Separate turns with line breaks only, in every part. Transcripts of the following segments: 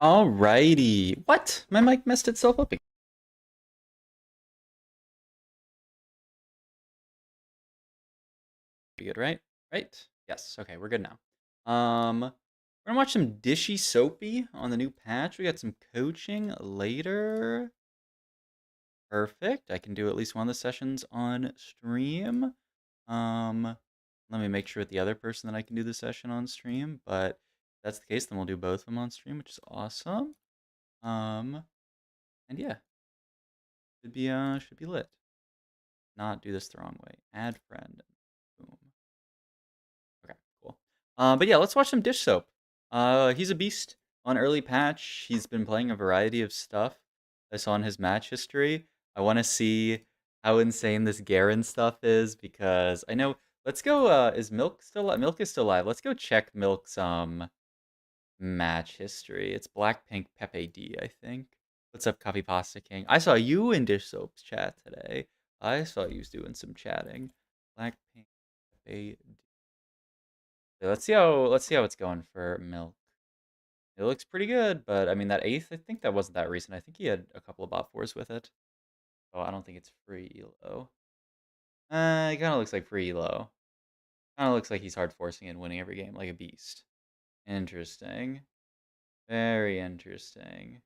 Alrighty. What? My mic messed itself up again. Pretty good, right? Right? Yes. Okay, we're good now. We're gonna watch some Dishy Soapy on the new patch. We got some coaching later. Perfect. I can do at least one of the sessions on stream. Um, Let me make sure with the other person that I can do the session on stream, but if that's the case, then we'll do both of them on stream, which is awesome. Um, and yeah, should be lit. Not do this the wrong way. Add friend. Boom. Okay, cool. But yeah, let's watch some Dish Soap. He's a beast on early patch. He's been playing a variety of stuff. I saw in his match history. I want to see how insane this Garen stuff is because I know. Let's go. Is Milk still alive? Milk is still alive. Let's go check Milk's match history. It's Blackpink Pepe D, I think. What's up, Copy Pasta King? I saw you in Dish Soap's chat today. I saw you doing some chatting. Blackpink Pepe D. So let's see how it's going for Milk. It looks pretty good, but I mean that eighth, I think that wasn't that recent. I think he had a couple of bot fours with it. Oh, I don't think it's free elo. It kind of looks like free elo. Kind of looks like he's hard forcing and winning every game like a beast. Interesting. Very interesting.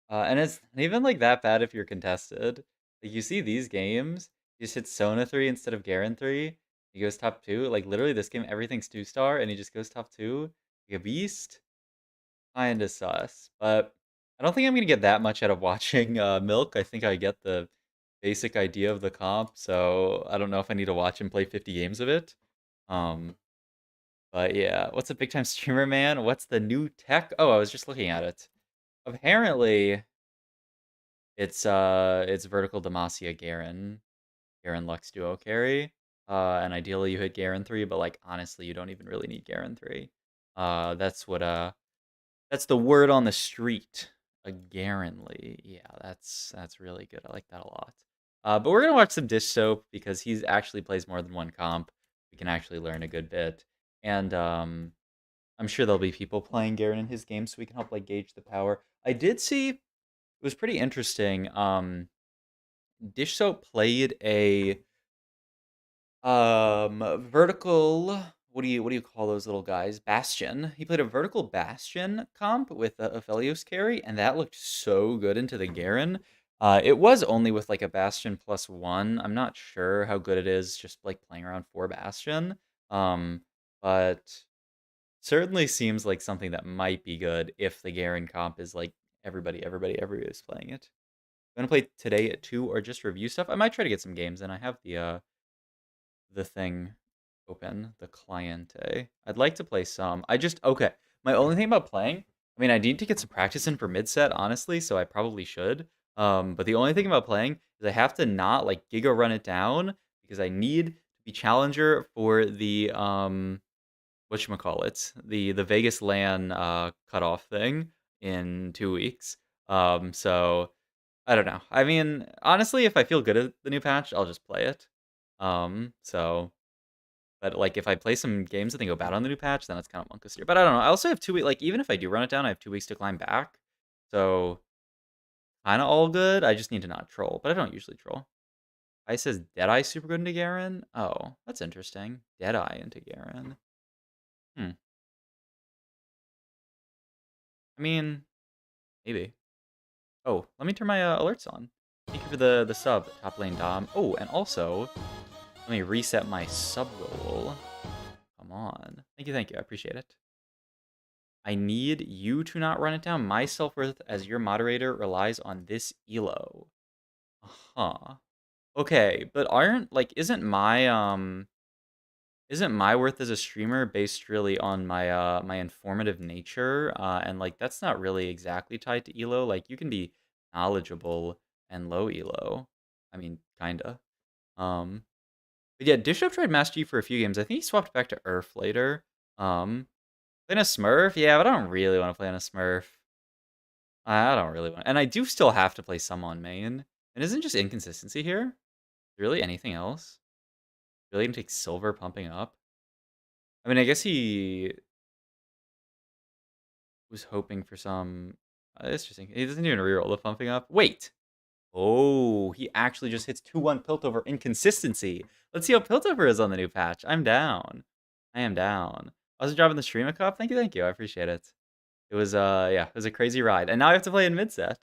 And it's not even like that bad if you're contested. Like you see these games, he just hits Sona 3 instead of Garen 3. He goes top 2. Like literally this game, everything's 2-star, and he just goes top 2. Like a beast. Kinda sus. But I don't think I'm gonna get that much out of watching Milk. I think I get the basic idea of the comp, so I don't know if I need to watch him play 50 games of it. Um, but yeah, what's a big time streamer, man? What's the new tech? Oh, I was just looking at it. Apparently, it's vertical Demacia Garen Lux duo carry. And ideally you hit Garen 3, but like honestly you don't even really need Garen 3. That's the word on the street. A Garenly. Yeah, that's really good. I like that a lot. But we're gonna watch some Dish Soap because he actually plays more than one comp. We can actually learn a good bit. And I'm sure there'll be people playing Garen in his game so we can help like gauge the power. I did see it was pretty interesting. Dish Soap played a vertical. What do you call those little guys? Bastion. He played a vertical Bastion comp with a Aphelios carry, and that looked so good into the Garen. It was only with like a Bastion +1. I'm not sure how good it is just like playing around 4 Bastion. Um, but certainly seems like something that might be good if the Garen comp is like everybody's playing it. I'm gonna play today at 2 or just review stuff. I might try to get some games, and I have the thing open, the client. I'd like to play some. Okay. My only thing about playing, I mean, I need to get some practice in for mid set, honestly, so I probably should. But the only thing about playing is I have to not like Giga run it down because I need to be challenger for the whatchamacallit, the Vegas LAN cutoff thing in 2 weeks. So I don't know. I mean, honestly, if I feel good at the new patch, I'll just play it. So but like if I play some games that then go bad on the new patch, then it's kind of Monkus here. But I don't know. I also have 2 weeks. Like even if I do run it down, I have 2 weeks to climb back. So kind of all good. I just need to not troll, but I don't usually troll. I says Deadeye super good into Garen. Oh, that's interesting. Deadeye into Garen. Hmm. I mean, maybe. Oh, let me turn my alerts on. Thank you for the sub, top lane Dom. Oh, and also let me reset my sub goal. Come on. Thank you. I appreciate it. I need you to not run it down. My self-worth as your moderator relies on this elo. Huh. Okay, but aren't like isn't my worth as a streamer based really on my informative nature? And like that's not really exactly tied to elo. Like you can be knowledgeable and low elo. I mean, kinda. Um, but yeah, Dishop tried Master Yi for a few games. I think he swapped back to Earth later. Playing a Smurf? Yeah, but I don't really want to play on a Smurf. I don't really want, and I do still have to play some on main. And isn't just inconsistency here? Really anything else? Really gonna take silver pumping up? I mean, I guess he was hoping for some... it's interesting. He doesn't even reroll the pumping up. Wait! Oh, he actually just hits 2-1 Piltover inconsistency. Let's see how Piltover is on the new patch. I'm down. I am down. Awesome job in the stream, Cup. Thank you, thank you. I appreciate it. It was, yeah, it was a crazy ride. And now I have to play in mid-set.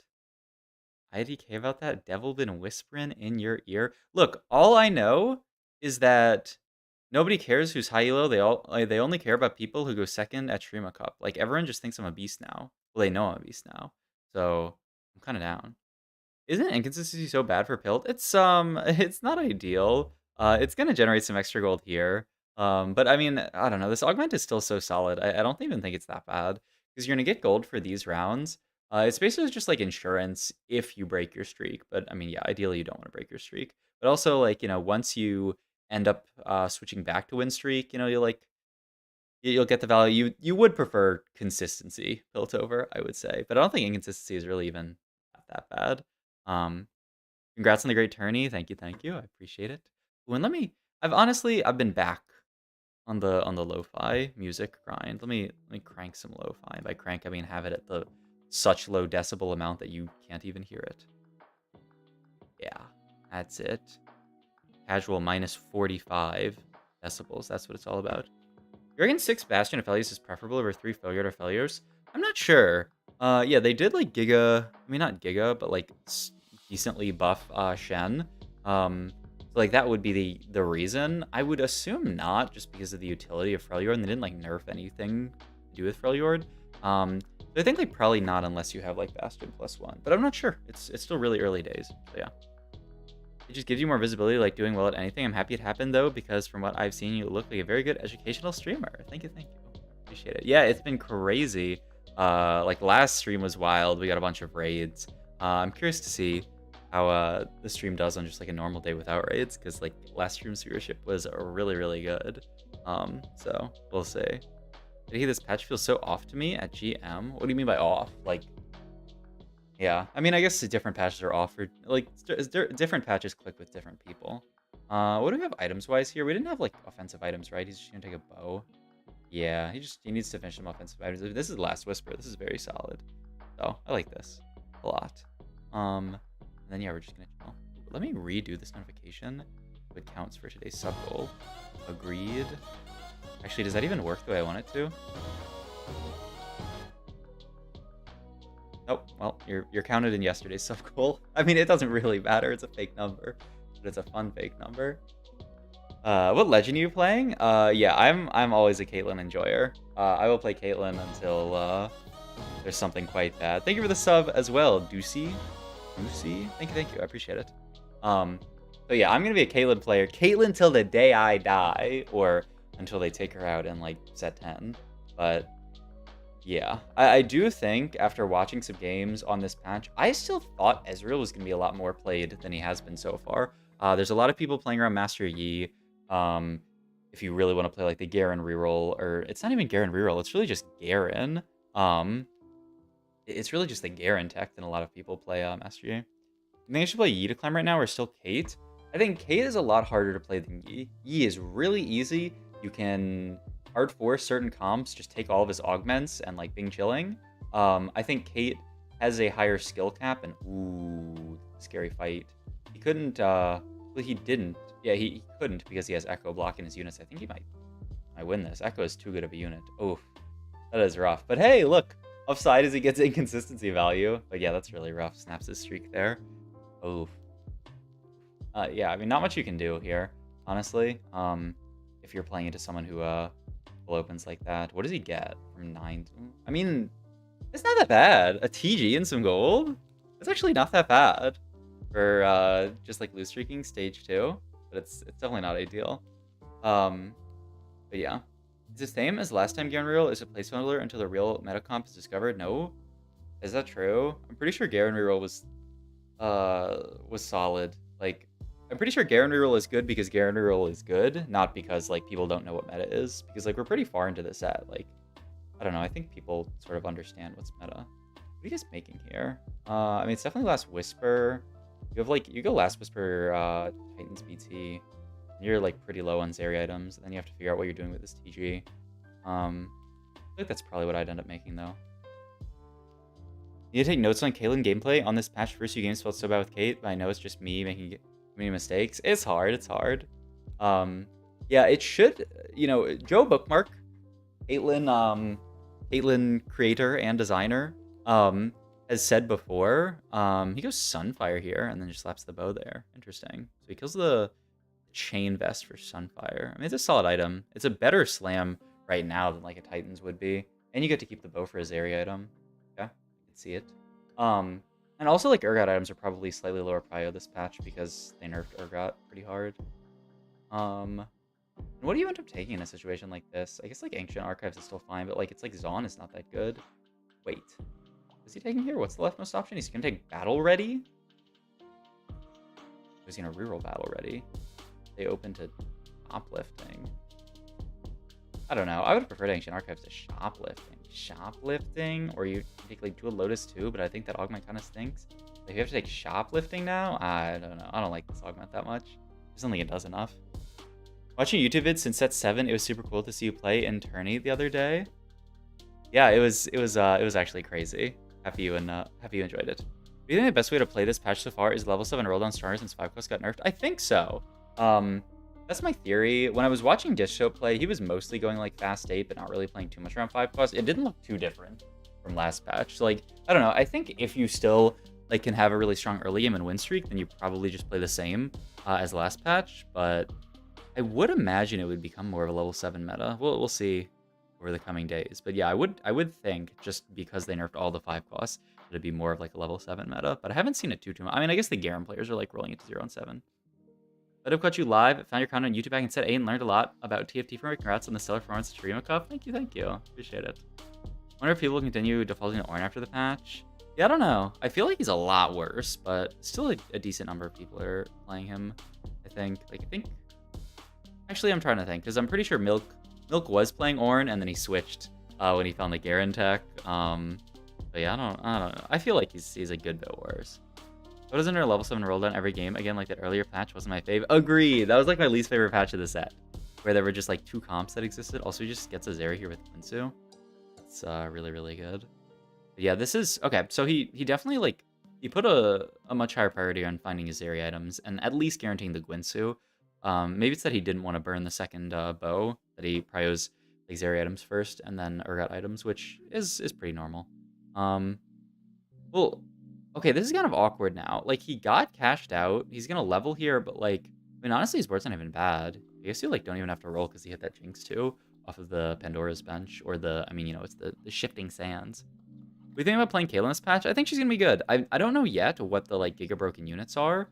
IDK about that? Devil been whispering in your ear? Look, all I know is that nobody cares who's high elo. They only care about people who go second at Streama Cup. Like, everyone just thinks I'm a beast now. Well, they know I'm a beast now. So, I'm kind of down. Isn't inconsistency so bad for Pilt? It's not ideal. It's gonna generate some extra gold here. But I mean, I don't know. This augment is still so solid. I don't even think it's that bad because you're gonna get gold for these rounds. It's basically just like insurance if you break your streak. But I mean, yeah, ideally you don't want to break your streak. But also, like, once you end up switching back to win streak, you'll get the value. You would prefer consistency built over, I would say. But I don't think inconsistency is really even that bad. Um, Congrats on the great tourney. Thank you, thank you. I appreciate it. Ooh, and I've been back on the lo-fi music grind. Let me crank some lo-fi. By crank, I mean have it at the such low decibel amount that you can't even hear it. Yeah, that's it. Casual minus 45 decibels. That's what it's all about. You reckon 6 Bastion of Felius is preferable over 3 Failure to Failures? I'm not sure. Yeah, they did like Giga. I mean, not Giga, but like decently buff Shen. So like that would be the reason. I would assume not, just because of the utility of Freljord, and they didn't like nerf anything to do with Freljord. So I think like probably not unless you have like Bastion +1, but I'm not sure. It's still really early days. So yeah. It just gives you more visibility, like doing well at anything. I'm happy it happened though, because from what I've seen, you look like a very good educational streamer. Thank you, thank you. Appreciate it. Yeah, it's been crazy. Like last stream was wild. We got a bunch of raids. I'm curious to see how the stream does on just like a normal day without raids, because like last stream's viewership was really, really good. So we'll see. Did this patch feel so off to me at GM? What do you mean by off? Like, yeah, I mean, I guess the different patches are offered. Like, different patches click with different people. What do we have items-wise here? We didn't have, like, offensive items, right? He's just gonna take a bow. Yeah, he needs to finish some offensive items. This is Last Whisper. This is very solid. So, I like this a lot. And then, yeah, we're just gonna chill. Let me redo this notification so it counts for today's sub goal. Agreed. Actually, does that even work the way I want it to? Oh, well, you're counted in yesterday's sub goal. I mean, it doesn't really matter. It's a fake number, but it's a fun fake number. What legend are you playing? Yeah, I'm always a Caitlyn enjoyer. I will play Caitlyn until there's something quite bad. Thank you for the sub as well, Doocy. Thank you. I appreciate it. So yeah, I'm gonna be a Caitlyn player. Caitlyn till the day I die, or until they take her out in like set 10. But yeah, I do think after watching some games on this patch, I still thought Ezreal was going to be a lot more played than he has been so far. There's a lot of people playing around Master Yi. If you really want to play like the Garen reroll, or it's not even Garen reroll, it's really just Garen. It's really just the Garen tech that a lot of people play Master Yi. I think I should play Yi to climb right now, or still Kate? I think Kate is a lot harder to play than Yi. Yi is really easy. You can hard force certain comps, just take all of his augments and like Bing chilling. I think Kate has a higher skill cap, and ooh, scary fight. He couldn't, well, he didn't. Yeah, he couldn't because he has Echo blocking his units. I think he might win this. Echo is too good of a unit. Oof, that is rough. But hey, look, upside is he gets inconsistency value. But yeah, that's really rough. Snaps his streak there. Oof. Yeah, I mean, not much you can do here, honestly. If you're playing into someone who opens like that. What does he get from 9? I mean, it's not that bad. A TG and some gold? It's actually not that bad for just like loose streaking stage 2, but it's definitely not ideal. But yeah. It's the same as last time Garen Reroll is a placeholder until the real meta comp is discovered. No? Is that true? I'm pretty sure Garen Reroll was solid. Like, I'm pretty sure Garen Reroll is good because Garen Reroll is good, not because, like, people don't know what meta is. Because, like, we're pretty far into the set. Like, I don't know. I think people sort of understand what's meta. What are you guys making here? I mean, it's definitely Last Whisper. You have, like, you go Last Whisper, Titans BT. You're, like, pretty low on Zeri items. And then you have to figure out what you're doing with this TG. I think that's probably what I'd end up making, though. Need to take notes on Caitlyn gameplay on this patch. First few games felt so bad with Kate, but I know it's just me making many mistakes. It's hard. It's hard. Yeah, it should. You know, Joe Bookmark, Caitlyn creator and designer, has said before. He goes Sunfire here and then just slaps the bow there. Interesting. So he kills the chain vest for Sunfire. I mean, it's a solid item. It's a better slam right now than like a Titan's would be, and you get to keep the bow for his area item. Yeah, you can see it. And also like Urgot items are probably slightly lower prio this patch because they nerfed Urgot pretty hard. And what do you end up taking in a situation like this? I guess like Ancient Archives is still fine, but like it's like Zaun is not that good. Wait, is he taking here? What's the leftmost option? He's gonna take Battle Ready. He's gonna reroll Battle Ready. They open to shoplifting. I don't know. I would prefer Ancient Archives to shoplifting. Shoplifting, or you take like Dual Lotus too, but I think that Augment kind of stinks. Like, you have to take shoplifting now? I don't know. I don't like this Augment that much. I just don't think it does enough. Watching YouTube vids since set 7, it was super cool to see you play in tourney the other day. Yeah, it was actually crazy. Happy you enjoyed it. Do you think the best way to play this patch so far is level 7 roll down stronger since 5 cost got nerfed? I think so. That's my theory. When I was watching Dish Show play, he was mostly going like fast 8, but not really playing too much around 5 cost. It didn't look too different from last patch. So, like, I don't know. I think if you still like can have a really strong early game and win streak, then you probably just play the same as last patch. But I would imagine it would become more of a level 7 meta. We'll see over the coming days. But yeah, I would think just because they nerfed all the 5 costs, it'd be more of like a level 7 meta. But I haven't seen it too much. I mean, I guess the Garen players are like rolling it to 0 and 7. Let have caught you live, found your content on YouTube back in set 8 and learned a lot about TFT from Congrats on the stellar performance of Shurima Cup. Thank you. Appreciate it. Wonder if people will continue defaulting to Ornn after the patch. Yeah, I don't know. I feel like he's a lot worse, but still a decent number of people are playing him, I think. Actually, I'm trying to think, because I'm pretty sure Milk was playing Ornn, and then he switched when he found the Garen tech. But yeah, I don't know. I feel like he's a good bit worse. What isn't there a level 7 roll down every game? Again, like that earlier patch wasn't my fave. Agreed. That was like my least favorite patch of the set, where there were just like 2 comps that existed. Also, he just gets a Zeri here with Quinsu. It's really, really good. But yeah, this is okay. So he definitely like he put a much higher priority on finding his Zeri items and at least guaranteeing the Quinsu. Maybe it's that he didn't want to burn the second bow, that he prios like Zeri items first and then Urgot items, which is pretty normal. Well, okay, this is kind of awkward now. Like, he got cashed out. He's gonna level here, but like, I mean, honestly, his board's not even bad. I guess you like don't even have to roll because he hit that Jinx too off of the Pandora's bench, or I mean, you know, it's the shifting sands. What do you think about playing Kayle in this patch? I think she's gonna be good. I don't know yet what the like Giga Broken units are.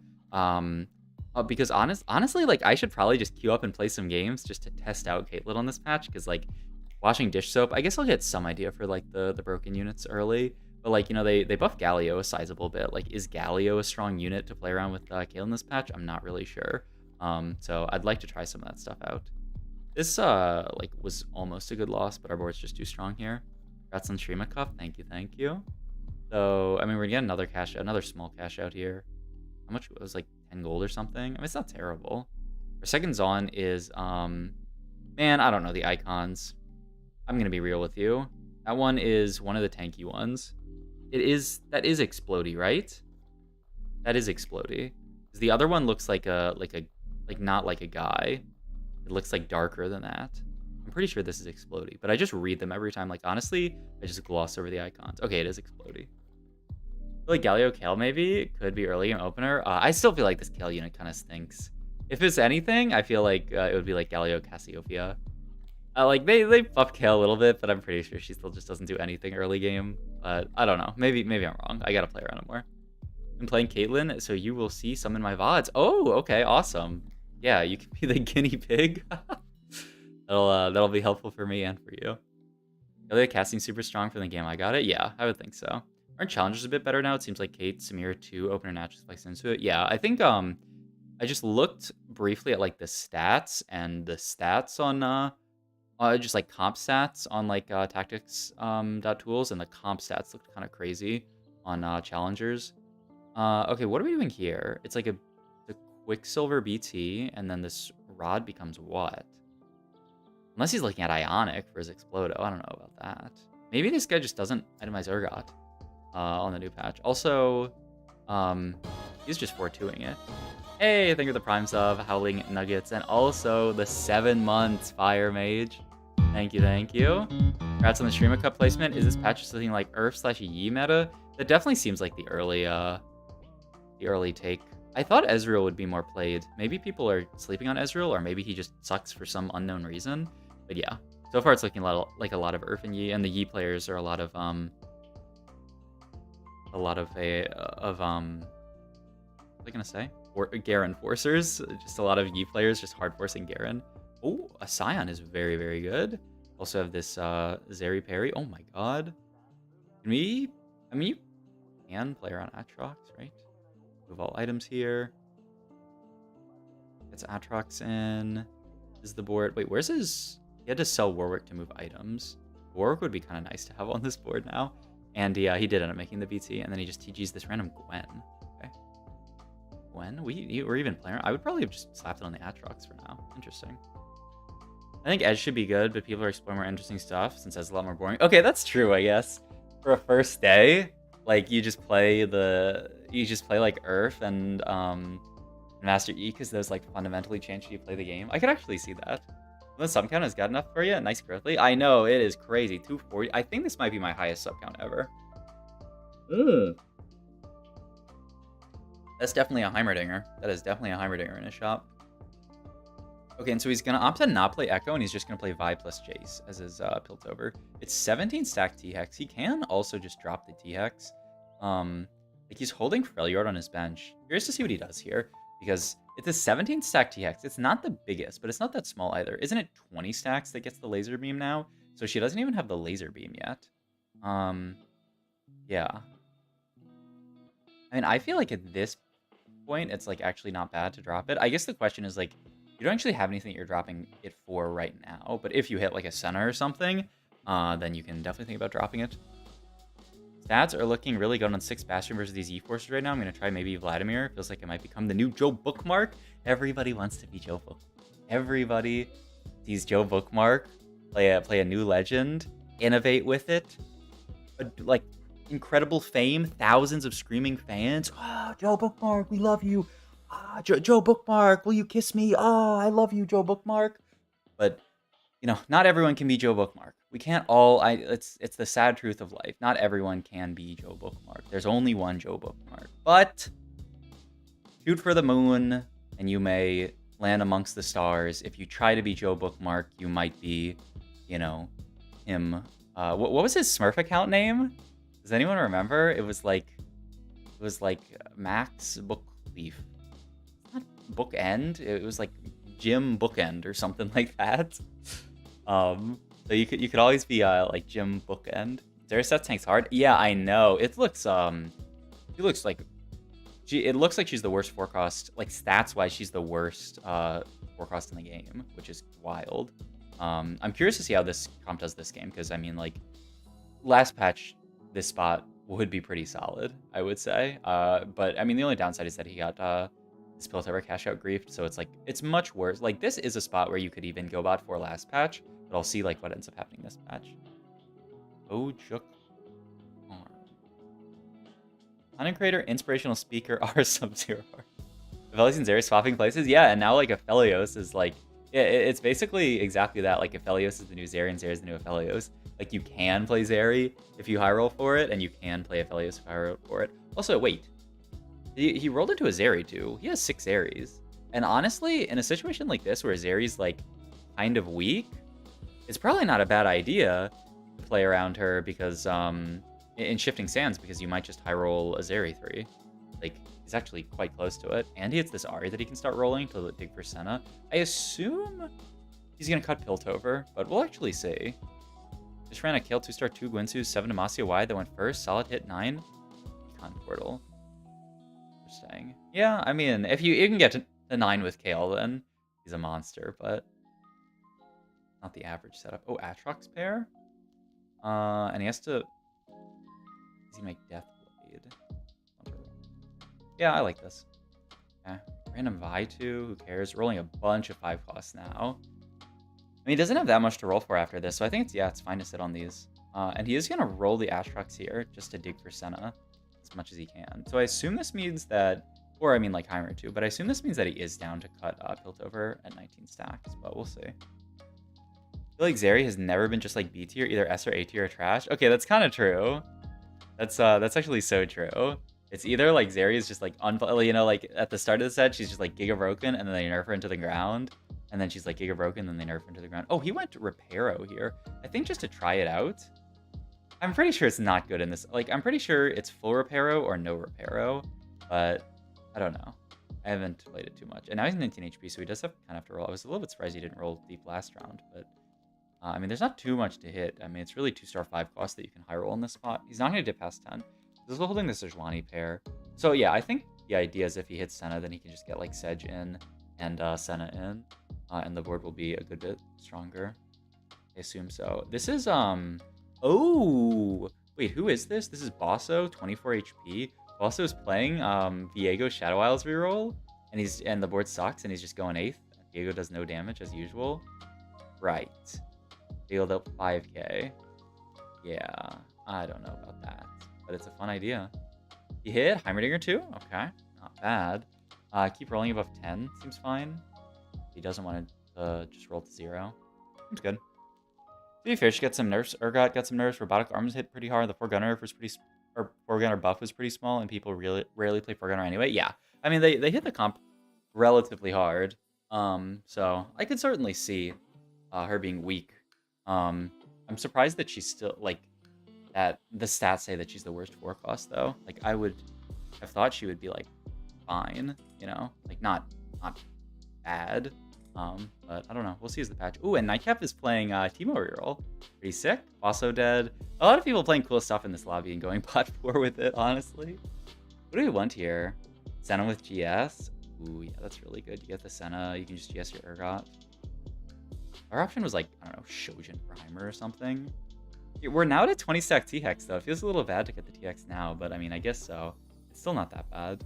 Because honestly, like, I should probably just queue up and play some games just to test out Caitlyn on this patch, because like watching Dish Soap, I guess I'll get some idea for like the broken units early. But like, you know, they buff Galio a sizable bit. Like, is Galio a strong unit to play around with Kayle in this patch? I'm not really sure. So I'd like to try some of that stuff out. This like was almost a good loss, but our board's just too strong here. Congrats on Shurima Cup. Thank you. So I mean, we're gonna get another small cash out here. How much? It was like 10 gold or something. I mean, it's not terrible. Our second Zaun is man, I don't know the icons. I'm gonna be real with you. That one is one of the tanky ones. That is Explodey, right? That is Explodey. Because the other one looks like not like a guy. It looks like darker than that. I'm pretty sure this is Explodey, but I just read them every time. Like, honestly, I just gloss over the icons. Okay, it is Explodey. I feel like Galio Kayle maybe could be early game opener. I still feel like this Kayle unit kind of stinks. If it's anything, I feel like it would be like Galio Cassiopeia. Like, they buff Kayle a little bit, but I'm pretty sure she still just doesn't do anything early game. But I don't know. Maybe I'm wrong. I gotta play around it more. I'm playing Caitlyn, so you will see some in my VODs. Oh, okay, awesome. Yeah, you can be the guinea pig. That'll be helpful for me and for you. Are they casting super strong for the game? I got it? Yeah, I would think so. Aren't challenges a bit better now? It seems like Kate, Samira 2, opener naturally flex into it. Yeah, I think I just looked briefly at like the stats, and the stats on just like comp stats on like tactics .tools, and the comp stats looked kind of crazy on challengers. Okay, what are we doing here? It's like the Quicksilver BT, and then this rod becomes what? Unless he's looking at Ionic for his Explodo. I don't know about that. Maybe this guy just doesn't itemize Urgot. on the new patch. Also, he's just 4-2ing it. Hey, thank you for the Prime sub, Howling Nuggets, and also the 7 months Fire Mage. Thank you, thank you. Congrats on the Streamer Cup placement. Is this patch just looking like Earth/Yi meta? That definitely seems like the early take. I thought Ezreal would be more played. Maybe people are sleeping on Ezreal, or maybe he just sucks for some unknown reason. But yeah, so far it's looking like a lot of Earth and Yi, and the Yi players are a lot of what was I gonna say? Garen forcers. Just a lot of Yi players just hard forcing Garen. Oh, a Scion is very, very good. Also have this Zeri parry. Oh my god. Can we... I mean, you can play around Atrox, right? Move all items here. Gets Atrox in. This is the board. Wait, where's his... He had to sell Warwick to move items. Warwick would be kind of nice to have on this board now. And he did end up making the BT, and then he just TG's this random Gwen. Okay. Gwen? We're even playing... I would probably have just slapped it on the Atrox for now. Interesting. I think Edge should be good, but people are exploring more interesting stuff since that's a lot more boring. Okay, that's true, I guess. For a first day, like you just play like Earth and Master E because those like fundamentally change how you play the game. I could actually see that. The sub count has got enough for you. Nice growth rate. I know it is crazy. 240. I think this might be my highest sub count ever. That's definitely a Heimerdinger. That is definitely a Heimerdinger in his shop. Okay, and so he's going to opt to not play Echo, and he's just going to play Vi plus Jace as his Piltover. It's 17 stack T-Hex. He can also just drop the T-Hex. Like he's holding Freljord on his bench. Curious to see what he does here, because it's a 17 stack T-Hex. It's not the biggest, but it's not that small either. Isn't it 20 stacks that gets the laser beam now? So she doesn't even have the laser beam yet. Yeah. I mean, I feel like at this point, it's like actually not bad to drop it. I guess the question is like, you don't actually have anything that you're dropping it for right now, but if you hit like a center or something, then you can definitely think about dropping it. Stats are looking really good on 6 Bastion versus these E-Forces right now. I'm going to try maybe Vladimir. Feels like it might become the new Joe Bookmark. Everybody wants to be Joe Bookmark. Everybody sees Joe Bookmark play a new legend, innovate with it, like incredible fame, thousands of screaming fans. Oh, Joe Bookmark, we love you. Ah, Joe Bookmark, will you kiss me? Oh, I love you, Joe Bookmark. But, you know, not everyone can be Joe Bookmark. We can't all... It's the sad truth of life. Not everyone can be Joe Bookmark. There's only one Joe Bookmark. But shoot for the moon, and you may land amongst the stars. If you try to be Joe Bookmark, you might be, you know, him. What was his Smurf account name? Does anyone remember? It was like Max Bookleaf. Bookend. It was like Jim Bookend or something like that. So you could always be like Jim Bookend. Zerset tanks hard. Yeah, I know. It looks it looks like she's the worst forecast. Like stats wise, she's the worst forecast in the game, which is wild. I'm curious to see how this comp does this game, because I mean, like last patch, this spot would be pretty solid, I would say. But I mean, the only downside is that he got this Piltover cash out griefed, so it's like it's much worse. Like this is a spot where you could even go bot for last patch, but I'll see like what ends up happening this patch. Oh, Juk. Content creator, inspirational speaker, R Sub-Zero. Aphelios and Zeri swapping places, yeah, and now like Aphelios is like it's basically exactly that. Like Aphelios is the new Zeri and Zeri is the new Aphelios. Like you can play Zeri if you high roll for it, and you can play Aphelios if you high roll for it. Also, wait. He rolled into a Zeri too. He has 6 Zeris. And honestly, in a situation like this where Zeri's like kind of weak, it's probably not a bad idea to play around her, because in Shifting Sands, because you might just high roll a Zeri 3. Like he's actually quite close to it. And he hits this Ahri that he can start rolling to dig for Senna. I assume he's gonna cut Piltover, but we'll actually see. Just ran a kill 2-star 2 Gwynsu 7 Demacia wide that went first. Solid hit 9. Con portal. Interesting. Yeah, I mean, if you can get to 9 with Kale, then he's a monster, but not the average setup. Oh, Atrox pair? And he has to... Does he make Deathblade? Yeah, I like this. Yeah. Random Vi 2, who cares? Rolling a bunch of 5 costs now. I mean, he doesn't have that much to roll for after this, so I think it's fine to sit on these. And he is going to roll the Astrox here just to dig for Senna as much as he can. So I assume this means that, or I mean like Heimer too, but I assume this means that he is down to cut Piltover at 19 stacks, but we'll see. I feel like Zeri has never been just like B tier, either S or A tier or trash. Okay, that's kind of true. That's actually so true. It's either like Zeri is just like you know, like at the start of the set, she's just like Giga Broken, and then they nerf her into the ground. And then she's like Giga Broken, and then they nerf her into the ground. Oh, he went to Reparo here. I think just to try it out. I'm pretty sure it's not good in this. Like, I'm pretty sure it's full Reparo or no Reparo. But I don't know. I haven't played it too much. And now he's 19 HP, so he does have kind of to roll. I was a little bit surprised he didn't roll deep last round, but I mean, there's not too much to hit. I mean, it's really 2-star 5 cost that you can high roll in this spot. He's not going to dip past 10. He's holding the Sejuani pair. So yeah, I think the idea is if he hits Senna, then he can just get like Sedge in and Senna in. And the board will be a good bit stronger. I assume so. This is, oh! Wait, who is this? This is Bosso, 24 HP. Bosso's playing Viego Shadow Isles reroll, and the board sucks, and he's just going 8th. Viego does no damage as usual. Right. Dealed up 5k. Yeah, I don't know about that, but it's a fun idea. He hit Heimerdinger too? Okay, not bad. Keep rolling above 10 seems fine. He doesn't want to just roll to 0. Seems good. To be fair, she got some nerfs. Urgot got some nerfs. Robotic arms hit pretty hard. The 4-gunner was pretty, or 4-gunner buff was pretty small, and people really rarely play 4-gunner anyway. Yeah, I mean they hit the comp relatively hard. So I could certainly see her being weak. I'm surprised that she's still like that. The stats say that she's the worst 4 cost though. Like I would have thought she would be like fine, you know, like not bad. But I don't know. We'll see as the patch. Ooh, and Nightcap is playing Teemo Reroll. Pretty sick. Also dead. A lot of people playing cool stuff in this lobby and going pot 4 with it, honestly. What do we want here? Senna with GS. Ooh, yeah, that's really good. You get the Senna. You can just GS your Urgot. Our option was like, I don't know, Shojin Primer or something. We're now at a 20 stack T-Hex though. It feels a little bad to get the TX now, but I mean, I guess so. It's still not that bad.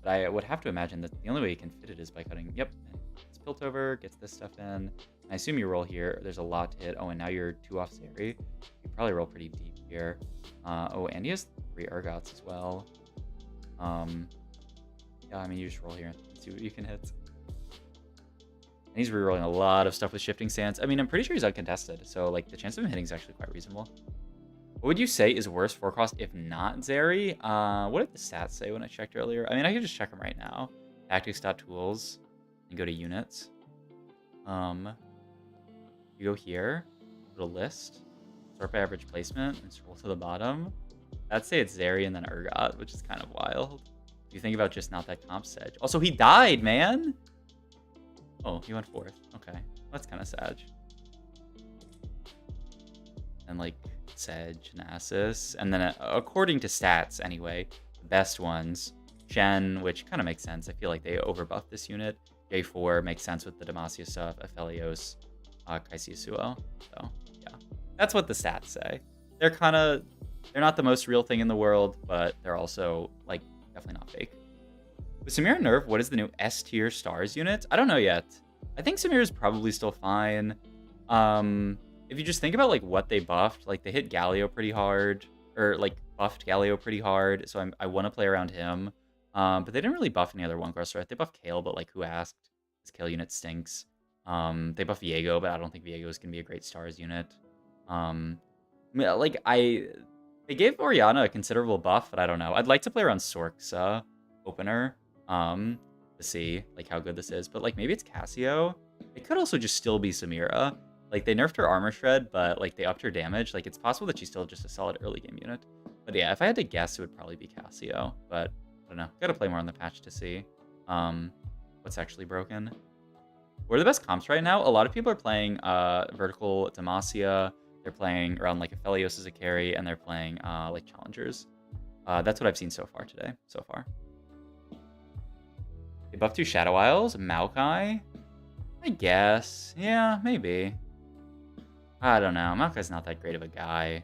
But I would have to imagine that the only way you can fit it is by cutting. Yep, it's Piltover, gets this stuff in. And I assume you roll here. There's a lot to hit. Oh, and now you're 2 off Zeri. You probably roll pretty deep here. Oh, and he has 3 Urgots as well. Yeah, I mean, you just roll here and see what you can hit. And he's rerolling a lot of stuff with Shifting Sands. I mean, I'm pretty sure he's uncontested, so like the chance of him hitting is actually quite reasonable. What would you say is worse 4 cost if not Zeri? What did the stats say when I checked earlier? I mean, I could just check them right now. Tactics.tools and go to units. You go here, go to list, sort by average placement, and scroll to the bottom. I'd say it's Zeri and then Urgot, which is kind of wild. If you think about just not that comp Sedge. Also, he died, man! Oh, he went 4th. Okay. That's kind of sad. And like Sedge, Nasus, and then according to stats anyway, the best ones, Shen, which kind of makes sense. I feel like they overbuffed this unit. J4 makes sense with the Demacia stuff. Aphelios, Kaisi Yasuo. So yeah, that's what the stats say. They're not the most real thing in the world, but they're also like definitely not fake. With Samira nerf, what is the new S tier stars unit? I don't know yet. I think Samira is probably still fine. If you just think about like what they buffed, like they hit Galio pretty hard, or like buffed Galio pretty hard. So I want to play around him. But they didn't really buff any other 1-cost threat. They buffed Kale, but like who asked? This Kale unit stinks. They buff Viego, but I don't think Viego is gonna be a great stars unit. They gave Orianna a considerable buff, but I don't know. I'd like to play around Sork's opener to see like how good this is. But like maybe it's Cassio. It could also just still be Samira. Like they nerfed her armor shred, but like they upped her damage. Like it's possible that she's still just a solid early game unit. But yeah, if I had to guess, it would probably be Cassio. But I don't know. Gotta play more on the patch to see what's actually broken. What are the best comps right now? A lot of people are playing vertical Demacia. They're playing around like Aphelios as a carry, and they're playing like challengers. That's what I've seen so far today. So far. They buffed 2 Shadow Isles, Maokai. I guess. Yeah, maybe. I don't know. Maokai's not that great of a guy.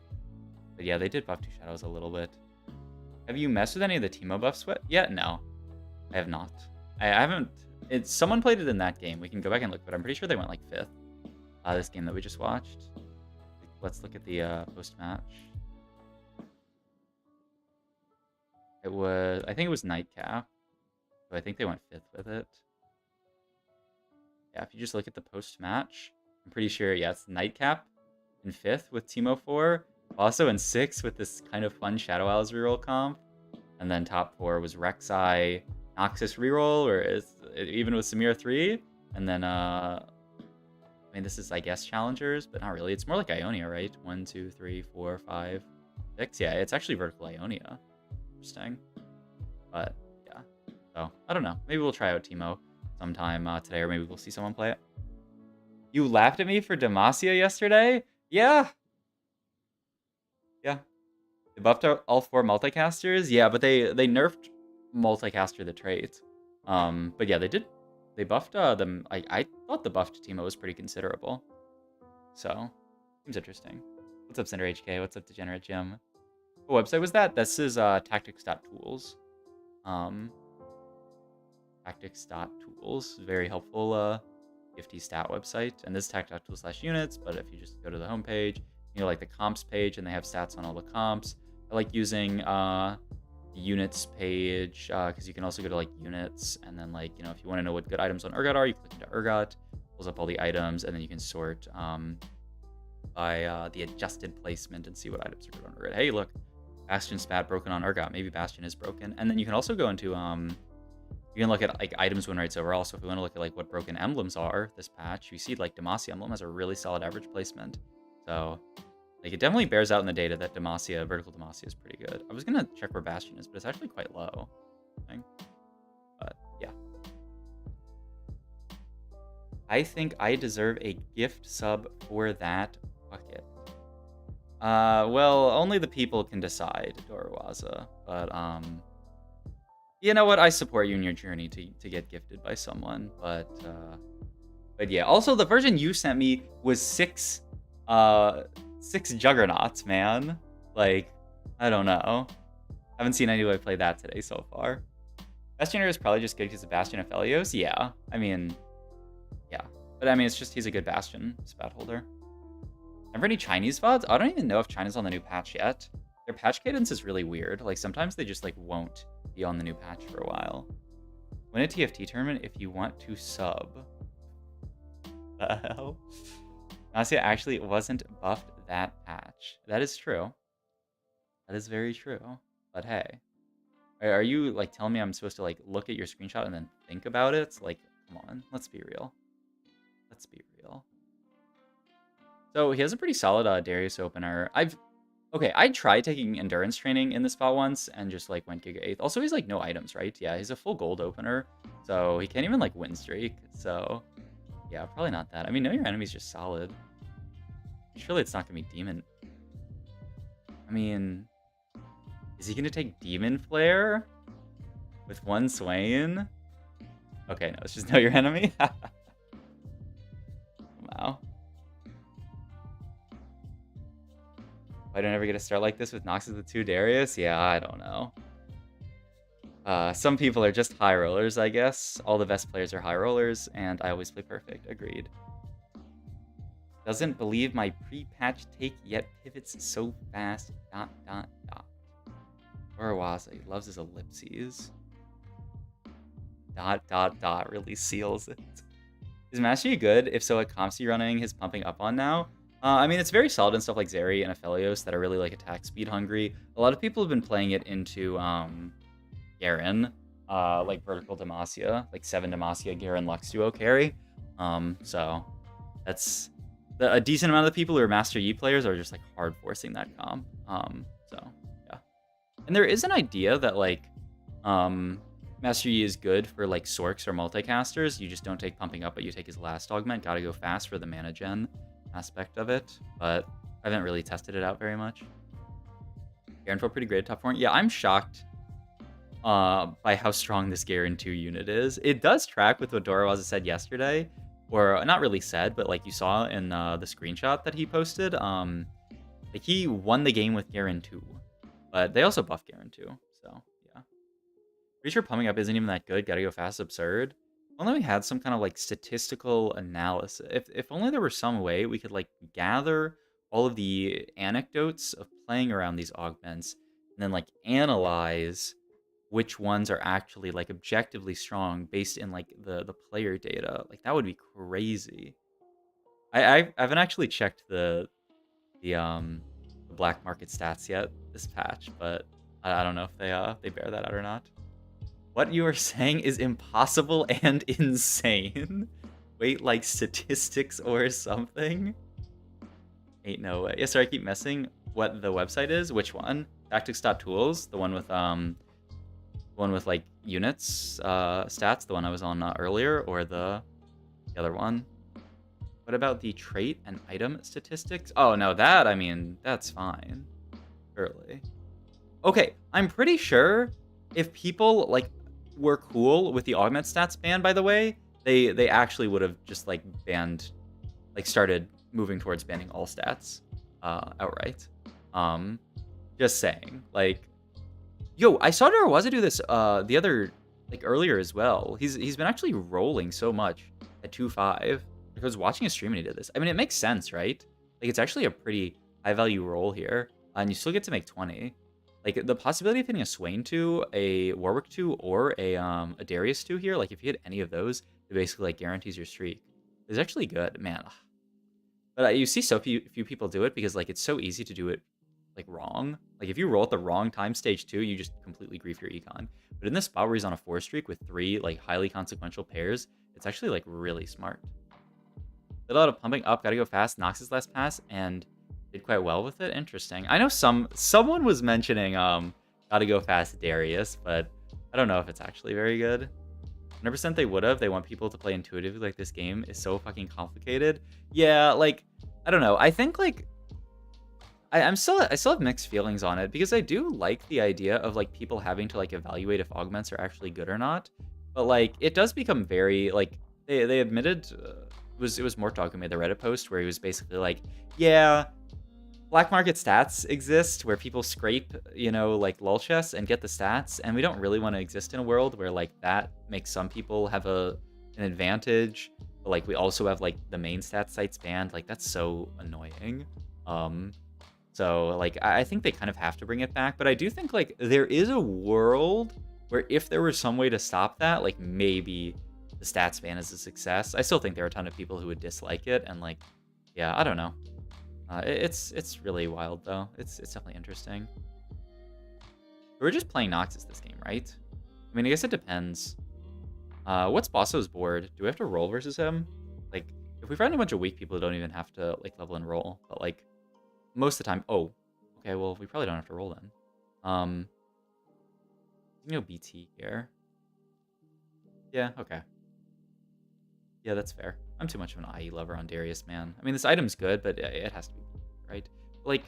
But yeah, they did buff 2 Shadows a little bit. Have you messed with any of the Teemo buffs yet? No. I have not. I haven't. Someone played it in that game. We can go back and look, but I'm pretty sure they went like 5th. This game that we just watched. let's look at the post-match. It was, I think it was Nightcap. So I think they went 5th with it. Yeah, if you just look at the post-match, I'm pretty sure, yeah, it's Nightcap in 5th with Teemo 4. Also in 6th with this kind of fun Shadow Owls reroll comp. And then top 4 was Rek'Sai, Noxus reroll, or even with Samira 3. And then, I mean, this is, I guess, Challengers, but not really. It's more like Ionia, right? 1, 2, 3, 4, 5, 6. Yeah, it's actually vertical Ionia. Interesting. But, yeah. So, I don't know. Maybe we'll try out Teemo sometime today, or maybe we'll see someone play it. You laughed at me for Demacia yesterday? Yeah. Yeah. They buffed out all 4 multicasters? Yeah, but they nerfed multicaster the trait. But yeah, they buffed them. I thought the buff to Teemo was pretty considerable. So, seems interesting. What's up, Cinder HK? What's up, Degenerate Jim? What website was that? This is tactics.tools. Tactics.tools. Very helpful Gifty stat website. And this is tactics.tools/units, but if you just go to the homepage, you know, like the comps page, and they have stats on all the comps. I like using the units page because you can also go to like units, and then like, you know, if you want to know what good items on Urgot are, you click into Urgot, pulls up all the items, and then you can sort by the adjusted placement and see what items are good on Urgot. Hey, look, Bastion spat broken on Urgot. Maybe Bastion is broken. And then you can also go into you can look at like items win rates overall. So if we want to look at like what broken emblems are this patch, you see like Demacia emblem has a really solid average placement. So like it definitely bears out in the data that Demacia, vertical Demacia is pretty good. I was gonna check where Bastion is, but it's actually quite low, I think. But yeah. I think I deserve a gift sub for that bucket. Well, only the people can decide, Dorowaza. But you know what? I support you in your journey to get gifted by someone. But yeah. Also, the version you sent me was 6 juggernauts, man. Like, I don't know. Haven't seen anybody play that today so far. Bastioner is probably just good because of Bastion of Felios. Yeah, I mean, yeah. But I mean, it's just he's a good Bastion spat holder. Ever any Chinese VODs? I don't even know if China's on the new patch yet. Their patch cadence is really weird. Like, sometimes they just, like, won't be on the new patch for a while. Win a TFT tournament if you want to sub. The hell? Nasia actually wasn't buffed that patch. That is true. That is very true. But hey. Are you, like, telling me I'm supposed to, like, look at your screenshot and then think about it? Like, come on. Let's be real. Let's be real. So he has a pretty solid Darius opener. I tried taking endurance training in this spot once and just like went Giga 8th. Also, he's like no items, right? Yeah, he's a full gold opener. So he can't even like win streak. So yeah, probably not that. I mean, know your enemy's just solid. Surely it's not gonna be demon. I mean, is he gonna take demon flare with 1 Swain? Okay, no, it's just know your enemy. Wow. Why don't I ever get a start like this with Noxus with 2 Darius? Yeah, I don't know. Some people are just high rollers, I guess. All the best players are high rollers, and I always play perfect. Agreed. Doesn't believe my pre-patch take yet pivots so fast. ... Orowaza, he loves his ellipses. ... really seals it. Is Mastery good? If so, what comps are you running his pumping up on now? I mean, it's very solid in stuff like Zeri and Aphelios that are really like attack speed hungry. A lot of people have been playing it into Garen, like vertical Demacia, like 7 Demacia Garen Lux duo carry. So that's a decent amount of the people who are Master Yi players are just like hard forcing that comp. So yeah, and there is an idea that like Master Yi is good for like Sorks or multicasters. You just don't take pumping up, but you take his last augment. Gotta go fast for the mana gen aspect of it, but I haven't really tested it out very much. Garen felt pretty great at top 4. Yeah, I'm shocked by how strong this Garen 2 unit is. It does track with what Dorowaza said yesterday, or not really said, but like you saw in the screenshot that he posted. Like he won the game with Garen 2, but they also buffed Garen 2, so yeah. Pretty sure pumping up isn't even that good. Gotta go fast, absurd. If only we had some kind of like statistical analysis. If only there were some way we could like gather all of the anecdotes of playing around these augments and then like analyze which ones are actually like objectively strong based in like the player data. Like that would be crazy. I haven't actually checked the um the black market stats yet this patch, but I don't know if they bear that out or not. What you are saying is impossible and insane. Wait, like statistics or something? Ain't no way. Yeah, sorry, I keep messing. What the website is? Which one? Tactics.tools, the one with like units, stats, the one I was on earlier, or the other one? What about the trait and item statistics? Oh no, that I mean that's fine. Surely. Okay, I'm pretty sure if people like were cool with the augment stats ban, by the way, they actually would have just like banned, like started moving towards banning all stats outright. Just saying, like, yo, I saw Darwaza do this the other like earlier as well. He's been actually rolling so much at 2.5. Like, I was watching a stream and he did this. I mean, it makes sense, right? Like, it's actually a pretty high value roll here, and you still get to make 20. Like, the possibility of hitting a Swain 2, a Warwick 2, or a Darius 2 here, like, if you hit any of those, it basically, like, guarantees your streak. It's actually good, man. But you see so few people do it because, like, it's so easy to do it, like, wrong. Like, if you roll at the wrong time stage 2, you just completely grief your econ. But in this spot where he's on a 4 streak with 3, like, highly consequential pairs, it's actually, like, really smart. Did a lot of pumping up, gotta go fast, Nox's last pass, and did quite well with it. Interesting. I know someone was mentioning gotta go fast Darius, but I don't know if it's actually very good. 100% they would have. They want people to play intuitively. Like, this game is so fucking complicated. Yeah, like, I don't know. I think like I still have mixed feelings on it because I do like the idea of like people having to like evaluate if augments are actually good or not. But like it does become very like they admitted it was Mortog who made the Reddit post where he was basically like, yeah, black market stats exist where people scrape, you know, like lol chests and get the stats, and we don't really want to exist in a world where like that makes some people have an advantage, but like we also have like the main stat sites banned. Like that's so annoying. So like I think they kind of have to bring it back, but I do think like there is a world where if there was some way to stop that, like maybe the stats ban is a success. I still think there are a ton of people who would dislike it, and like, yeah, I don't know. It's really wild though. It's definitely interesting. We're just playing Noxus this game, right? I mean, I guess it depends. What's Bosso's board? Do we have to roll versus him? Like, if we find a bunch of weak people, don't even have to like level and roll. But like, most of the time, oh, okay, well we probably don't have to roll then. You know, BT here. Yeah, okay. Yeah, that's fair. I'm too much of an IE lover on Darius, man. I mean, this item's good, but it has to be, right? Like,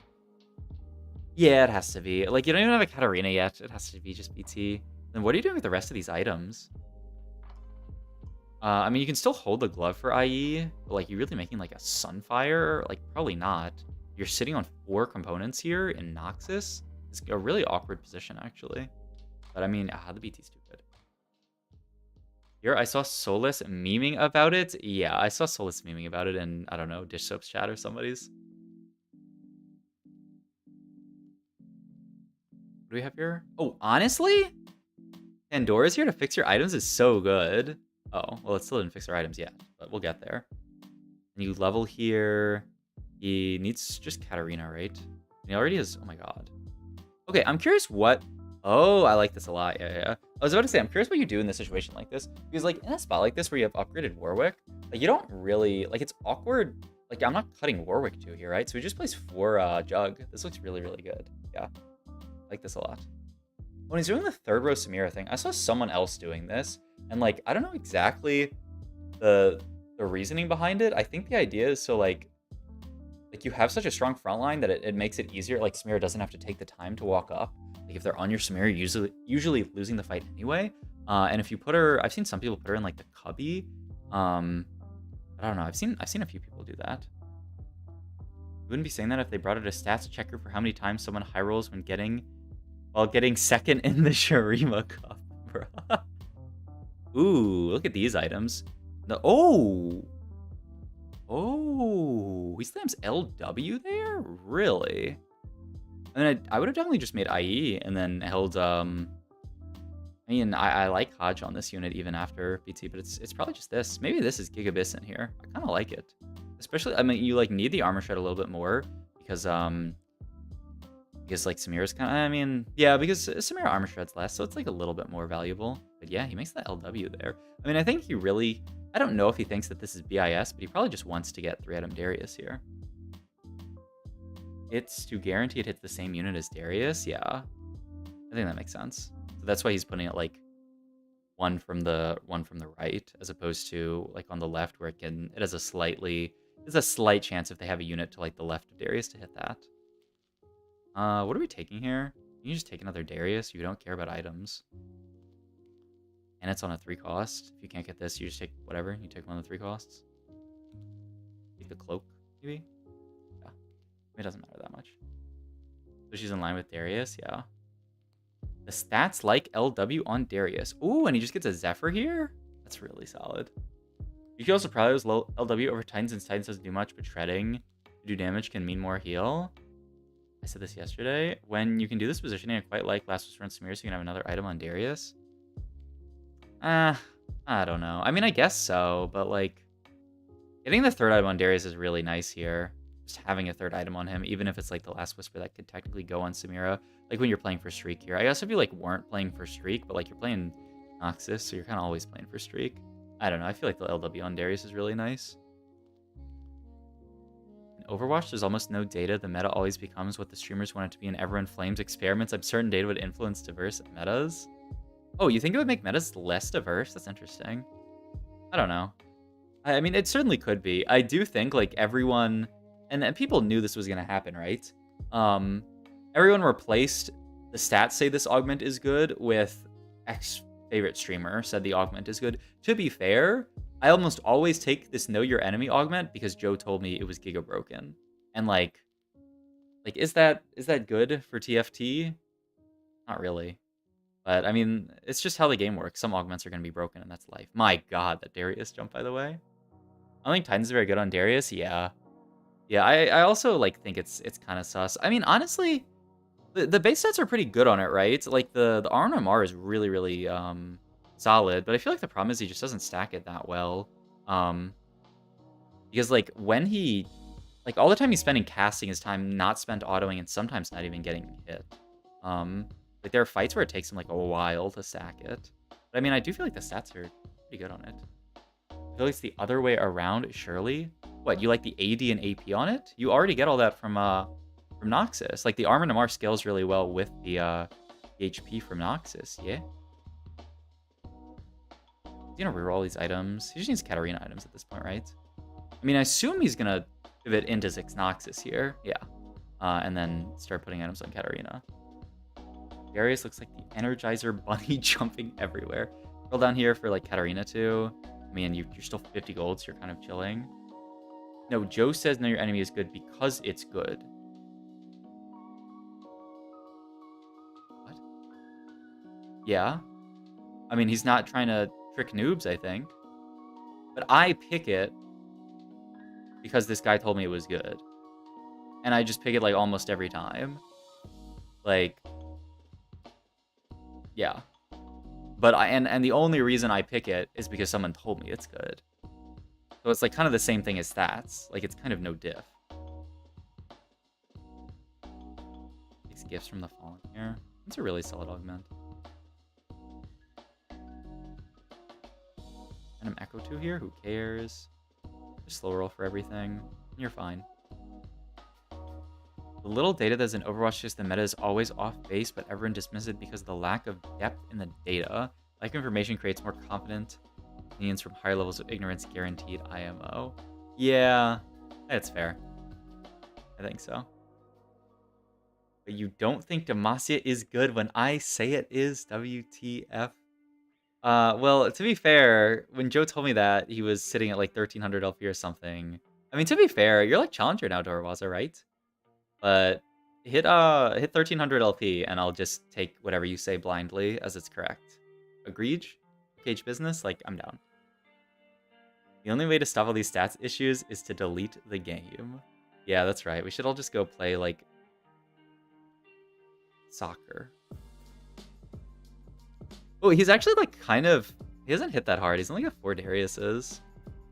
yeah, it has to be. Like, you don't even have a Katarina yet. It has to be just BT. Then what are you doing with the rest of these items? I mean, you can still hold the glove for IE, but, like, you're really making, like, a Sunfire? Like, probably not. You're sitting on 4 components here in Noxus. It's a really awkward position, actually. But, I mean, the BT's too good. Here, I saw Solus memeing about it. Yeah, I saw Solus memeing about it in, I don't know, Dish Soap's chat or somebody's. What do we have here? Oh, honestly? Pandora's here to fix your items is so good. Oh, well, it still didn't fix our items yet, but we'll get there. New level here. He needs just Katarina, right? And he already has, oh my god. Okay, I'm curious what... Oh, I like this a lot. Yeah. I was about to say, I'm curious what you do in a situation like this. Because, like, in a spot like this where you have upgraded Warwick, like, you don't really... Like, it's awkward. Like, I'm not cutting Warwick 2 here, right? So we just place 4 Jug. This looks really, really good. Yeah. I like this a lot. When he's doing the third row Samira thing, I saw someone else doing this. And, like, I don't know exactly the reasoning behind it. I think the idea is so, like you have such a strong front line that it makes it easier. Like, Samira doesn't have to take the time to walk up. Like, if they're on your Samira, usually losing the fight anyway. And if you put her, I've seen some people put her in like the cubby. I don't know. I've seen a few people do that. You wouldn't be saying that if they brought out a stats checker for how many times someone high rolls while getting second in the Sharima Cup, bro. Ooh, look at these items. Oh, we slams LW there? Really? I mean, I would have definitely just made IE and then held, I mean, I like Hodge on this unit even after BT, but it's probably just this. Maybe this is Gigabyss in here. I kind of like it. Especially, I mean, you, like, need the armor shred a little bit more because like, Samira's kind of, I mean, yeah, because Samira armor shred's less, so it's, like, a little bit more valuable. But yeah, he makes that LW there. I mean, I think he really, I don't know if he thinks that this is BIS, but he probably just wants to get 3-item Darius here. It's to guarantee it hits the same unit as Darius. Yeah, I think that makes sense. So that's why he's putting it like one from the right, as opposed to like on the left where it has a slight chance if they have a unit to like the left of Darius to hit that. What are we taking here? You just take another Darius. You don't care about items, and it's on a 3 cost. If you can't get this, you just take whatever. You take one of the 3 costs. Take the cloak, maybe. It doesn't matter that much. So she's in line with Darius, yeah. The stats like LW on Darius. Ooh, and he just gets a Zephyr here? That's really solid. You can also probably use low LW over Titan since Titan doesn't do much, but shredding to do damage can mean more heal. I said this yesterday. When you can do this positioning, I quite like Last Whisper on Samir, so you can have another item on Darius. I don't know. I mean, I guess so, but like, getting the 3rd item on Darius is really nice here. Just having a 3rd item on him, even if it's like the Last Whisper that could technically go on Samira, like when you're playing for Streak here. I guess if you like weren't playing for Streak, but like you're playing Noxus, so you're kind of always playing for Streak. I don't know. I feel like the LW on Darius is really nice. In Overwatch, there's almost no data. The meta always becomes what the streamers want it to be, and everyone flames experiments. I'm certain data would influence diverse metas. Oh, you think it would make metas less diverse? That's interesting. I don't know. I mean, it certainly could be. I do think like everyone... And people knew this was going to happen, right? Everyone replaced the stats say this augment is good with X favorite streamer said the augment is good. To be fair, I almost always take this know your enemy augment because Joe told me it was giga broken. And like is that good for TFT? Not really. But I mean, it's just how the game works. Some augments are going to be broken and that's life. My god, that Darius jump, by the way. I don't think Titan's very good on Darius. Yeah. Yeah, I also like think it's kind of sus. I mean, honestly, the base stats are pretty good on it, right? Like the RNMR is really, really solid, but I feel like the problem is he just doesn't stack it that well. Because like when he like all the time he's spending casting his time not spent autoing and sometimes not even getting hit. Like there are fights where it takes him like a while to stack it. But I mean, I do feel like the stats are pretty good on it. I feel like it's the other way around, surely. What, you like the AD and AP on it? You already get all that from Noxus. Like, the Armor Namar scales really well with the HP from Noxus, yeah? He's gonna reroll these items. He just needs Katarina items at this point, right? I mean, I assume he's gonna pivot into 6 Noxus here, yeah. And then start putting items on Katarina. Darius looks like the Energizer Bunny jumping everywhere. Roll down here for, like, Katarina, too. I mean, you're still 50 gold, so you're kind of chilling. No, Joe says know your enemy is good because it's good. What? Yeah. I mean, he's not trying to trick noobs, I think. But I pick it because this guy told me it was good. And I just pick it, like, almost every time. Like, yeah. But and the only reason I pick it is because someone told me it's good. So it's like kind of the same thing as stats. Like it's kind of no diff. These gifts from the Fallen here. It's a really solid augment. And I'm Echo 2 here. Who cares? Just slow roll for everything. You're fine. The little data that's in Overwatch just the meta is always off base, but everyone dismisses it because of the lack of depth in the data. Like information creates more confident opinions from higher levels of ignorance, guaranteed IMO. Yeah, that's fair. I think so. But you don't think Demacia is good when I say it is? WTF? Well, to be fair, when Joe told me that, he was sitting at like 1300 LP or something. I mean, to be fair, you're like challenger now, Dorwaza, right? But hit 1300 LP and I'll just take whatever you say blindly as it's correct. Agreed? Cage business? Like, I'm down. The only way to stop all these stats issues is to delete the game. Yeah, that's right. We should all just go play, like, soccer. Oh, he's actually, like, kind of... He hasn't hit that hard. He's only got 4 Dariuses,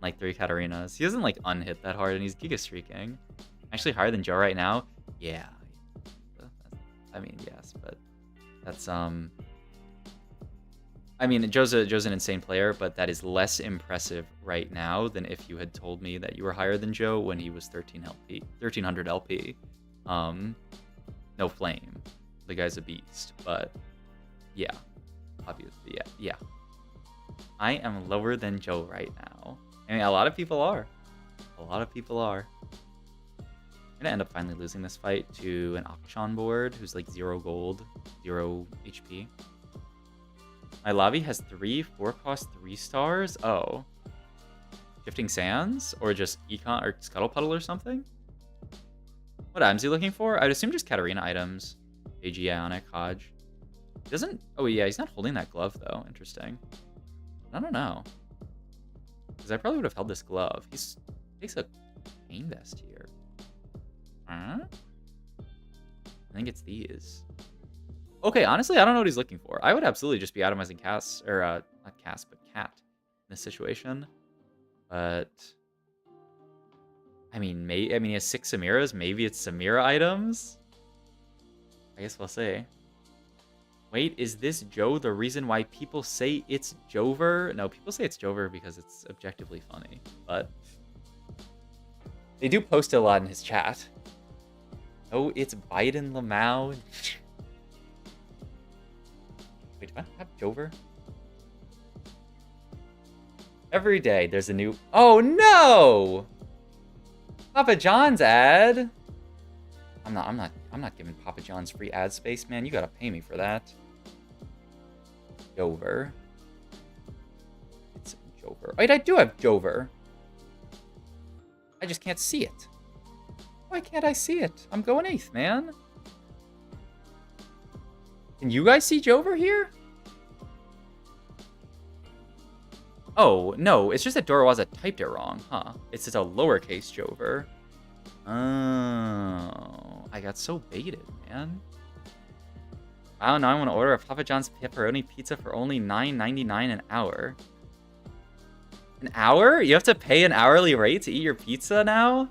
like 3 Katarinas. He hasn't, like, unhit that hard, and he's Giga Streaking. Actually higher than Joe right now? Yeah. I mean, yes, but that's, I mean, Joe's an insane player, but that is less impressive right now than if you had told me that you were higher than Joe when he was 1300 LP. No flame. The guy's a beast, but yeah, obviously, yeah. I am lower than Joe right now. I mean, a lot of people are. A lot of people are. I'm gonna end up finally losing this fight to an Akshan board who's like 0 gold, 0 HP. My Lavi has 3 4-cost 3 stars. Oh. Shifting Sands? Or just Econ or Scuttle Puddle or something? What items are you looking for? I'd assume just Katarina items. AG Ionic, Hodge. He doesn't... Oh, yeah, he's not holding that glove, though. Interesting. I don't know. Because I probably would have held this glove. He takes a pain vest here. Huh? I think it's these. Okay, honestly, I don't know what he's looking for. I would absolutely just be atomizing Cass, or, not Cass, but Cat in this situation. But... I mean, he has 6 Samiras. Maybe it's Samira items? I guess we'll see. Wait, is this Joe the reason why people say it's Jover? No, people say it's Jover because it's objectively funny. But they do post it a lot in his chat. Oh, it's Biden Lamau. Wait, do I have Jover? Every day there's a new... Oh, no! Papa John's ad? I'm not giving Papa John's free ad space, man. You gotta pay me for that. Jover. It's Jover. Wait, I do have Jover. I just can't see it. Why can't I see it? I'm going 8th, man. Can you guys see Jover here? Oh, no. It's just that Dorowaza typed it wrong, huh? It's just a lowercase Jover. Oh, I got so baited, man. I don't know. I want to order a Papa John's pepperoni pizza for only $9.99 an hour. An hour? You have to pay an hourly rate to eat your pizza now?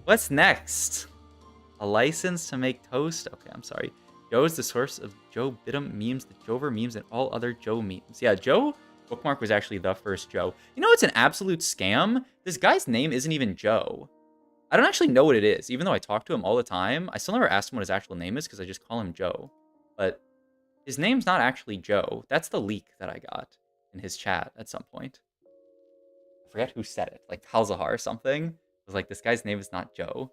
What's next? A license to make toast? Okay, I'm sorry. Joe is the source of Joe Bidum memes, the Jover memes, and all other Joe memes. Yeah, Joe Bookmark was actually the first Joe. You know, it's an absolute scam. This guy's name isn't even Joe. I don't actually know what it is. Even though I talk to him all the time, I still never asked him what his actual name is because I just call him Joe. But his name's not actually Joe. That's the leak that I got in his chat at some point. I forget who said it. Like Kalzahar or something. It was like, this guy's name is not Joe.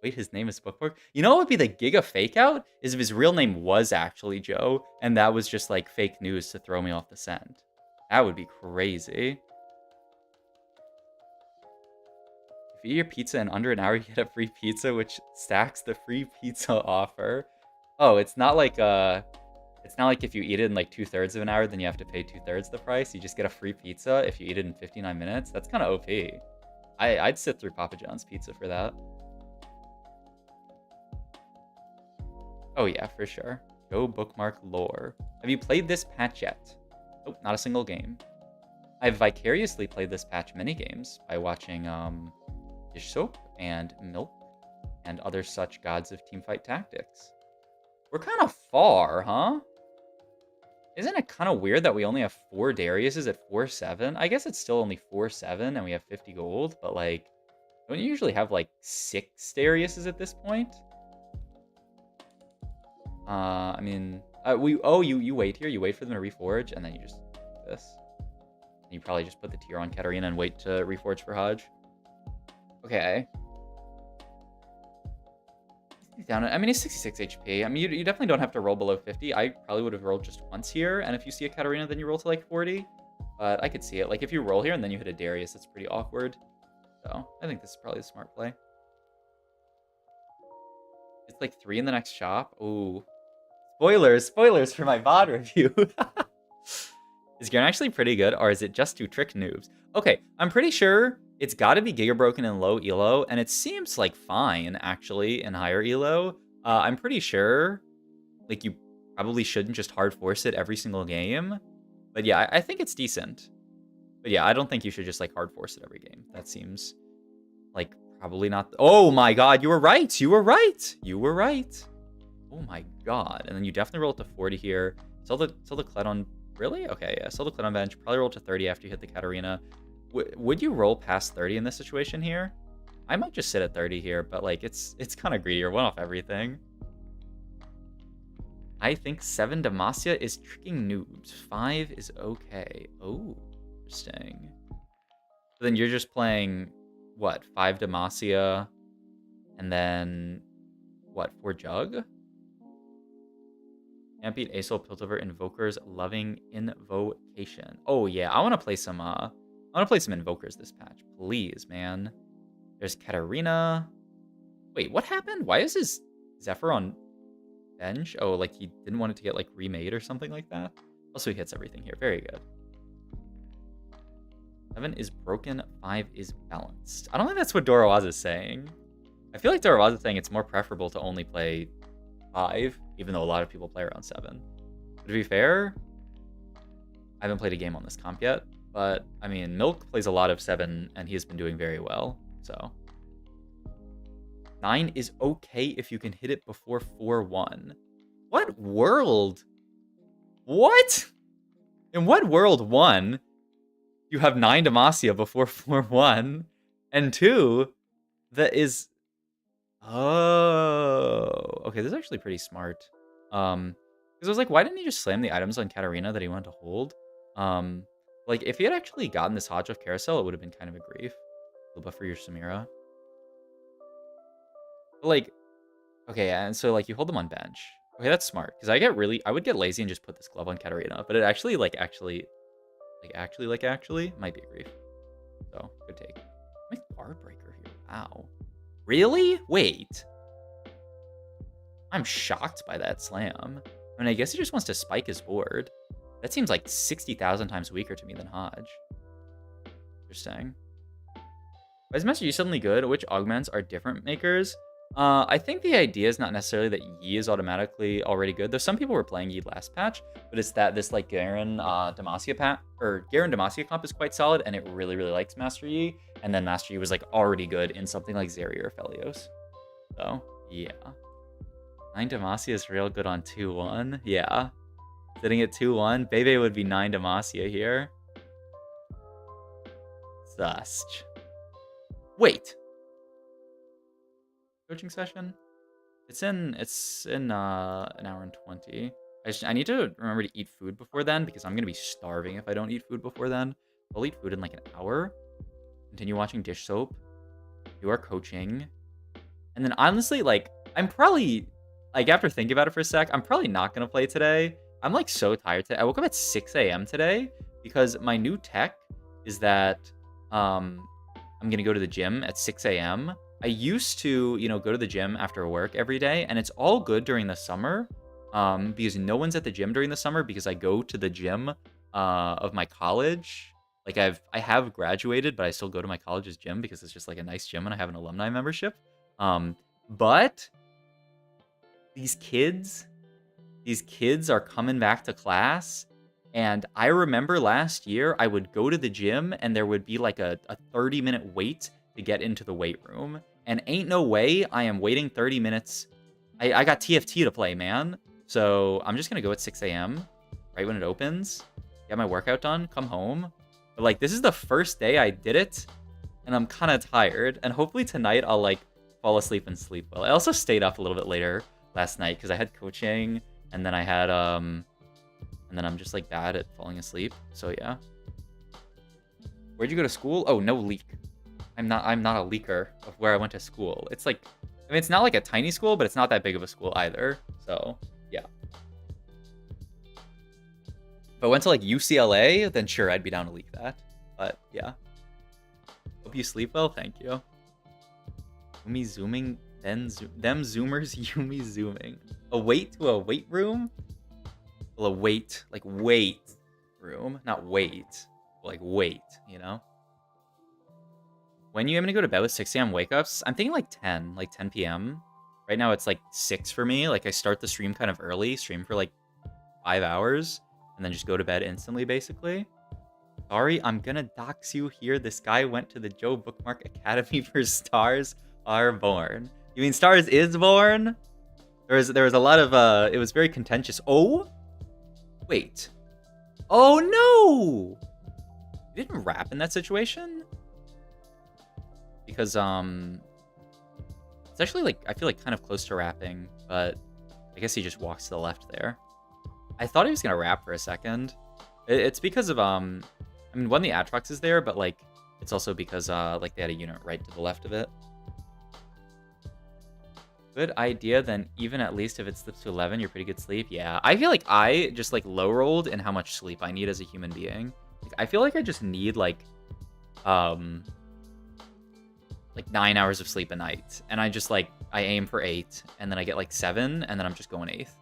Wait, his name is Bookmark? You know what would be the giga fake out? Is if his real name was actually Joe, and that was just like fake news to throw me off the scent. That would be crazy. If you eat your pizza in under an hour, you get a free pizza, which stacks the free pizza offer. Oh, it's not like if you eat it in like 2/3 of an hour, then you have to pay 2/3 the price. You just get a free pizza if you eat it in 59 minutes. That's kind of OP. I'd sit through Papa John's pizza for that. Oh yeah, for sure. Go Bookmark lore. Have you played this patch yet? Nope, not a single game. I've vicariously played this patch many games by watching Dish Soap and Milk and other such gods of teamfight tactics. We're kind of far, huh? Isn't it kind of weird that we only have 4 Dariuses at 4-7? I guess it's still only 4-7 and we have 50 gold, but like, don't you usually have like 6 Dariuses at this point? I mean, you wait here, you wait for them to reforge, and then you just do this. And you probably just put the tier on Katarina and wait to reforge for Hodge. Okay. He's down. I mean, he's 66 HP. I mean, you definitely don't have to roll below 50. I probably would have rolled just once here, and if you see a Katarina, then you roll to like 40. But I could see it. Like, if you roll here and then you hit a Darius, it's pretty awkward. So, I think this is probably a smart play. It's like 3 in the next shop. Ooh. Spoilers for my VOD review. Is Garen actually pretty good, or is it just to trick noobs? Okay, I'm pretty sure it's got to be Giga Broken in low elo, and it seems like fine actually in higher elo. I'm pretty sure like you probably shouldn't just hard force it every single game, but yeah, I think it's decent. But yeah, I don't think you should just like hard force it every game. That seems like probably not. Oh my god, you were right. You were right. You were right. Oh my god. And then you definitely roll it to 40 here. Sell the Kled on. Really? Okay, yeah. Sell the Kled on bench. Probably roll to 30 after you hit the Katarina. Would you roll past 30 in this situation here? I might just sit at 30 here, but like it's kind of greedy. You're one off everything. I think 7 Demacia is tricking noobs. 5 is okay. Oh, interesting. So then you're just playing, what, 5 Demacia, and then, what, 4 Jug? Can't beat Aesol, Piltover, Invokers, Loving Invocation. Oh yeah, I want to play some Invokers this patch. Please, man. There's Katarina. Wait, what happened? Why is his Zephyr on bench? Oh, like he didn't want it to get like remade or something like that. Also, he hits everything here. Very good. 7 is broken, 5 is balanced. I don't think that's what Doroaz is saying. I feel like Doroaz is saying it's more preferable to only play 5, even though a lot of people play around 7. But to be fair, I haven't played a game on this comp yet, but I mean, Milk plays a lot of 7, and he has been doing very well, so. 9 is okay if you can hit it before 4-1. What world? What? In what world, 1, you have 9 Demacia before 4-1, and 2, that is... Oh, okay, this is actually pretty smart. Because I was like, why didn't he just slam the items on Katarina that he wanted to hold? Like, if he had actually gotten this Hodge of Carousel, it would have been kind of a grief. A buff for your Samira. But like, okay, and so like you hold them on bench. Okay, that's smart. Because I would get lazy and just put this glove on Katarina, but it actually might be a grief. So, good take. Make Guard Breaker here. Wow. Really? Wait. I'm shocked by that slam. I mean, I guess he just wants to spike his board. That seems like 60,000 times weaker to me than Hodge. Interesting. Why is Master Yi suddenly good? Which augments are different makers? I think the idea is not necessarily that Yi is automatically already good. Though some people were playing Yi last patch, but it's that this like Garen Demacia comp is quite solid, and it really, really likes Master Yi. And then Master Yi was like already good in something like Zeri or Felios. So yeah, 9 Demacia is real good on 2-1. Yeah, sitting at 2-1, Bebe would be 9 Demacia here. Such. Wait. Coaching session? It's in an hour and 20. I need to remember to eat food before then because I'm gonna be starving if I don't eat food before then. I'll eat food in like an hour. Continue watching Dish Soap. You are coaching. And then honestly, like, I'm probably, like, after thinking about it for a sec, I'm probably not gonna play today. I'm like so tired today. I woke up at 6 a.m. today because my new tech is that I'm gonna go to the gym at 6 a.m. I used to, go to the gym after work every day, and it's all good during the summer because no one's at the gym during the summer because I go to the gym of my college. Like, I have graduated, but I still go to my college's gym because it's just, like, a nice gym, and I have an alumni membership. But these kids are coming back to class, and I remember last year I would go to the gym, and there would be, like, a 30-minute wait to get into the weight room. And ain't no way I am waiting 30 minutes. I got TFT to play, man. So I'm just going to go at 6 a.m. right when it opens. Get my workout done. Come home. But, like, this is the first day I did it. And I'm kind of tired. And hopefully tonight I'll, like, fall asleep and sleep well. I also stayed up a little bit later last night because I had coaching. And then I had, and then I'm just, like, bad at falling asleep. So, yeah. Where'd you go to school? Oh, no leak. I'm not a leaker of where I went to school. It's like, I mean, it's not like a tiny school, but it's not that big of a school either. So, yeah. If I went to like UCLA, then sure, I'd be down to leak that. But yeah. Hope you sleep well. Thank you. Yumi zooming, then them zoomers, Yumi zooming. A wait to a weight room? Well, a wait, like weight room, not wait, like wait, you know? when you aim to go to bed with 6 a.m. wake-ups, I'm thinking like 10 p.m. Right now it's like 6 for me. Like I start the stream kind of early, stream for like 5 hours, and then just go to bed instantly, basically. Sorry, I'm gonna dox you here. This guy went to the Joe Bookmark Academy for Stars Are Born. You mean Stars Is Born? There was a lot of, it was very contentious. Oh? Wait. Oh, no! You didn't rap in that situation? Because, it's actually, like, I feel like kind of close to rapping, but I guess he just walks to the left there. I thought he was gonna rap for a second. It's because of, I mean, one, the Atrox is there, but, like, it's also because, like, they had a unit right to the left of it. Good idea, then even at least if it slips to 11, you're pretty good sleep. Yeah, I feel like I just, like, low-rolled in how much sleep I need as a human being. Like, I feel like I just need, like 9 hours of sleep a night. And I just, like, I aim for 8, and then I get, like, 7, and then I'm just going 8th.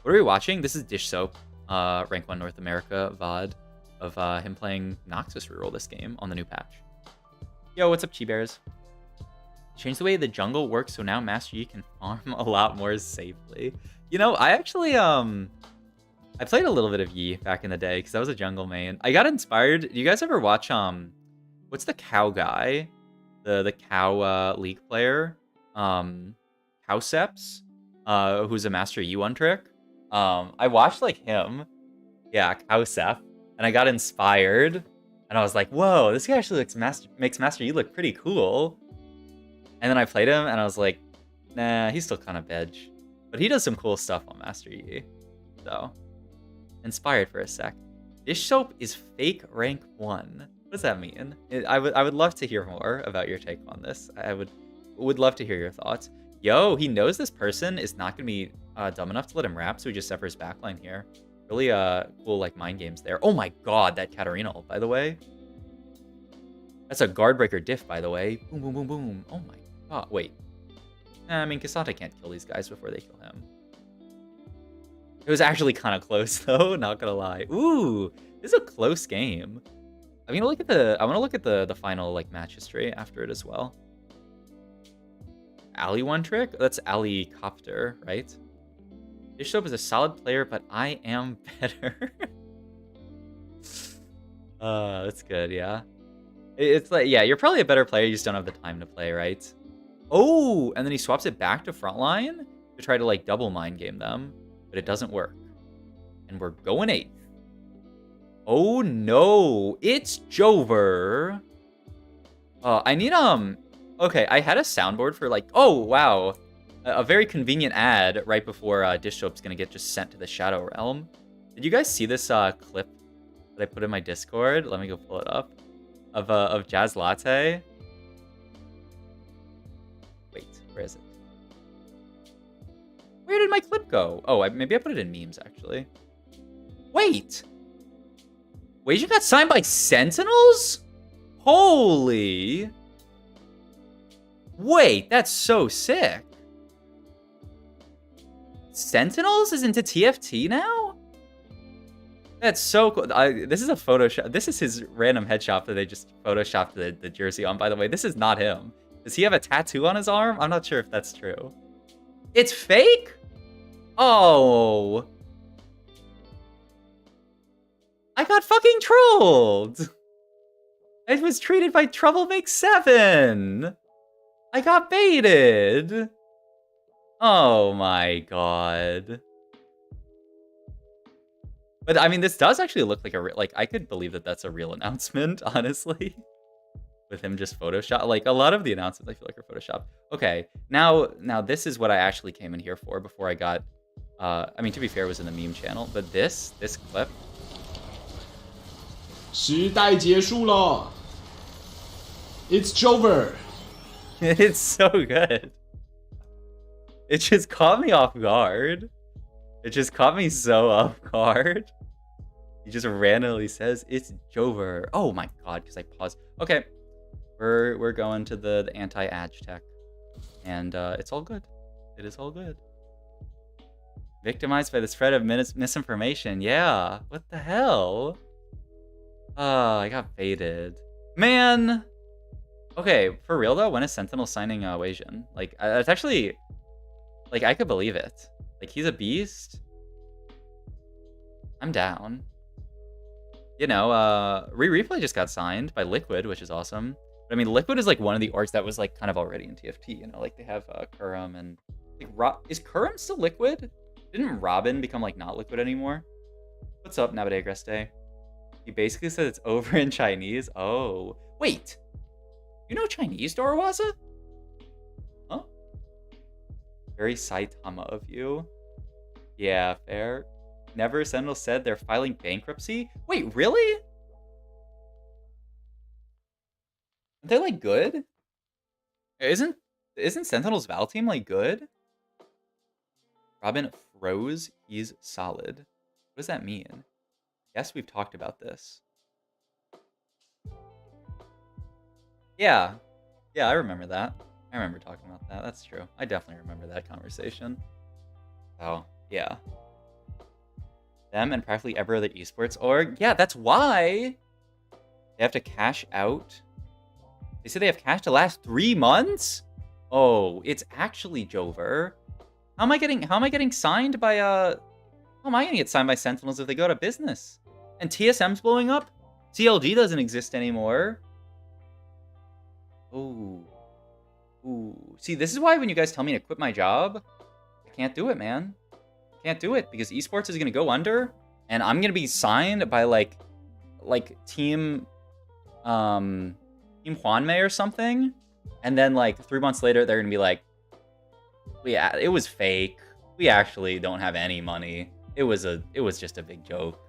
What are we watching? This is Dish Soap, Rank 1 North America VOD of him playing Noxus Reroll this game on the new patch. Yo, what's up, Chi-Bears? Change the way the jungle works so now Master Yi can farm a lot more safely. You know, I actually, I played a little bit of Yi back in the day because I was a jungle main. I got inspired. Do you guys ever watch, what's the cow guy? The cow, League player? Cowseps? Who's a Master Yi one trick? I watched, like, him. Yeah, Cowsep. And I got inspired. And I was like, whoa, this guy actually makes Master Yi look pretty cool. And then I played him, and I was like, nah, he's still kind of bedge. But he does some cool stuff on Master Yi. So, inspired for a sec. Dish Soap is fake rank 1. What does that mean? I would love to hear more about your take on this. I would love to hear your thoughts. Yo, he knows this person is not going to be dumb enough to let him rap, so he just separates backline here. Really cool, like, mind games there. Oh my god, that Katarina ult, by the way. That's a guard breaker diff, by the way. Boom, boom, boom, boom. Oh my god, wait. I mean, Cassandra can't kill these guys before they kill him. It was actually kind of close, though, not gonna lie. Ooh, this is a close game. I mean, I want to look at the final, like, match history after it as well. Ali one trick? That's Ali Copter, right? Dish Soap is a solid player, but I am better. That's good, yeah. It's like, yeah, you're probably a better player, you just don't have the time to play, right? Oh, and then he swaps it back to frontline to try to, like, double mind game them, but it doesn't work. And we're going 8th. Oh no, it's Jover. I need, okay, I had a soundboard for, like, oh wow, a very convenient ad right before Dish Soap's gonna get just sent to the Shadow Realm. Did you guys see this clip that I put in my Discord? Let me go pull it up. Of Jazz Latte. Wait, where is it? Where did my clip go? Oh, maybe I put it in memes, actually. Wait! Wait, you got signed by Sentinels? Holy! Wait, that's so sick. Sentinels is into TFT now? That's so cool. This is a Photoshop. This is his random headshot that they just Photoshopped the jersey on, by the way. This is not him. Does he have a tattoo on his arm? I'm not sure if that's true. It's fake? Oh. I got fucking trolled. I was treated by Troublemaker7. I got baited. Oh my god. But I mean, this does actually look like like, I could believe that that's a real announcement, honestly. With him just Photoshop. Like, a lot of the announcements I feel like are Photoshopped. Okay, now this is what I actually came in here for before I got, I mean, to be fair, it was in the meme channel, but this clip.
时代结束了. It's Jover.
It's so good. It just caught me off guard. It just caught me so off guard. He just randomly says it's Jover. Oh my god, because I paused. Okay, we're going to the anti-ag tech, and it's all good. It is all good. Victimized by the spread of misinformation. Yeah, what the hell? Oh, I got baited. Man. Okay, for real though, when is Sentinel signing Wei Jin? Like, it's actually, like, I could believe it. Like, he's a beast. I'm down. You know, Replay just got signed by Liquid, which is awesome. But I mean, Liquid is like one of the orgs that was like kind of already in TFT. You know, like they have Kurum and like, is Kurum still Liquid? Didn't Robin become like not Liquid anymore? What's up, Nabade Agreste? He basically said it's over in Chinese. Oh, wait. You know Chinese, Dorowaza? Huh? Very Saitama of you. Yeah, fair. Never Sentinel said they're filing bankruptcy? Wait, really? Are they like good? Isn't Sentinel's Val team like good? Robin froze. He's solid. What does that mean? Yes, we've talked about this. Yeah. Yeah, I remember that. I remember talking about that. That's true. I definitely remember that conversation. Oh, yeah. Them and practically every other esports org. Yeah, that's why they have to cash out. They say they have cash to last 3 months? Oh, it's actually Jover. How am I getting signed by how am I gonna get signed by Sentinels if they go out of business? And TSM's blowing up? CLG doesn't exist anymore. Ooh. Ooh. See, this is why when you guys tell me to quit my job, I can't do it, man. I can't do it because esports is gonna go under and I'm gonna be signed by like team Juanmei or something. And then like 3 months later, they're gonna be like, yeah, it was fake. We actually don't have any money. It was just a big joke.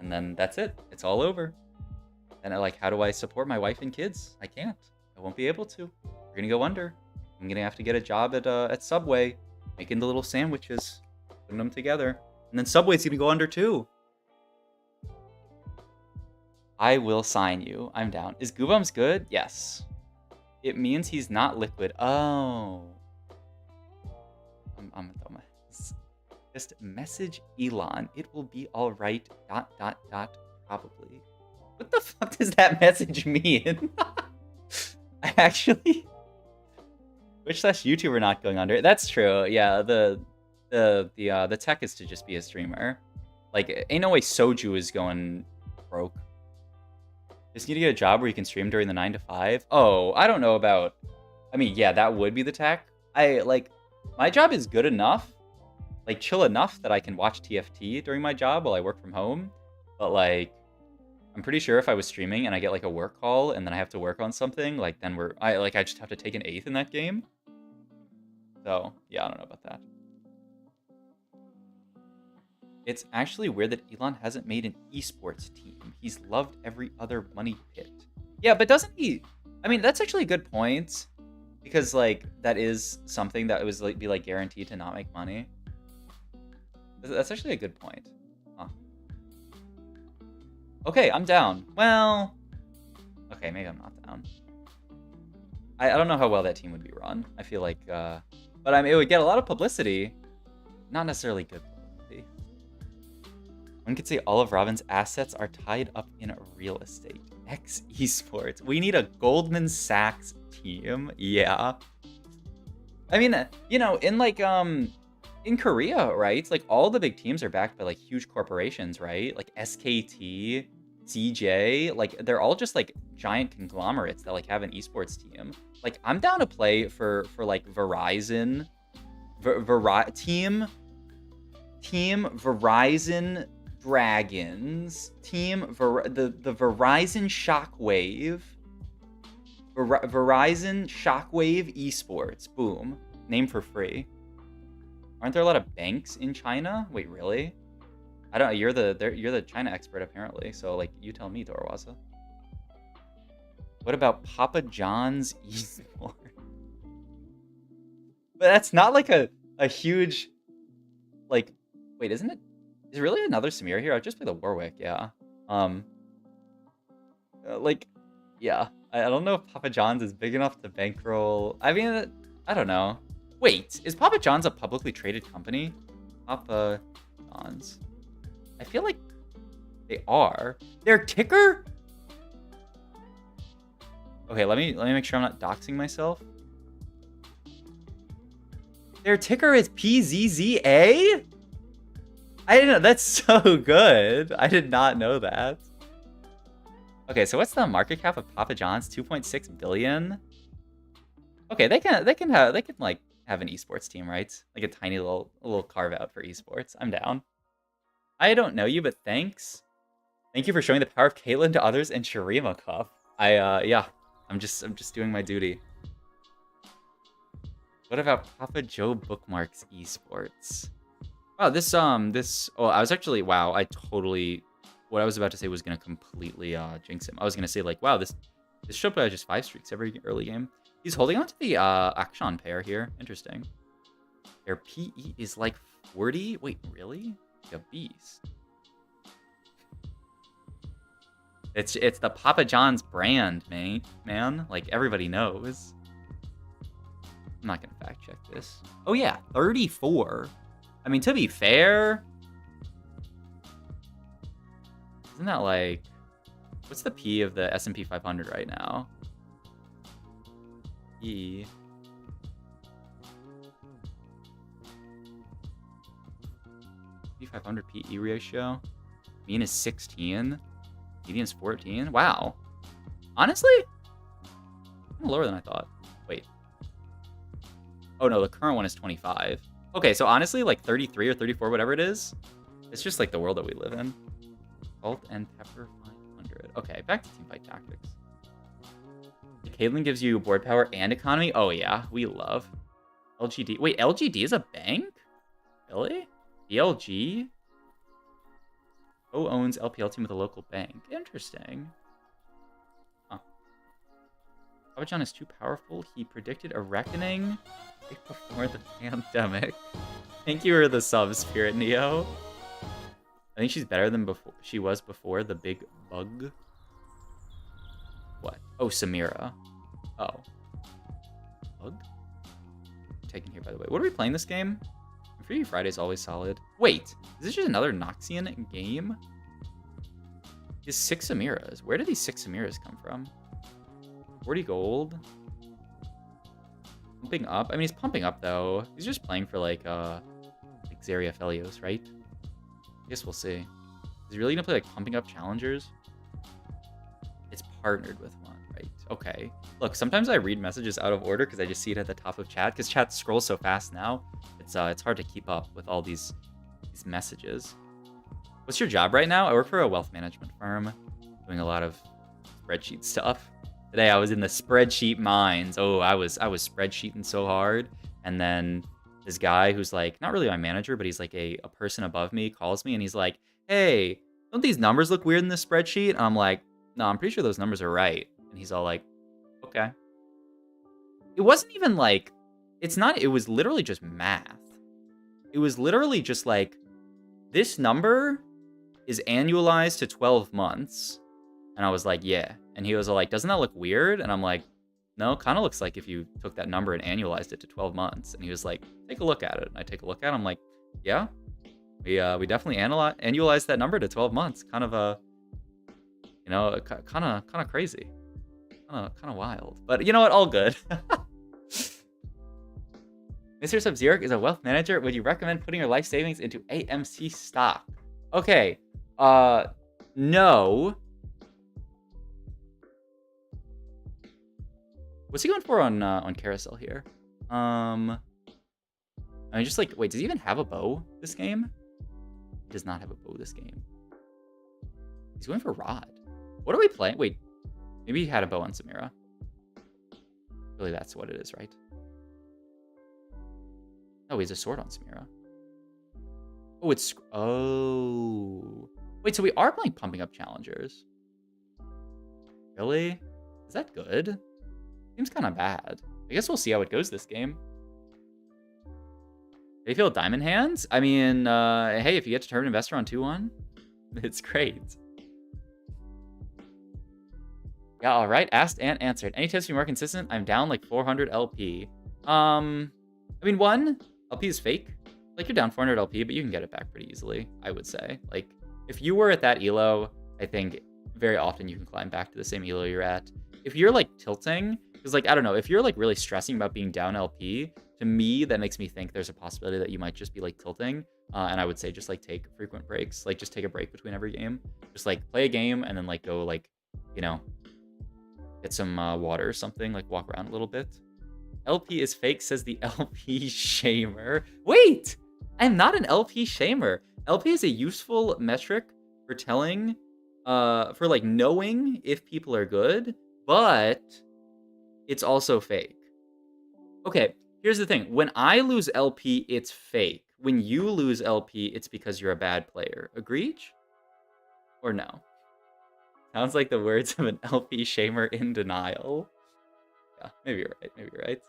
And then that's it. It's all over. And like, how do I support my wife and kids? I can't. I won't be able to. We're gonna go under. I'm gonna have to get a job at Subway, making the little sandwiches, putting them together. And then Subway's gonna go under too. I will sign you. I'm down. Is Goobums good? Yes. It means he's not Liquid. Oh. I'm a dumbass. Just message Elon. It will be all right. ... Probably. What the fuck does that message mean? I actually. Twitch/YouTube are not going under. That's true. Yeah. The tech is to just be a streamer. Like, ain't no way Soju is going broke. Just need to get a job where you can stream during the 9 to 5. Oh, I don't know about. I mean, yeah, that would be the tech. My job is good enough, like chill enough that I can watch TFT during my job while I work from home. But like, I'm pretty sure if I was streaming and I get like a work call and then I have to work on something, like then I just have to take an 8th in that game. So yeah, I don't know about that. It's actually weird that Elon hasn't made an esports team. He's loved every other money pit. Yeah, but doesn't he? I mean, that's actually a good point. Because, like, that is something that was, like, be, like, guaranteed to not make money. That's actually a good point. Huh. Okay, I'm down. Well... Okay, maybe I'm not down. I don't know how well that team would be run. I feel like, But, I mean, it would get a lot of publicity. Not necessarily good publicity. One could say all of Robin's assets are tied up in real estate. Esports. We need a Goldman Sachs team. Yeah. I mean, you know, in like in Korea, right? Like all the big teams are backed by like huge corporations, right? Like SKT, CJ, like they're all just like giant conglomerates that like have an esports team. Like I'm down to play for like Verizon, team Verizon Dragons, the Verizon Shockwave, Verizon Shockwave Esports. Boom, name for free. Aren't there a lot of banks in China? Wait, really? I don't. You're the China expert apparently. So like, you tell me, Dorowaza. What about Papa John's Esports? But that's not like a huge, like, wait, isn't it? Is really another Samir here? I'll just play the Warwick, yeah. Like, yeah. I don't know if Papa John's is big enough to bankroll. I mean, I don't know. Wait, is Papa John's a publicly traded company? Papa John's. I feel like they are. Their ticker? Okay, let me make sure I'm not doxing myself. Their ticker is PZZA? I didn't know. That's so good. I did not know that. Okay, so what's the market cap of Papa John's? 2.6 billion. Okay, they can like have an esports team, right? Like a tiny little carve out for esports. I'm down. I don't know you, but thanks. Thank you for showing the power of Caitlyn to others in Shurima Cup. Yeah, I'm just doing my duty. What about Papa Joe Bookmarks Esports? Oh, oh, I was actually, wow, what I was about to say was going to completely jinx him. I was going to say, like, wow, this should play just 5 streaks every early game. He's holding on to the Action pair here. Interesting. Their PE is like 40. Wait, really? Like a beast. It's the Papa John's brand, man. Like, everybody knows. I'm not going to fact check this. Oh, yeah, 34. I mean, to be fair, isn't that like, what's the P of the S&P 500 right now? E. S&P 500 PE ratio. Mean is 16. Median is 14. Wow. Honestly, lower than I thought. Wait. Oh no, the current one is 25. Okay, so honestly, like 33 or 34, whatever it is, it's just like the world that we live in. Salt and pepper 500. Okay, back to teamfight tactics. Caitlyn gives you board power and economy. Oh yeah, we love. LGD. Wait, LGD is a bank? Really? BLG? Who owns LPL team with a local bank? Interesting. Huh. Papa John is too powerful. He predicted a reckoning before the pandemic. Thank you for the sub, Spirit Neo. I think she's better than she was before the big bug. What? Oh, Samira. Oh. Bug? Taken here, by the way. What are we playing this game? Free Friday's always solid. Wait, is this just another Noxian game? He has 6 Samiras. Where did these 6 Samiras come from? 40 gold. Pumping up. I mean, he's pumping up, though. He's just playing for, like Xeria Felios, right? I guess we'll see. Is he really gonna play, like, pumping up challengers? It's partnered with one, right? Okay. Look, sometimes I read messages out of order because I just see it at the top of chat, because chat scrolls so fast now. It's hard to keep up with all these messages. What's your job right now? I work for a wealth management firm, doing a lot of spreadsheet stuff. Today I was in the spreadsheet mines. Oh, I was spreadsheeting so hard. And then this guy who's like, not really my manager, but he's like a person above me, calls me and he's like, hey, don't these numbers look weird in this spreadsheet? And I'm like, no, I'm pretty sure those numbers are right. And he's all like, okay. It wasn't even like, it was literally just math. It was literally just like, this number is annualized to 12 months. And I was like, yeah. And he was like, doesn't that look weird? And I'm like, no, kind of looks like if you took that number and annualized it to 12 months. And he was like, take a look at it. And I take a look at it. I'm like, yeah, we definitely annualized that number to 12 months. Kind of kind of crazy. Kind of wild. But you know what? All good. Mr. Sub-Zero is a wealth manager. Would you recommend putting your life savings into AMC stock? Okay. No. What's he going for on carousel here? I mean, just like, wait, does he even have a bow this game? He does not have a bow this game. He's going for Rod. What are we playing? Wait, maybe he had a bow on Samira. Really, that's what it is, right? Oh, he has a sword on Samira. Oh, oh. Wait, so we are playing pumping up challengers. Really? Is that good? Seems kind of bad. I guess we'll see how it goes this game. They feel diamond hands? I mean, hey, if you get to turn investor on 2-1, it's great. Yeah, all right. Asked and answered. Any tips to be more consistent? I'm down like 400 LP. I mean, one, LP is fake. Like, you're down 400 LP, but you can get it back pretty easily, I would say. Like, if you were at that elo, I think very often you can climb back to the same elo you're at. if you're like tilting, because like I don't know, if you're like really stressing about being down LP, to me that makes me think there's a possibility that you might just be like tilting. And I would say just like take frequent breaks, like just take a break between every game, just like play a game and then like go like, you know, get some water or something, like walk around a little bit. LP is fake, says the LP shamer. Wait, I'm not an LP shamer. LP is a useful metric for telling, for like knowing if people are good, but it's also fake. Okay, here's the thing. When I lose LP, it's fake. When you lose LP, it's because you're a bad player. Agreed? Or no? Sounds like the words of an LP shamer in denial. Yeah, maybe you're right. Maybe you're right.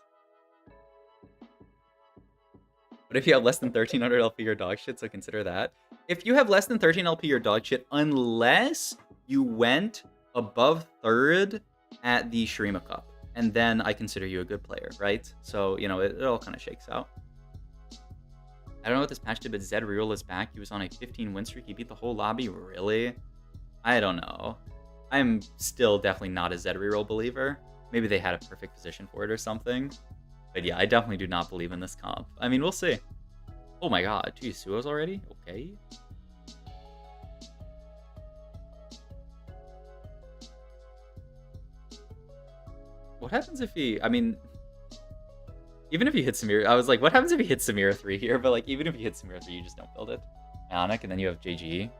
But if you have less than 1300 LP, you're dog shit, so consider that. If you have less than 13 LP, you're dog shit, unless you went above third at the Shurima Cup. And then I consider you a good player, right? So, you know, it all kind of shakes out. I don't know what this patch did, but Zed Reroll is back. He was on a 15 win streak. He beat the whole lobby. Really? I don't know. I'm still definitely not a Zed Reroll believer. Maybe they had a perfect position for it or something. But yeah, I definitely do not believe in this comp. I mean, we'll see. Oh my god, 2 Yasuos already? Okay. What happens if he... I mean... Even if you hit Samira... I was like, what happens if he hits Samira 3 here? But like, even if you hit Samira 3, you just don't build it. Ionic, and then you have JG.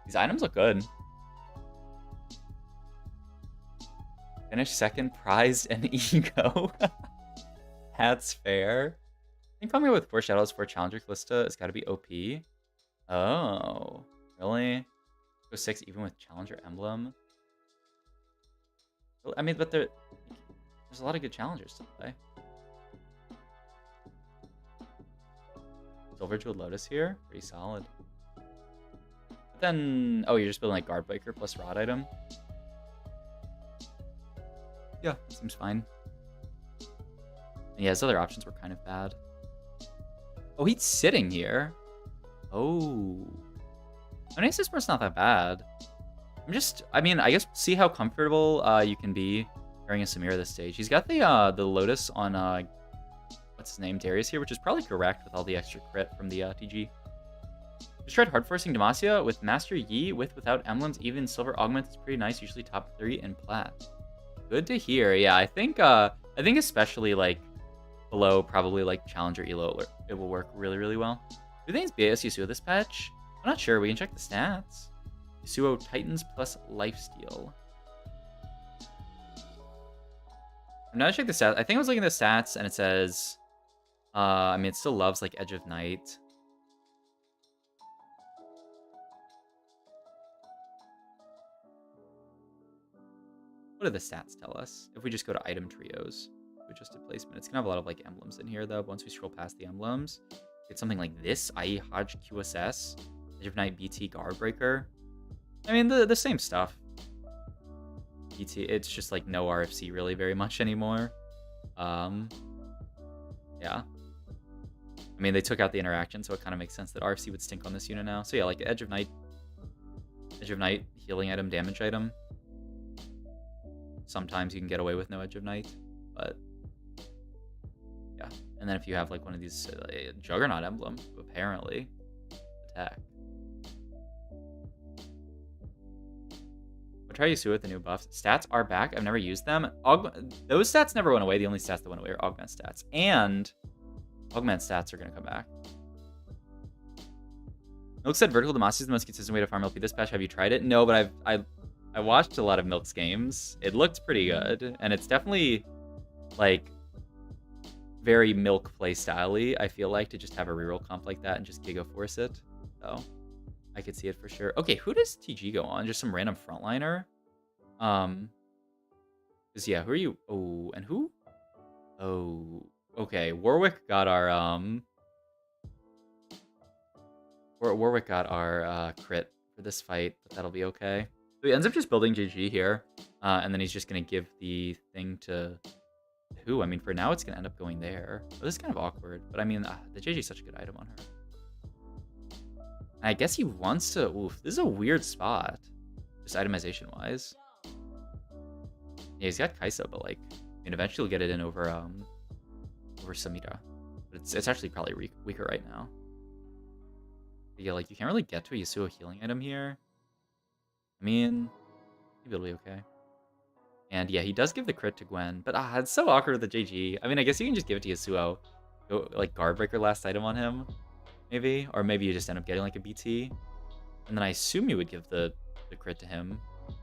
These items look good. Finish second, prized, and ego. That's fair. I think coming up with 4 Shadows, 4 Challenger Callista has got to be OP. Oh, really? Go 6 even with Challenger Emblem? I mean, but there's a lot of good challengers to play. Silver Jeweled Lotus here? Pretty solid. But then, oh, you're just building like Guard Breaker plus Rod item? Yeah, seems fine. And yeah, his other options were kind of bad. Oh, he's sitting here. Oh. I mean, Esports not that bad. I mean, I guess we'll see how comfortable you can be carrying a Samira this stage. He's got the Lotus on, what's his name, Darius here, which is probably correct with all the extra crit from the TG. Just tried hard forcing Demacia with Master Yi, without emblems, even silver augment is pretty nice, usually top 3 in plat. Good to hear. Yeah, I think especially like below probably like Challenger Elo, it will work really, really well. Do they BS Yasuo this patch? I'm not sure. We can check the stats. Yasuo Titans plus Lifesteal. I'm not check the stats. I think I was looking at the stats and it says, I mean, it still loves like Edge of Night. What do the stats tell us? If we just go to item trios, adjusted placement, it's gonna have a lot of like emblems in here though. Once we scroll past the emblems, it's something like this: IE Hodge QSS, Edge of Night BT Guard Breaker. I mean, the same stuff. BT, it's just like no RFC really very much anymore. Yeah. I mean, they took out the interaction, so it kind of makes sense that RFC would stink on this unit now. So yeah, like Edge of Night healing item, damage item. Sometimes you can get away with no Edge of Night, but yeah. And then if you have like one of these Juggernaut emblem, apparently attack. I'll try Yasuo with the new buffs. Stats are back. I've never used them. Those stats never went away. The only stats that went away are Augment stats, and Augment stats are gonna come back. Milk said vertical Demacia is the most consistent way to farm LP this patch. Have you tried it? No, but I watched a lot of Milk's games. It looked pretty good, and it's definitely like very Milk playstyle-y, I feel like, to just have a reroll comp like that and just Giga Force it. So I could see it for sure. Okay, who does TG go on? Just some random frontliner? Because yeah, who are you? Oh, and who? Oh, okay. Warwick got our Warwick got our crit for this fight, but that'll be okay. So he ends up just building GG here, and then he's just gonna give the thing to who? I mean, for now it's gonna end up going there. Oh, this is kind of awkward, but I mean, the JG is such a good item on her. I guess he wants to. Oof, this is a weird spot, just itemization wise. Yeah, he's got Kai'Sa, but like, I mean, eventually he'll get it in over Samira. But it's actually probably weaker right now. But yeah, like you can't really get to a Yasuo healing item here. I mean, maybe it'll be okay. And yeah, he does give the crit to Gwen, but it's so awkward with the JG. I mean, I guess you can just give it to Yasuo. Go like guard breaker last item on him, maybe, or maybe you just end up getting like a BT, and then I assume you would give the crit to him,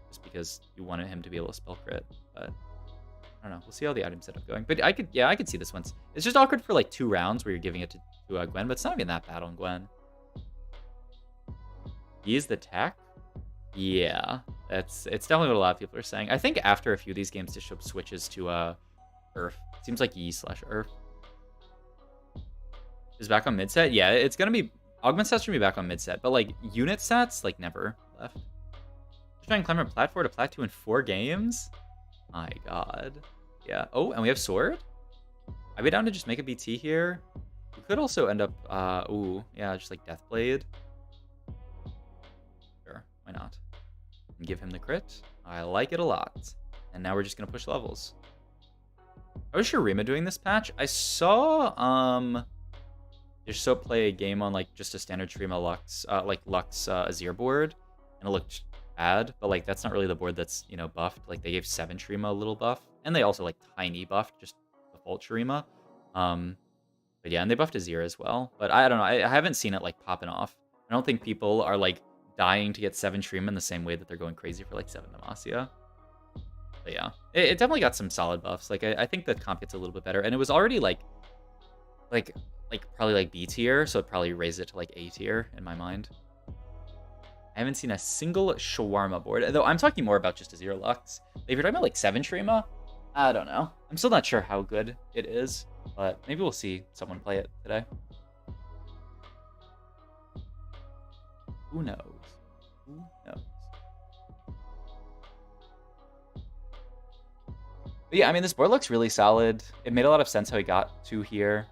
just because you wanted him to be able to spell crit. But I don't know. We'll see how the items end up going. But I could see this one. It's just awkward for like 2 rounds where you're giving it to Gwen, but it's not even that bad on Gwen. He is the tech. Yeah, it's definitely what a lot of people are saying. I think after a few of these games, Dishop switches to Earth. It seems like Yi/Earth is back on mid set. Yeah, it's gonna be Augment sets should be back on mid set, but like unit sets like never left. Just trying to climb our plat 4 to plat 2 in 4 games. My God. Yeah. Oh, and we have sword. I'd be down to just make a BT here. We could also end up ooh, yeah, just like Deathblade. Sure, why not? And give him the crit. I like it a lot. And now we're just gonna push levels. I was Shurima doing this patch. I saw Dishop play a game on like just a standard Shurima Lux Azir board, and it looked bad, but like that's not really the board that's, you know, buffed. Like they gave 7 Shurima a little buff, and they also like tiny buffed just default Shurima. But yeah, and they buffed Azir as well. But I don't know. I haven't seen it like popping off. I don't think people are like dying to get 7 Shurima in the same way that they're going crazy for like 7 Demacia. But yeah, it definitely got some solid buffs. Like I think the comp gets a little bit better, and it was already like probably like B tier, so it probably raised it to like A tier in my mind. I haven't seen a single shawarma board, though I'm talking more about just a 0 Lux. If you're talking about like 7 Shurima, I don't know. I'm still not sure how good it is, but maybe we'll see someone play it today. Who knows? Who knows? But yeah, I mean, this board looks really solid. It made a lot of sense how he got to here.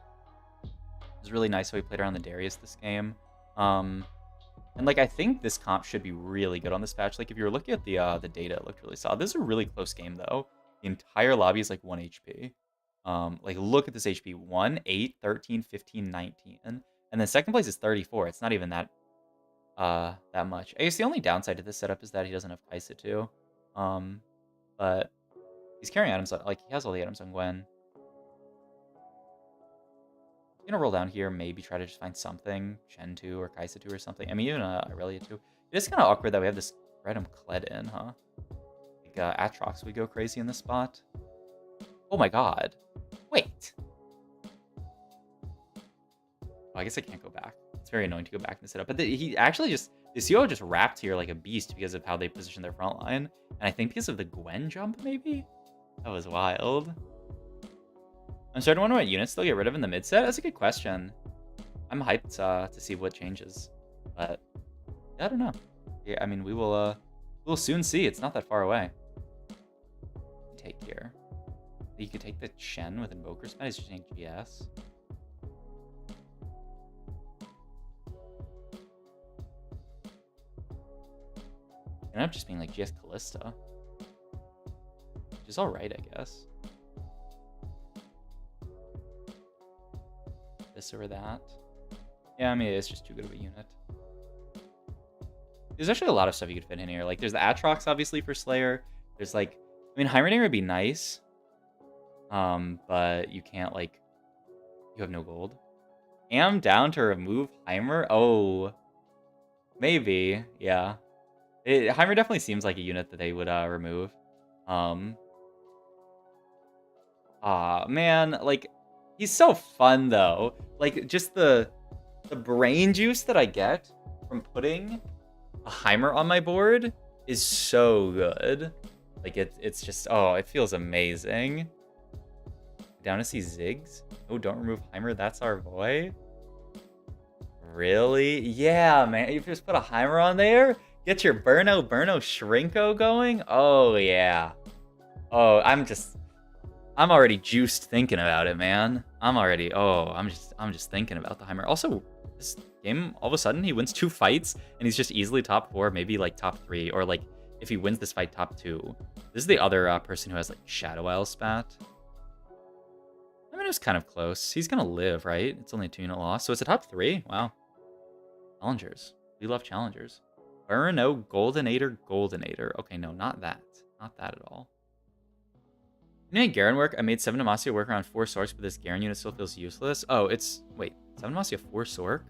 It was really nice how he played around the Darius this game. And like I think this comp should be really good on this patch. Like if you were looking at the data, it looked really solid. This is a really close game though. The entire lobby is like 1 HP. Like look at this HP: 1, 8, 13, 15, 19, and then second place is 34. It's not even that much. I guess the only downside to this setup is that he doesn't have Kai'Sa too. But he's carrying items, like he has all the items on Gwen. I'm gonna roll down here, maybe try to just find something, Shen 2 or Kai'Sa 2 or something. I mean, even Aurelia 2. It is kind of awkward that we have this Redum Kled in, huh? Like Atrox would go crazy in this spot. Oh my God! Wait. Oh, I guess I can't go back. It's very annoying to go back and set up. But he actually just this Yasuo just wrapped here like a beast because of how they position their front line, and I think because of the Gwen jump, maybe. That was wild. I'm starting to wonder what units they'll get rid of in the mid set. That's a good question. I'm hyped to see what changes, but I don't know. Yeah, I mean, we'll soon see. It's not that far away. Take here. You could take the Shen with Invoker Spell. He's just taking GS. It ended up just being like GS Callista, which is alright, I guess. This or that. Yeah, I mean, it's just too good of a unit. There's actually a lot of stuff you could fit in here. Like, there's the Atrox, obviously, for Slayer. There's, like... I mean, Heimerdinger would be nice. But you can't, like... You have no gold. Am down to remove Heimer? Oh. Maybe. Yeah. Heimer definitely seems like a unit that they would remove. Man. Like... He's so fun, though. Like, just the brain juice that I get from putting a Heimer on my board is so good. Like, it's just... Oh, it feels amazing. Down to see Ziggs? Oh, don't remove Heimer. That's our boy. Really? Yeah, man. You just put a Heimer on there? Get your Burno Shrinko going? Oh, yeah. Oh, I'm already juiced thinking about it, man. I'm just thinking about the Heimer. Also, this game, all of a sudden, he wins 2 fights, and he's just easily top 4, maybe like top 3, or like if he wins this fight top 2. This is the other person who has like Shadow Isle spat. I mean, it was kind of close. He's gonna live, right? It's only a 2-unit loss, so it's a top 3. Wow. Challengers. We love challengers. Burno, Goldenator. Okay, no, not that. Not that at all. You made Garen work? I made 7 Demacia work around 4 Sorks, but this Garen unit still feels useless. Oh, it's... Wait, 7 Demacia, 4 Sork?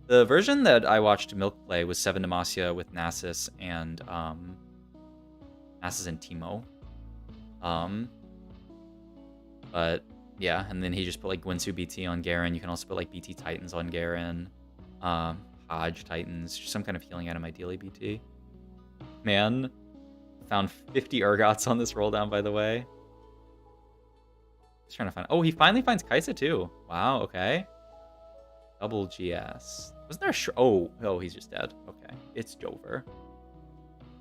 The version that I watched Milk play was 7 Demacia with Nasus and Teemo. But yeah, and then he just put like Gwinsu BT on Garen. You can also put like BT Titans on Garen. Hodge Titans, just some kind of healing item, ideally BT. Man, found 50 Urgots on this roll down, by the way. Just trying to find... Oh, he finally finds Kaisa too. Wow, okay. Double GS. Wasn't there a... Oh, he's just dead. Okay, it's Jover.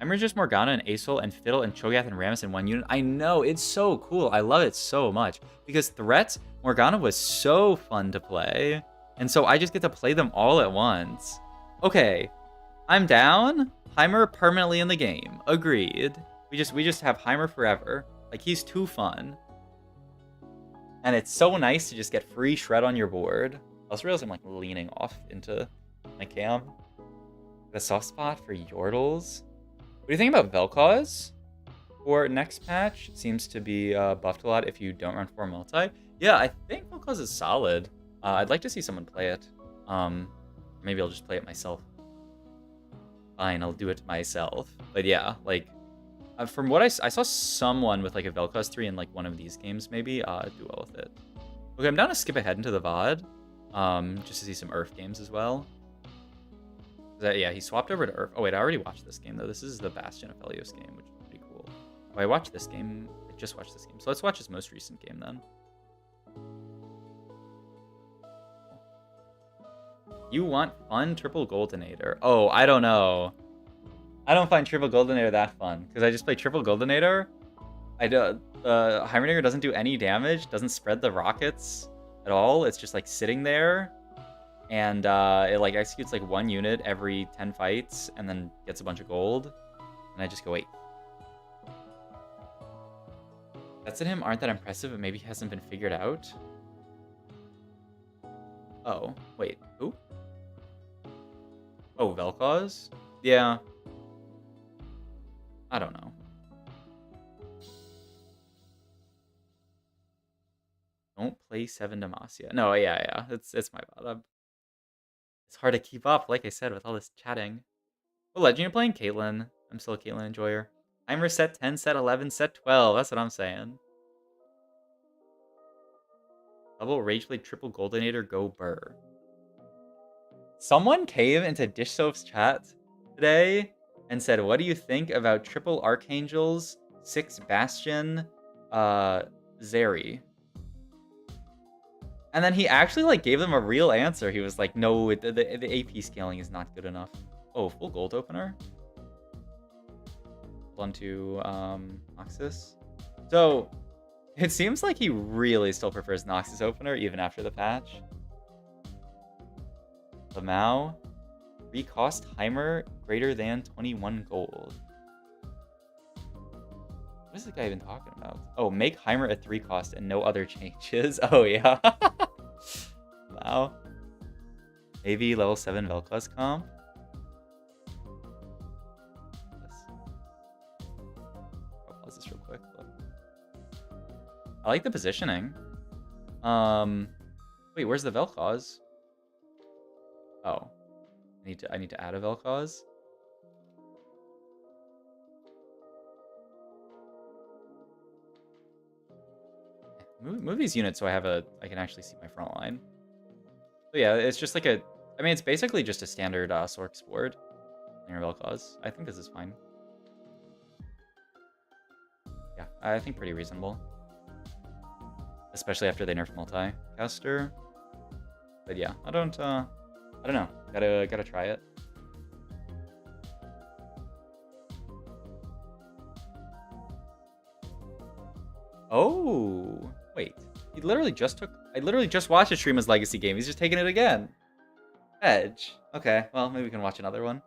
I'm just Morgana and Aesol and Fiddle and Cho'Gath and Rammus in one unit. I know, it's so cool. I love it so much. Because Threat, Morgana was so fun to play. And so I just get to play them all at once. Okay, I'm down. Heimer permanently in the game. Agreed. We just have Heimer forever. Like, he's too fun. And it's so nice to just get free shred on your board. I also realize I'm like leaning off into my cam. The soft spot for Yordles. What do you think about Vel'Koz for next patch? It seems to be buffed a lot if you don't run 4 multi. Yeah, I think Vel'Koz is solid. I'd like to see someone play it. Maybe I'll just play it myself. Fine, I'll do it myself. But yeah, like, from what I saw someone with like a Vel'Koz 3 in like one of these games, maybe do well with it. Okay, I'm down to skip ahead into the VOD, just to see some Earth games as well. Yeah, he swapped over to Earth. Oh wait, I already watched this game though. This is the Bastion of Helios game, which is pretty cool. Oh, I watched this game. I just watched this game. So let's watch his most recent game then. You want fun triple Goldenator? Oh, I don't know. I don't find triple Goldenator that fun because I just play triple Goldenator. Heimerdinger doesn't do any damage, doesn't spread the rockets at all. It's just like sitting there, and it like executes like 1 unit every 10 fights, and then gets a bunch of gold. And I just go, wait. That's in him aren't that impressive, but maybe he hasn't been figured out. Oh, wait, who? Oh, Vel'Koz? Yeah. I don't know. Don't play 7 Demacia. No, yeah. It's my bad. It's hard to keep up, like I said, with all this chatting. Oh, Legend, you're playing Caitlyn. I'm still a Caitlyn enjoyer. Heimer set 10, set 11, set 12. That's what I'm saying. Double Rageblade, triple Goldenator, go Burr. Someone came into Dish Soap's chat today and said, what do you think about triple Archangels, 6 Bastion, Zeri? And then he actually like gave them a real answer. He was like, no, the AP scaling is not good enough. Oh, full gold opener? Onto Noxus. So it seems like he really still prefers Noxus opener even after the patch. Lamau, recost Heimer greater than 21 gold. What is this guy even talking about? Oh, make Heimer a 3 cost and no other changes. Oh yeah. Wow. Maybe level 7 Vel'Koz comp. I'll pause this real quick. Look. I like the positioning. Wait, where's the Vel'Koz? Oh, I need to add a Vel'Koz. Move these units so I can actually see my front line. So yeah, it's just like I mean, it's basically just a standard Sorks board. Near Vel'Koz. I think this is fine. Yeah, I think pretty reasonable. Especially after they nerfed multi-caster. But yeah, I don't know. Gotta try it. Oh, wait. I literally just watched a Shrima's Legacy game. He's just taking it again. Edge. Okay, well, maybe we can watch another one.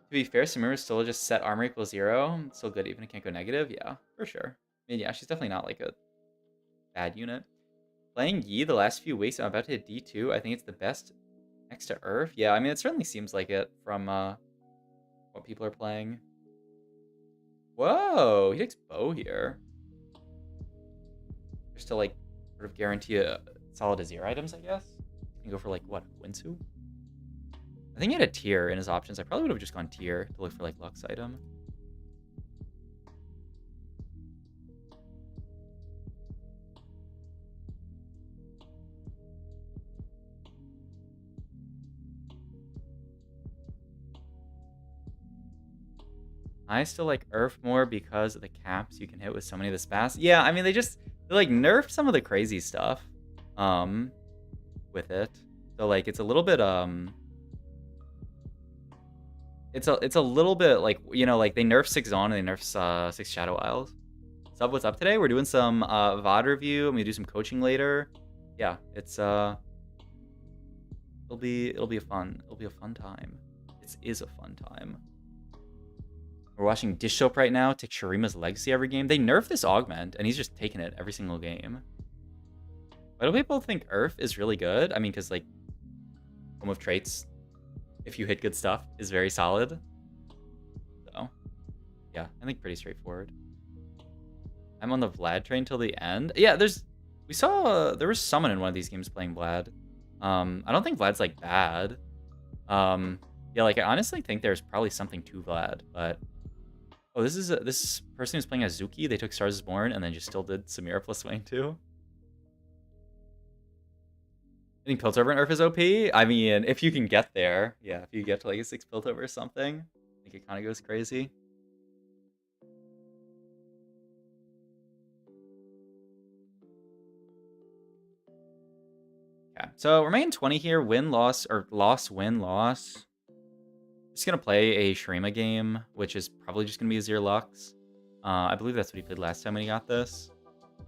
be fair, Samira still just set armor equals 0. It's still good, even if it can't go negative. Yeah, for sure. I mean, yeah, she's definitely not like a bad unit. Playing Yi the last few weeks, I'm about to hit D2. I think it's the best next to Earth. Yeah, I mean, it certainly seems like it from what people are playing. Whoa, he takes bow here. Just to like sort of guarantee a solid Azir items, I guess. You can go for like what, Winsu? I think he had a tier in his options. I probably would have just gone tier to look for like Lux item. I still like Earth more because of the caps you can hit with so many of the spats. Yeah, I mean they like nerfed some of the crazy stuff with it. So like it's a little bit it's a little bit like, you know, like they nerf 6 on and they nerf 6 Shadow Isles. Sub, what's up today? We're doing some VOD review. I'm gonna do some coaching later. Yeah, it's it'll be a fun time. It is a fun time. We're watching Dish Soap right now take Shurima's Legacy every game. They nerfed this Augment, and he's just taking it every single game. Why do people think Earth is really good? I mean, because, like, Home of Traits, if you hit good stuff, is very solid. So, yeah, I think pretty straightforward. I'm on the Vlad train till the end. Yeah, there was someone in one of these games playing Vlad. I don't think Vlad's, like, bad. Yeah, like, I honestly think there's probably something to Vlad, but... Oh, this person who's playing Azuki. They took Stars is Born and then just still did Samira plus Swain too. I think Piltover and Earth is OP. I mean, if you can get there, yeah, if you get to like a 6 Piltover or something, I think it kind of goes crazy. Yeah, so remain 20 here. Win, loss, or loss, win, loss. Just gonna play a Shurima game, which is probably just gonna be a Azir Lux. I believe that's what he played last time when he got this.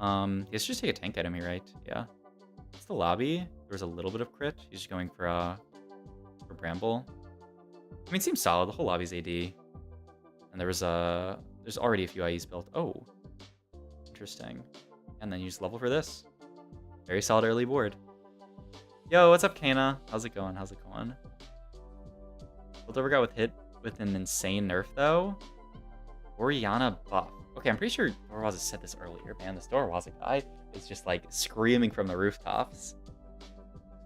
He has to just take a tank item here, right? Yeah. It's the lobby. There was a little bit of crit. He's just going for Bramble. I mean, it seems solid. The whole lobby's AD. And there's already a few IEs built. Oh, interesting. And then you just level for this. Very solid early board. Yo, what's up, Kana? How's it going? How's it going? Piltover got hit with an insane nerf, though. Orianna buff. Okay, I'm pretty sure Dorwaza said this earlier, man. This Dorwaza guy is just, like, screaming from the rooftops.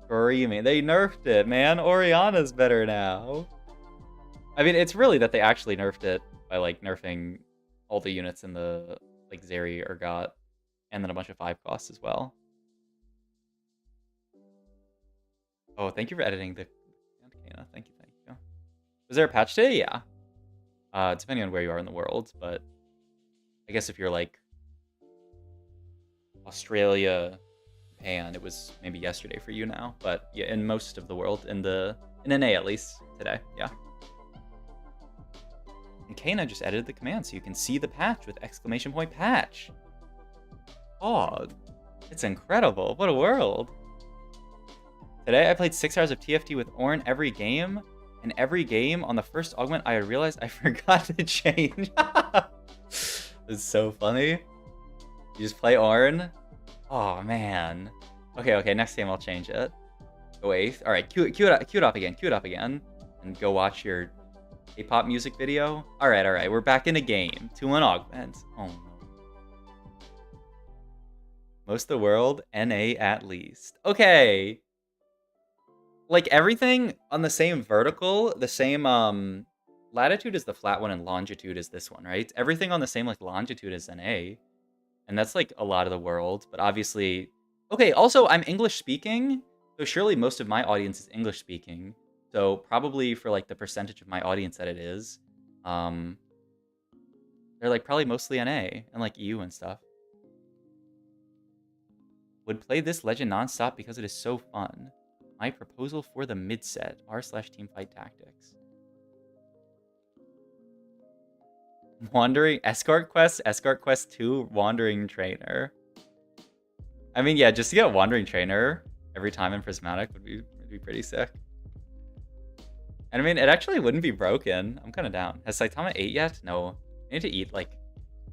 Screaming. They nerfed it, man. Orianna's better now. I mean, it's really that they actually nerfed it by, like, nerfing all the units in the, like, Zeri or Got, and then a bunch of 5 costs as well. Oh, thank you for editing the... Kana. Thank you. Was there a patch today? Yeah. Depending on where you are in the world, but I guess if you're like Australia, Japan, it was maybe yesterday for you now. But yeah, in most of the world, in NA at least today, yeah. And Kana just edited the command so you can see the patch with exclamation point patch. Oh, it's incredible. What a world. Today I played 6 hours of TFT with Ornn every game. And every game on the first Augment, I realized I forgot to change. It's so funny. You just play Ornn? Oh, man. Okay, next game I'll change it. Go 8th. All right, cue it up again. And go watch your K-pop music video. All right, we're back in a game. 2-1 Augment. Oh, no. Most of the world, NA at least. Okay. Like, everything on the same vertical, the same, latitude is the flat one and longitude is this one, right? Everything on the same, like, longitude is NA. And that's, like, a lot of the world. But obviously... Okay, also, I'm English-speaking, so surely most of my audience is English-speaking. So probably for, like, the percentage of my audience that it is, they're, like, probably mostly NA and, like, EU and stuff. Would play this legend non-stop because it is so fun. My proposal for the mid-set, r/Teamfight Tactics. Wandering Escort Quest 2, Wandering Trainer. I mean, yeah, just to get Wandering Trainer every time in Prismatic would be pretty sick. And I mean, it actually wouldn't be broken. I'm kind of down. Has Saitama ate yet? No. I need to eat, like,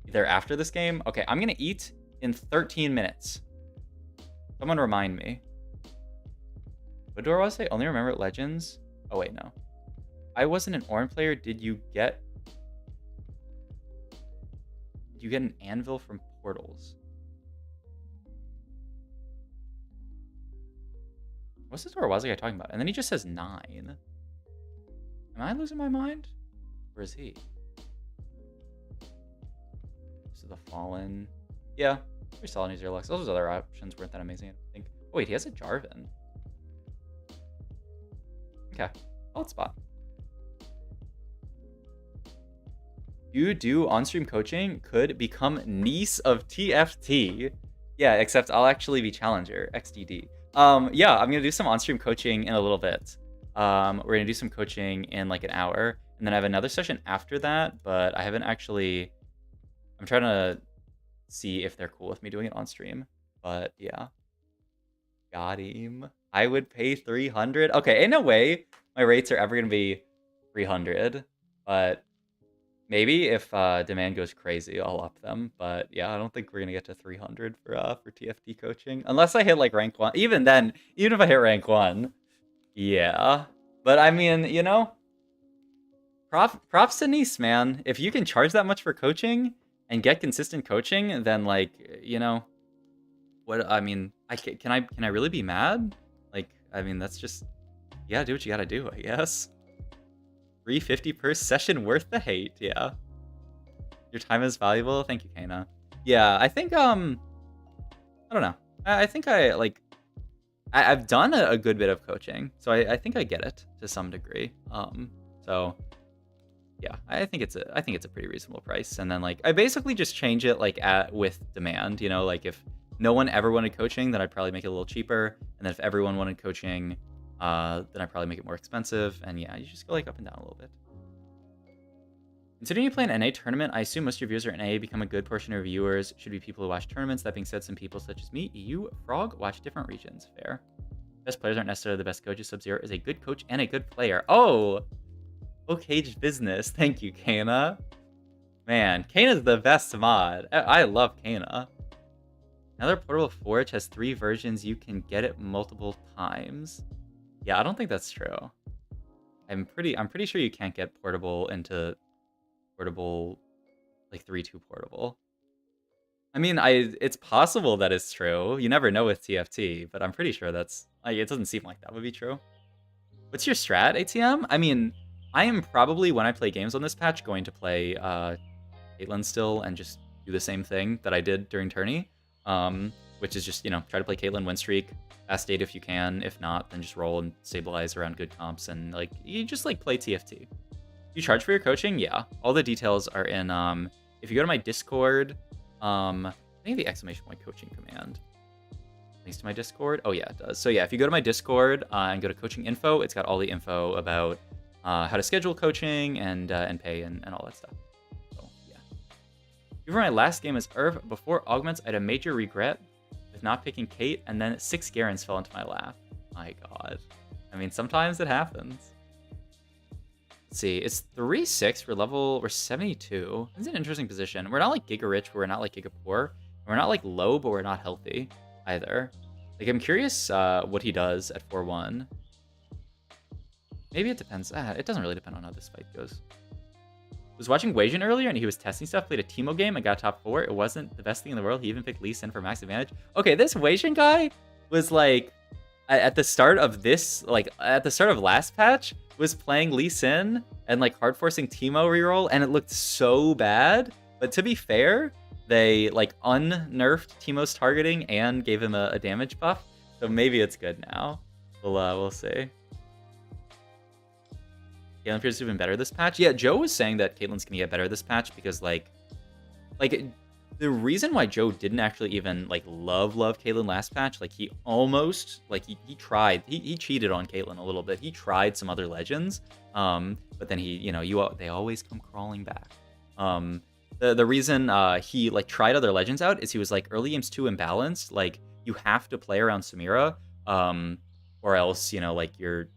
either after this game. Okay, I'm going to eat in 13 minutes. Someone remind me. What door was I? Only remember Legends? Oh, wait, no. I wasn't an Orange player. Did you get an anvil from Portals? What's this door was I talking about? And then he just says 9. Am I losing my mind? Or is he? This is the Fallen. Yeah. We saw an easier Lux. Those other options weren't that amazing, I think. Oh, wait, he has a Jarvan. Okay. Solid spot. You do on-stream coaching could become niece of TFT. Yeah, except I'll actually be challenger, XDD. Yeah, I'm gonna do some on-stream coaching in a little bit. We're gonna do some coaching in like an hour, and then I have another session after that, but I haven't actually... I'm trying to see if they're cool with me doing it on stream, but yeah. Got him. I would pay 300. Okay, ain't no way my rates are ever gonna be 300, but maybe if demand goes crazy, I'll up them. But yeah, I don't think we're gonna get to 300 for TFT coaching unless I hit like rank 1. Even then, even if I hit rank 1, yeah. But I mean, you know, props to Nice, man. If you can charge that much for coaching and get consistent coaching, then like, you know, what I mean, can I really be mad? Like, I mean, that's just, you gotta do what you gotta do, I guess. 350 per session worth the hate, yeah. Your time is valuable. Thank you, Kana. Yeah, I think I don't know. I think I've done a good bit of coaching, so I think I get it to some degree. So yeah, I think it's a pretty reasonable price. And then like I basically just change it like with demand, you know, like if no one ever wanted coaching, then I'd probably make it a little cheaper. And then if everyone wanted coaching, then I'd probably make it more expensive. And yeah, you just go like up and down a little bit. Considering you play an NA tournament, I assume most of your viewers are NA. Become a good portion of your viewers should be people who watch tournaments. That being said, some people such as me, EU, Frog, watch different regions. Fair. Best players aren't necessarily the best coaches. Sub-Zero is a good coach and a good player. Oh! Caged business. Thank you, Kana. Man, Kana's the best mod. I love Kana. Another portable forge has 3 versions. You can get it multiple times. Yeah, I don't think that's true. I'm pretty sure you can't get portable into portable, like 3-2 portable. I mean, it's possible that it's true. You never know with TFT, but I'm pretty sure that's like, it doesn't seem like that would be true. What's your strat, ATM? I mean, I am probably, when I play games on this patch, going to play Caitlyn still and just do the same thing that I did during tourney, which is just, you know, try to play Caitlyn, win streak, fast date if you can. If not, then just roll and stabilize around good comps, and like you just like play TFT. You charge for your coaching? Yeah. All the details are in, if you go to my Discord, I think the exclamation point coaching command links to my Discord. Oh yeah, it does. So yeah, if you go to my Discord and go to coaching info, it's got all the info about how to schedule coaching and pay and all that stuff. So yeah. Even my last game as Irv, before Augments, I had a major regret with not picking Kate, and then 6 Garens fell into my lap. My god. I mean, sometimes it happens. Let's see, it's 3-6. We're 72. It's an interesting position. We're not like giga rich, but we're not like giga poor. We're not like low, but we're not healthy either. Like, I'm curious what he does at 4-1. Maybe it depends. It doesn't really depend on how this fight goes. I was watching Weijin earlier, and he was testing stuff. Played a Teemo game and got top 4. It wasn't the best thing in the world. He even picked Lee Sin for max advantage. Okay, this Weijin guy was like, at the start of this, like at the start of last patch, was playing Lee Sin and like hard forcing Teemo reroll, and it looked so bad. But to be fair, they like unnerfed Teemo's targeting and gave him a damage buff, so maybe it's good now. We'll see. Caitlyn appears to have been better this patch. Yeah, Joe was saying that Caitlyn's gonna get better this patch because like the reason why Joe didn't actually even like love Caitlyn last patch, like he almost like he tried, he cheated on Caitlyn a little bit. He tried some other legends, but then he, you know, they always come crawling back. The reason he like tried other legends out is he was like, early game's too imbalanced. Like you have to play around Samira, or else, you know, like you're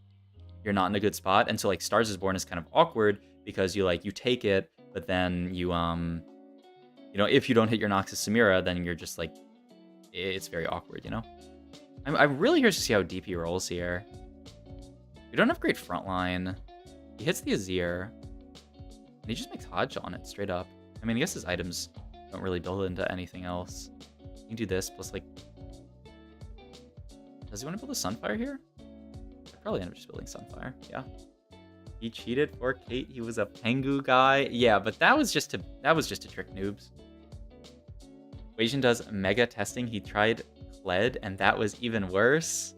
you're not in a good spot. And so like Stars is Born is kind of awkward because you take it, but then you if you don't hit your Noxus Samira, then you're just like, it's very awkward, you know? I'm really curious to see how deep he rolls here. We don't have great frontline. He hits the Azir. And he just makes Hodge on it, straight up. I mean, I guess his items don't really build into anything else. You can do this, plus like... Does he want to build a Sunfire here? I'd probably end up just building Sunfire, yeah. He cheated for Kate, he was a Pengu guy. Yeah, but that was just to trick noobs. Wasian does mega testing. He tried Kled, and that was even worse.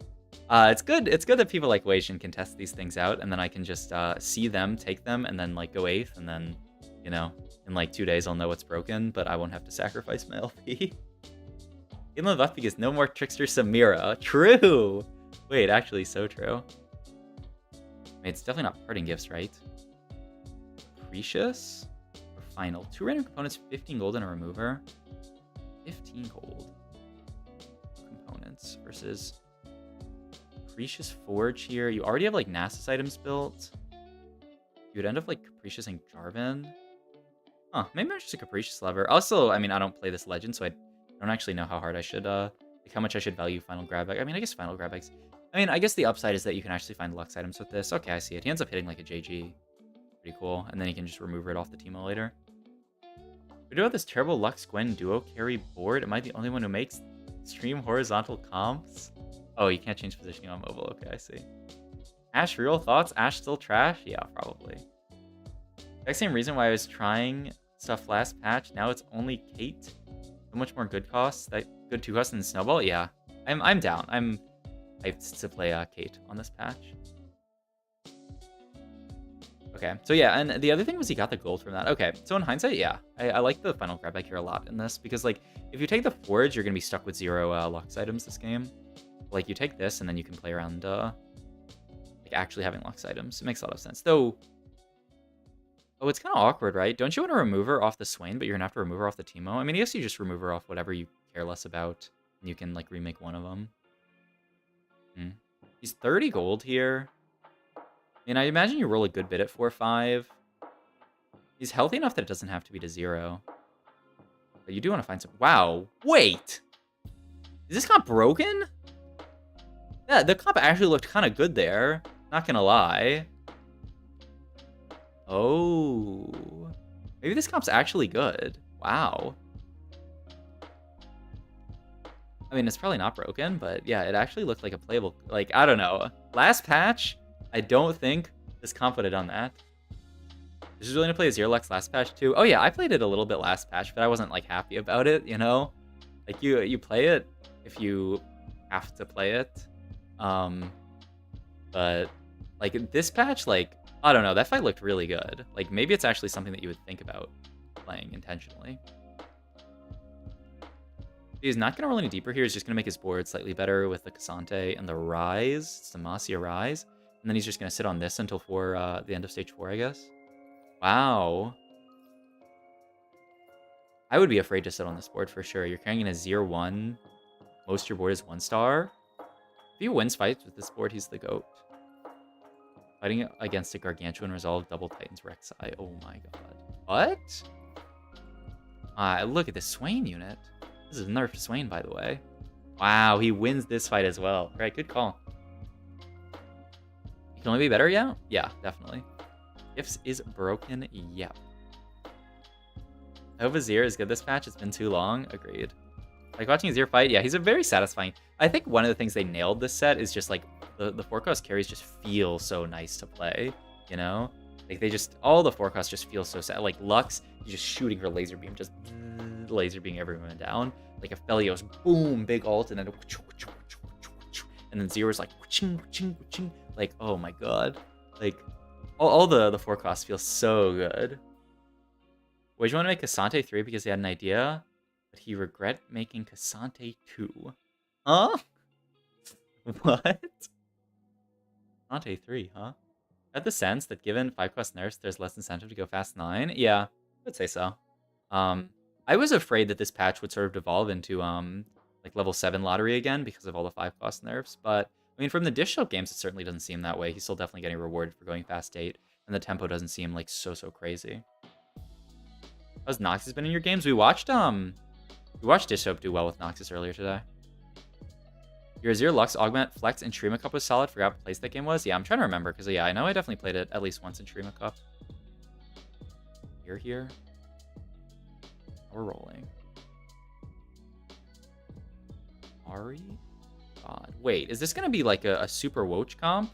It's good that people like Wasian can test these things out, and then I can just see them, take them, and then like go 8th, and then, you know, in like 2 days I'll know what's broken, but I won't have to sacrifice my LP. Game of left because no more Trickster Samira. True! Wait, actually, so true. I mean, it's definitely not parting gifts, right? Capricious? Or Final. 2 random components, 15 gold and a remover. 15 gold. Components versus... Capricious Forge here. You already have like Nasus items built. You would end up like Capricious and Jarvan. Huh, maybe I'm just a Capricious lover. Also, I mean, I don't play this legend, so I don't actually know how hard I should, like how much I should value Final Grab Bag. I mean, I guess Final Grab Bags. I mean, I guess the upside is that you can actually find Lux items with this. Okay, I see it. He ends up hitting like a JG. Pretty cool. And then he can just remove it off the Teemo later. We do have this terrible Lux Gwen duo carry board. Am I the only one who makes stream horizontal comps? Oh, you can't change positioning on mobile. Okay, I see. Ash, real thoughts? Ash still trash? Yeah, probably. Exact same reason why I was trying stuff last patch. Now it's only Kate. So much more good costs. That good 2 costs than Snowball? Yeah. I'm down. I'm hyped to play Kate on this patch. Okay, so yeah, and the other thing was he got the gold from that. Okay, so in hindsight, yeah, I like the Final Grab Back here a lot in this, because like, if you take the Forge, you're going to be stuck with 0 Lux items this game. Like, you take this, and then you can play around, like, actually having Lux items. It makes a lot of sense. Though, oh, it's kind of awkward, right? Don't you want to remove her off the Swain, but you're going to have to remove her off the Teemo? I mean, I guess you just remove her off whatever you care less about, and you can, like, remake one of them. He's 30 gold here. I mean, I imagine you roll a good bit at 4-5. He's healthy enough that it doesn't have to be to 0. But you do want to find some... Wow, wait! Is this comp broken? Yeah, the comp actually looked kind of good there. Not gonna lie. Oh. Maybe this comp's actually good. Wow. I mean, it's probably not broken, but yeah, it actually looked like a playable... Like, I don't know. Last patch, I don't think this comp would have done that. This is willing to play Azirlex last patch too. Oh yeah, I played it a little bit last patch, but I wasn't like happy about it, you know? Like you play it if you have to play it. But like this patch, like, I don't know, that fight looked really good. Like maybe it's actually something that you would think about playing intentionally. He's not going to roll any deeper here. He's just going to make his board slightly better with the Cassante and the Rise. It's the Demacia Rise. And then he's just going to sit on this until for the end of stage 4, I guess. Wow. I would be afraid to sit on this board for sure. You're carrying in a 0-1. Most of your board is 1-star. If he wins fights with this board, he's the GOAT. Fighting against a Gargantuan Resolve Double Titans Rek'Sai. Oh my god. What? Look at this Swain unit. This is nerfed Swain, by the way. Wow, he wins this fight as well. Right, good call. He can only be better, yeah? Yeah, definitely. Gifts is broken, yep. I hope Azir is good this patch. It's been too long. Agreed. Like, watching Azir fight, yeah, he's a very satisfying... I think one of the things they nailed this set is just, like, the forecast carries just feel so nice to play, you know? Like, they just... All the forecasts just feel so sad. Like, Lux, he's just shooting her laser beam, just... laser beam everyone down. Like Aphelios, boom, big ult, and then Zero's like like, oh my god. Like all the forecasts feel so good. Would you want to make Cassante 3 because he had an idea, but he regret making Cassante 2? Huh? What? Cassante 3, huh? I had the sense that given 5-cost nerfs, there's less incentive to go fast 9. Yeah, I would say so. I was afraid that this patch would sort of devolve into like level 7 lottery again because of all the 5-cost nerfs, but I mean, from the Dish Soap games, it certainly doesn't seem that way. He's still definitely getting rewarded for going fast 8, and the tempo doesn't seem like so crazy. How's Noxus been in your games? We watched Dish Soap do well with Noxus earlier today. Your Azir Lux, Augment, Flex, and Shurima Cup was solid. Forgot what place that game was. Yeah, I'm trying to remember, because yeah, I know I definitely played it at least once in Shurima Cup. You're here. We're rolling. Ari? God. Wait, is this going to be like a super Woach comp?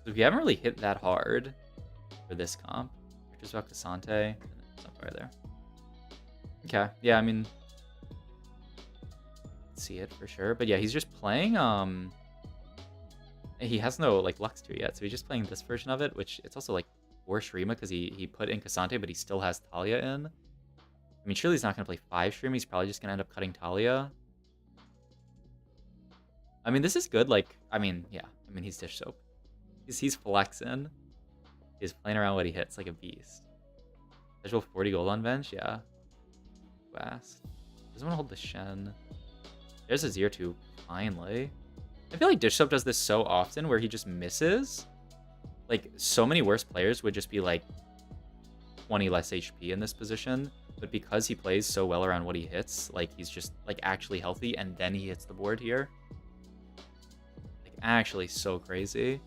We haven't really hit that hard for this comp. Just about Cassante. Somewhere there. Okay. Yeah, I mean, see it for sure. But yeah, he's just playing, he has no, like, Lux 2 yet, so he's just playing this version of it, which it's also, like, for Shurima, because he put in Cassante, but he still has Talia in. I mean, surely he's not going to play 5 Shurima. He's probably just going to end up cutting Talia. I mean, this is good. Like, I mean, yeah. I mean, he's Dish Soap. He's flexing. He's playing around what he hits like a beast. Visual 40 gold on bench? Yeah. Fast. Doesn't want to hold the Shen. There's a Azir too, finally. I feel like Dish Soap does this so often where he just misses. Like, so many worse players would just be like 20 less HP in this position. But because he plays so well around what he hits, like, he's just, like, actually healthy, and then he hits the board here. Like, actually so crazy.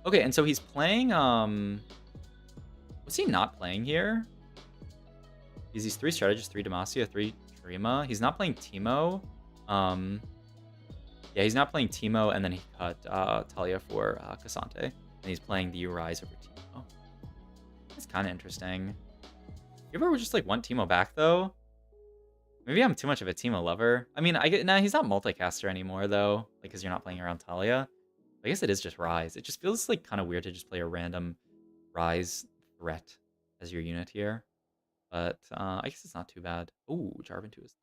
Okay, and so he's playing, what's he not playing here? He's 3 strategists, 3 Demacia, 3 Shurima. He's not playing Teemo. Yeah, he's not playing Teemo, and then he cut Talia for Cassante. And he's playing the Rise over Teemo. That's kind of interesting. You ever just like want Teemo back though? Maybe I'm too much of a Teemo lover. I mean, nah, he's not multicaster anymore though, like, because you're not playing around Talia. I guess it is just Rise. It just feels like kind of weird to just play a random Rise threat as your unit here. But I guess it's not too bad. Ooh, Jarvan 2 is.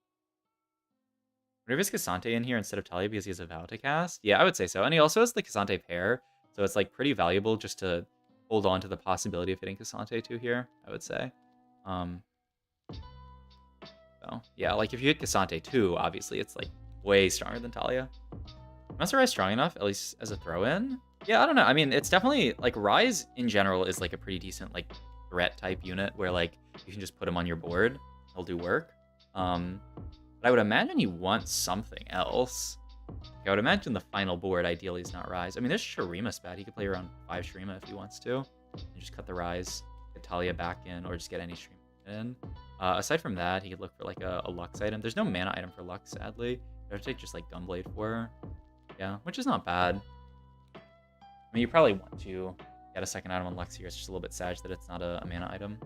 Whenever it's Cassante in here instead of Talia because he has a Vow to cast? Yeah, I would say so. And he also has the Cassante pair, so it's like pretty valuable just to hold on to the possibility of hitting Cassante 2 here, I would say. So yeah, like if you hit Cassante 2, obviously it's like way stronger than Talia. Master Rise strong enough, at least as a throw-in? Yeah, I don't know. I mean, it's definitely, like, Rise in general is, like, a pretty decent, like, threat-type unit where, like, you can just put him on your board. He'll do work. But I would imagine you want something else. Like, I would imagine the final board ideally is not Rise. I mean, there's Shurima spat. He could play around 5 Shurima if he wants to. And just cut the Rise, get Talia back in, or just get any Shurima in. Aside from that, he could look for, like, a Lux item. There's no mana item for Lux, sadly. You have to take just, like, Gunblade for her. Yeah, which is not bad. I mean, you probably want to get a second item on Lux here. It's just a little bit sad that it's not a mana item.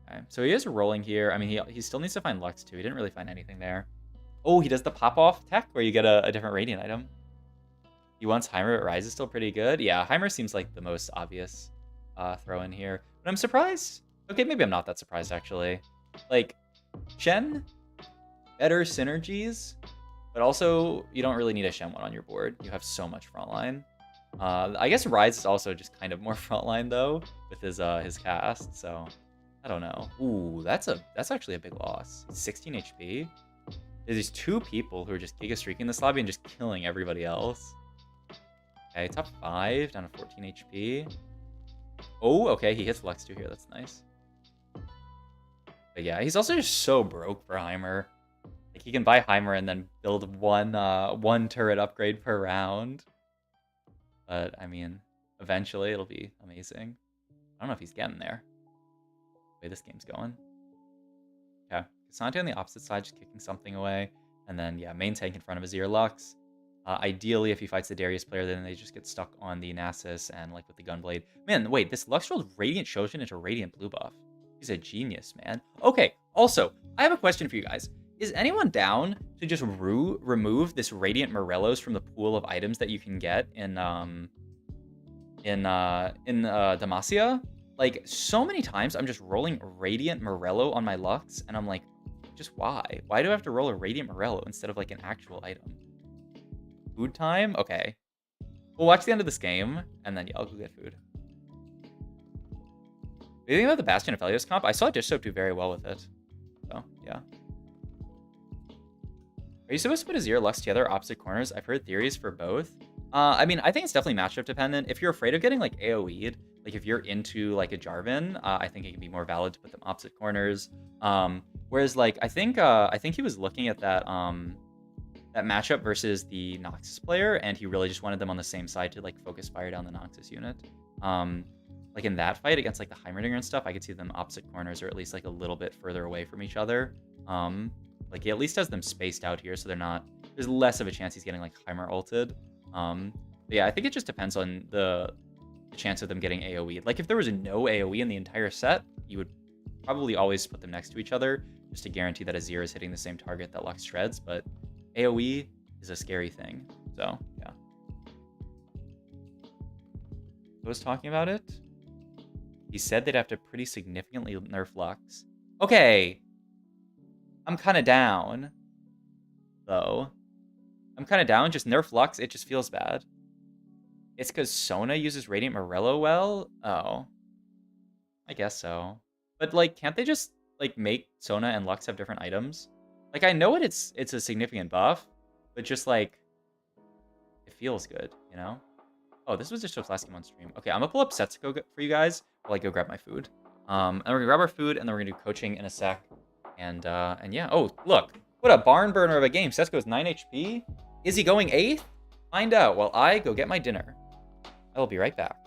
Okay, so he is rolling here. I mean, he still needs to find Lux too. He didn't really find anything there. Oh, he does the pop-off tech where you get a different Radiant item. He wants Heimer, but Rise is still pretty good. Yeah, Heimer seems like the most obvious throw in here. But I'm surprised. Okay, maybe I'm not that surprised, actually. Like, Shen, better synergies. But also, you don't really need a Shen 1 on your board. You have so much frontline. I guess Rise is also just kind of more frontline, though, with his cast, so I don't know. Ooh, that's actually a big loss. 16 HP? There's these 2 people who are just Giga streaking this lobby and just killing everybody else. Okay, top 5, down to 14 HP. Oh, okay, he hits Lux 2 here. That's nice. But yeah, he's also just so broke for Heimer. Like, he can buy Heimer and then build one turret upgrade per round. But, I mean, eventually it'll be amazing. I don't know if he's getting there. The way this game's going. Okay, Cassante on the opposite side, just kicking something away. And then, yeah, main tank in front of Azir Lux. Ideally, if he fights the Darius player, then they just get stuck on the Nasus and, like, with the Gunblade. Man, wait, this Lux rolled Radiant Shoshin into Radiant Blue buff. He's a genius, man. Okay, also, I have a question for you guys. Is anyone down to just remove this Radiant Morellos from the pool of items that you can get in Demacia? Like, so many times I'm just rolling Radiant Morello on my Lux, and I'm like, just why? Why do I have to roll a Radiant Morello instead of, like, an actual item? Food time? Okay. We'll watch the end of this game, and then, yeah, I'll go get food. What do you think about the Bastion of Helios comp? I saw Dish Soap do very well with it. So, yeah. Are you supposed to put Azir Lux together opposite corners? I've heard theories for both. I mean, I think it's definitely matchup dependent. If you're afraid of getting like AoE'd, like if you're into like a Jarvan, I think it can be more valid to put them opposite corners. Whereas like I think he was looking at that that matchup versus the Noxus player, and he really just wanted them on the same side to like focus fire down the Noxus unit. Like in that fight against like the Heimerdinger and stuff, I could see them opposite corners or at least like a little bit further away from each other. Like he at least has them spaced out here, so they're not. There's less of a chance he's getting like Heimer ulted. But yeah, I think it just depends on the chance of them getting AoE. Like if there was no AoE in the entire set, you would probably always put them next to each other just to guarantee that Azir is hitting the same target that Lux shreds. But AoE is a scary thing. So yeah. I was talking about it. He said they'd have to pretty significantly nerf Lux. Okay. I'm kind of down, though. I'm kind of down. Just nerf Lux. It just feels bad. It's because Sona uses Radiant Morello well? Oh. I guess so. But, like, can't they just, like, make Sona and Lux have different items? Like, I know it's a significant buff, but just, like, it feels good, you know? Oh, this was just a last game on stream. Okay, I'm gonna pull up Setsuko for you guys while I go grab my food. And we're gonna grab our food, and then we're gonna do coaching in a sec. And yeah. Oh, look. What a barn burner of a game. Setsuko's 9 HP. Is he going 8th? Find out while I go get my dinner. I will be right back.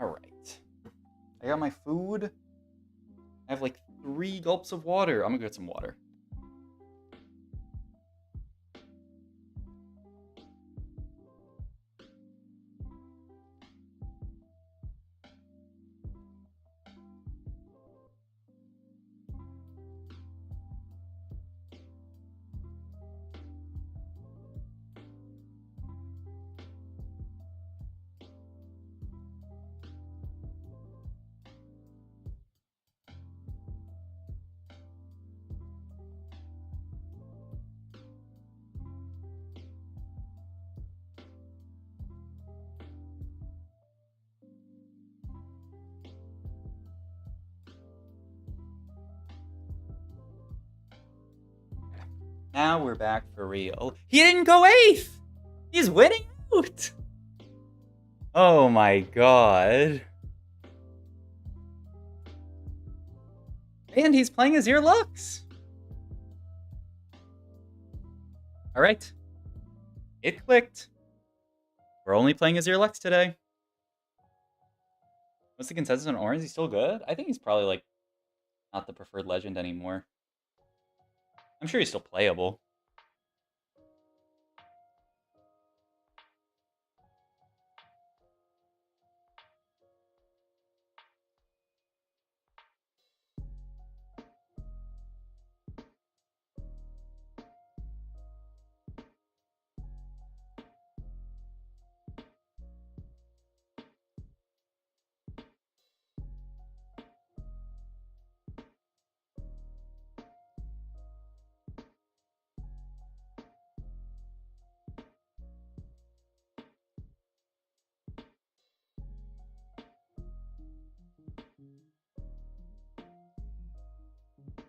Alright. I got my food. I have like 3 gulps of water. I'm gonna get some water. Now we're back for real. He didn't go 8th! He's winning out! Oh my god. And he's playing Azir Lux. Alright. It clicked. We're only playing Azir Lux today. What's the consensus on Orange? He's still good? I think he's probably like not the preferred legend anymore. I'm sure he's still playable.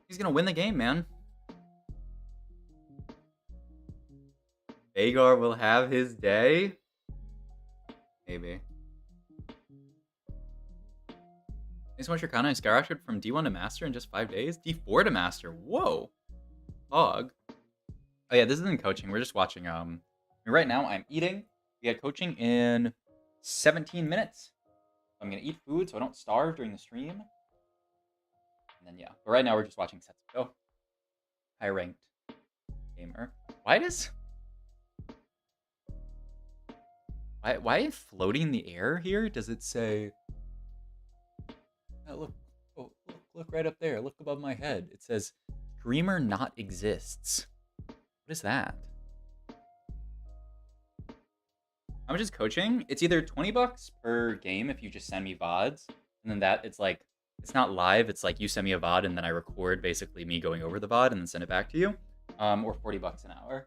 He's gonna win the game, man. Agar will have his day? Maybe. Thanks so much for Kana. I skyrocketed from D1 to Master in just 5 days? D4 to Master. Whoa. Hog. Oh yeah, this isn't coaching. We're just watching. Right now I'm eating. We had coaching in 17 minutes. I'm gonna eat food so I don't starve during the stream. And then yeah. But right now we're just watching sets go. High ranked gamer. Why floating in the air here? Does it say look right up there, look above my head. It says streamer not exists. What is that? How much is coaching? It's either $20 per game if you just send me VODs, and then that it's like it's not live, it's like you send me a VOD and then I record basically me going over the VOD and then send it back to you. Or $40 an hour.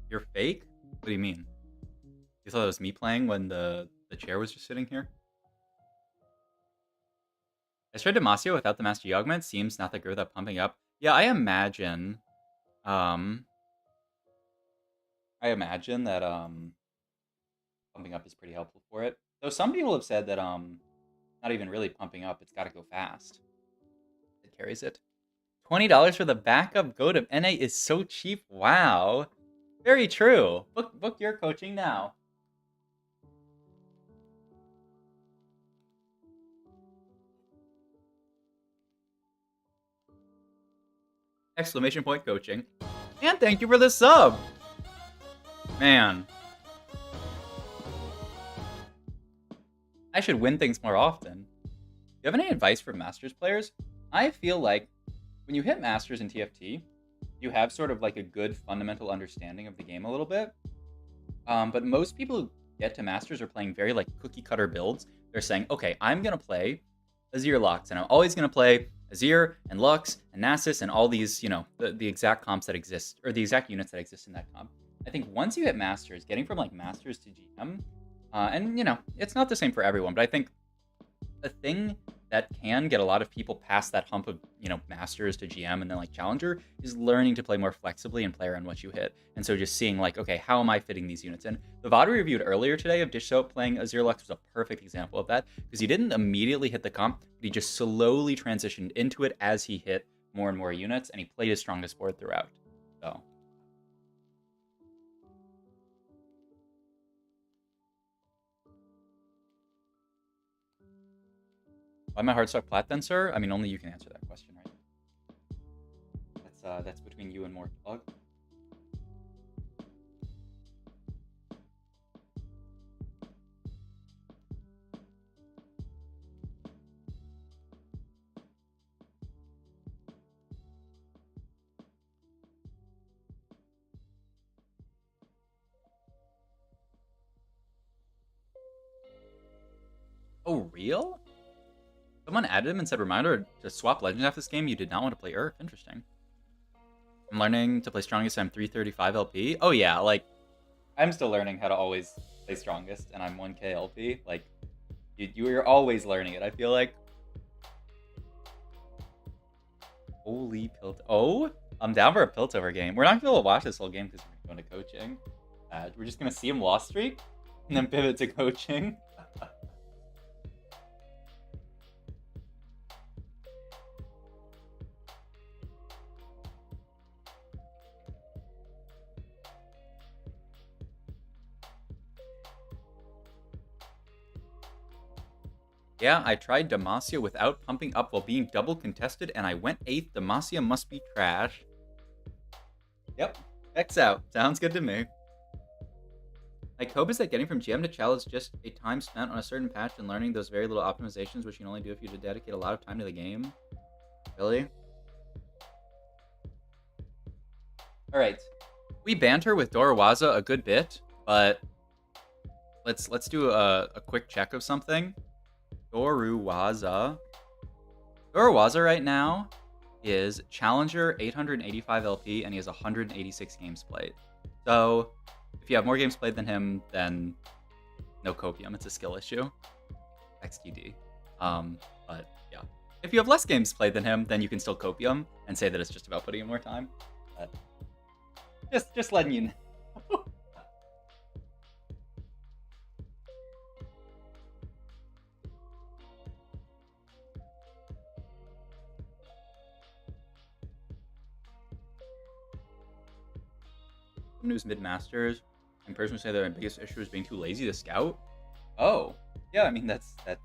You're fake? What do you mean? You thought it was me playing when the chair was just sitting here? I tried Demacia without the Master Augment. Seems not that good without pumping up. Yeah, I imagine that pumping up is pretty helpful for it. Though some people have said that not even really pumping up, it's gotta go fast. It carries it. $20 for the backup goat of NA is so cheap. Wow. Very true. Book your coaching now. Exclamation point coaching. And thank you for the sub. Man. I should win things more often. Do you have any advice for Masters players? I feel like when you hit Masters in TFT, you have sort of like a good fundamental understanding of the game a little bit. But most people who get to Masters are playing very like cookie cutter builds. They're saying, okay, I'm going to play Azir Lux, and I'm always going to play Azir and Lux and Nasus and all these, you know, the exact comps that exist, or the exact units that exist in that comp. I think once you hit Masters, getting from like Masters to GM, and you know, it's not the same for everyone, but I think the thing that can get a lot of people past that hump of, masters to GM and then like challenger is learning to play more flexibly and play around what you hit. And so just seeing like, okay, how am I fitting these units in? The VOD we reviewed earlier today of Dish Soap playing Azir Lux was a perfect example of that, because he didn't immediately hit the comp, but he just slowly transitioned into it as he hit more and more units, and he played his strongest board throughout. So why my heart stuck plat then, sir? I mean, only you can answer that question, right? That's between you and more Plug. Oh, real? Someone added him and said, reminder to swap legends after this game. You did not want to play Earth. Interesting. I'm learning to play strongest. I'm 335 LP. Oh, yeah. Like, I'm still learning how to always play strongest, and I'm 1k LP. Like, you're always learning it, I feel like. Holy Pilt. Oh, I'm down for a Piltover game. We're not going to be able to watch this whole game because we're going to coaching. We're just going to see him lost streak and then pivot to coaching. Yeah, I tried Demacia without pumping up while being double contested, and I went 8th. Demacia must be trash. Yep, X out. Sounds good to me. Like, hope is that getting from GM to Chal is just a time spent on a certain patch and learning those very little optimizations, which you can only do if you dedicate a lot of time to the game. Really? Alright. We banter with Dorowaza a good bit, but let's do a quick check of something. Dorowaza right now is Challenger 885 LP, and he has 186 games played. So if you have more games played than him, then no copium. It's a skill issue. XQD. But yeah. If you have less games played than him, then you can still copium and say that it's just about putting in more time. But just letting you know. News mid-masters. In person say that my biggest issue is being too lazy to scout. Oh, yeah, I mean, that you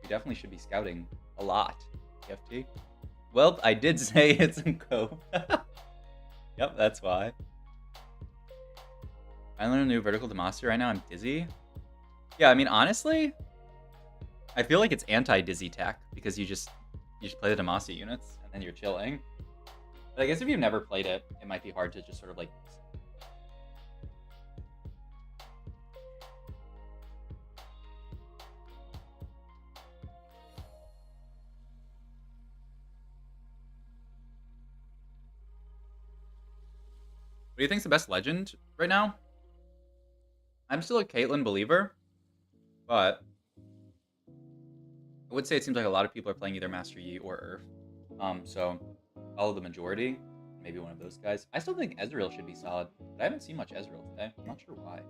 definitely should be scouting a lot, EFT. Well, I did say it's in cope. Yep, that's why. I learned a new vertical Demacia right now. I'm dizzy. Yeah, I mean, honestly, I feel like it's anti-dizzy tech because you just play the Demacia units and then you're chilling. But I guess if you've never played it, it might be hard to just sort of like. What do you think's the best legend right now? I'm still a Caitlyn believer, but I would say it seems like a lot of people are playing either Master Yi or Earth. So follow the majority, maybe one of those guys. I still think Ezreal should be solid, but I haven't seen much Ezreal today. I'm not sure why.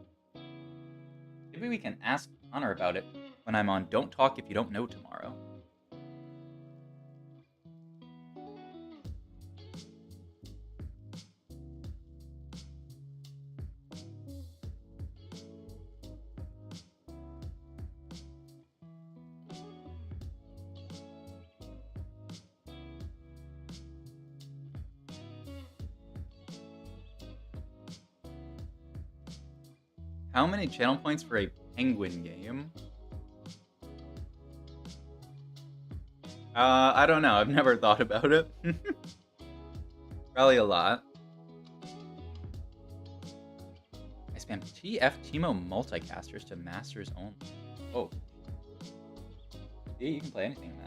Maybe we can ask Connor about it when I'm on Don't Talk If You Don't Know tomorrow. How many channel points for a Penguin game? I don't know. I've never thought about it. Probably a lot. I spam TF Teemo multicasters to masters only. Oh. Yeah, you can play anything in that.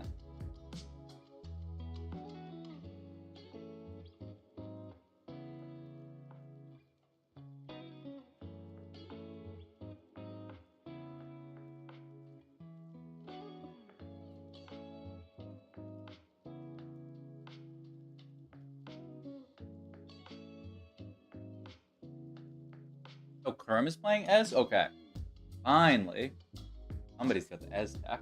Oh, Kerm is playing Ez? Okay. Finally. Somebody's got the Ez deck.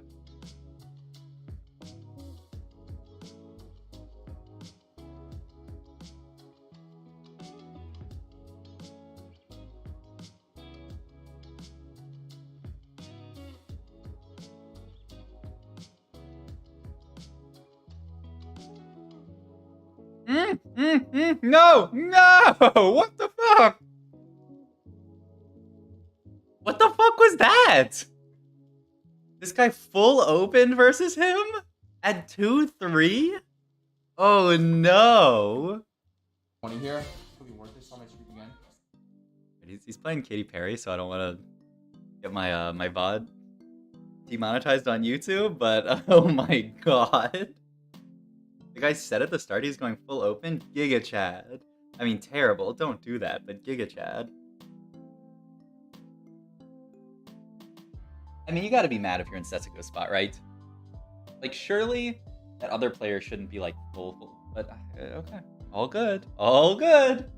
No! No! What the fuck? What the fuck was that? This guy full open versus him? At 2-3? Oh no.
20 here. Could be worth this on my streak again.
He's playing Katy Perry, so I don't want to get my my VOD demonetized on YouTube, but oh my god. The guy said at the start he's going full open. Giga Chad. I mean, terrible. Don't do that, but Giga Chad. I mean, you gotta be mad if you're in Setsuko's spot, right? Like, surely that other player shouldn't be like full, but okay. All good. All good.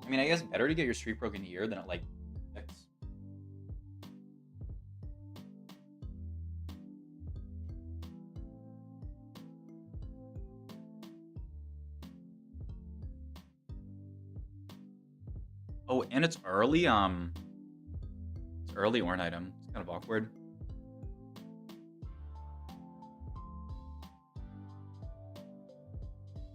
I mean, I guess better to get your streak broken here than at like 6. Oh, and it's early. It's early Orn item. It's kind of awkward.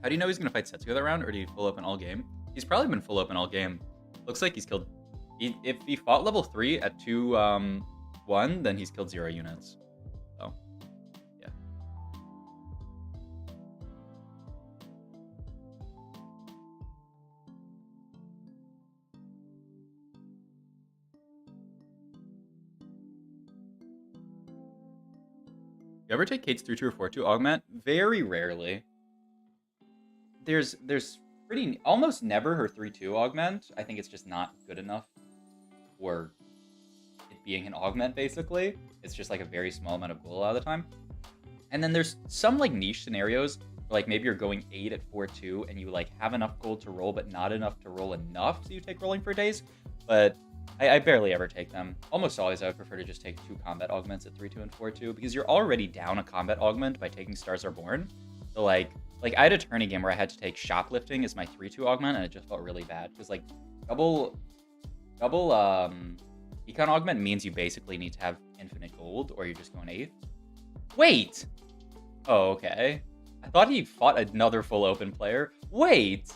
How do you know he's gonna fight Setsuko that round, or do you full open all game? He's probably been full open all game. Looks like he's killed. If he fought level 3 at 2-1, then he's killed 0 units. So, yeah. You ever take Kate's 3-2 or 4-2 augment? Very rarely. There's pretty almost never her 3-2 augment. I think it's just not good enough for it being an augment, basically. It's just like a very small amount of gold a lot of the time. And then there's some like niche scenarios where like maybe you're going 8 at 4-2 and you like have enough gold to roll, but not enough to roll enough, so you take rolling for days. But I barely ever take them. Almost always I would prefer to just take 2 combat augments at 3-2 and 4-2 because you're already down a combat augment by taking Stars Are Born. So like I had a tourney game where I had to take Shoplifting as my 3-2 augment, and it just felt really bad because like double econ augment means you basically need to have infinite gold or you're just going 8th. Wait! Oh, okay. I thought he fought another full open player. Wait!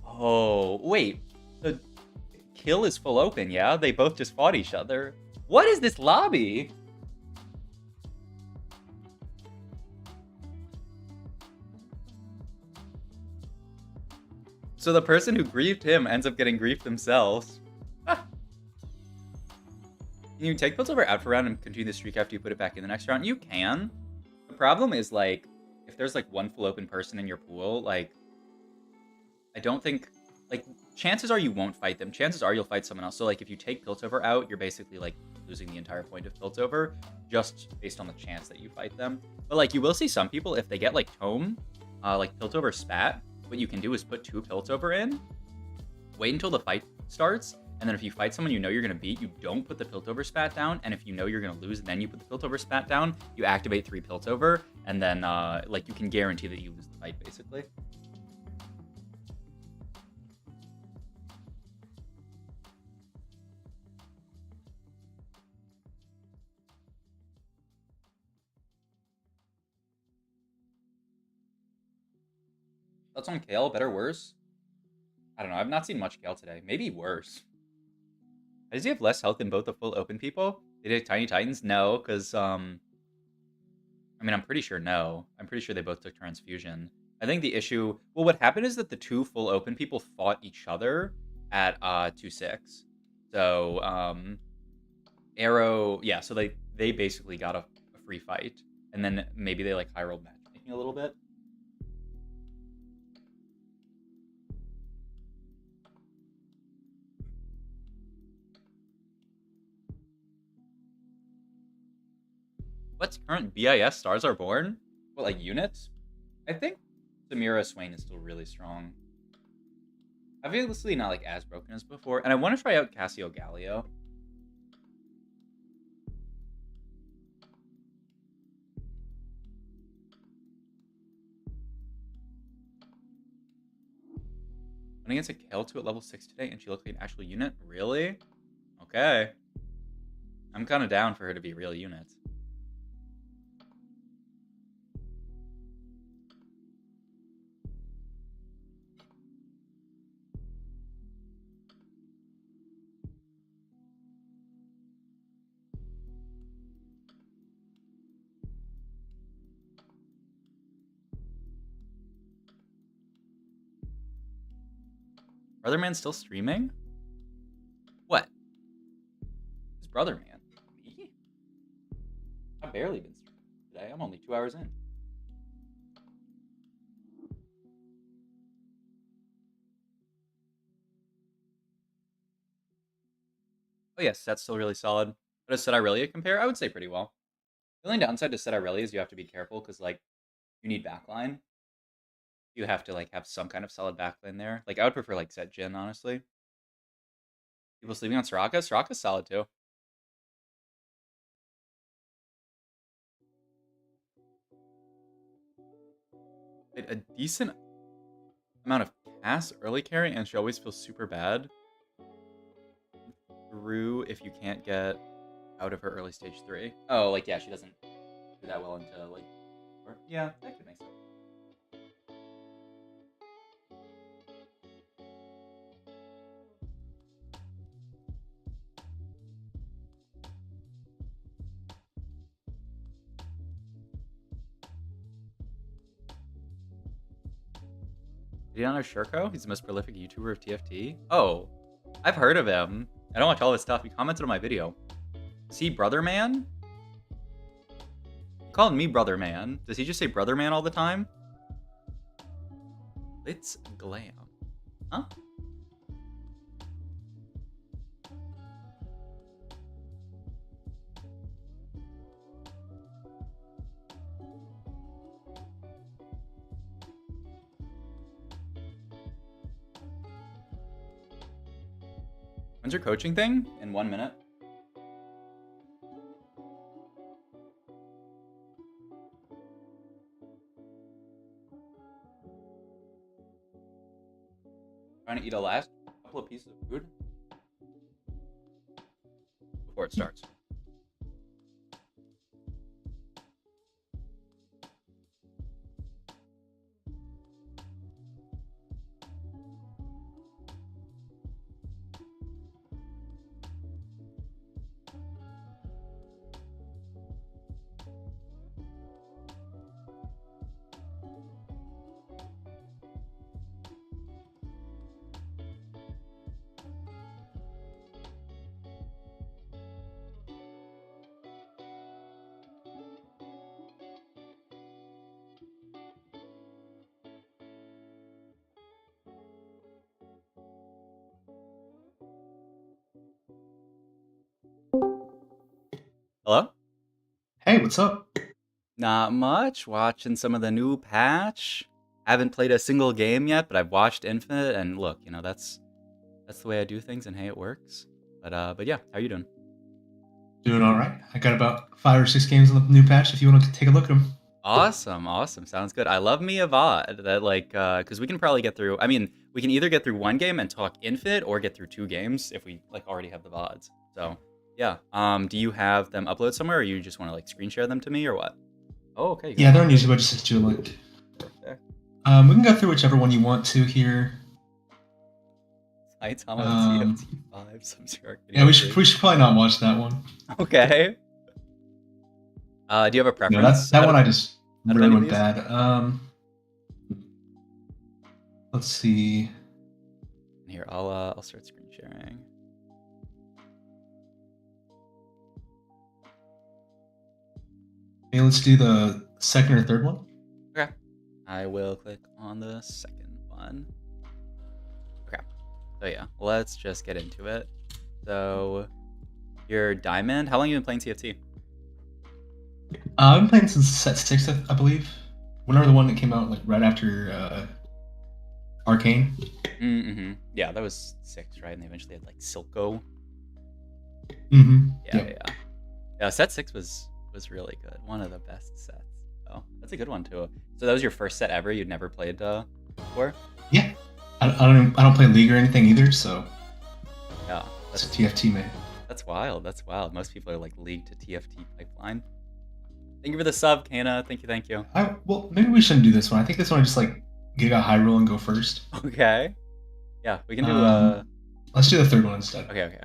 Oh, wait. The kill is full open, yeah? They both just fought each other. What is this lobby? So the person who griefed him ends up getting griefed themselves. Ah. Can you take Piltover out for a round and continue the streak after you put it back in the next round? You can. The problem is, like, if there's, like, one full open person in your pool, like, I don't think, like, chances are you won't fight them. Chances are you'll fight someone else. So, like, if you take Piltover out, you're basically, like, losing the entire point of Piltover just based on the chance that you fight them. But, like, you will see some people, if they get, like, Tome, like, Piltover Spat, what you can do is put 2 Piltover in, wait until the fight starts, and then if you fight someone you know you're going to beat, you don't put the Piltover Spat down, and if you know you're going to lose, then you put the Piltover Spat down, you activate 3 Piltover, and then, like, you can guarantee that you lose the fight, basically. Thoughts on Kale? Better, worse? I don't know. I've not seen much Kale today. Maybe worse. Does he have less health than both the full open people? Did he take Tiny Titans? No, because, I mean, I'm pretty sure no. I'm pretty sure they both took Transfusion. I think the issue... Well, what happened is that the 2 full open people fought each other at 2-6. So, Arrow... Yeah, so they basically got a free fight. And then maybe they, like, high-rolled matchmaking a little bit. What's current BIS stars are born? What, like units? I think Samira Swain is still really strong. Obviously not like as broken as before. And I want to try out Cassio Gallio. Went against a Kale 2 at level 6 today, and she looked like an actual unit? Really? Okay. I'm kind of down for her to be a real unit. Brotherman's still streaming? What? Who's Brotherman? Me? I've barely been streaming today. I'm only 2 hours in. Oh yes, that's still really solid. But does Set Irelia compare? I would say pretty well. The only downside to Set Irelia is you have to be careful because like you need backline. You have to like have some kind of solid backline there. Like I would prefer like Set Jin, honestly. People sleeping on Soraka? Soraka's solid too. A decent amount of cast early carry, and she always feels super bad through if you can't get out of her early stage 3. Oh, like yeah, she doesn't do that well into like. Yeah, that could make sense. Giuliano Shurko? He's the most prolific YouTuber of TFT? Oh, I've heard of him. I don't watch all his stuff. He commented on my video. Is he Brother Man? Calling me Brother Man. Does he just say Brother Man all the time? It's glam. Huh? When's your coaching thing? In 1 minute. Trying to eat a last couple of pieces of food before it starts. Hello?
Hey, what's up?
Not much. Watching some of the new patch. Haven't played a single game yet, but I've watched Infinite, and look, you know, that's the way I do things, and hey, it works. But yeah, how are you doing?
Doing all right. I got about 5 or 6 games on the new patch if you want to take a look at them.
Awesome, awesome. Sounds good. I love me a VOD that like because we can probably get through. I mean, we can either get through one game and talk Infinite, or get through 2 games if we like already have the VODs. So yeah. Do you have them upload somewhere, or you just want to like screen share them to me, or what? Oh, okay.
Yeah, they're on YouTube. I just sent you a link.
Okay.
We can go through whichever one you want to here.
Saitama TFT5, Sub-Zero.
Yeah, we should probably not watch that one.
Okay. Do you have a preference?
No, that one I just
out of
really
any of
went
these?
bad. Let's see.
Here, I'll start screen sharing.
Okay, let's do the second or third one.
Okay. I will click on the second one. Okay. So yeah, let's just get into it. So, you're Diamond. How long have you been playing TFT?
I've been playing since set 6, I believe. Whenever the one that came out like right after Arcane.
Mm-hmm. Yeah, that was 6, right? And they eventually had like Silco.
Mm-hmm.
Yeah, yeah. Yeah, set 6 was really good. One of the best sets. Oh, that's a good one too. So that was your first set ever? You'd never played before?
Yeah. I don't play League or anything either, so
Yeah,
it's a TFT man.
that's wild. That's wild. Most people are like League to TFT pipeline. Thank you for the sub, Kana. Thank you, thank you.
Well, maybe we shouldn't do this one. I think this one just like get a high roll and go first.
Okay. Yeah, we can do
let's do the third one instead.
Okay. Okay,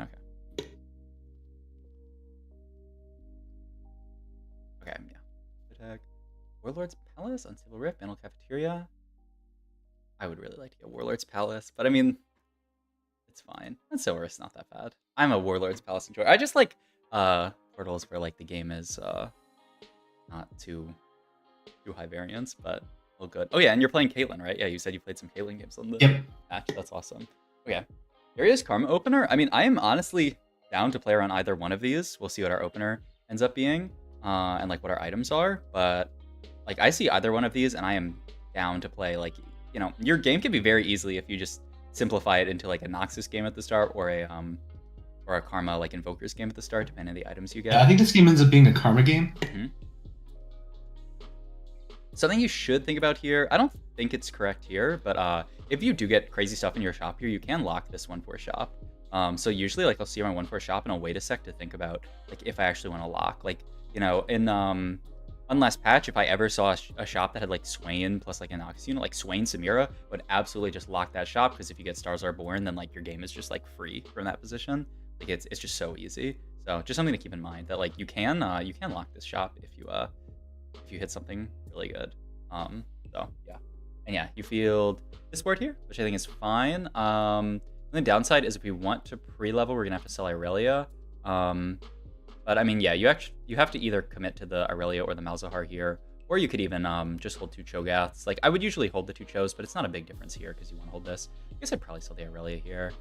yeah. Attack. Warlord's Palace, Unstable Rift, Mantle Cafeteria. I would really like to get Warlord's Palace, but I mean, it's fine. And Silver's not that bad. I'm a Warlord's Palace enjoyer. I just like portals where like the game is not too high variance, but all good. Oh yeah, and you're playing Caitlyn, right? Yeah, you said you played some Caitlyn games on the match. That's awesome. Okay. Area's Karma opener. I mean, I am honestly down to play around either one of these. We'll see what our opener ends up being, and like what our items are. But like I see either one of these, and I am down to play. Like, you know, your game can be very easily if you just simplify it into like a Noxus game at the start, or a Karma like Invoker's game at the start, depending on the items you get.
Yeah, I think this game ends up being a Karma game.
Mm-hmm. Something you should think about here, I don't think it's correct here, but if you do get crazy stuff in your shop here, you can lock this 1-4 shop. So usually like I'll see my 1-4 shop and I'll wait a sec to think about like if I actually want to lock. Like, you know, in one last patch, if I ever saw a shop that had like Swain plus like a Nox unit, like Swain Samira, would absolutely just lock that shop, because if you get Stars Are Born, then like your game is just like free from that position. Like it's just so easy. So just something to keep in mind, that like you can lock this shop if you hit something really good. So yeah. And yeah, you field this board here, which I think is fine. The downside is if we want to pre-level, we're gonna have to sell Irelia. But I mean, yeah, you have to either commit to the Irelia or the Malzahar here, or you could even just hold 2 Cho'Gaths. Like I would usually hold the 2 Chos, but it's not a big difference here because you want to hold this. I guess I'd probably sell the Irelia here,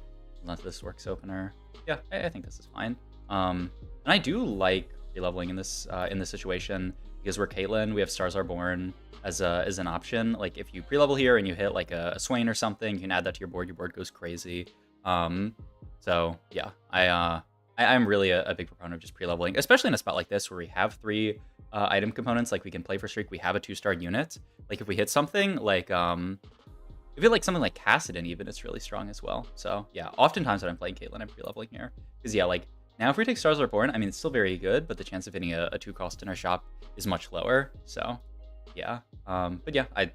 unless this works opener. Yeah, I think this is fine. And I do like pre-leveling in this situation, because we're Caitlyn, we have Stars Are Born as an option. Like if you pre-level here and you hit like a Swain or something, you can add that to your board goes crazy. So yeah, I'm really a big proponent of just pre-leveling, especially in a spot like this where we have 3 item components. Like we can play for streak, we have a 2-star unit. Like if we hit something like if you hit like something like Cassidon even, it's really strong as well. So yeah, oftentimes when I'm playing Caitlyn, I'm pre-leveling here, because yeah, like now if we take Stars Are Born, I mean it's still very good, but the chance of hitting a 2-cost in our shop is much lower. So yeah, but yeah, I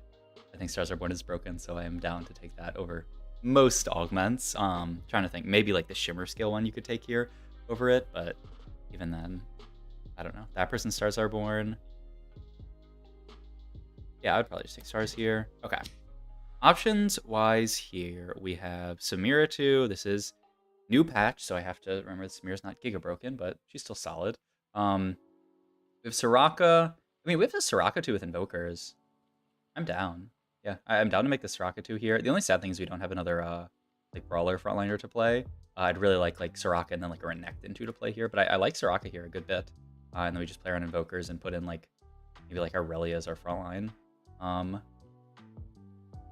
think Stars Are Born is broken, so I am down to take that over most augments. Trying to think, maybe like the Shimmer Scale one you could take here over it, but even then, I don't know. That person's Stars Are Born. Yeah, I would probably just take Stars here. Okay. Options wise here, we have Samira 2. This is new patch, so I have to remember that Samira's not Giga broken, but she's still solid. We have Soraka. I mean, we have the Soraka 2 with Invokers. I'm down. Yeah, I'm down to make the Soraka 2 here. The only sad thing is we don't have another like Brawler frontliner to play. I'd really like Soraka and then like a Renekton 2 to play here, but I like Soraka here a good bit. And then we just play around Invokers and put in like maybe like Aurelia as our frontline.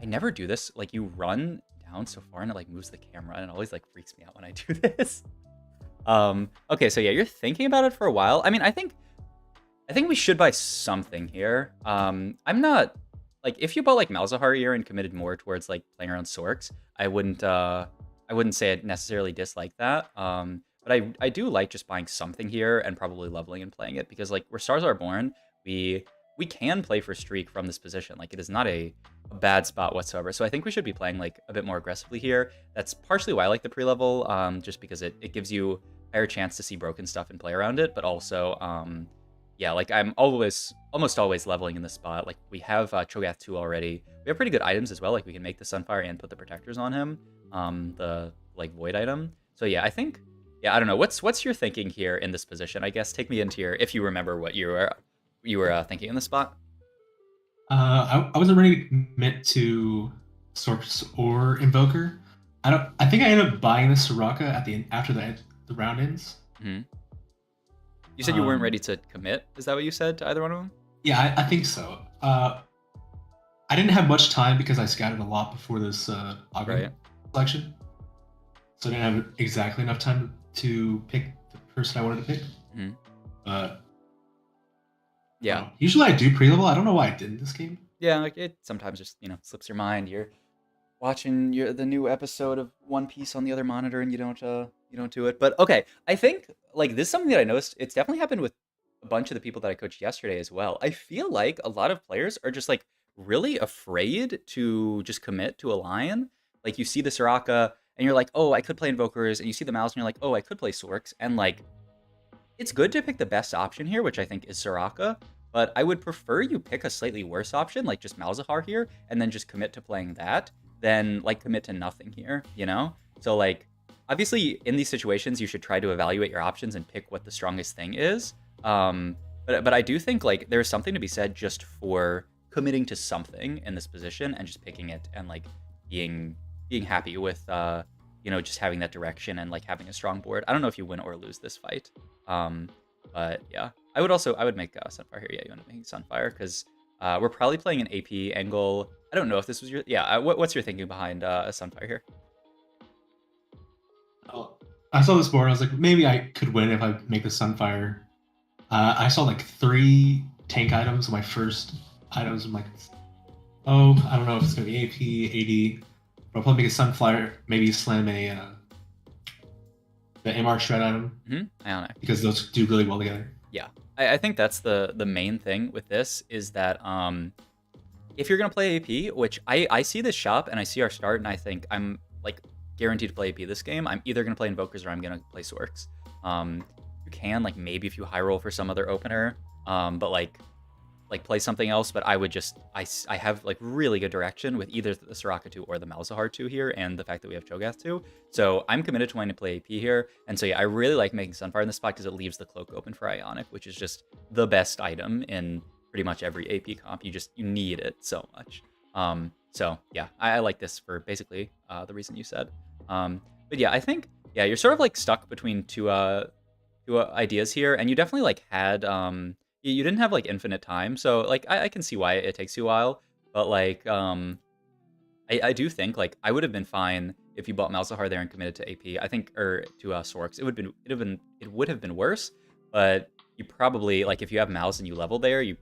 I never do this. Like you run down so far and it like moves the camera, and it always like freaks me out when I do this. Okay, so yeah, you're thinking about it for a while. I mean, I think we should buy something here. I'm not like, if you bought like Malzahar here and committed more towards like playing around Sorks, I wouldn't say I'd necessarily dislike that. But I do like just buying something here and probably leveling and playing it, because like we're Stars Are Born, we can play for streak from this position. Like it is not a bad spot whatsoever. So I think we should be playing like a bit more aggressively here. That's partially why I like the pre-level, just because it gives you higher chance to see broken stuff and play around it, but also yeah, like I'm almost always leveling in this spot. Like we have Cho'Gath 2 already. We have pretty good items as well. Like we can make the Sunfire and put the protectors on him, the like Void item. So yeah, I think, yeah, I don't know. What's your thinking here in this position? I guess take me into your, if you remember what you were thinking in this spot.
I wasn't really meant to Source or Invoker. I think I ended up buying the Soraka after the round ends.
Mm-hmm. You said you weren't ready to commit. Is that what you said to either one of them?
Yeah, I think so. I didn't have much time because I scouted a lot before this Augment selection, so I didn't have exactly enough time to pick the person I wanted to pick.
Yeah.
Usually I do pre-level. I don't know why I didn't this game.
Yeah, like it sometimes just slips your mind. You're watching the new episode of One Piece on the other monitor, and you don't do it. But okay, I think like this is something that I noticed. It's definitely happened with a bunch of the people that I coached yesterday as well. I feel like a lot of players are just like really afraid to just commit to a lion. Like you see the Soraka, and you're like, oh, I could play Invokers, and you see the Mouse, and you're like, oh, I could play Sorks, and like it's good to pick the best option here, which I think is Soraka, but I would prefer you pick a slightly worse option, like just Malzahar here, and then just commit to playing that, than like commit to nothing here, you know? So like, obviously in these situations, you should try to evaluate your options and pick what the strongest thing is. But I do think like there's something to be said just for committing to something in this position and just picking it and like being happy with just having that direction and like having a strong board. I don't know if you win or lose this fight. But yeah, I would make Sunfire here. Yeah, you want to make Sunfire because we're probably playing an AP angle. I don't know if this was your what's your thinking behind a Sunfire here?
I saw this board. I was like, maybe I could win if I make the Sunfire. I saw like 3 tank items. My first items. I'm like, oh, I don't know if it's gonna be AP, AD. But I'll probably make a Sunfire. Maybe slam the MR shred item.
Ionic.
Because those do really well together.
Yeah, I think that's the main thing with this is that if you're gonna play AP, which I see this shop and I see our start and I think I'm like guaranteed to play AP this game. I'm either gonna play Invokers or I'm gonna play Sorks. You can like maybe if you high roll for some other opener, but like play something else. But I would just I have like really good direction with either the Soraka 2 or the Malzahar 2 here, and the fact that we have Cho'Gath 2. So I'm committed to wanting to play AP here. And so yeah, I really like making Sunfire in this spot because it leaves the cloak open for Ionic, which is just the best item in pretty much every AP comp. You need it so much. So yeah, I like this for basically the reason you said. But yeah, I think you're sort of like stuck between two ideas here, and you definitely like had you didn't have like infinite time, so like I can see why it takes you a while, but like I do think like I would have been fine if you bought Malzahar there and committed to AP. I think or to Sorks. It would have been worse, but you probably like if you have Mouse and you level there, you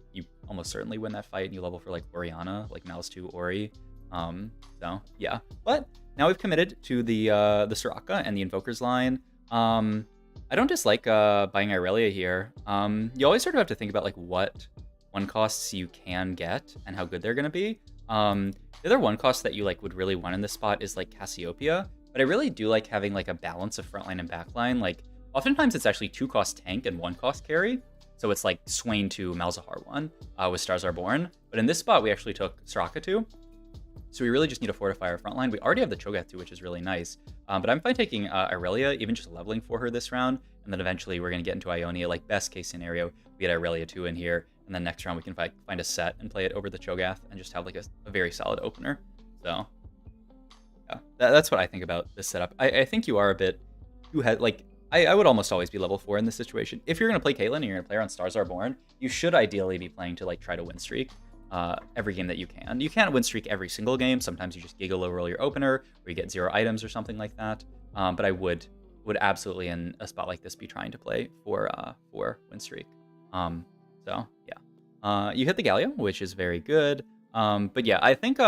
almost certainly win that fight and you level for like Orianna, like Mouse 2 Ori. So yeah, but now we've committed to the Soraka and the Invokers line. I don't dislike buying Irelia here. You always sort of have to think about like what one costs you can get and how good they're gonna be. The other one cost that you like would really want in this spot is like Cassiopeia, but I really do like having like a balance of frontline and backline. Like oftentimes it's actually 2 cost tank and 1 cost carry. So it's like Swain 2, Malzahar 1 with Stars Are Born. But in this spot, we actually took Soraka 2. So we really just need to fortify our front line. We already have the Cho'Gath 2, which is really nice. But I'm fine taking Irelia, even just leveling for her this round. And then eventually we're going to get into Ionia. Like best case scenario, we get Irelia 2 in here. And then next round we can find a set and play it over the Cho'Gath and just have like a very solid opener. So yeah, that's what I think about this setup. I think you are a bit too like I would almost always be level 4 in this situation. If you're going to play Caitlyn and you're going to play her on Stars Are Born, you should ideally be playing to like try to win streak every game that you can. You can't win streak every single game. Sometimes you just giga low roll your opener or you get 0 items or something like that. But I would absolutely in a spot like this be trying to play for win streak. So yeah, you hit the Galio, which is very good. But yeah, I think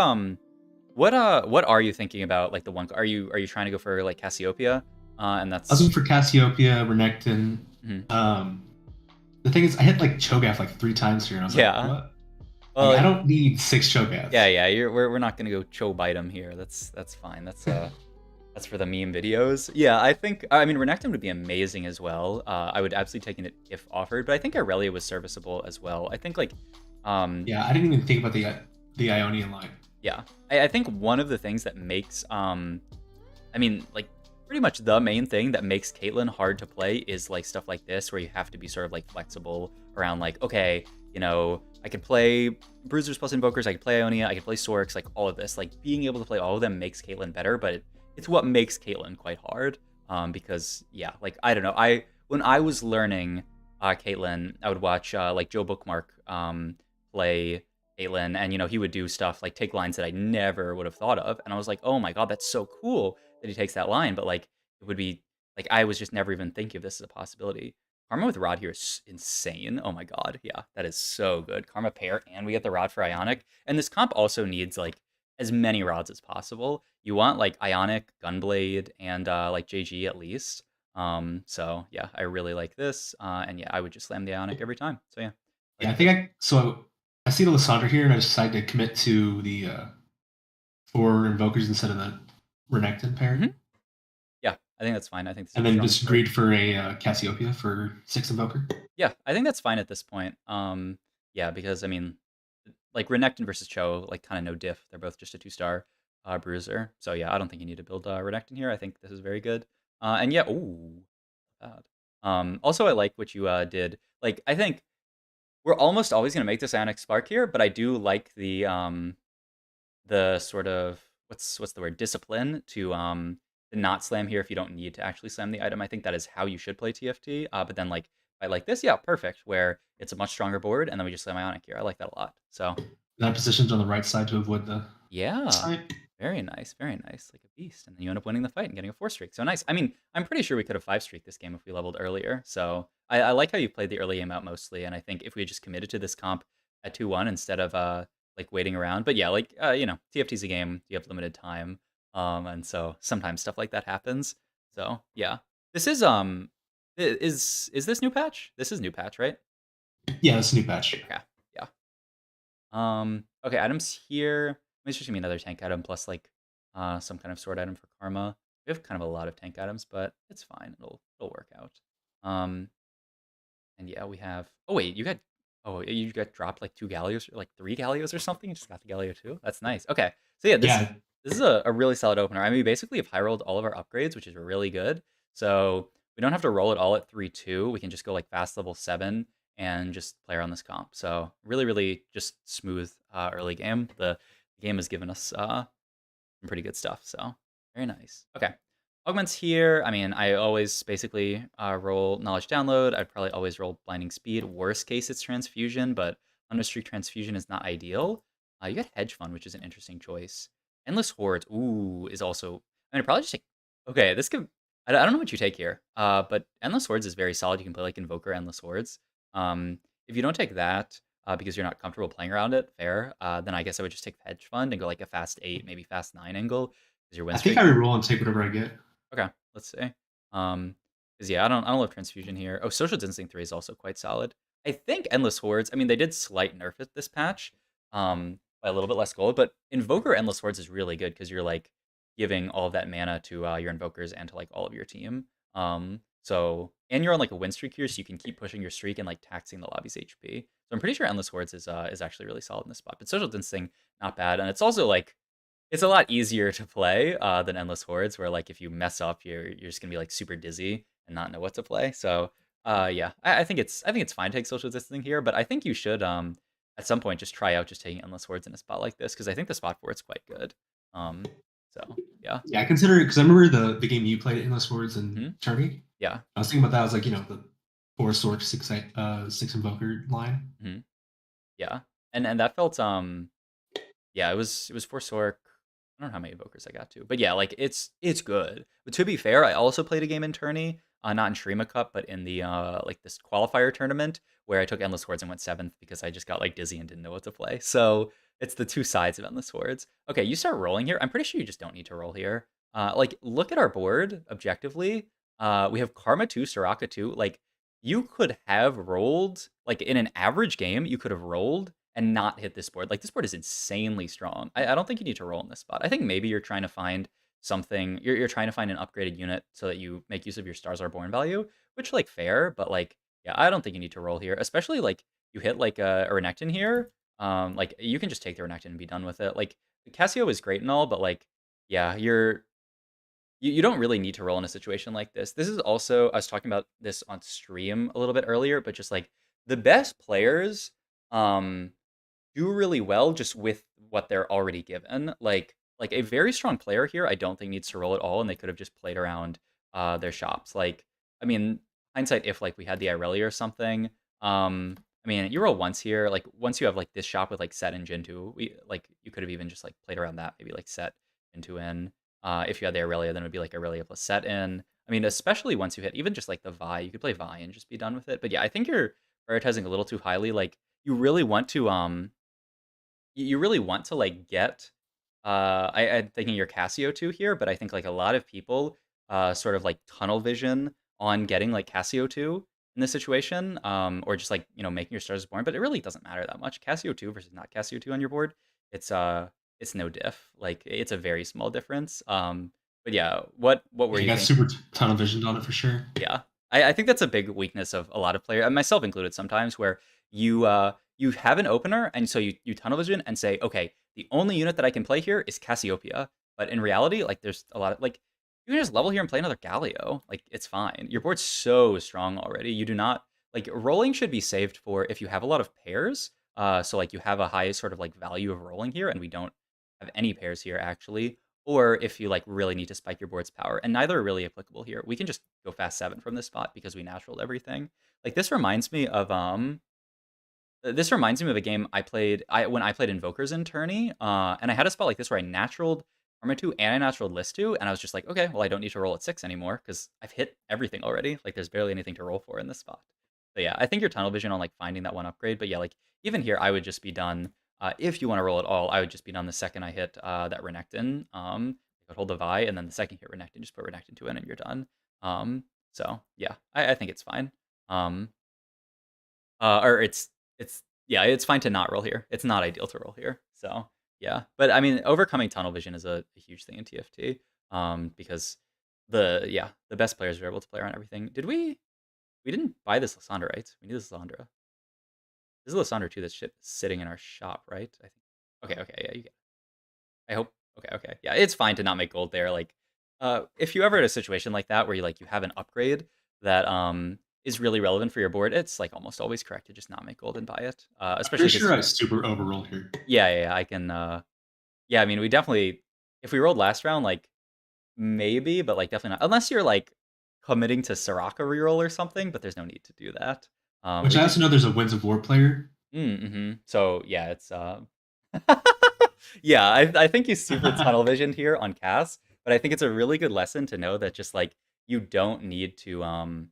what are you thinking about like the one? Are you trying to go for like Cassiopeia? And that's
I was looking for Cassiopeia, Renekton. The thing is, I hit like Cho'Gath like 3 times here, and I was like, what? Well, like, I don't need 6 Cho'Gaths.
Yeah. We're not gonna go Cho bite him here. That's fine. That's for the meme videos. Yeah, I mean Renekton would be amazing as well. I would absolutely take it if offered, but I think Irelia was serviceable as well. I think like
yeah, I didn't even think about the Ionian line.
Yeah, I think one of the things that makes I mean like pretty much the main thing that makes Caitlyn hard to play is like stuff like this, where you have to be sort of like flexible around like, okay, you know, I could play Bruisers plus Invokers, I could play Ionia, I could play Sorks, like all of this. Like being able to play all of them makes Caitlyn better, but it's what makes Caitlyn quite hard. Because yeah, like I don't know, when I was learning Caitlyn, I would watch like Joe Bookmark play Caitlyn, and he would do stuff like take lines that I never would have thought of, and I was like, oh my god, that's so cool that he takes that line, but like it would be like I was just never even thinking of this as a possibility. Karma with Rod here is insane. Oh my god, yeah, that is so good. Karma pair, and we get the Rod for Ionic, and this comp also needs like as many rods as possible. You want like Ionic, Gunblade, and like JG at least. So yeah, I really like this, and yeah, I would just slam the Ionic every time. So yeah,
Yeah,
like
I think I see the Lissandra here, and I decided to commit to the 4 Invokers instead of the Renekton pair.
Mhm. Yeah, I think that's fine. I think this is
And
a
then
strong
just
start.
agreed for a Cassiopeia for 6 Invoker.
Yeah, I think that's fine at this point. Yeah, because I mean, like Renekton versus Cho, like kind of no diff. They're both just a 2-star bruiser. So yeah, I don't think you need to build Renekton here. I think this is very good. And yeah, ooh, bad. Also, I like what you did. Like, I think we're almost always gonna make this Ionic Spark here, but I do like the sort of what's the word, discipline to not slam here if you don't need to actually slam the item. I think that is how you should play TFT. But then like I like this, yeah, perfect, where it's a much stronger board, and then we just slam Ionic here. I like that a lot. So
That position's on the right side to avoid the
yeah,
side.
very nice, like a beast. And then you end up winning the fight and getting a 4 streak. So nice. I mean, I'm pretty sure we could have 5 streak this game if we leveled earlier. So I like how you played the early game out mostly. And I think if we had just committed to this comp at 2-1 instead of like waiting around. But yeah, like TFT's a game. You have limited time. And so sometimes stuff like that happens. So yeah. This is this new patch? This is new patch, right?
Yeah, that's a new patch.
Okay. Yeah. Okay, items here. It's just gonna be another tank item plus like some kind of sword item for Karma. We have kind of a lot of tank items, but it's fine. It'll work out. Um, and yeah, we have. Oh wait, you got dropped like 2 Gallios, or like 3 Gallios or something. You just got the Gallio too. That's nice. Okay, so yeah,
Yeah,
this is a really solid opener. I mean, we basically have high rolled all of our upgrades, which is really good. So we don't have to roll it all at 3-2. We can just go like fast level 7 and just play around this comp. So really just smooth early game. The game has given us some pretty good stuff. So very nice. Okay. Augments here. I mean, I always basically roll knowledge download. I'd probably always roll blinding speed. Worst case, it's transfusion, but under streak transfusion is not ideal. You got hedge fund, which is an interesting choice. Endless hordes. Ooh, is also. I mean, I'd probably just take. Okay, this could. I don't know what you take here. But endless hordes is very solid. You can play like invoker endless hordes. If you don't take that, because you're not comfortable playing around it, fair. Then I guess I would just take hedge fund and go like a fast 8, maybe fast 9 angle because your win
I think
streak.
I reroll and take whatever I get.
Okay, let's see. Because yeah, I don't love transfusion here. Oh, social distancing 3 is also quite solid. I think endless hordes. I mean, they did slight nerf it this patch, by a little bit less gold, but invoker endless hordes is really good because you're like giving all of that mana to your invokers and to like all of your team. So and you're on like a win streak here, so you can keep pushing your streak and like taxing the lobby's HP. So I'm pretty sure endless hordes is actually really solid in this spot. But social distancing, not bad, and it's also like it's a lot easier to play than endless hordes, where like if you mess up, you're just gonna be like super dizzy and not know what to play. So yeah, I think it's fine to take social distancing here, but I think you should at some point just try out just taking endless hordes in a spot like this because I think the spot for it's quite good. So yeah,
Yeah, I consider it because I remember the game you played Endless Swords and
Mhm.
Tourney.
Yeah.
I was thinking about that. I was like, the 4 sword 6 invoker line.
Mhm. Yeah. And that felt yeah, it was for Sork. I don't know how many evokers I got to, but yeah, like it's good. But to be fair, I also played a game in tourney, not in Shrima Cup, but in the like this qualifier tournament where I took Endless Swords and went 7th because I just got like dizzy and didn't know what to play. So it's the two sides of Endless Swords. Okay, you start rolling here. I'm pretty sure you just don't need to roll here. Like look at our board objectively. We have Karma 2, Soraka 2. Like you could have rolled like in an average game, you could have rolled and not hit this board. Like this board is insanely strong. I don't think you need to roll in this spot. I think maybe you're trying to find something. You're trying to find an upgraded unit so that you make use of your Stars Are Born value, which like fair, but like yeah, I don't think you need to roll here. Especially like you hit like a Renekton here. Like you can just take the Renekton and be done with it. Like Cassio is great and all, but like yeah, you don't really need to roll in a situation like this. This is also I was talking about this on stream a little bit earlier, but just like the best players do really well just with what they're already given. Like a very strong player here, I don't think needs to roll at all, and they could have just played around their shops. Like, I mean, hindsight, if like we had the Irelia or something. I mean, you roll once here. Like once you have like this shop with like set and Jintu, you could have even just like played around that. Maybe like set Jintu in. If you had the Irelia, then it would be like Irelia plus set in. I mean, especially once you hit even just like the Vi, you could play Vi and just be done with it. But yeah, I think you're prioritizing a little too highly. Like you really want to you really want to like get I'm thinking your Casio 2 here, but I think like a lot of people sort of like tunnel vision on getting like Casio 2 in this situation, or just like making your stars born, but it really doesn't matter that much. Casio 2 versus not Casio 2 on your board, it's it's no diff. Like it's a very small difference. But yeah, what were
You
you
got
thinking?
super tunnel visioned on it for sure.
Yeah, I think that's a big weakness of a lot of players, and myself included, sometimes where you have an opener, and so you tunnel vision and say, okay, the only unit that I can play here is Cassiopeia. But in reality, like there's a lot of like you can just level here and play another Galio. Like it's fine. Your board's so strong already. You do not like rolling should be saved for if you have a lot of pairs. So like you have a high sort of like value of rolling here, and we don't have any pairs here actually, or if you like really need to spike your board's power, and neither are really applicable here. We can just go fast 7 from this spot because we naturaled everything. Like this reminds me of a game I played when I played Invokers in tourney, and I had a spot like this where I naturaled Armor 2 and I naturaled List 2, and I was just like, okay, well I don't need to roll at 6 anymore because I've hit everything already. Like there's barely anything to roll for in this spot. So yeah, I think your tunnel vision on like finding that one upgrade, but yeah, like even here I would just be done. If you want to roll at all, I would just be done the second I hit that Renekton. I would hold the Vi, and then the second you hit Renekton, just put Renekton 2 in and you're done. So yeah, I think it's fine. Um, or it's yeah, it's fine to not roll here. It's not ideal to roll here. So yeah, but I mean, overcoming tunnel vision is a huge thing in TFT. Because the best players are able to play around everything. Did we? We didn't buy this Lysandra, right? We need this Lysandra. This is Lysandra too. That's sitting in our shop, right? I think. Okay, yeah, you get it. I hope. Okay, yeah, it's fine to not make gold there. Like, if you ever in a situation like that where you have an upgrade that is really relevant for your board, it's like almost always correct to just not make gold and buy it.
Pretty
Especially
sure
because
I super overroll here.
yeah, I can. Yeah, I mean, we definitely if we rolled last round, like maybe, but like definitely not unless you're like committing to Soraka reroll or something. But there's no need to do that.
Which
We
I
could.
also know there's a Winds of War player.
Mm-hmm. So yeah, it's yeah, I think he's super tunnel visioned here on Cass, but I think it's a really good lesson to know that just like you don't need to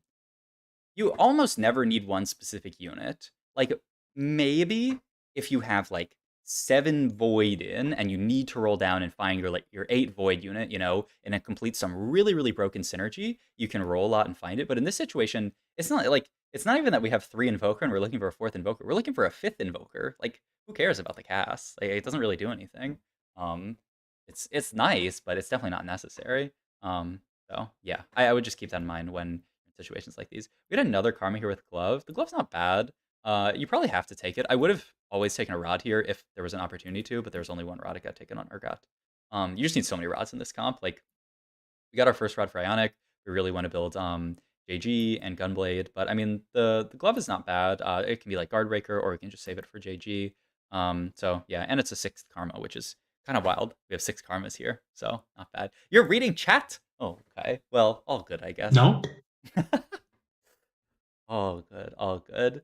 you almost never need one specific unit. Like maybe if you have like 7 void in and you need to roll down and find your 8 void unit, and it completes some really broken synergy, you can roll a lot and find it. But in this situation, it's not even that we have 3 invoker and we're looking for a 4th invoker. We're looking for a 5th invoker. Like who cares about the cast? Like it doesn't really do anything. Um it's nice, but it's definitely not necessary. So yeah, I would just keep that in mind when situations like these. We had another Karma here with Glove. The Glove's not bad. You probably have to take it. I would have always taken a Rod here if there was an opportunity to, but there was only one Rod that got taken on Urgot. You just need so many Rods in this comp. Like, we got our first Rod for Ionic. We really want to build JG and Gunblade, but I mean, the Glove is not bad. It can be like Guardbreaker, or we can just save it for JG. So yeah, and it's a 6th Karma, which is kind of wild. We have 6 Karmas here, so not bad. You're reading chat? Oh, okay. Well, all good, I guess.
No,
All good, all good.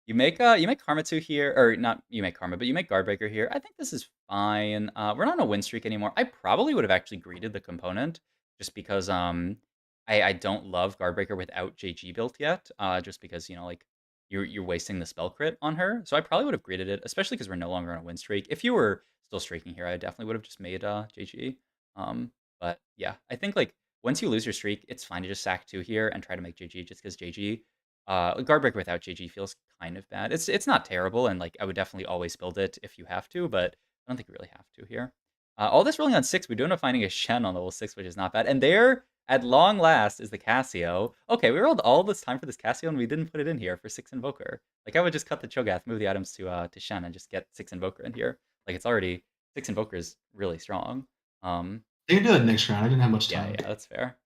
You make Karma 2 here, or not you make Karma, but you make Guardbreaker here. I think this is fine. We're not on a win streak anymore. I probably would have actually greeted the component just because I don't love Guardbreaker without JG built yet. Just because, like you're wasting the spell crit on her. So I probably would have greeted it, especially because we're no longer on a win streak. If you were still streaking here, I definitely would have just made JG. But yeah, I think like once you lose your streak, it's fine to just sack 2 here and try to make JG, just because JG Guardbreaker without JG feels kind of bad. It's not terrible, and like I would definitely always build it if you have to, but I don't think you really have to here. All this rolling on 6, we do end up finding a Shen on level 6, which is not bad. And there, at long last, is the Casio. Okay, we rolled all this time for this Casio, and we didn't put it in here for 6 Invoker. Like I would just cut the Cho'Gath, move the items to Shen, and just get 6 Invoker in here. Like it's already 6 Invoker is really strong.
they can do it next round. I didn't have much
Yeah,
time.
yeah, that's fair.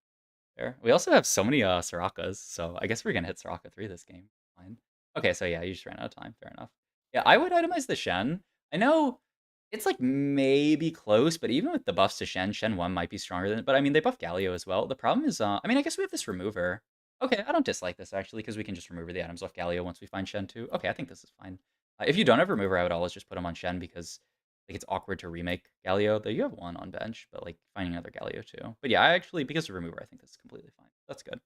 Fair. We also have so many Sorakas, so I guess we're gonna hit Soraka 3 this game. Fine. Okay, so yeah, you just ran out of time. Fair enough. Yeah, I would itemize the Shen. I know it's like maybe close, but even with the buffs to Shen, Shen 1 might be stronger than it. But I mean, they buff Galio as well. The problem is, I mean, I guess we have this remover. Okay, I don't dislike this actually because we can just remove the items off Galio once we find Shen too. Okay, I think this is fine. If you don't have remover, I would always just put him on Shen because like it's awkward to remake Galio. Though you have one on bench, but like finding another Galio too. But yeah, I actually because of remover, I think this is completely fine. That's good.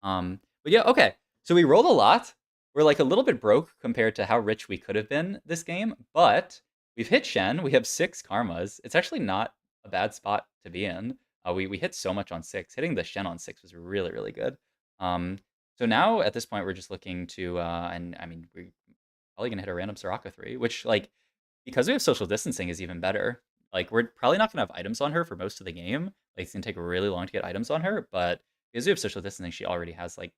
But yeah, okay. So we rolled a lot. We're like a little bit broke compared to how rich we could have been this game, but we've hit Shen. We have 6 karmas. It's actually not a bad spot to be in. We hit so much on 6. Hitting the Shen on 6 was really, really good. Um, so now at this point, we're just looking to, and I mean, we're probably gonna hit a random Soraka 3, which like, because we have social distancing is even better. Like, we're probably not gonna have items on her for most of the game. Like, it's gonna take really long to get items on her, but because we have social distancing, she already has like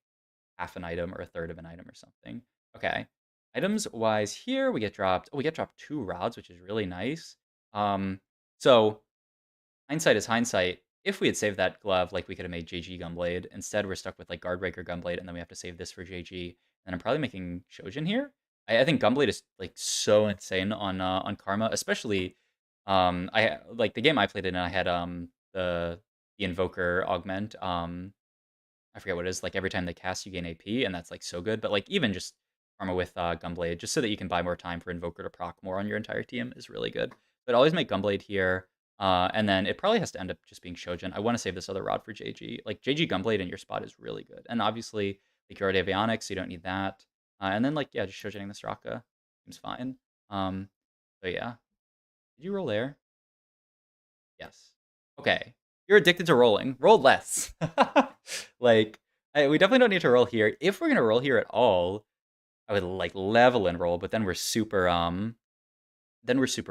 half an item or a third of an item or something. Okay. Items wise here, we get dropped. Oh, we get dropped 2 rods, which is really nice. So hindsight is hindsight. If we had saved that glove, like we could have made JG Gunblade. Instead, we're stuck with like Guardbreaker Gunblade, and then we have to save this for JG. And I'm probably making Shojin here. I think Gunblade is like so insane on Karma, especially I like the game I played in. I had the Invoker Augment. I forget what it is. Like every time they cast, you gain AP, and that's like so good. But like even just Karma with Gunblade, just so that you can buy more time for Invoker to proc more on your entire team is really good. But always make Gunblade here. And then it probably has to end up just being Shojin. I want to save this other rod for JG. Like JG Gunblade in your spot is really good. And obviously, like you already have Ionic, so you don't need that. And then like yeah, just Shojining the Straka seems fine. So yeah. Did you roll there? Yes. Okay. You're addicted to rolling. Roll less. Like we definitely don't need to roll here. If we're gonna roll here at all, I would like level and roll, but then we're super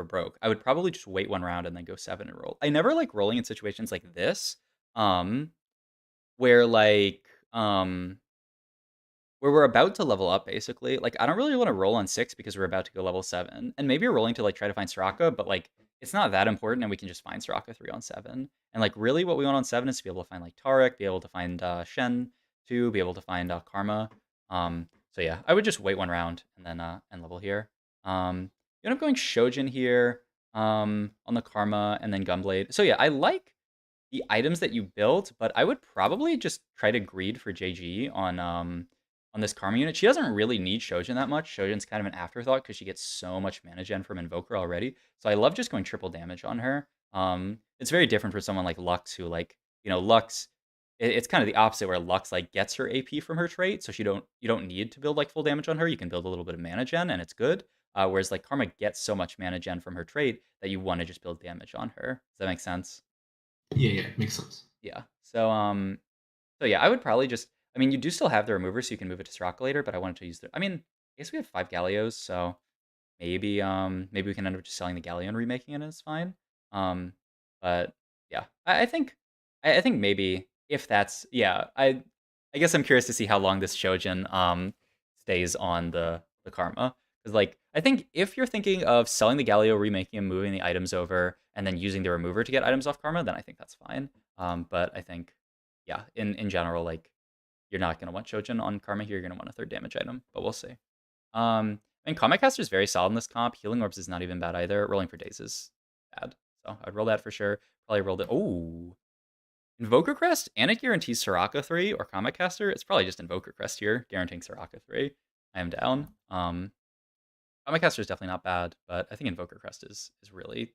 broke. I would probably just wait 1 round and then go 7 and roll. I never like rolling in situations like this, um, where like where we're about to level up, basically. Like, I don't really want to roll on 6 because we're about to go level 7. And maybe you're rolling to, like, try to find Soraka, but, like, it's not that important, and we can just find Soraka 3 on 7. And, like, really what we want on 7 is to be able to find, like, Tarek, be able to find Shen 2, be able to find Karma. So, yeah, I would just wait 1 round and then end level here. You end up going Shojin here on the Karma and then Gunblade. So, yeah, I like the items that you built, but I would probably just try to greed for JG on this Karma unit. She doesn't really need Shojin that much. Shojin's kind of an afterthought because she gets so much mana gen from Invoker already. So I love just going triple damage on her. It's very different for someone like Lux, who like, you know, Lux, it's kind of the opposite where Lux like gets her AP from her trait, so you don't need to build like full damage on her. You can build a little bit of mana gen and it's good. Whereas like Karma gets so much mana gen from her trait that you want to just build damage on her. Does that make sense?
Yeah, makes sense.
Yeah. So yeah, I would probably just. I mean, you do still have the remover, so you can move it to Soraka later. But I wanted to use the. I mean, I guess we have 5 Gallios, so maybe we can end up just selling the Galleon, remaking it, and it's fine. But yeah, I think maybe if that's yeah, I guess I'm curious to see how long this Shojin stays on the Karma. Because like I think if you're thinking of selling the Gallio, remaking him, moving the items over, and then using the remover to get items off Karma, then I think that's fine. But I think yeah, in general, like you're not gonna want Shojin on Karma here. You're gonna want a 3rd damage item, but we'll see. And Comic Caster is very solid in this comp. Healing Orbs is not even bad either. Rolling for Days is bad, so I'd roll that for sure. Probably rolled it. Oh, Invoker Crest and it guarantees Soraka 3 or Comic Caster. It's probably just Invoker Crest here, guaranteeing Soraka 3. I am down. Comic Caster is definitely not bad, but I think Invoker Crest is really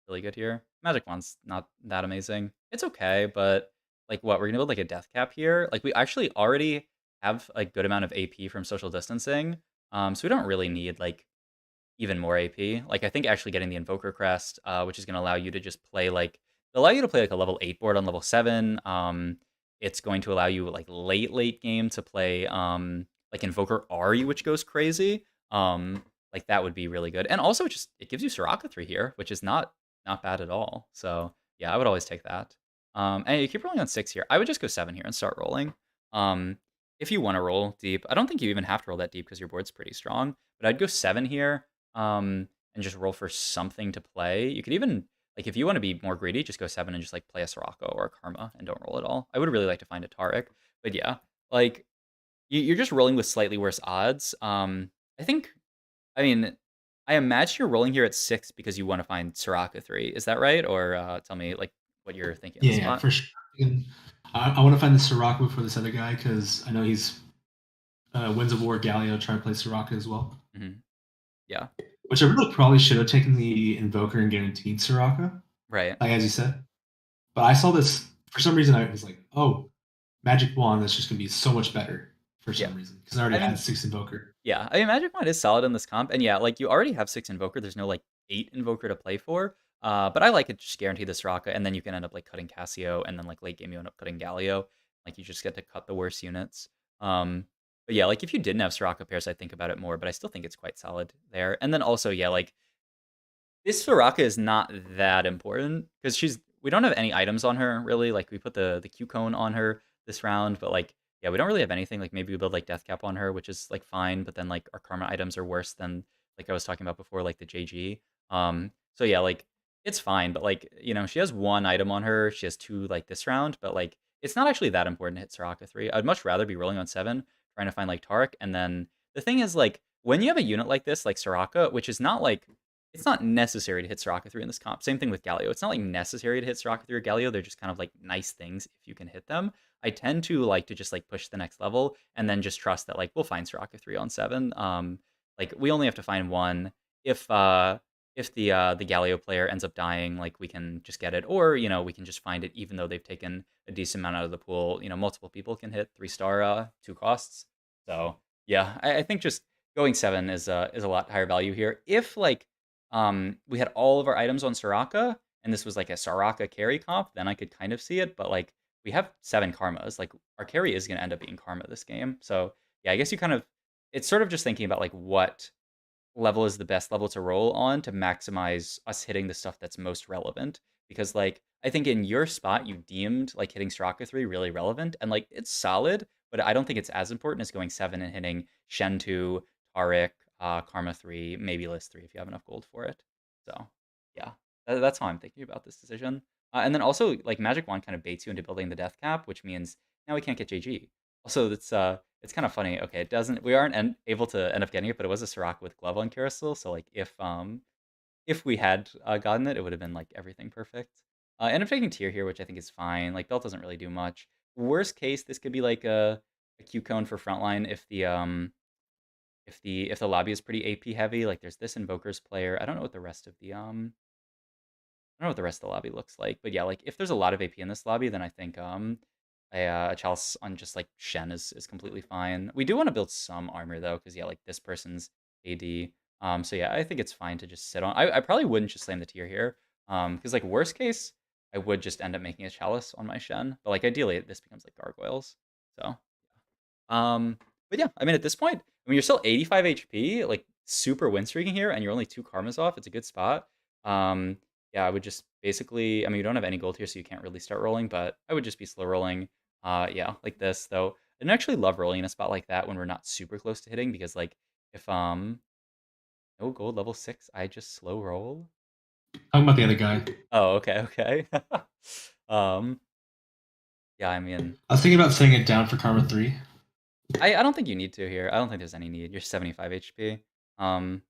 really good here. Magic Wand's not that amazing. It's okay, but like what we're gonna build like a death cap here. Like we actually already have a good amount of AP from social distancing, so we don't really need like even more AP. Like I think actually getting the Invoker Crest, which is gonna allow you to just play like allow you to play like a level 8 board on level 7. It's going to allow you like late game to play like Invoker Ari, which goes crazy. Like that would be really good. And also just it gives you Soraka 3 here, which is not bad at all. So yeah, I would always take that. And you keep rolling on 6 here. I would just go 7 here and start rolling. If you want to roll deep, I don't think you even have to roll that deep because your board's pretty strong. But I'd go 7 here, and just roll for something to play. You could even like if you want to be more greedy, just go 7 and just like play a Soraka or a Karma and don't roll at all. I would really like to find a Tarek, but yeah, like you're just rolling with slightly worse odds. I think, I mean, I imagine you're rolling here at 6 because you want to find Soraka 3. Is that right? Or tell me like what you're thinking in the
Yeah,
spot.
for sure. I want to find the Sirocco for this other guy because I know he's Winds of War Galio trying to play Sirocco as well.
Mm-hmm. Yeah.
Which I really probably should have taken the Invoker and guaranteed Sirocco,
Right.
like as you said. But I saw this for some reason. I was like, oh, Magic Wand. That's just gonna be so much better for
Yeah.
some reason because I already
I
had
mean,
6 Invoker.
yeah. I mean, Magic Wand is solid in this comp, and yeah, like you already have 6 Invoker. There's no like 8 Invoker to play for. But I like it just guarantee this Raka, and then you can end up like cutting Cassio, and then like late game you end up cutting Galio. Like you just get to cut the worst units. But yeah, like if you didn't have Soraka pairs, I think about it more, but I still think it's quite solid there. And then also, yeah, like this Soraka is not that important because we don't have any items on her really. Like we put the Q cone on her this round, but like yeah, we don't really have anything. Like maybe we build like Death Cap on her, which is like fine, but then like our karma items are worse than like I was talking about before, like the JG. So yeah, like it's fine, but like she has 1 item on her. She has 2 like this round, but like it's not actually that important to hit Soraka 3. I'd much rather be rolling on 7, trying to find like Tarek, and then the thing is like when you have a unit like this, like Soraka, which is not like it's not necessary to hit Soraka 3 in this comp. Same thing with Galio. It's not like necessary to hit Soraka 3 or Galio. They're just kind of like nice things if you can hit them. I tend to like to just like push the next level and then just trust that like we'll find Soraka 3 on 7. Like we only have to find 1. If the Galio player ends up dying, like we can just get it, or we can just find it even though they've taken a decent amount out of the pool. Multiple people can hit 3-star 2 costs. So yeah, I think just going 7 is a lot higher value here. If like we had all of our items on Soraka, and this was like a Soraka carry comp, then I could kind of see it. But like we have 7 karmas, like our carry is going to end up being karma this game. So yeah, I guess it's sort of just thinking about like what level is the best level to roll on to maximize us hitting the stuff that's most relevant. Because like I think in your spot you deemed like hitting Soraka 3 really relevant, and like it's solid, but I don't think it's as important as going 7 and hitting Shen 2, Taric, Karma 3, maybe List 3 if you have enough gold for it. So yeah, that's how I'm thinking about this decision. And then also like Magic Wand kind of baits you into building the death cap, which means now we can't get JG. Also, it's kind of funny. Okay, it doesn't. We aren't able to end up getting it, but it was a Sirach with glove on carousel. So like if we had gotten it, it would have been like everything perfect. End up taking tier here, which I think is fine. Like belt doesn't really do much. Worst case, this could be like a Q cone for frontline if the lobby is pretty AP heavy. Like there's this Invoker's player. I don't know what the rest of the I don't know what the rest of the lobby looks like, but yeah, like if there's a lot of AP in this lobby, then I think a Chalice on just like Shen is completely fine. We do want to build some armor though, because yeah, like this person's AD. So yeah, I think it's fine to just sit on. I probably wouldn't just slam the tier here, because like worst case, I would just end up making a Chalice on my Shen, but like ideally this becomes like gargoyles. So um, but yeah, I mean, at this point, I mean, you're still 85 HP, like super win streaking here, and you're only 2 karmas off. It's a good spot. Yeah, I would just basically, I mean, you don't have any gold here, so you can't really start rolling, but I would just be slow rolling. Yeah, like this, though. I don't actually love rolling in a spot like that when we're not super close to hitting, because like if no gold level 6, I just slow roll.
Talking about the other guy.
Oh, okay, okay. um, yeah, I mean,
I was thinking about setting it down for Karma 3.
I don't think you need to here. I don't think there's any need. You're 75 HP. Um,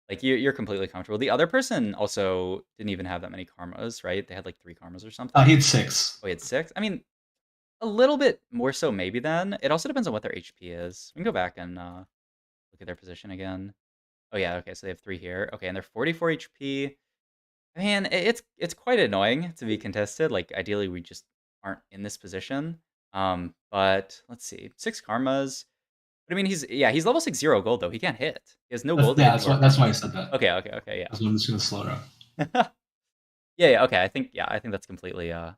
like you're completely comfortable. The other person also didn't even have that many karmas, right? They had like 3 karmas or something.
He had 6.
Oh, he had 6. I mean, a little bit more so maybe then. It also depends on what their HP is. We can go back and look at their position again. Oh yeah, okay, so they have 3 here. Okay, and they're 44 HP. Man, it's quite annoying to be contested. Like ideally we just aren't in this position. But let's see. 6 karmas. But I mean he's level 6 0 gold though. He can't hit. He has no gold.
Yeah, that's why I said that.
Okay, yeah.
That's why I'm just gonna slow down.
Yeah, okay. I think that's completely yeah,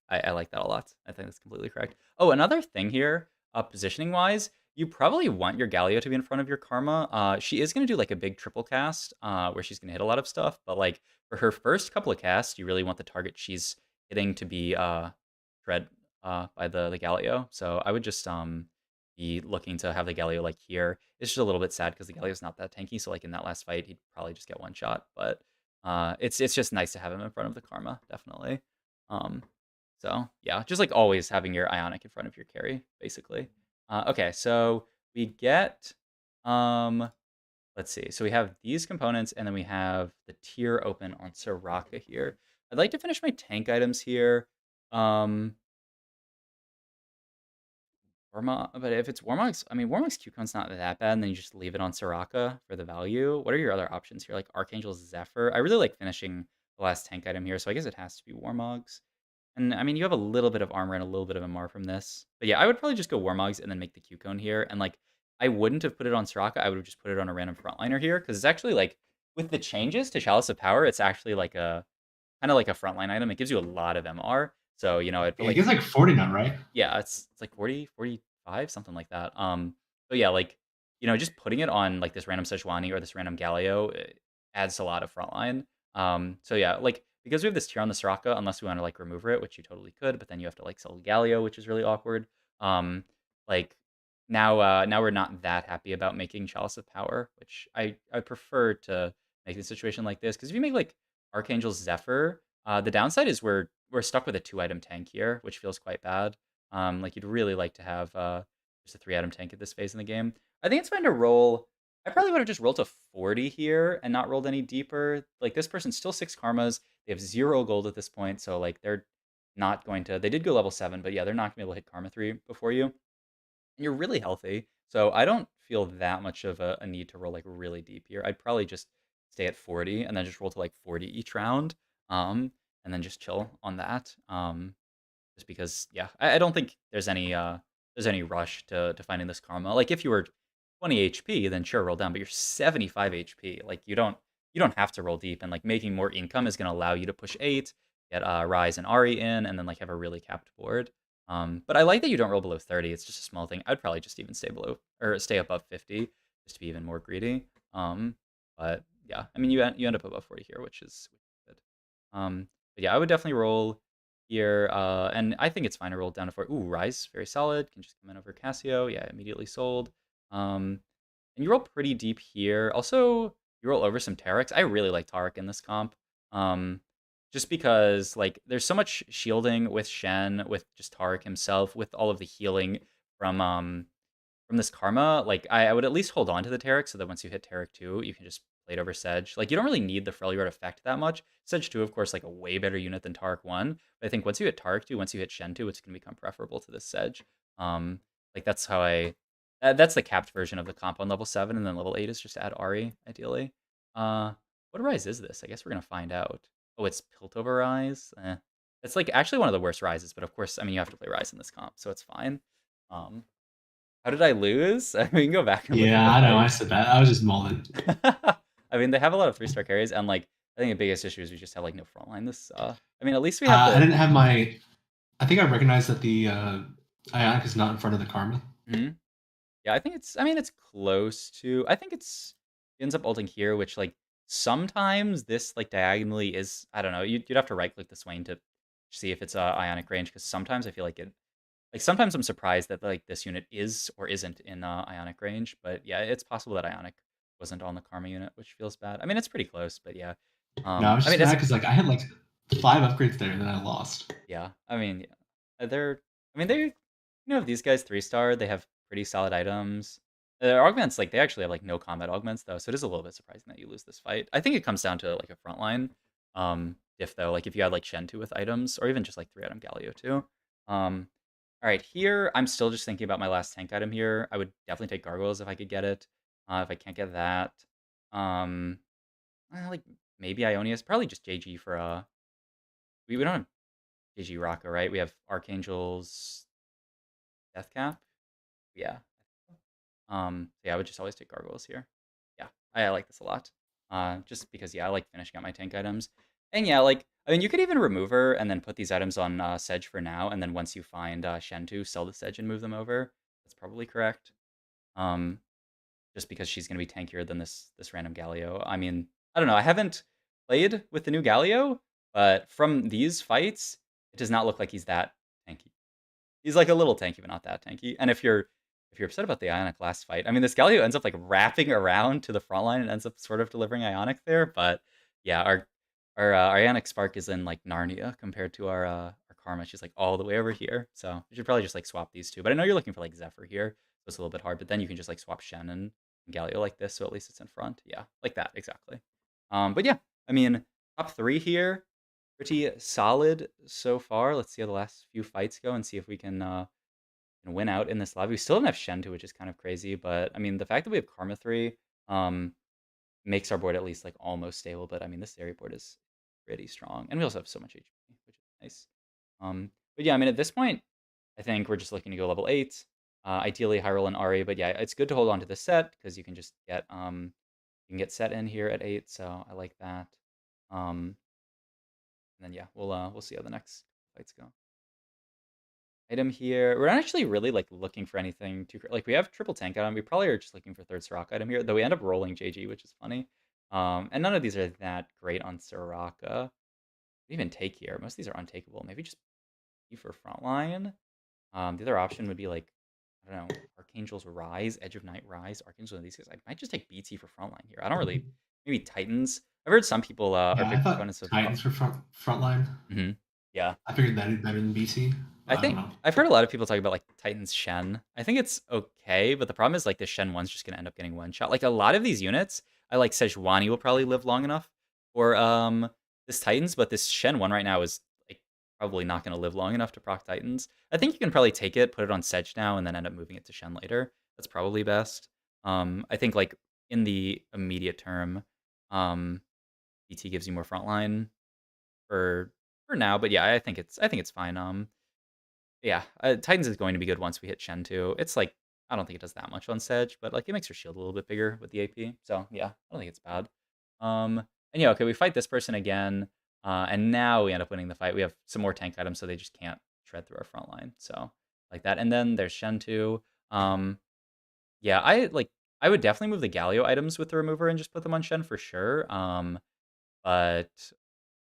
I like that a lot. I think that's completely correct. Oh, another thing here, positioning wise, you probably want your Galio to be in front of your Karma. She is gonna do like a big triple cast, where she's gonna hit a lot of stuff, but like for her first couple of casts, you really want the target she's hitting to be shred by the Galio. So I would just be looking to have the Galio like here. It's just a little bit sad because the Galio's not that tanky, so like in that last fight, he'd probably just get one shot. But it's just nice to have him in front of the Karma, definitely. Um, so yeah, just like always having your Ionic in front of your carry, basically. Okay, so we get, let's see. So we have these components, and then we have the tier open on Soraka here. I'd like to finish my tank items here. Um, But if it's Warmog's, I mean, Warmog's Q-Cone's not that bad, and then you just leave it on Soraka for the value. What are your other options here? Like Archangel's Zephyr? I really like finishing the last tank item here, so I guess it has to be Warmog's. And I mean, you have a little bit of armor and a little bit of MR from this. But yeah, I would probably just go Warmogs and then make the Q-Cone here. And like, I wouldn't have put it on Soraka. I would have just put it on a random frontliner here, because it's actually like, with the changes to Chalice of Power, it's actually like a kind of like a frontline item. It gives you a lot of MR. So, you know, it
Yeah, it
like,
gets like 40 now, right?
yeah, it's like 40, 45, something like that. So yeah, like, you know, just putting it on like this random Sejuani or this random Galio adds a lot of frontline. So yeah, like because we have this tier on the Soraka, unless we want to like remove it, which you totally could, but then you have to like sell Galio, which is really awkward. Like now we're not that happy about making Chalice of Power, which I prefer to make a situation like this, because if you make like Archangel's Zephyr, the downside is we're stuck with a 2-item tank here, which feels quite bad. Like you'd really like to have just a 3-item tank at this phase in the game. I think it's fine to roll. I probably would have just rolled to 40 here and not rolled any deeper. Like this person's still 6 karmas. They have 0 gold at this point, so like they're not going to. They did go level 7, but yeah, they're not gonna be able to hit karma 3 before you. And you're really healthy, so I don't feel that much of a need to roll like really deep here. I'd probably just stay at 40 and then just roll to like 40 each round, and then just chill on that. Just because, yeah, I don't think there's any rush to finding this karma. Like if you were 20 HP, then sure, roll down, but you're 75 HP. Like you don't have to roll deep, and like making more income is going to allow you to push 8, get Rise and Ari in, and then like have a really capped board. But I like that you don't roll below 30. It's just a small thing. I'd probably just even stay below or stay above 50 just to be even more greedy. But yeah, I mean you end up above 40 here, which is good. But yeah, I would definitely roll here, and I think it's fine to roll down to 4. Ooh, Rise, very solid. Can just come in over Cassio. Yeah, immediately sold. And you roll pretty deep here. Also, you roll over some Tarex. I really like Tarek in this comp. Um, just because, like, there's so much shielding with Shen, with just Tarek himself, with all of the healing from this karma. Like, I would at least hold on to the Tarek so that once you hit Tarek 2, you can just play it over Sedge. Like, you don't really need the Freljord effect that much. Sedge 2, of course, like a way better unit than Tarek 1. But I think once you hit Tarek 2, once you hit Shen 2, it's going to become preferable to this Sedge. Like, that's how that's the capped version of the comp on level 7, and then level 8 is just add Ari, ideally. What Rise is this? I guess we're going to find out. Oh, it's Piltover Rise? It's, like, actually one of the worst Rises, but of course, I mean, you have to play Rise in this comp, so it's fine. How did I lose? We can go back and look at
Yeah,
the
I know.
fight.
I said that. I was just mulling.
I mean, they have a lot of 3-star carries, and like I think the biggest issue is we just have like no frontline. I mean, at least we have
I
the.
didn't have my. I think I recognized that the Ionic is not in front of the Karma.
Mhm. Yeah, I think it's. I mean, it's close to. I think it ends up ulting here, which like sometimes this like diagonally is. I don't know. You'd have to right click the Swain to see if it's Ionic range, because sometimes I feel like it. Like sometimes I'm surprised that like this unit is or isn't in Ionic range, but yeah, it's possible that Ionic wasn't on the Karma unit, which feels bad. I mean, it's pretty close, but yeah.
No, I was
I
just
mean,
mad
it's
because like I had like 5 upgrades there and then I lost.
yeah. I mean, yeah. They these guys 3-star. They have pretty solid items. Their augments, like they actually have like no combat augments though, so it is a little bit surprising that you lose this fight. I think it comes down to like a frontline. If though, like if you had like Shen 2 with items, or even just like 3-item Galio too. Um, all right, here I'm still just thinking about my last tank item here. I would definitely take Gargoyles if I could get it. If I can't get that, um, like maybe Ionius, probably just JG for we don't have JG Rocco, right? We have Archangel's Death Cap. Yeah. Yeah, I would just always take Gargoyles here. Yeah, I like this a lot. Just because, yeah, I like finishing out my tank items. And yeah, like, I mean, you could even remove her and then put these items on Sedge for now, and then once you find Shen2, sell the Sedge and move them over. That's probably correct. Um, just because she's going to be tankier than this random Galio. I mean, I don't know. I haven't played with the new Galio, but from these fights, it does not look like he's that tanky. He's like a little tanky, but not that tanky. And if you're upset about the Ionic last fight, I mean, this Galio ends up like wrapping around to the front line and ends up sort of delivering Ionic there. But yeah, our Ionic Spark is in like Narnia compared to our Karma. She's like all the way over here. So you should probably just like swap these two. But I know you're looking for like Zephyr here, so it's a little bit hard. But then you can just like swap Shen and Galio like this, so at least it's in front. Yeah, like that exactly. But yeah, I mean, top 3 here, pretty solid so far. Let's see how the last few fights go and see if we can can win out in this lobby. We still don't have Shen 2, which is kind of crazy, but I mean, the fact that we have Karma 3 makes our board at least like almost stable. But I mean, this area board is pretty strong, and we also have so much HP, which is nice. But yeah, I mean, at this point, I think we're just looking to go level 8. Ideally, high roll and Ari, but yeah, it's good to hold on to the set because you can just get you can get set in here at 8, so I like that. And then yeah, we'll see how the next fights go. Item here. We're not actually really like looking for anything too like we have triple tank item. We probably are just looking for third Soraka item here, though we end up rolling JG, which is funny. And none of these are that great on Soraka. Even take here. Most of these are untakeable. Maybe just E for frontline. The other option would be like, I don't know, Archangel's Rise, Edge of Night Rise, Archangel's one of these guys. I might just take BT for frontline here. I don't really, maybe Titans. I've heard some people are
Yeah, I
big
thought
proponents of.
Titans for frontline.
Yeah,
I figured that'd be better than BT.
I
I don't
think
know.
I've heard a lot of people talk about like Titans Shen. I think it's okay, but the problem is like the Shen one's just gonna end up getting one shot. Like a lot of these units, I like Sejuani will probably live long enough for this Titans, but this Shen one right now is like probably not gonna live long enough to proc Titans. I think you can probably take it, put it on Sedge now, and then end up moving it to Shen later. That's probably best. I think like in the immediate term, BT gives you more frontline for now, but yeah, I think it's fine. Yeah, Titans is going to be good once we hit Shen 2. It's like, I don't think it does that much on Sedge, but like it makes your shield a little bit bigger with the AP. So yeah, I don't think it's bad. And yeah, okay, we fight this person again, and now we end up winning the fight. We have some more tank items, so they just can't shred through our front line. So like that, and then there's Shen 2. Yeah, I would definitely move the Galio items with the remover and just put them on Shen for sure. But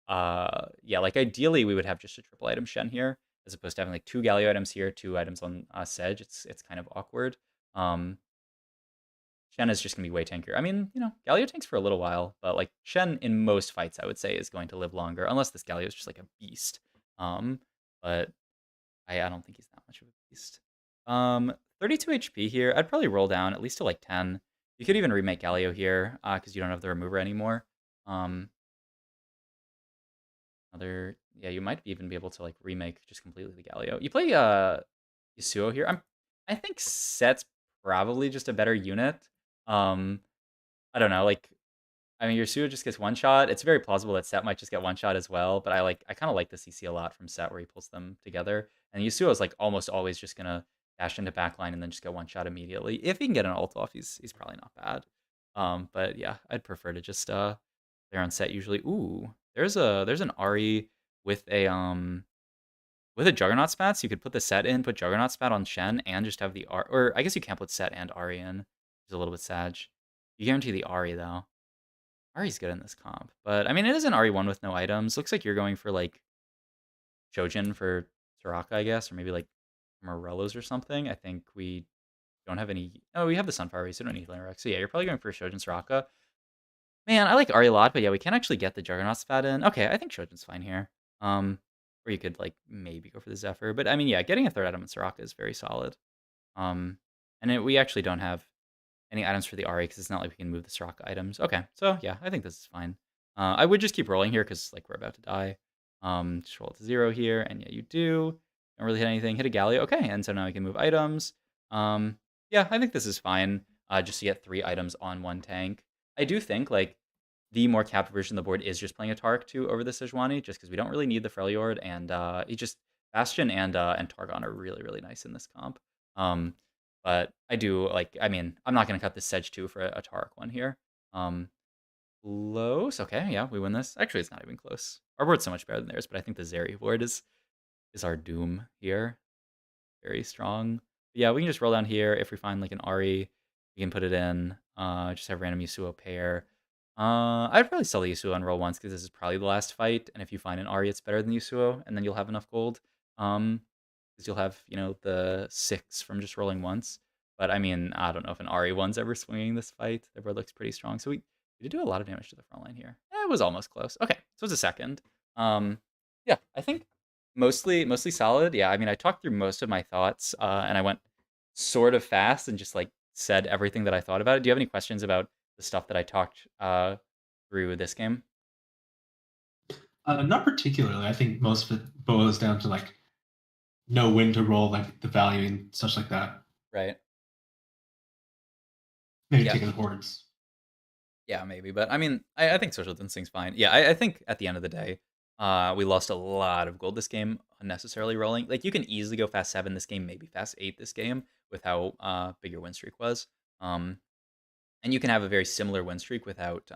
yeah, like ideally we would have just a triple item Shen here, as opposed to having like 2 Galio items here, 2 items on Sedge. It's kind of awkward. Shen is just gonna be way tankier. I mean, you know, Galio tanks for a little while, but like Shen in most fights, I would say, is going to live longer, unless this Galio is just like a beast. But I don't think he's that much of a beast. 32 HP here. I'd probably roll down at least to like 10. You could even remake Galio here, because you don't have the remover anymore. Yeah, you might even be able to like remake just completely the Galio. You play Yasuo here. I think Set's probably just a better unit. I don't know, like I mean Yasuo just gets one shot. It's very plausible that Set might just get one shot as well, but I kind of like the CC a lot from Set where he pulls them together. And Yasuo is like almost always just gonna dash into backline and then just get one shot immediately. If he can get an ult off, he's probably not bad. But yeah, I'd prefer to just they're on Set usually. Ooh, there's an Ahri with a Juggernaut spat, so you could put the Set in, put Juggernaut spat on Shen, and just have the Ahri. Or I guess you can't put Set and Ahri in. It's a little bit sad. You guarantee the Ahri though. Ahri's good in this comp, but I mean it is an Ahri one with no items. Looks like you're going for like Shojin for Soraka, I guess, or maybe like Morello's or something. I think we don't have any. Oh, we have the Sunfire Race, so we don't need Healing Rex. So yeah, you're probably going for Shojin Soraka. Man, I like Ahri a lot, but yeah, we can't actually get the Juggernaut spat in. Okay, I think Shojin's fine here. Or you could like maybe go for the Zephyr, but I mean, yeah, getting a third item in Soraka is very solid. We actually don't have any items for the Ahri because it's not like we can move the Soraka items. Okay, so yeah, I think this is fine. I would just keep rolling here because like we're about to die. Just roll to 0 here, and yeah, you do. Don't really hit anything. Hit a Galio. Okay, and so now we can move items. Yeah, I think this is fine. Just to get 3 items on 1 tank. I do think like the more capped version of the board is just playing a Tark 2 over the Sejuani, just because we don't really need the Freljord, and he just Bastion and Targon are really, really nice in this comp. But I do like, I mean, I'm not gonna cut this Sedge 2 for a Tark 1 here. Close. Okay, yeah, we win this. Actually, it's not even close. Our board's so much better than theirs, but I think the Zeri board is our doom here. Very strong. But yeah, we can just roll down here. If we find like an Ahri, we can put it in. Just have random Yasuo pair. I'd probably sell the Yasuo on roll once because this is probably the last fight. And if you find an Ahri, it's better than Yasuo, and then you'll have enough gold. Because you'll have, you know, the 6 from just rolling once. But I mean, I don't know if an Ahri one's ever swinging this fight. The board looks pretty strong. So we did do a lot of damage to the front line here. It was almost close. Okay, so it's a second. Yeah, I think mostly solid. Yeah, I mean, I talked through most of my thoughts, and I went sort of fast and just like said everything that I thought about it. Do you have any questions about the stuff that I talked through this game?
Not particularly. I think most of it boils down to like know when to roll like the value and such like that.
Right.
Maybe
Yeah.
taking hordes.
Yeah, maybe. But I mean, I think social distancing's fine. Yeah, I think at the end of the day, we lost a lot of gold this game unnecessarily rolling. Like you can easily go fast 7 this game, maybe fast 8 this game with how big your win streak was. And you can have a very similar win streak without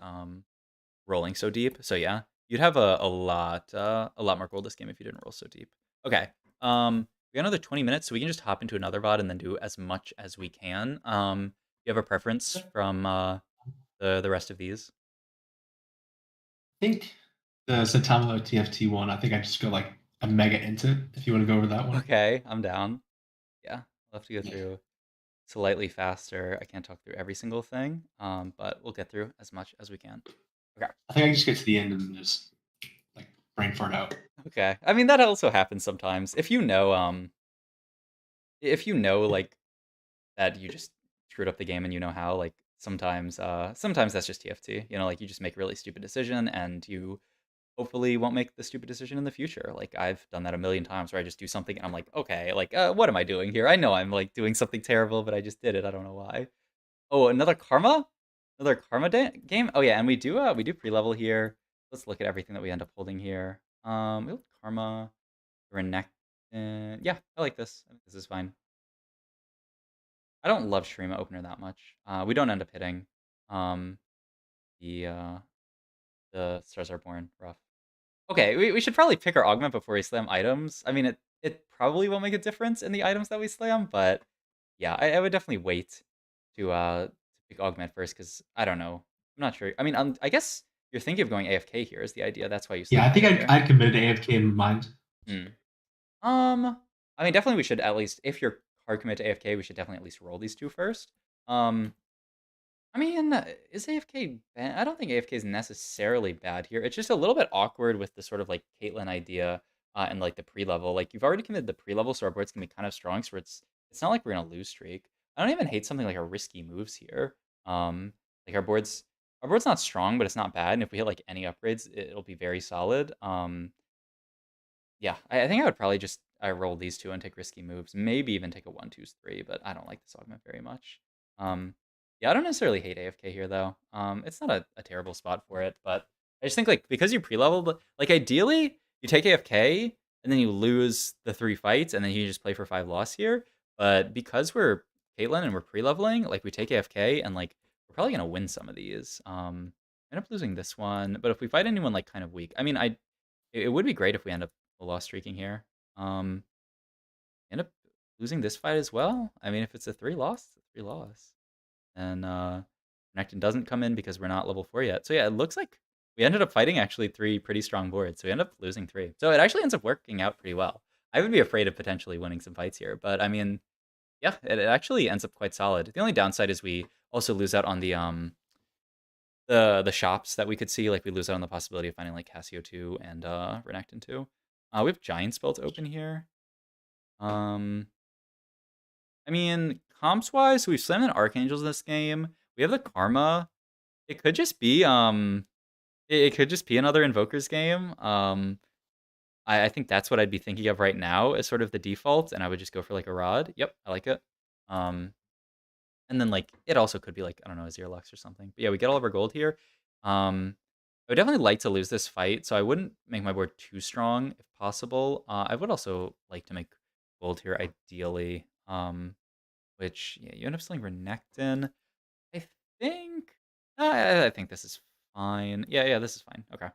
rolling so deep. So yeah, you'd have a lot more gold this game if you didn't roll so deep. Okay. We got another 20 minutes, so we can just hop into another VOD and then do as much as we can. You have a preference from the rest of these?
I think the Saitama TFT one, I think I just go like a mega into it if you want to go over that one.
Okay, I'm down. Yeah, I'll have to go
Yeah.
through slightly faster. I can't talk through every single thing, but we'll get through as much as we can. Okay.
I think I just get to the end and just like brain fart out.
Okay. I mean, that also happens sometimes. If you know, like, that you just screwed up the game and you know how, like, sometimes that's just TFT. You know, like, you just make a really stupid decision and you hopefully won't make the stupid decision in the future. Like I've done that a million times where I just do something and I'm like, okay, like what am I doing here? I know I'm like doing something terrible, but I just did it. I don't know why. Oh, another karma game. Oh yeah, and we do pre-level here. Let's look at everything that we end up holding here. We hold karma, renect. Yeah, I like this. I think this is fine. I don't love Shrima opener that much. We don't end up hitting. Um, the uh, the stars are born rough. Okay, we should probably pick our augment before we slam items. I mean, it probably won't make a difference in the items that we slam, but yeah, I would definitely wait to pick augment first because I don't know. I'm not sure. I mean, I guess you're thinking of going AFK here is the idea. That's why you
Yeah,
slam
I think
items here.
I committed AFK in mind.
Hmm. I mean, definitely we should at least, if you're hard commit to AFK, we should definitely at least roll these two first. Um, I mean, is AFK bad? I don't think AFK is necessarily bad here. It's just a little bit awkward with the sort of like Caitlyn idea and like the pre-level. Like you've already committed the pre-level, so our board's gonna be kind of strong. So it's not like we're gonna lose streak. I don't even hate something like our risky moves here. Like our board's not strong, but it's not bad. And if we hit like any upgrades, it'll be very solid. Yeah, I think I would probably just I roll these two and take risky moves. Maybe even take a 1, 2, 3, but I don't like this augment very much. Yeah, I don't necessarily hate AFK here though. It's not a terrible spot for it, but I just think like because you pre-leveled, like ideally you take AFK and then you lose the 3 fights and then you just play for 5 loss here. But because we're Caitlyn and we're pre-leveling, like we take AFK and like we're probably gonna win some of these. End up losing this one, but if we fight anyone like kind of weak, I mean, it would be great if we end up loss streaking here. Um, End up losing this fight as well. I mean, if it's a 3 loss, it's a 3 loss. And Renekton doesn't come in because we're not level 4 yet. So yeah, it looks like we ended up fighting actually 3 pretty strong boards. So we end up losing 3. So it actually ends up working out pretty well. I would be afraid of potentially winning some fights here, but I mean, yeah, it actually ends up quite solid. The only downside is we also lose out on the shops that we could see. Like we lose out on the possibility of finding like Cassio 2 and Renekton 2. We have Giant Spell to open here. I mean, comps wise, we've slammed in Archangels in this game. We have the Karma. It could just be it could just be another Invokers game. I think that's what I'd be thinking of right now as sort of the default, and I would just go for like a Rod. Yep, I like it. And then like it also could be like, I don't know, a Zero Lux or something. But yeah, we get all of our gold here. I would definitely like to lose this fight, so I wouldn't make my board too strong if possible. I would also like to make gold here ideally. Which yeah, you end up stealing Renekton. I think I think this is fine. Yeah, this is fine. Okay.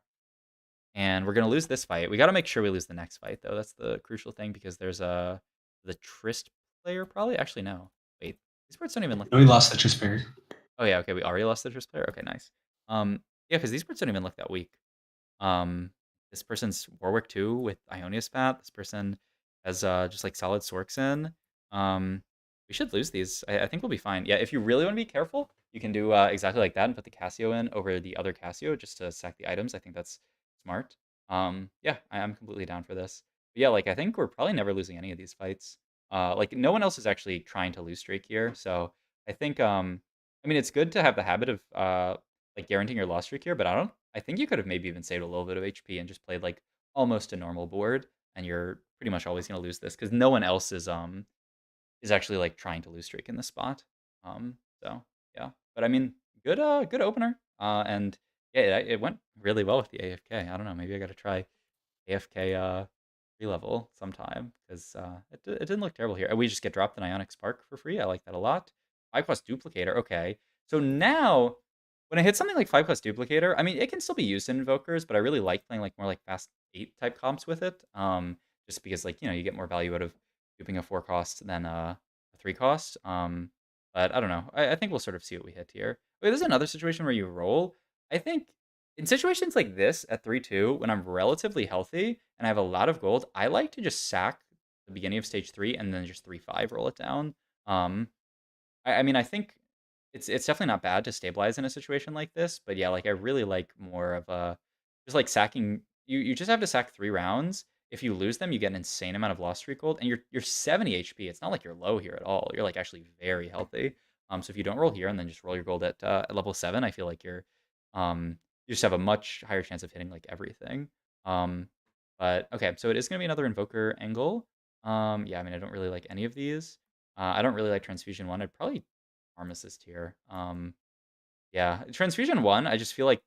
And we're gonna lose this fight. We gotta make sure we lose the next fight though. That's the crucial thing because there's the Trist player probably. Actually, no. Wait, these boards don't even look.
We lost the Trist pair.
Oh yeah, okay. We already lost the Trist player. Okay, nice. Yeah, because these boards don't even look that weak. This person's Warwick 2 with Ionia Spat. This person has just like solid Sorkson. We should lose these. I think we'll be fine. Yeah, if you really want to be careful, you can do exactly like that and put the Cassio in over the other Cassio just to sack the items. I think that's smart. Yeah, I'm completely down for this. But yeah, like I think we're probably never losing any of these fights. Like no one else is actually trying to lose streak here, so I think I mean it's good to have the habit of like guaranteeing your loss streak here, but I think you could have maybe even saved a little bit of HP and just played like almost a normal board, and you're pretty much always gonna lose this because no one else is actually like trying to lose streak in this spot. So yeah, but I mean, good opener. And yeah, it went really well with the AFK. I don't know, maybe I gotta try AFK level sometime because it didn't look terrible here. And we just get dropped an Ionic Spark for free. I like that a lot. 5+ Duplicator. Okay, so now when I hit something like 5+ Duplicator, I mean it can still be used in Invokers, but I really like playing like more like fast 8 type comps with it. Just because like you get more value out of duping a 4 cost than a 3 cost. But I don't know. I think we'll sort of see what we hit here. Wait, there's another situation where you roll. I think in situations like this at 3-2, when I'm relatively healthy and I have a lot of gold, I like to just sack the beginning of stage 3 and then just 3-5 roll it down. Um, I mean, I think it's definitely not bad to stabilize in a situation like this, but yeah, like I really like more of a just like sacking. You just have to sack 3 rounds. If you lose them, you get an insane amount of lost streak gold, and you're 70 HP. It's not like you're low here at all. You're like actually very healthy. So if you don't roll here and then just roll your gold at level 7, I feel like you just have a much higher chance of hitting like everything. Um, but okay, so it is gonna be another invoker angle. Yeah, I mean I don't really like any of these. I don't really like Transfusion 1. I'd probably Arm Assist here. Yeah, Transfusion 1, I just feel like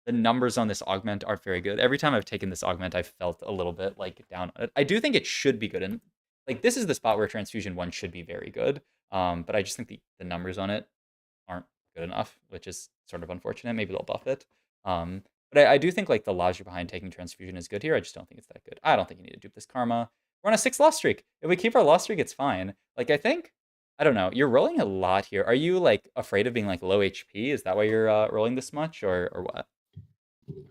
the numbers on this augment aren't very good. Every time I've taken this augment, I've felt a little bit like down. I do think it should be good, and like this is the spot where Transfusion 1 should be very good. But I just think the numbers on it aren't good enough, which is sort of unfortunate. Maybe they'll buff it. But I do think like the logic behind taking Transfusion is good here. I just don't think it's that good. I don't think you need to dupe this Karma. We're on a 6 loss streak. If we keep our loss streak, it's fine. Like I don't know. You're rolling a lot here. Are you like afraid of being like low HP? Is that why you're rolling this much, or what?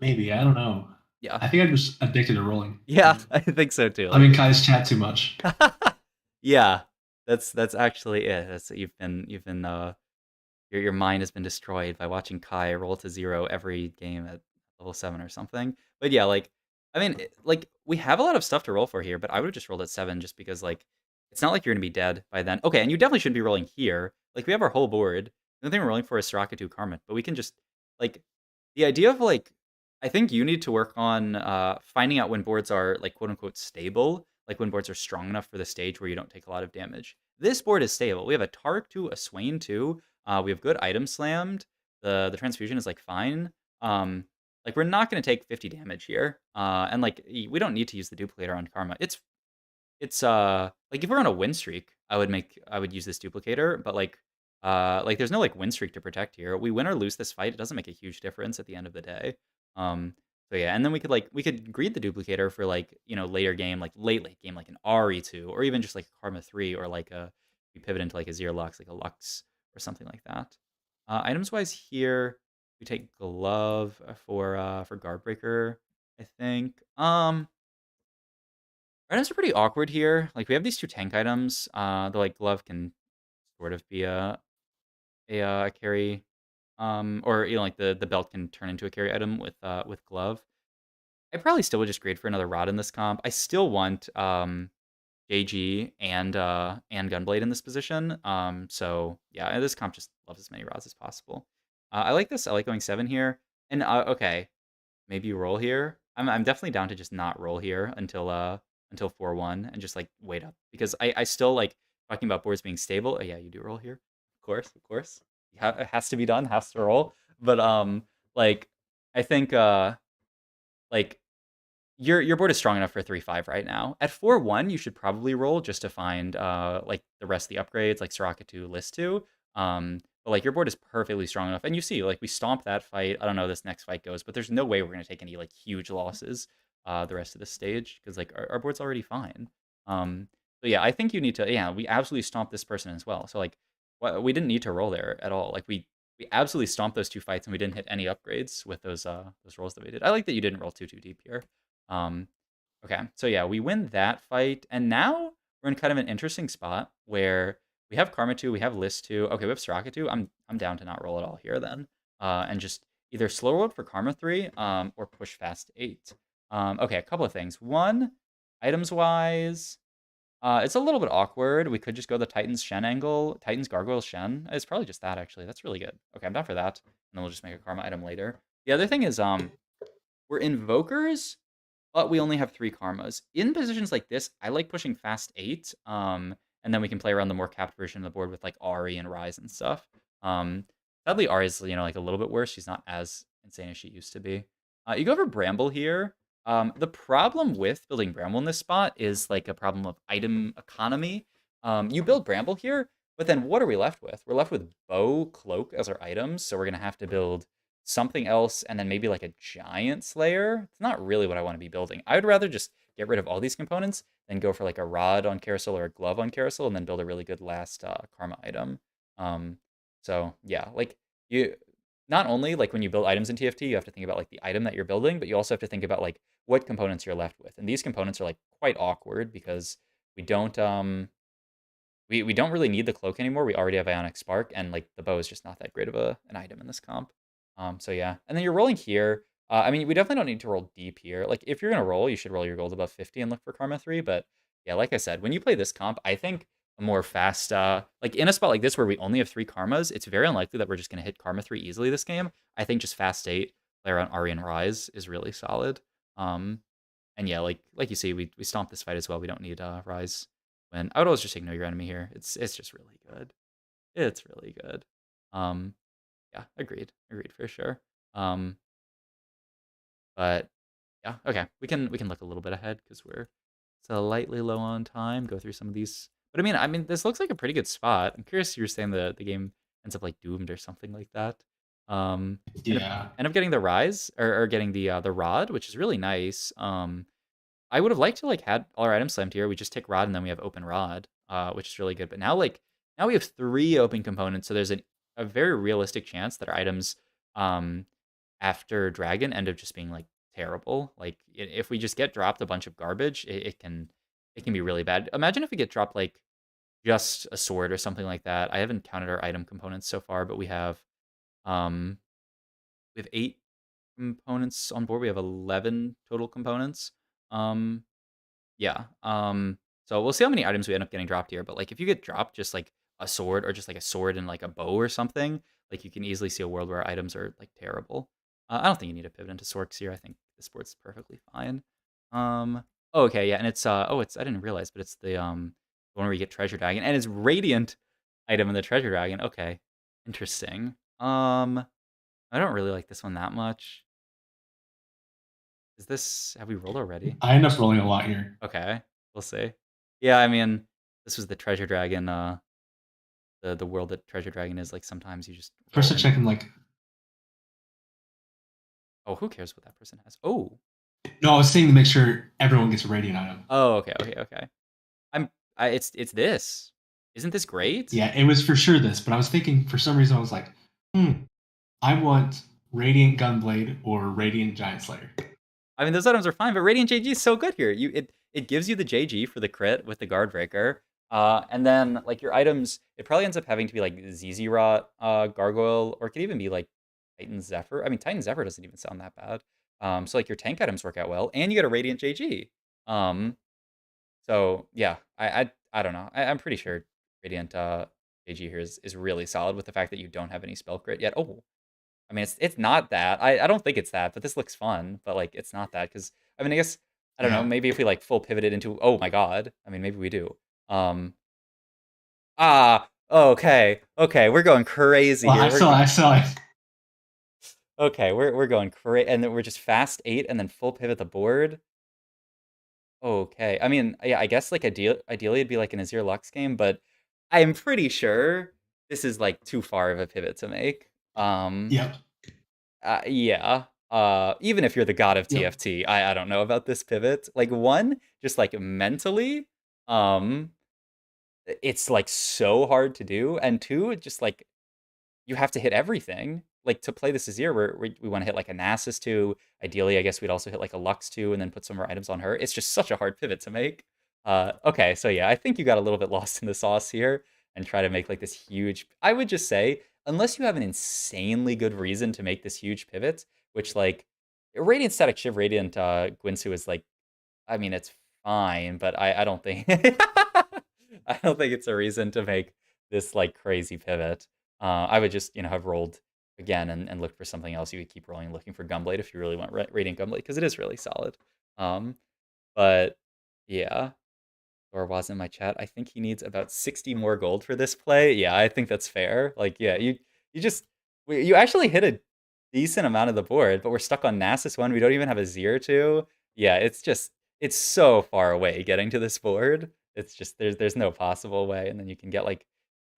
Maybe, I don't know.
Yeah,
I think I'm just addicted to rolling.
yeah, I think so too.
I'm in Kai's chat too much.
Yeah, that's actually it. That's you've been your mind has been destroyed by watching Kai roll to 0 every game at level 7 or something. But yeah, like, I mean, like, we have a lot of stuff to roll for here, but I would have just rolled at 7 just because, like, it's not like you're going to be dead by then. Okay, and you definitely shouldn't be rolling here. Like, we have our whole board. The only thing we're rolling for is Sarakatu Karma, but we can just, like, the idea of, like, I think you need to work on finding out when boards are, like, quote-unquote stable, like when boards are strong enough for the stage where you don't take a lot of damage. This board is stable. We have a Tark 2, a Swain 2, we have good item slammed. The transfusion is like fine. Like we're not going to take 50 damage here. And like we don't need to use the duplicator on Karma. It's like if we're on a win streak, I would use this duplicator, but like there's no like win streak to protect here. We win or lose this fight, it doesn't make a huge difference at the end of the day. So yeah, and then we could greed the duplicator for like, later game, like late game, like an RE2, or even just like a Karma 3, or like we pivot into like a Zero Lux, like a Lux or something like that. Items wise here, we take glove for guard breaker, I think. Items are pretty awkward here. Like we have these 2 tank items. The like glove can sort of be a carry, or like the belt can turn into a carry item with glove. I probably still would just grade for another rod in this comp. I still want JG and Gunblade in this position. So yeah, this comp just loves as many rods as possible. I like this. I like going 7 here. And okay, maybe you roll here. I'm definitely down to just not roll here until 4-1 and just like wait up, because I still like talking about boards being stable. Oh, yeah, you do roll here, of course, of course. It has to be done. Has to roll. But like I think like your board is strong enough for 3-5 right now. At 4-1, you should probably roll just to find like the rest of the upgrades, like Soraka 2, List 2. But like your board is perfectly strong enough. And you see, like we stomp that fight. I don't know how this next fight goes, but there's no way we're gonna take any like huge losses the rest of the stage, because like our board's already fine. So yeah, I think you need to, yeah, we absolutely stomp this person as well. So like we didn't need to roll there at all. Like we absolutely stomped those 2 fights and we didn't hit any upgrades with those rolls that we did. I like that you didn't roll too deep here. Okay, so yeah, we win that fight, and now we're in kind of an interesting spot where we have Karma 2, we have List 2, okay, we have Soraka 2. I'm down to not roll at all here then, and just either slow roll for Karma 3, or push fast 8. Okay, a couple of things. One, items wise, it's a little bit awkward. We could just go the Titan's Shen angle, Titan's Gargoyle Shen. It's probably just that actually. That's really good. Okay, I'm down for that, and then we'll just make a Karma item later. The other thing is, we're invokers. but we only have 3 karmas. In positions like this, I like pushing fast 8, and then we can play around the more capped version of the board with, like, Ahri and Ryze and stuff. Sadly, Ahri's, like, a little bit worse. She's not as insane as she used to be. You go over Bramble here. The problem with building Bramble in this spot is, like, a problem of item economy. You build Bramble here, but then what are we left with? We're left with Bow, Cloak as our items, so we're gonna have to build something else, and then maybe like a giant slayer. It's not really what I want to be building. I would rather just get rid of all these components than go for like a rod on carousel or a glove on carousel and then build a really good last karma item. Um, so yeah, like you not only like when you build items in TFT, you have to think about like the item that you're building, but you also have to think about like what components you're left with. And these components are like quite awkward because we don't we don't really need the cloak anymore. We already have Ionic Spark, and like the bow is just not that great of an item in this comp. So yeah, and then you're rolling here. I mean, we definitely don't need to roll deep here. Like if you're gonna roll, you should roll your gold above 50 and look for Karma 3. But yeah, like I said, when you play this comp, I think a more fast, like in a spot like this where we only have 3 karmas, it's very unlikely that we're just gonna hit Karma 3 easily this game. I think just fast 8, play around Ahri and Ryze is really solid. And yeah, like you see, we stomp this fight as well. We don't need Ryze. When I would always just ignore your enemy here. It's just really good. It's really good. Yeah, agreed for sure. But yeah, okay, we can look a little bit ahead because we're slightly low on time. Go through some of these, but I mean, this looks like a pretty good spot. I'm curious. You were saying the game ends up like doomed or something like that. End up,
Yeah.
end up getting the rise or getting the rod, which is really nice. I would have liked to like had all our items slammed here. We just take rod and then we have open rod, which is really good. But now now we have 3 open components, so there's a very realistic chance that our items after dragon end up just being like terrible. Like if we just get dropped a bunch of garbage, it can be really bad. Imagine if we get dropped like just a sword or something like that. I haven't counted our item components so far, but um we have 8 components on board. We have 11 total components. Um yeah. So we'll see how many items we end up getting dropped here. But like if you get dropped just like a sword or just like a sword and like a bow or something, like you can easily see a world where items are like terrible. I don't think you need to pivot into Sorks here. I think the sport's perfectly fine. Oh, okay, yeah, and it's it's I didn't realize, but it's the one where you get Treasure Dragon and it's Radiant item in the Treasure Dragon. Okay. Interesting. I don't really like this one that much. Is this have we rolled already?
I end up rolling a lot here.
Okay, we'll see. Yeah, I mean, this was the Treasure Dragon, the world that Treasure Dragon is. Like sometimes you just
First,
roll
I
in.
check him like.
Oh, who cares what that person has? Oh,
No, I was saying to make sure everyone gets a radiant item.
oh, okay. It's this. Isn't this great?
Yeah, it was for sure this, but I was thinking for some reason I was like, I want Radiant Gunblade or Radiant Giant Slayer.
I mean, those items are fine, but Radiant JG is so good here. It gives you the JG for the crit with the Guard Breaker. And then like your items, it probably ends up having to be like ZZ Rot, Gargoyle, or it could even be like Titan Zephyr. I mean, Titan Zephyr doesn't even sound that bad. So like your tank items work out well, and you get a Radiant JG. So yeah, I don't know. I'm pretty sure Radiant JG here is really solid with the fact that you don't have any spell crit yet. Oh, I mean, it's not that. I don't think it's that, but this looks fun. But like, it's not that because I mean, I guess I don't know. Maybe if we like full pivoted into oh my god. I mean, maybe we do. Okay, we're going crazy
Well,
here.
I saw it.
Okay, we're going crazy, and then we're just fast 8 and then full pivot the board. Okay, I mean, yeah, I guess like ideally it'd be like an Azir Lux game, but I'm pretty sure this is like too far of a pivot to make.
Yep.
Yeah. Even if you're the god of TFT, I don't know about this pivot. Like one, just like mentally, it's like so hard to do, and two, just like you have to hit everything. Like to play this Azir, we want to hit like a Nasus 2. Ideally, I guess we'd also hit like a Lux 2 and then put some more items on her. It's just such a hard pivot to make. Okay, so yeah, I think you got a little bit lost in the sauce here and try to make like this huge. I would just say, unless you have an insanely good reason to make this huge pivot, which like Radiant Static Shiv Radiant Gwynsu is like, I mean, it's fine, but I don't think I don't think it's a reason to make this like crazy pivot. I would just have rolled again and looked for something else. You would keep rolling, looking for Gunblade if you really want Radiant Gunblade because it is really solid. But yeah, or was in my chat. I think he needs about 60 more gold for this play. Yeah, I think that's fair. Like, yeah, you just you actually hit a decent amount of the board, but we're stuck on Nasus 1. We don't even have a Z or 2. Yeah, it's so far away getting to this board. It's just there's no possible way. And then you can get like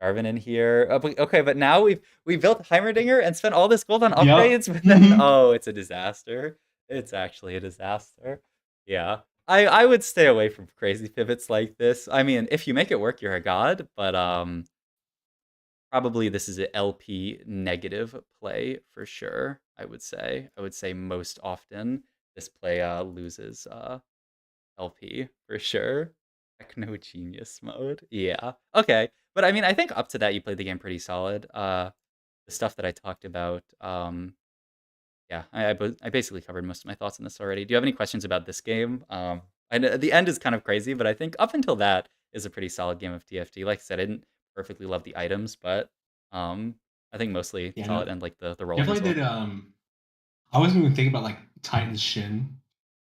Garvin in here. Okay, but now we built Heimerdinger and spent all this gold on
Yep.
upgrades, but then oh, it's a disaster. It's actually a disaster. Yeah. I would stay away from crazy pivots like this. I mean, if you make it work, you're a god, but probably this is an LP negative play for sure, I would say. I would say most often this play loses LP for sure. Techno genius mode. Yeah. Okay. But I mean, I think up to that you played the game pretty solid. The stuff that I talked about, yeah, I basically covered most of my thoughts on this already. Do you have any questions about this game? I know the end is kind of crazy, but I think up until that is a pretty solid game of TFT. Like I said, I didn't perfectly love the items, but I think mostly
Yeah,
solid
no,
and like the rolling as
definitely
well.
did. I wasn't even thinking about like Titan's Shin.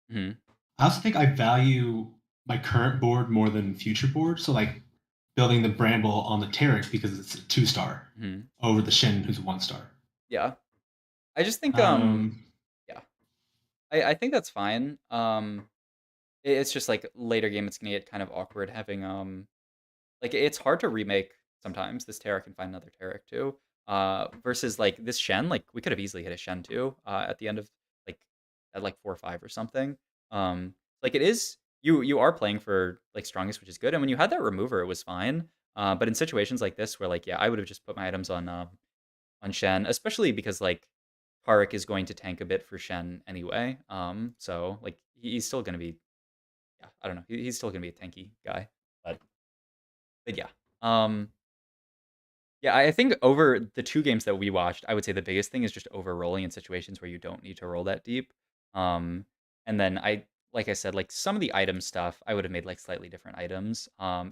Hmm.
I also think I value my current board more than future boards. So like building the Bramble on the Tarek because it's a 2-star
Hmm.
over the Shin who's a 1-star.
Yeah, I just think
Um,
yeah, I think that's fine. It's just like later game, it's gonna get kind of awkward having like it's hard to remake sometimes. This Terra can find another Terra too. Versus like this Shen, like we could have easily hit a Shen too. At the end of like at like 4 or 5 or something. Like it is you are playing for like strongest, which is good. And when you had that remover, it was fine. But in situations like this, where like yeah, I would have just put my items on Shen, especially because like Tarek is going to tank a bit for Shen anyway. So like he's still gonna be yeah, I don't know, he's still gonna be a tanky guy, but yeah. Um, yeah, I think over the 2 games that we watched, I would say the biggest thing is just over-rolling in situations where you don't need to roll that deep. Um, and then like I said, like, some of the item stuff, I would have made, like, slightly different items.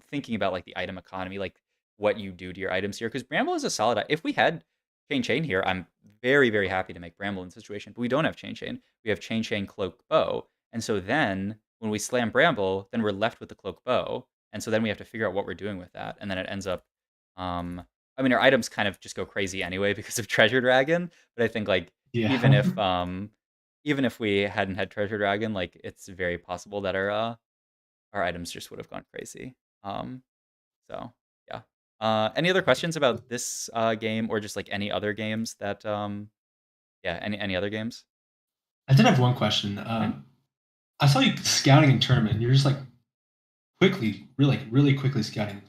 Thinking about, like, the item economy, like, what you do to your items here, because Bramble is a solid if we had Chain here, I'm very, very happy to make Bramble in this situation, but we don't have Chain. We have Chain, Cloak, Bow, and so then, when we slam Bramble, then we're left with the Cloak Bow, and so then we have to figure out what we're doing with that, and then it ends up, um I mean, our items kind of just go crazy anyway because of Treasure Dragon. But I think like even
yeah.
if even if we hadn't had Treasure Dragon, like it's very possible that our items just would have gone crazy. Um, so yeah. Any other questions about this game or just like any other games that yeah, any other games?
I did have one question.
Hmm?
I saw you scouting in tournament. You're just like quickly, really quickly scouting.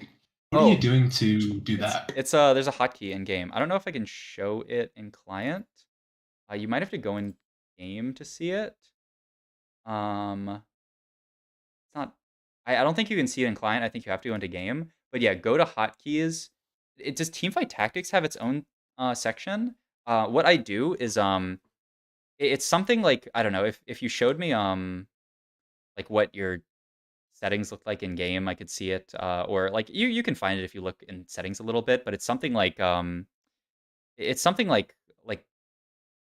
What are you
Oh,
doing to do
it's
that?
it's there's a hotkey in game. I don't know if I can show it in client. You might have to go in game to see it. Um, It's not. I don't think you can see it in client. I think you have to go into game. But yeah, go to hotkeys. Does Teamfight Tactics have its own section? What I do is it's something like I don't know if you showed me like what your settings look like in game, I could see it. Or like you can find it if you look in settings a little bit. But it's something like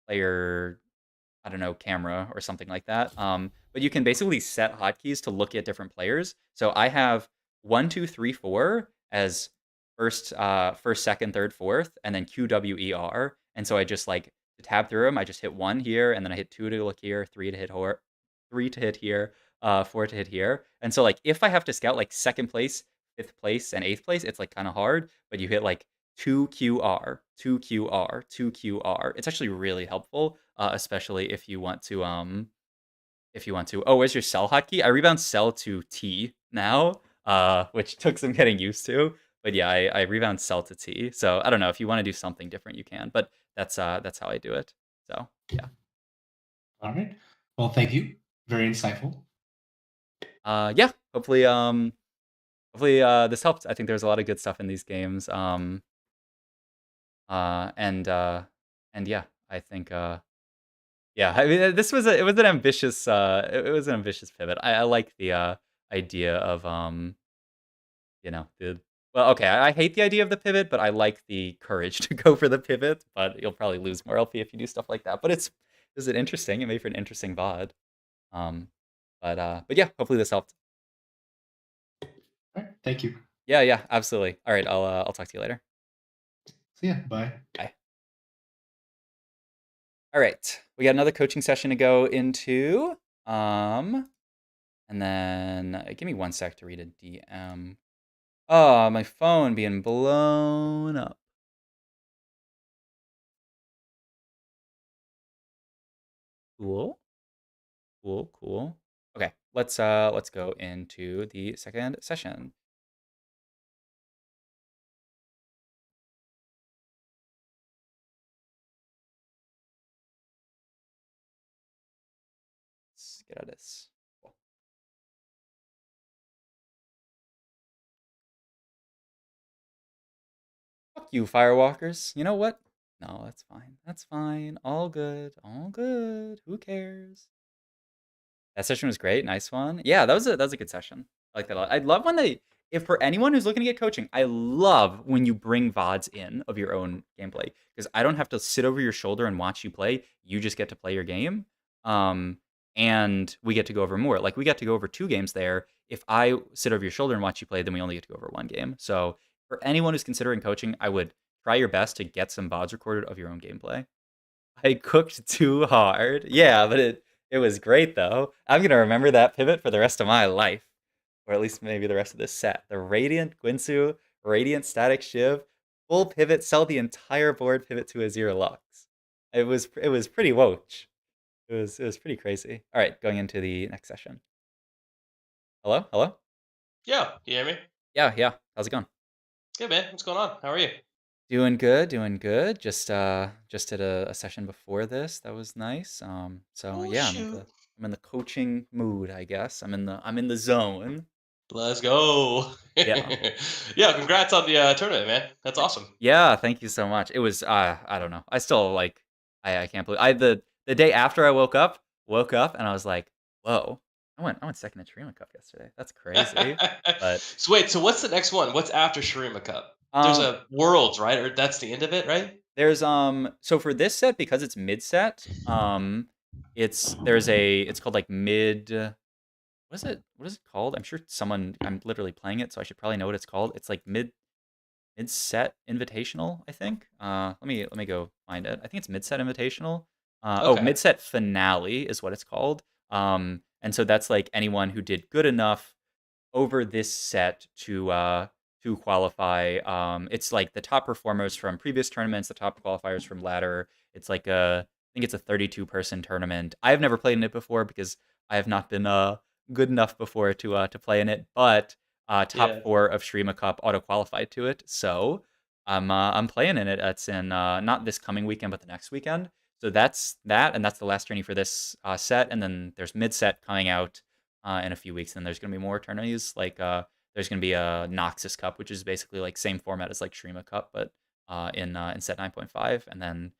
player I don't know, camera or something like that. But you can basically set hotkeys to look at different players. So I have 1, 2, 3, 4 as first, second, third, fourth, and then QWER. And so I just like to tab through them. I just hit 1 here, and then I hit 2 to look here, 3 to hit 3 to hit here, 4 to hit here. And so like if I have to scout like second place, fifth place, and eighth place, it's like kind of hard. But you hit like 2QR, 2QR, 2QR. It's actually really helpful, especially if you want to. Oh, where's your cell hotkey? I rebound cell to T now, which took some getting used to. But yeah, I rebound cell to T. So I don't know if you want to do something different, you can. But that's how I do it. So yeah,
All right. Well, thank you. Very insightful.
yeah. Hopefully this helped. I think there's a lot of good stuff in these games. Uh, and uh, and yeah, I think yeah, I mean, it was an ambitious it was an ambitious pivot. I like the idea of you know, the well, okay, I hate the idea of the pivot, but I like the courage to go for the pivot. But you'll probably lose more LP if you do stuff like that. But it's is it interesting? It made for an interesting VOD. Um, But yeah, hopefully this helped.
All right, thank you.
Yeah, absolutely. All right, I'll talk to you later.
See ya. Bye.
Bye. All right, we got another coaching session to go into. And then give me 1 sec to read a DM. Oh, my phone being blown up. Cool. Okay, let's go into the second session. Let's get out of this. Cool. Fuck you, Firewalkers. You know what? No, that's fine. That's fine. All good. All good. Who cares? That session was great. Nice one. Yeah, that was a good session. I like that a lot. I love when if for anyone who's looking to get coaching, I love when you bring VODs in of your own gameplay because I don't have to sit over your shoulder and watch you play. You just get to play your game. And we get to go over more. Like we got to go over 2 games there. If I sit over your shoulder and watch you play, then we only get to go over 1 game. So for anyone who's considering coaching, I would try your best to get some VODs recorded of your own gameplay. I cooked too hard. Yeah, but it was great though. I'm gonna remember that pivot for the rest of my life, or at least maybe the rest of this set. The Radiant Guinsu, Radiant Static Shiv, full pivot, sell the entire board, pivot to a 0 Lux. It was pretty woach. It was pretty crazy. All right, going into the next session. Hello.
Yeah, you hear me?
Yeah. How's it going?
Good, man. What's going on? How are you?
Doing good. Just did a session before this. That was nice. So
Oh,
yeah,
shoot.
I'm in the coaching mood, I guess. I'm in the zone.
Let's go.
Yeah.
Yeah, congrats on the tournament, man. That's awesome.
Yeah, thank you so much. It was I don't know. I still like I can't believe the day after I woke up and I was like, "Whoa. I went second in Shurima Cup yesterday. That's crazy." But
So wait, so what's the next one? What's after Shurima Cup? There's a Worlds, right? Or that's the end of it, right?
there's so for this set because it's mid set, it's called like mid what is it called? I'm sure I'm literally playing it, so I should probably know what it's called. It's like mid set invitational, I think. Let me go find it. I think it's mid set invitational.
Okay.
Mid set finale is what it's called. And so that's like anyone who did good enough over this set to qualify. It's like the top performers from previous tournaments, the top qualifiers from ladder. It's like I think it's a 32 person tournament. I have never played in it before because I have not been good enough before to play in it. But top
Yeah.
4 of Shurima Cup auto qualified to it, so I'm playing in it. That's in not this coming weekend, but the next weekend. So that's that, and that's the last journey for this set. And then there's mid set coming out in a few weeks. And there's gonna be more tourneys. Like there's gonna be a Noxus Cup, which is basically like same format as like Shurima Cup, but in set 9.5. And then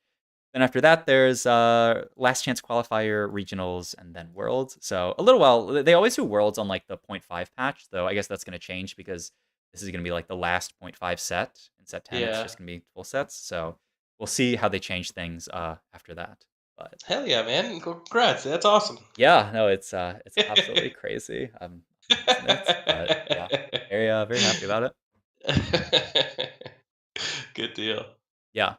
after that, there's last chance qualifier, regionals, and then worlds. So a little while. They always do worlds on like the 0.5 patch, though. I guess that's gonna change because this is gonna be like the last 0.5 set. In set 10, it's
Yeah.
just gonna be full sets. So we'll see how they change things after that. But
Hell yeah, man. Congrats. That's awesome.
yeah, no, it's absolutely crazy. I'm missing it, but yeah, very happy about it.
Good deal.
Yeah.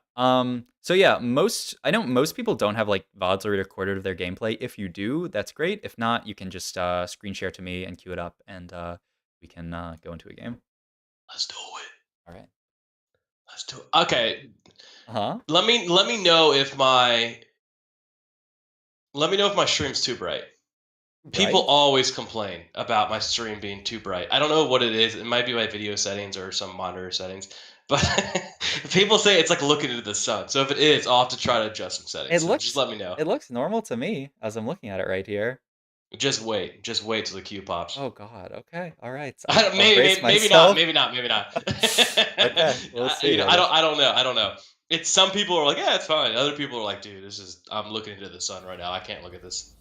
So yeah, I know most people don't have like VODs already recorded of their gameplay. If you do, that's great. If not, you can just screen share to me and queue it up, and we can go into a game.
Let's do it.
All right.
Let's do it. Okay.
Uh-huh.
Let me know if my stream's too bright. People
Right?
always complain about my stream being too bright. I don't know what it is. It might be my video settings or some monitor settings. But people say it's like looking into the sun. So if it is, I'll have to try to adjust some settings. So just let me know.
It looks normal to me as I'm looking at it right here.
Just wait till the queue pops.
Oh God. Okay. All right.
I don't,
I'll
maybe
brace
not.
myself.
Maybe not.
Okay, we'll see, I
I don't know. It's some people are like, yeah, it's fine. Other people are like, dude, I'm looking into the sun right now. I can't look at this.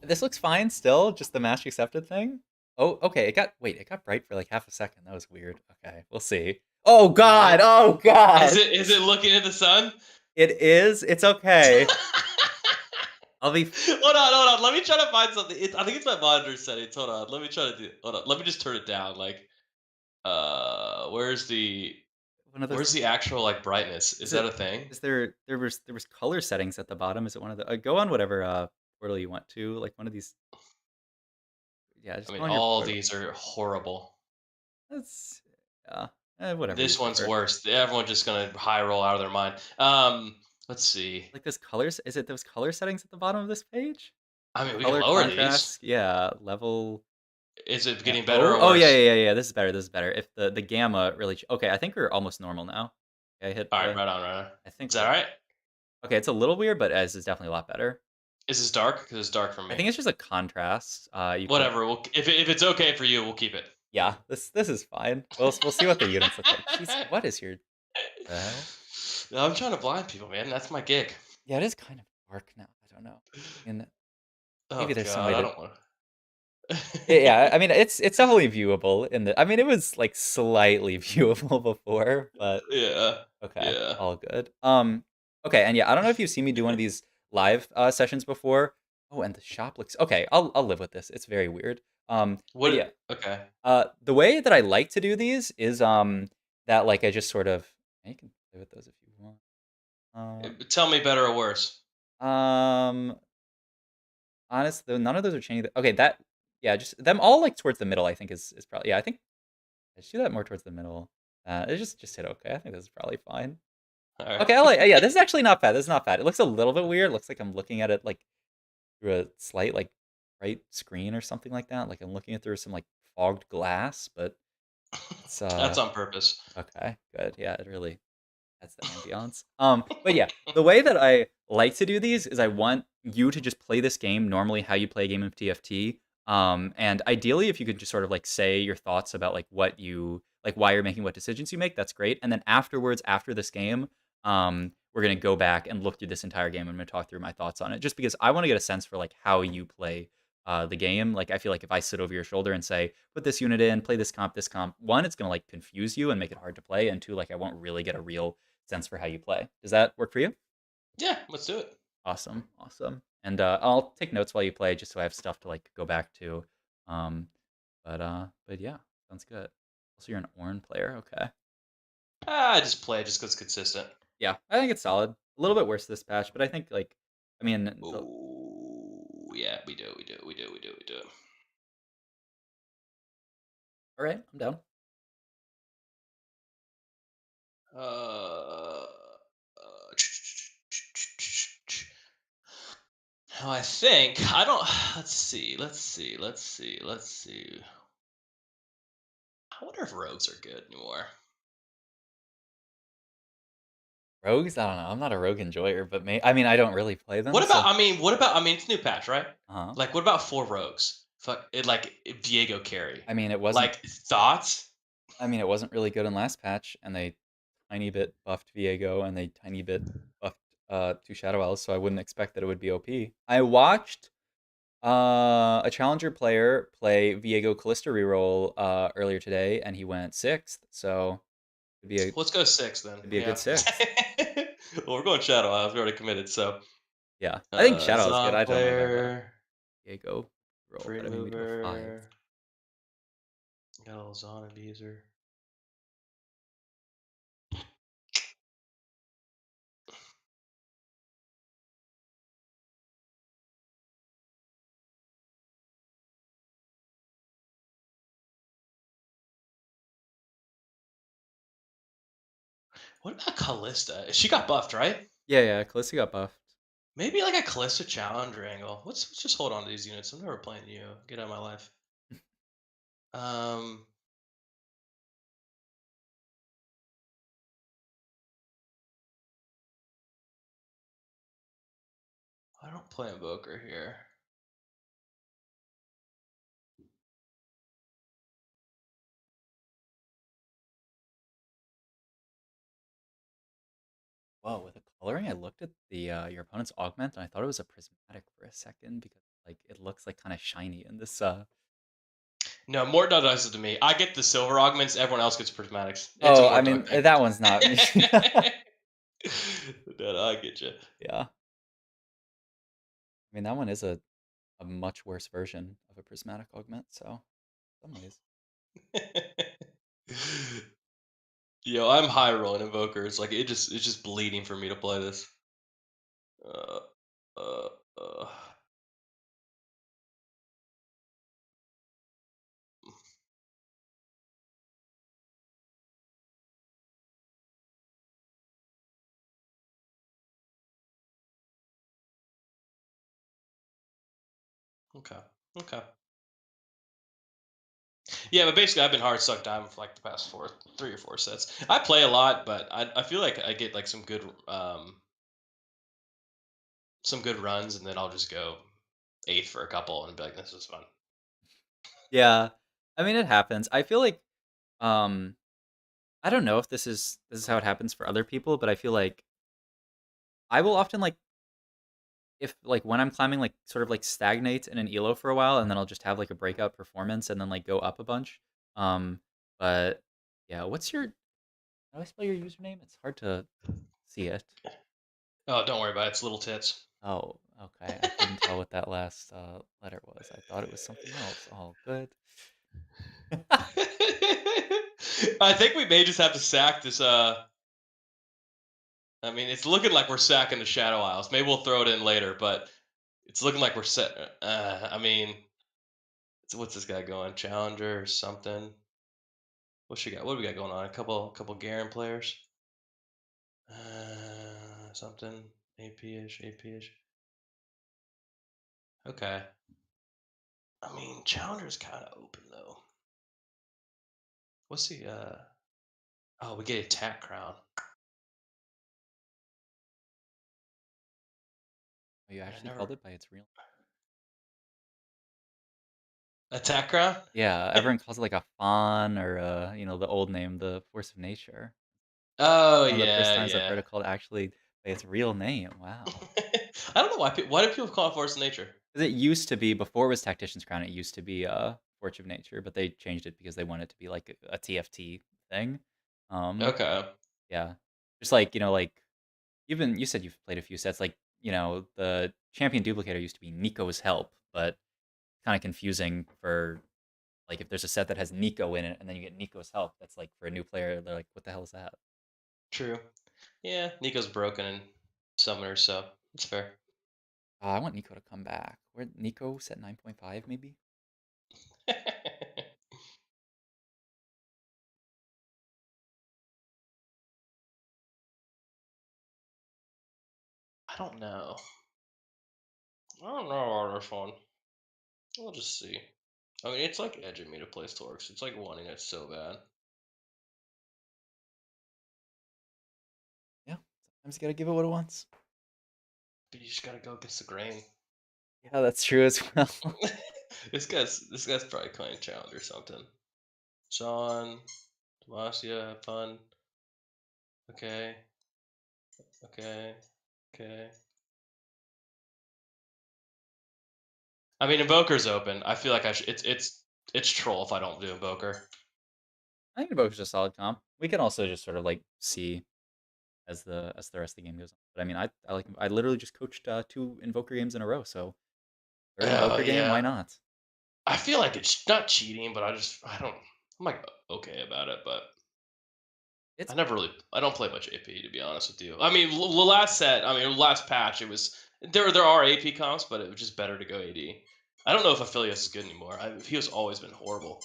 This looks fine still, just the match accepted thing. Oh, okay. It got bright for like half a second. That was weird. Okay, we'll see. Oh God! Oh God!
Is it looking at the sun?
It is. It's okay. I'll be.
Hold on. Let me try to find something. I think it's my monitor settings. Hold on. Let me try to do. Hold on. Let me just turn it down. Like, where's the
One of those.
where's the actual like brightness? Is
Is
that
it?
a thing?
Is there was color settings at the bottom? Is it one of the? Go on whatever portal you want to. Like one of these. Yeah,
I
just
mean,
go on your
all
portal.
these are horrible.
That's yeah. Whatever you
This one's
prefer.
worse. Everyone's just gonna high roll out of their mind. Let's see.
Like those colors. Is it those color settings at the bottom of this page?
I mean, we can
Color
lower these.
contrast. Yeah, level.
Is it
Yeah.
getting better
Oh,
or
oh yeah,
worse?
yeah, yeah, yeah. This is better. This is better. If the gamma really. Okay, I think we're almost normal now. Okay, I hit
All right,
the.
right on, right on.
I think
Is that
we're
all right?
okay. It's a little weird, but this is definitely a lot better.
Is this dark? Because it's dark for
I
me.
think it's just a contrast. You can.
Whatever. If it's okay for you, we'll keep it.
Yeah, this is fine. We'll see what the units look like. Jeez, what is your the hell?
No, I'm trying to blind people, man. That's my gig.
Yeah, it is kind of dark now. I don't know. And maybe
Oh
there's some
god,
way
I
to.
don't want
Yeah, I
to.
mean it's definitely viewable in the. I mean it was like slightly viewable before, but
Yeah.
okay,
Yeah.
all good. Okay, and yeah, I don't know if you've seen me do one of these live sessions before. Oh, and the shop looks okay. I'll live with this. It's very weird. But
What?
yeah,
Okay.
the way that I like to do these is that like I just sort of you can play with those if you want.
Tell me better or worse.
Um, honestly, though, none of those are changing. Okay, that yeah, just them all like towards the middle. I think is probably yeah. I think I should do that more towards the middle. It just hit okay. I think this is probably fine.
All right.
Okay, I like yeah. This is actually not bad. This is not bad. It looks a little bit weird. It looks like I'm looking at it like through a slight like bright screen or something like that. Like I'm looking at through some like fogged glass, but it's
That's on purpose.
okay. Good. Yeah, it really that's the ambiance. But yeah, the way that I like to do these is I want you to just play this game normally how you play a game of TFT. And ideally, if you could just sort of like say your thoughts about like what you like, why you're making what decisions you make, that's great. And then afterwards, after this game, we're gonna go back and look through this entire game. I'm gonna talk through my thoughts on it, just because I want to get a sense for like how you play the game. Like I feel like if I sit over your shoulder and say, put this unit in, play this comp, one, it's gonna like confuse you and make it hard to play, and two, like I won't really get a real sense for how you play. Does that work for you?
Yeah, let's do it.
Awesome, awesome. And I'll take notes while you play, just so I have stuff to like go back to. Um, but yeah, sounds good. Also, you're an Ornn player, okay?
I just play just because it's consistent.
Yeah, I think it's solid. A little bit worse this patch, but I think like, I mean,
Ooh, yeah, we do.
all right, I'm down.
Uh, Now I think I don't. Let's see. I wonder if rogues are good anymore.
Rogues, I don't know. I'm not a rogue enjoyer, but I mean, I don't really play them,
What about?
so.
I mean, what about? I mean, it's new patch, right?
Uh-huh.
Like, what about four rogues? Fuck it, like Diego carry.
I mean, it wasn't.
Like thoughts.
I mean, it wasn't really good in last patch, and they tiny bit buffed Viego, and they tiny bit buffed two Shadow Owls, so I wouldn't expect that it would be OP. I watched a challenger player play Viego Callista reroll earlier today, and he went 6th, so it'd be
Let's go six then.
it'd be a
Yeah.
good 6th.
Well, we're going Shadow Isles. We already committed. So,
Yeah, I think Shadow is good.
Zon
I don't know about
player,
Viego roll,
free
but I mean we do have 5.
mover. Got a little Zon abuser. What about Callista? She got buffed, right?
Yeah, Callista got buffed.
Maybe like a Callista Challenger angle. Let's just hold on to these units. I'm never playing you. Get out of my life. Um, I don't play Invoker here.
Whoa, with the coloring, I looked at the your opponent's augment, and I thought it was a prismatic for a second because like it looks like kind of shiny in this.
No, more does it to me. I get the silver augments. Everyone else gets prismatics. It's a
Oh,
more
I mean
thing.
that one's not me.
No, I get you.
Yeah. I mean, that one is a much worse version of a prismatic augment, so in some ways.
Yo, I'm high rolling invokers. Like it's just bleeding for me to play this. Uh, uh, uh. Okay. Okay. Yeah, but basically, I've been hard sucked down for like the past 3 or 4 sets. I play a lot, but I feel like I get like some good runs, and then I'll just go eighth for a couple and be like, this is fun.
Yeah. I mean, it happens. I feel like um I don't know if this is how it happens for other people, but I feel like I will often like if like when I'm climbing like sort of like stagnate in an elo for a while and then I'll just have like a breakout performance and then like go up a bunch. Um but yeah, what's your how do I spell your username? It's hard to see it.
Oh, don't worry about it. It's little tits.
Oh, okay. I couldn't tell what that last letter was. I thought it was something else. All good.
I think we may just have to sack this. I mean, it's looking like we're sacking the Shadow Isles. Maybe we'll throw it in later, but it's looking like we're set. I mean, what's this guy going? Challenger or something? What she got? What do we got going on? A couple Garen players. Something AP-ish, AP-ish. Okay. I mean, Challenger's kind of open though. What's the? Oh, we get attack crown.
Oh, you
I
actually
never
called it by its real.
attack crown.
Yeah, everyone calls it like a fawn or the old name, the force of nature.
Oh
One of the first
yeah,
times I've
yeah.
heard it called actually by its real name. Wow.
I don't know why do people call it force of nature?
Because it used to be before it was Tactician's Crown, it used to be Forge of Nature, but they changed it because they wanted it to be like a TFT thing. Um,
Okay.
yeah, just like like you said you've played a few sets. Like the champion duplicator used to be Nico's Help, but kind of confusing for like if there's a set that has Nico in it and then you get Nico's Help. That's like for a new player, they're like, what the hell is that?
True. Yeah, Nico's broken in Summoner, so it's fair.
I want Nico to come back. Where Nico set 9.5 maybe?
I don't know. I don't know about this one. We'll just see. I mean, it's like edging me to play Storks. It's like wanting it so bad.
Yeah, sometimes you gotta give it what it wants.
But you just gotta go against the grain.
Yeah, that's true as well.
this guy's probably playing challenge or something. Sean, Demacia, have fun. Okay. Okay. Okay. I mean, Invoker's open. I feel like I should. It's troll if I don't do Invoker.
I think both is a solid comp. We can also just sort of like see as the rest of the game goes on. But I mean, I literally just coached 2 Invoker games in a row, so third
Oh
Invoker game, why
yeah.
not?
I feel like it's not cheating, but I don't. I'm like okay about it, but
It's
I don't play much AP to be honest with you. I mean, the last set, I mean, last patch, it was there are AP comps, but it was just better to go AD. I don't know if Aphelios is good anymore. He has always been horrible.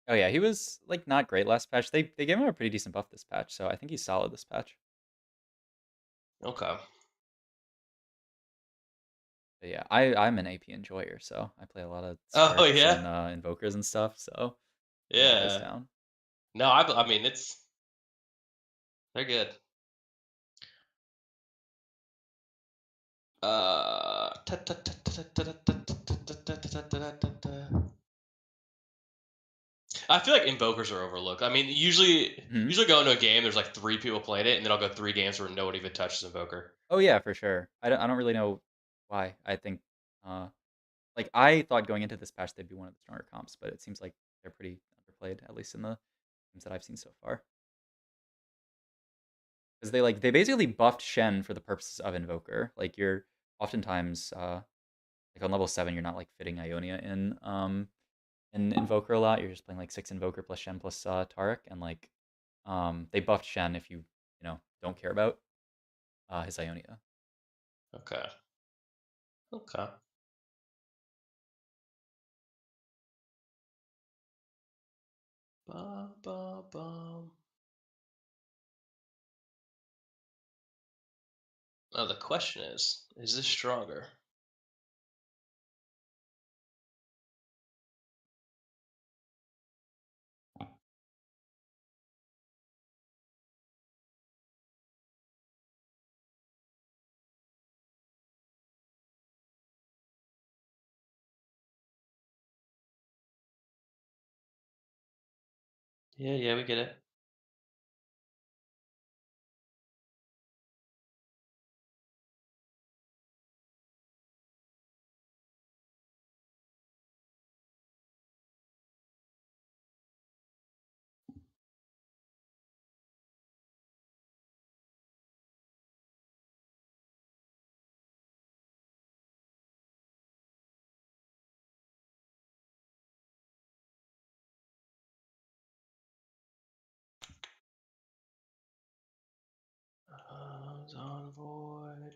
oh yeah, he was like not great last patch. They gave him a pretty decent buff this patch, so I think he's solid this patch.
Okay.
But yeah, I'm an AP enjoyer, so I play a lot of
Oh
Sparks
yeah,
and Invokers and stuff. So I'm always
yeah.
down.
No, I mean they're good. I feel like invokers are overlooked. I mean,
Hmm.
usually go into a game, there's like 3 people playing it, and then I'll go 3 games where no one even touches invoker.
Oh yeah, for sure. I don't really know why. I think uh like I thought going into this patch they'd be one of the stronger comps, but it seems like they're pretty underplayed, at least in the games that I've seen so far. Because they basically buffed Shen for the purposes of Invoker. Like you're oftentimes Like on level 7, you're not like fitting Ionia in Invoker a lot. You're just playing like 6 Invoker plus Shen plus Taric, and like they buffed Shen if you don't care about his Ionia.
Okay. Okay. Ba, ba, ba. Now the question is this stronger? Yeah, we get it. On void.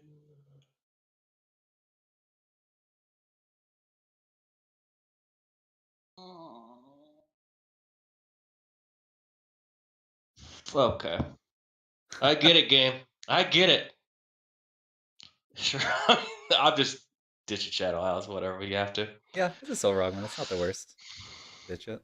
Okay. I get it, game. I get it. Sure. I'm just ditching Shadow Isles, whatever we have to.
Yeah, it's a Silver Augment. That's not the worst. Ditch it.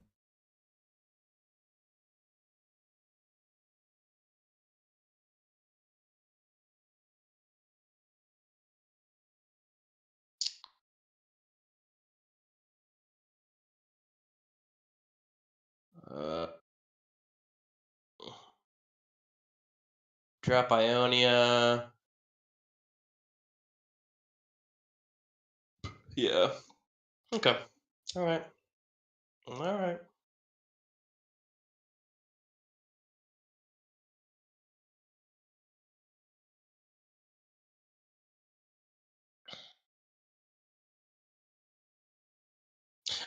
Drop Ionia. Yeah. Okay. All right. All right.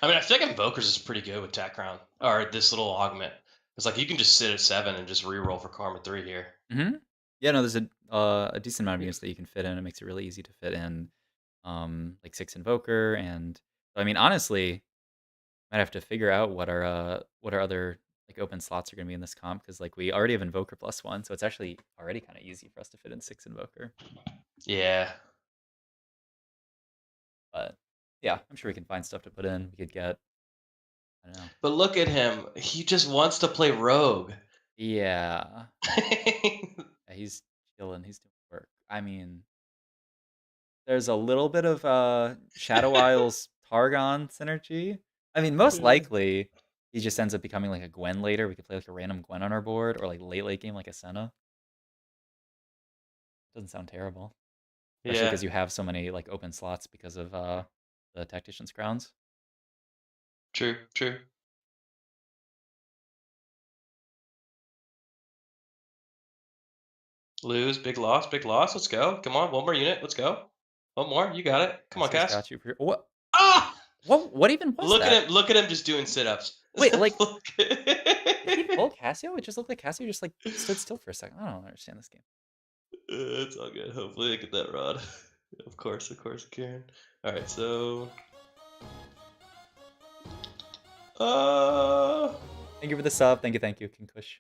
I mean, I feel like Invokers is pretty good with Tech Crown, or this little Augment. It's like you can just sit at 7 and just reroll for Karma 3 here.
Mm-hmm. Yeah, no, there's a decent amount of units that you can fit in. It makes it really easy to fit in, like 6 Invoker, and I mean, honestly, might have to figure out what our other like open slots are gonna be in this comp, because like we already have Invoker +1, so it's actually already kind of easy for us to fit in 6 Invoker.
Yeah.
But yeah, I'm sure we can find stuff to put in. We could get, I don't know.
But look at him. He just wants to play Rogue.
Yeah. Yeah, he's chilling. He's doing work. I mean, there's a little bit of Shadow Isles Targon synergy. I mean, most likely he just ends up becoming like a Gwen later. We could play like a random Gwen on our board, or like late game like a Senna. Doesn't sound terrible, especially
Yeah.
because you have so many like open slots because of the Tactician's Crowns.
True. Lose, big loss. Let's go. Come on, one more unit. Let's go. One more. You got it. Come on,
Cassio's
Cass.
got you. What?
Ah!
What even was
Look
that?
at him. Look at him just doing sit-ups.
Wait, like,
Look.
did he pull Cassio? It just looked like Cassio just like stood still for a second. I don't understand this game.
It's all good. Hopefully I get that rod. Of course, Karen. Alright, so
Thank you for the sub. Thank you, King Kush.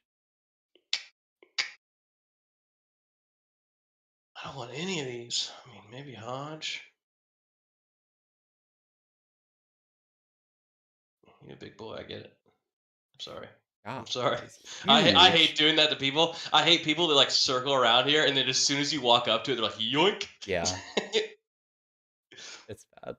I don't want any of these. I mean, maybe Hodge. You're a big boy, I get it. I'm sorry.
God,
I'm sorry.
he's
I hate
huge.
doing that to people. I hate people that like circle around here and then as soon as you walk up to it, they're like, yoink.
Yeah. It's bad.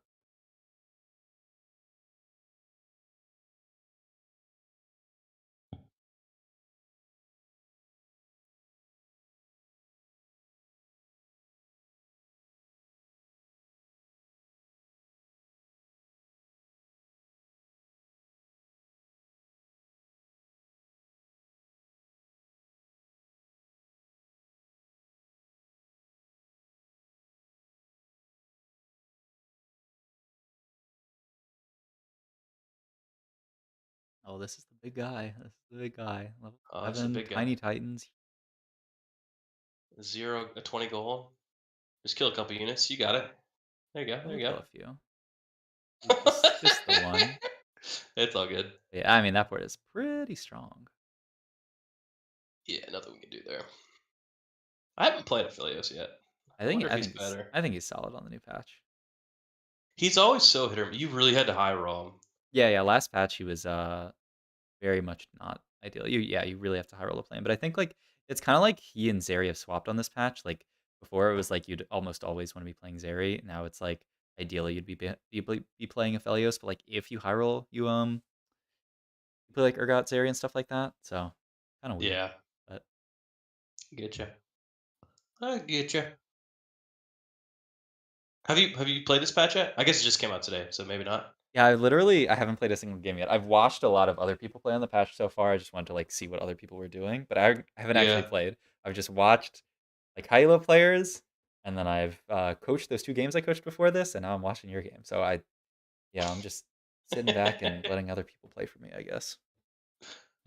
Oh, this is the big guy. This is the big guy. Level
Oh, that's a
7,
big guy.
Tiny Titans.
0, a 20 goal. Just kill a couple units. You got it. There you go. There
We'll
you
kill
go.
a few. Just the one.
It's all good.
Yeah, I mean, that board is pretty strong.
Yeah, nothing we can do there. I haven't played Aphelios yet. I wonder if he's better.
I think he's solid on the new patch.
He's always so hit or miss. You really had to high roll him.
Yeah, last patch he was very much not ideal. You really have to high roll to play him. But I think like it's kind of like he and Zeri have swapped on this patch. Like before it was like you'd almost always want to be playing Zeri. Now it's like ideally you'd be playing Aphelios, but like if you high roll, you play like Urgot, Zeri, and stuff like that. So kind of weird.
Yeah.
But
Getcha. I getcha. Have you played this patch yet? I guess it just came out today, so maybe not.
yeah, I haven't played a single game yet. I've watched a lot of other people play on the patch so far. I just wanted to like see what other people were doing, but I haven't actually
Yeah.
played. I've just watched like high elo players, and then I've coached those 2 games I coached before this, and now I'm watching your game. So I'm just sitting back and letting other people play for me, I guess.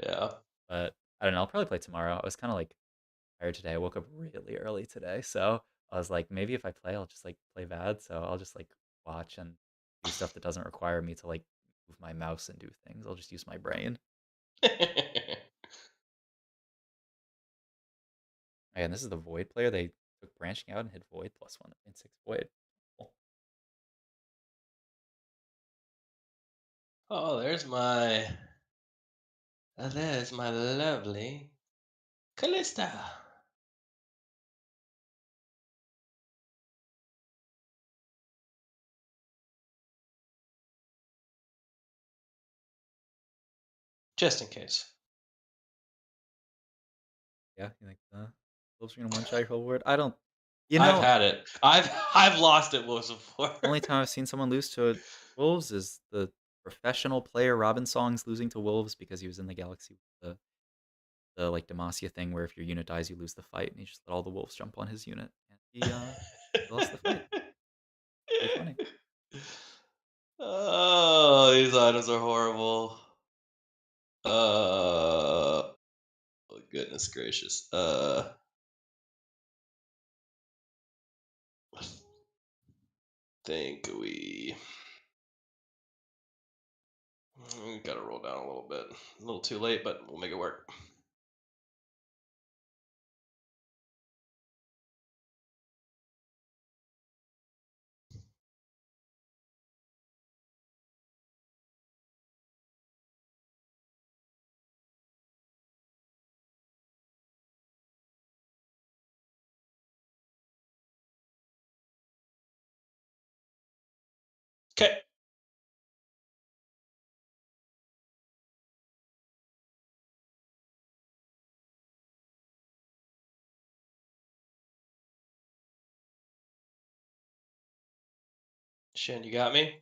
Yeah.
But I don't know. I'll probably play tomorrow. I was kind of like tired today. I woke up really early today, so I was like, maybe if I play, I'll just like play VAD. So I'll just like watch and do stuff that doesn't require me to like move my mouse and do things. I'll just use my brain. And this is the Void player. They took branching out and hit Void +1 and 6 Void. Cool.
Oh, there's my lovely Callista. Just in case.
Yeah, you think Wolves are gonna one-shot your whole board? I don't.
I've had it. I've lost it once before.
Only time I've seen someone lose to Wolves is the professional player Robin Songs losing to Wolves because he was in the Galaxy with the like Demacia thing where if your unit dies you lose the fight, and he just let all the wolves jump on his unit and he lost the fight. Pretty funny.
Oh, these items are horrible. Oh, goodness gracious. Think we gotta roll down a little bit. A little too late, but we'll make it work. Okay. Shen, you got me?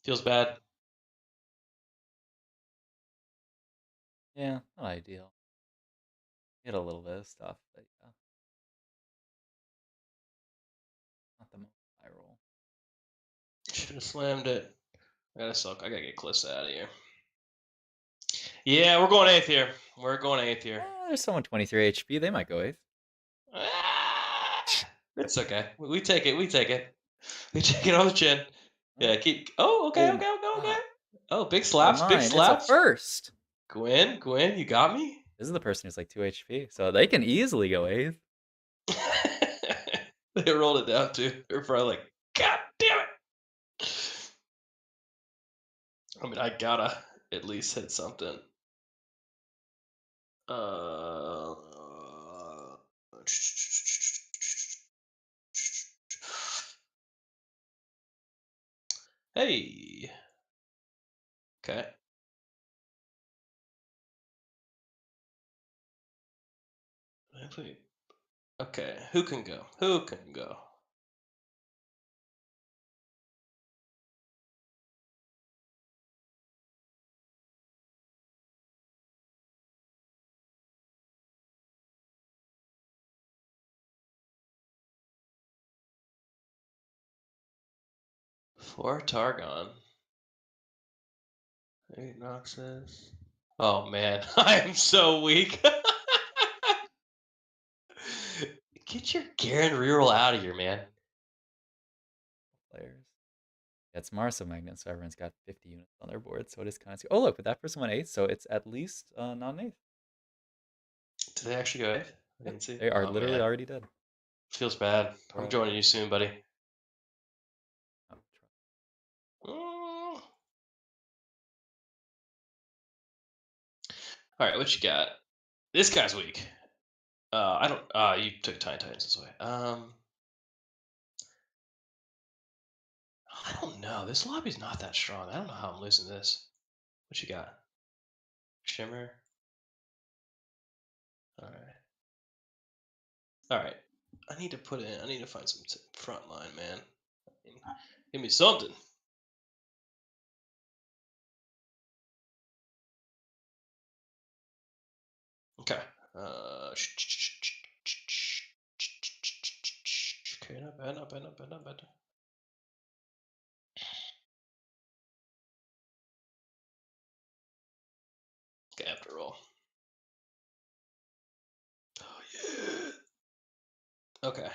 Feels bad.
Yeah, not ideal. Hit a little bit of stuff, but yeah. Not the most high roll.
Should have slammed it. I gotta get Calista out of here. Yeah, we're going 8th here. We're going 8th here.
There's someone 23 HP, they might go 8th.
It's okay. We take it. We take it. We take it on the chin. Yeah, keep. Oh, okay, okay, okay, okay. Oh, big slaps, big slaps.
It's a first.
Gwen, you got me.
This is the person who's like 2 HP, so they can easily go 8th.
They rolled it down too. They're probably like, God damn it. I mean, I gotta at least hit something. Uh, hey. Okay. Okay. Who can go? Who can go? For Targon. 8 noxus. Oh man, I am so weak. Get your Garen reroll out of here, man.
Players. Yeah, it's Mars Magnet, so everyone's got 50 units on their board, so it is kind of. Oh look, but that person went 8th, so it's at least not an 8th.
Did they actually go 8th? I
Yep,
didn't see.
they are
Oh
literally
man,
already dead.
feels bad. I'm joining you soon, buddy.
Oh,
All right, what you got? This guy's weak. I don't. You took Tiny Titans this way. I don't know. This lobby's not that strong. I don't know how I'm losing this. What you got? Shimmer. All right. All right. I need to put in. I need to find some front line, man. Give me something. Okay. Okay, not bad, not bad, not bad, not bad. Okay, I have to roll. Oh yeah. Okay.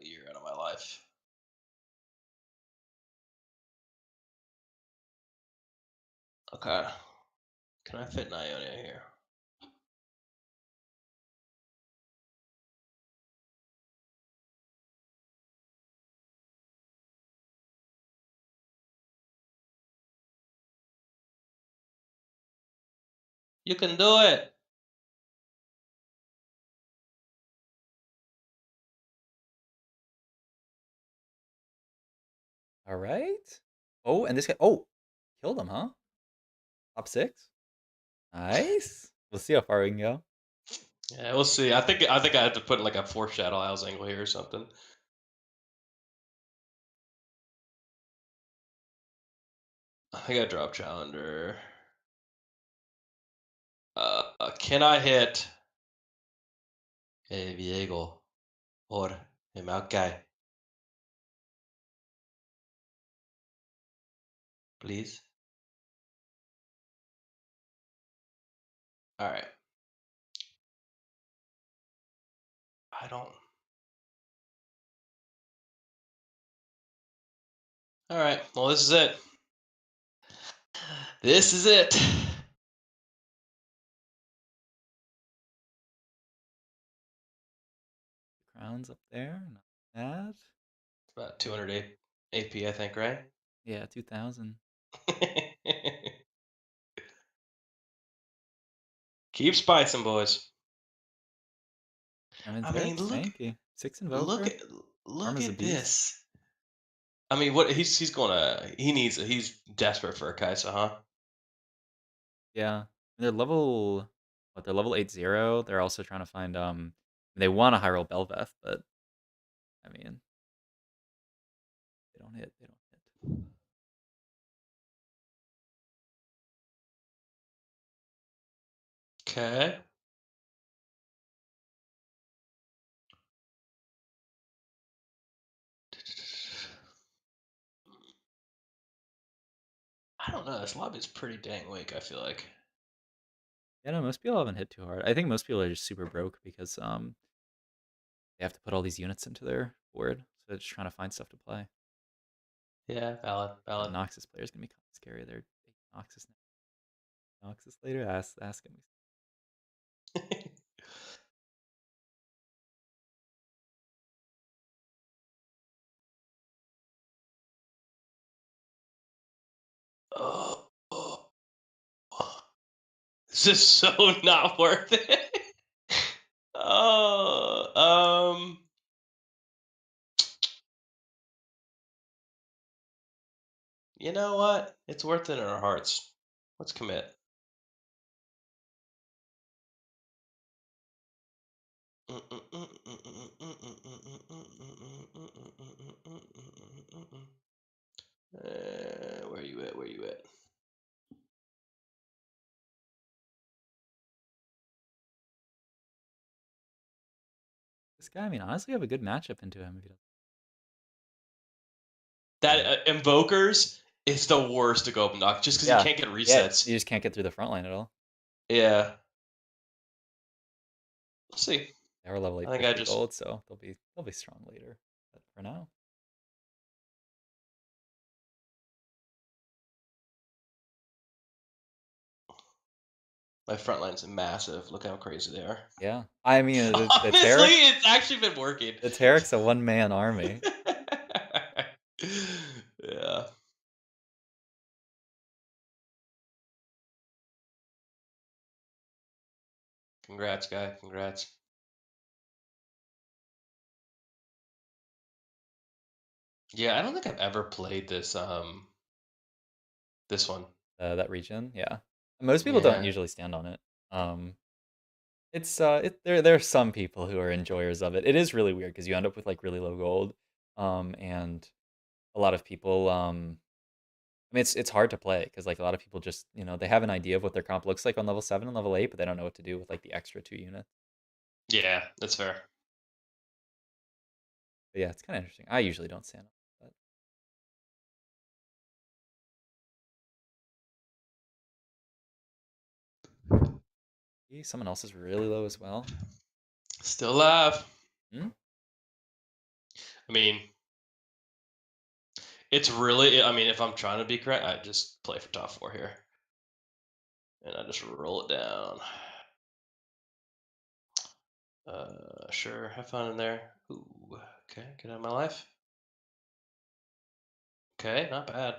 You're out of my life. Okay. Can I fit an Ionia here? You can do it.
All right. Oh, and this guy. Oh, killed him, huh? Top 6. Nice. We'll see how far we can go.
Yeah, we'll see. I think I have to put in like a foreshadow house angle here or something. I think I drop Challenger. Can I hit Viego or Maokai? Please. All right. I don't. All right. Well, this is it. This is it.
Crowns up there. Not bad.
It's about 208 AP, I think, right?
Yeah, 2,000.
Keep spicing, boys.
I mean,
I mean,
Therap's tanky. 6
look
Invoker.
at look
Arma's a
at
beast.
this. I mean, what he's gonna he's desperate for a Kaisa, huh?
Yeah. They're level. What? They're level 80. They're also trying to find. They want a high roll Belveth, but I mean, they don't hit. They don't hit.
Okay. I don't know. This lobby's pretty dang weak, I feel like.
Yeah, no, most people haven't hit too hard. I think most people are just super broke because they have to put all these units into their board, so they're just trying to find stuff to play.
Yeah, valid,
The
valid.
Noxus players gonna be kind of scary. They're Noxus now. Noxus later. Ask him.
Oh, this is so not worth it. Oh, you know what? It's worth it in our hearts. Let's commit. Where you at? Where you at?
This guy, I mean, honestly, have a good matchup into him if he doesn't.
That Invokers is the worst to go up knock just because you can't get
Yeah,
resets.
you just can't get through the front line at all.
Yeah. We'll see.
They are level
I think
850 gold, so they'll be strong later. But for now.
My front line's massive. Look how crazy they are.
Yeah. I mean, the
Honestly,
Tarek,
it's actually been working.
the Tarek's a one-man army.
Yeah. Congrats, guy. Congrats. Yeah, I don't think I've ever played this this one.
That region, yeah. Most people don't
Yeah.
usually stand on it. There are some people who are enjoyers of it. It is really weird because you end up with like really low gold, and a lot of people. I mean, it's hard to play because like a lot of people just they have an idea of what their comp looks like on level 7 and level 8, but they don't know what to do with like the extra 2 units.
Yeah, that's fair.
But yeah, it's kind of interesting. I usually don't stand on it. Someone else is really low as well.
Still alive.
Hmm?
I mean, it's really. I mean, if I'm trying to be correct, I just play for top 4 here, and I just roll it down. Sure. Have fun in there. Ooh. Okay. Get out of my life. Okay. Not bad.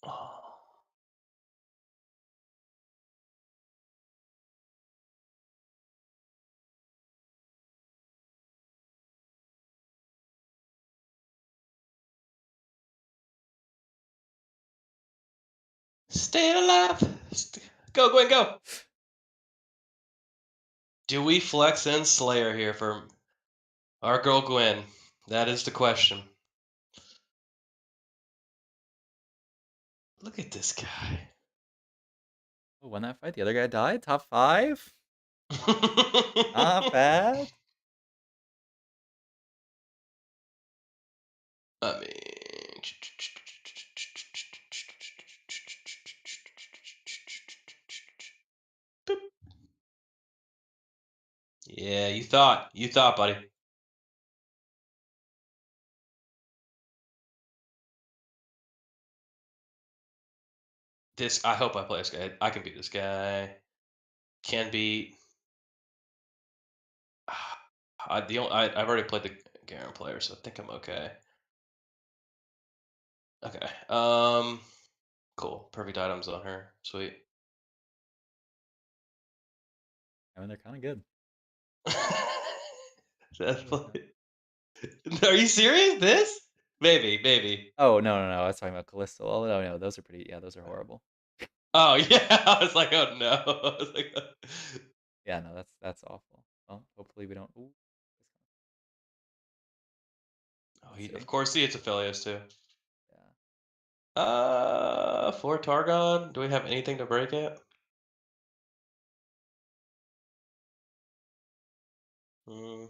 Oh. Stay alive. Go, Gwen, go. Do we flex in Slayer here for our girl Gwen? That is the question. Look at this guy.
Oh, won that fight. The other guy died. Top 5. Not bad.
I mean, yeah, you thought, buddy. I hope I play this guy. I can beat this guy. Can beat. I've already played the Garen player, so I think I'm okay. Okay. Cool. Perfect items on her. Sweet.
I mean, they're kind of good.
Are you serious? This? Maybe.
Oh, no. I was talking about Callisto. Oh, no. Those are pretty. Yeah, those are horrible.
Oh yeah. I was like, oh no. I was like,
Yeah, no, that's awful. Well, hopefully we don't. Ooh,
of course he hits Aphelios too.
yeah.
For Targon, do we have anything to break it? You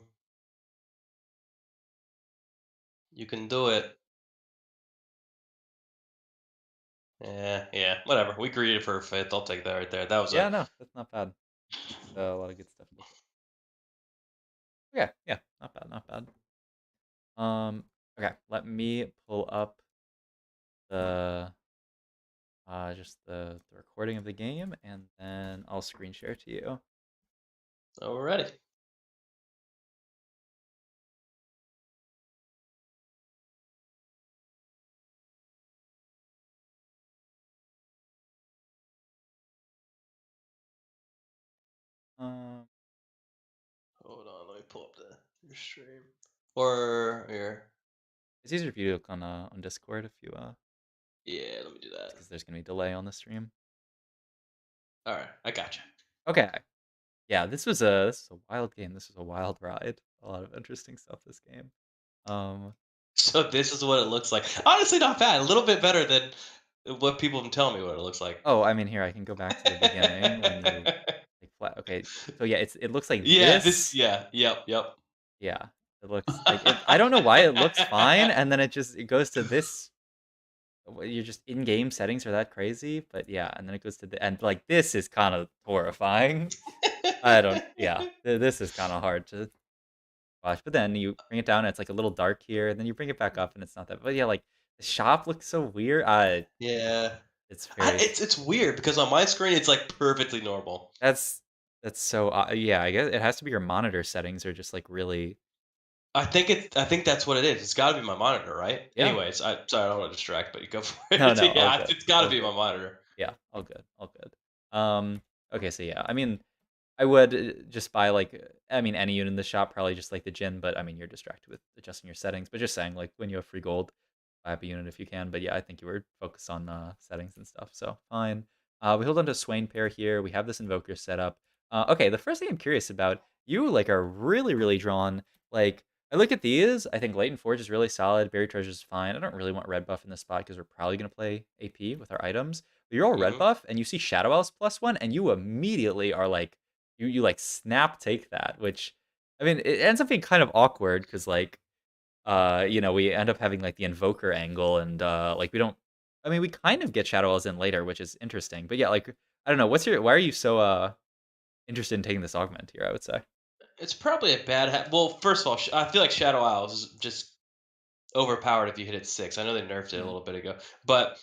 can do it. Yeah, whatever. We greeted for a 5th. I'll take that right there. That was
Yeah, no, that's not bad. A lot of good stuff. Yeah, not bad. Okay, let me pull up the just the recording of the game, and then I'll screen share to you.
Alrighty.
Um,
Hold on, let me pull up your stream. Or here.
it's easier for you to look on Discord if you
Yeah, let me do that.
because there's gonna be delay on the stream.
Alright, I gotcha.
Okay. Yeah, this was a wild game. This was a wild ride. A lot of interesting stuff this game.
So this is what it looks like. Honestly, not bad. A little bit better than what people have been telling me what it looks like.
Oh, I mean, here I can go back to the beginning when you like flat. Okay, so yeah, it looks like
Yeah,
this.
yep.
Yeah, it looks like it. I don't know why it looks fine, and then it goes to this. You're just in-game settings are that crazy, but yeah, and then it goes to the end. Like this is kind of horrifying. I don't. Yeah, this is kind of hard to watch. But then you bring it down, and it's like a little dark here, and then you bring it back up, and it's not that. But yeah, like the shop looks so weird.
Yeah.
It's very.
It's weird because on my screen it's like perfectly normal.
That's so. Yeah, I guess it has to be your monitor settings are just like really.
I think that's what it is. It's got to be my monitor, right?
Yeah.
Anyways, sorry, I don't want to distract, but you go for it.
No, no, all
Yeah,
good.
it's got to
All
be
good.
my monitor.
Yeah, all good. All good. Okay, so yeah, I mean, I would just buy like, I mean, any unit in the shop, probably just like the Jin, but I mean, you're distracted with adjusting your settings. But just saying, like, when you have free gold, buy up a unit if you can. But yeah, I think you were focused on settings and stuff, so fine. We hold on to Swain pair here. We have this Invoker set up. Okay, the first thing I'm curious about, you like are really, really drawn. Like, I look at these, I think Latent Forge is really solid. Buried Treasure is fine. I don't really want red buff in this spot because we're probably going to play AP with our items. But you're all red
Mhm.
buff, and you see Shadow Owls +1, and you immediately are like, you like snap take that, which I mean it ends up being kind of awkward because like we end up having like the invoker angle and like we don't I mean we kind of get Shadow Elves in later, which is interesting. But yeah, like I don't know, why are you so interested in taking this augment here, I would say.
It's probably a bad well, first of all, I feel like Shadow Owls is just overpowered if you hit it 6. I know they nerfed it a
Mhm.
little bit ago, but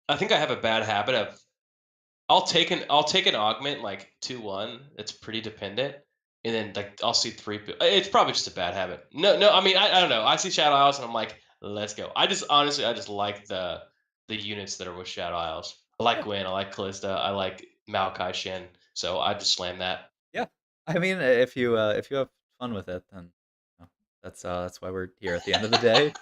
I think I have a bad habit of I'll take an augment like 2-1. It's pretty dependent, and then like I'll see three. It's probably just a bad habit. No. I mean, I don't know. I see Shadow Isles and I'm like, let's go. I just like the units that are with Shadow Isles. I like
Yeah.
Gwen. I like Callista. I like Maokai Shin. So I just slam that.
Yeah. I mean, if you have fun with it, then that's why we're here at the end of the day.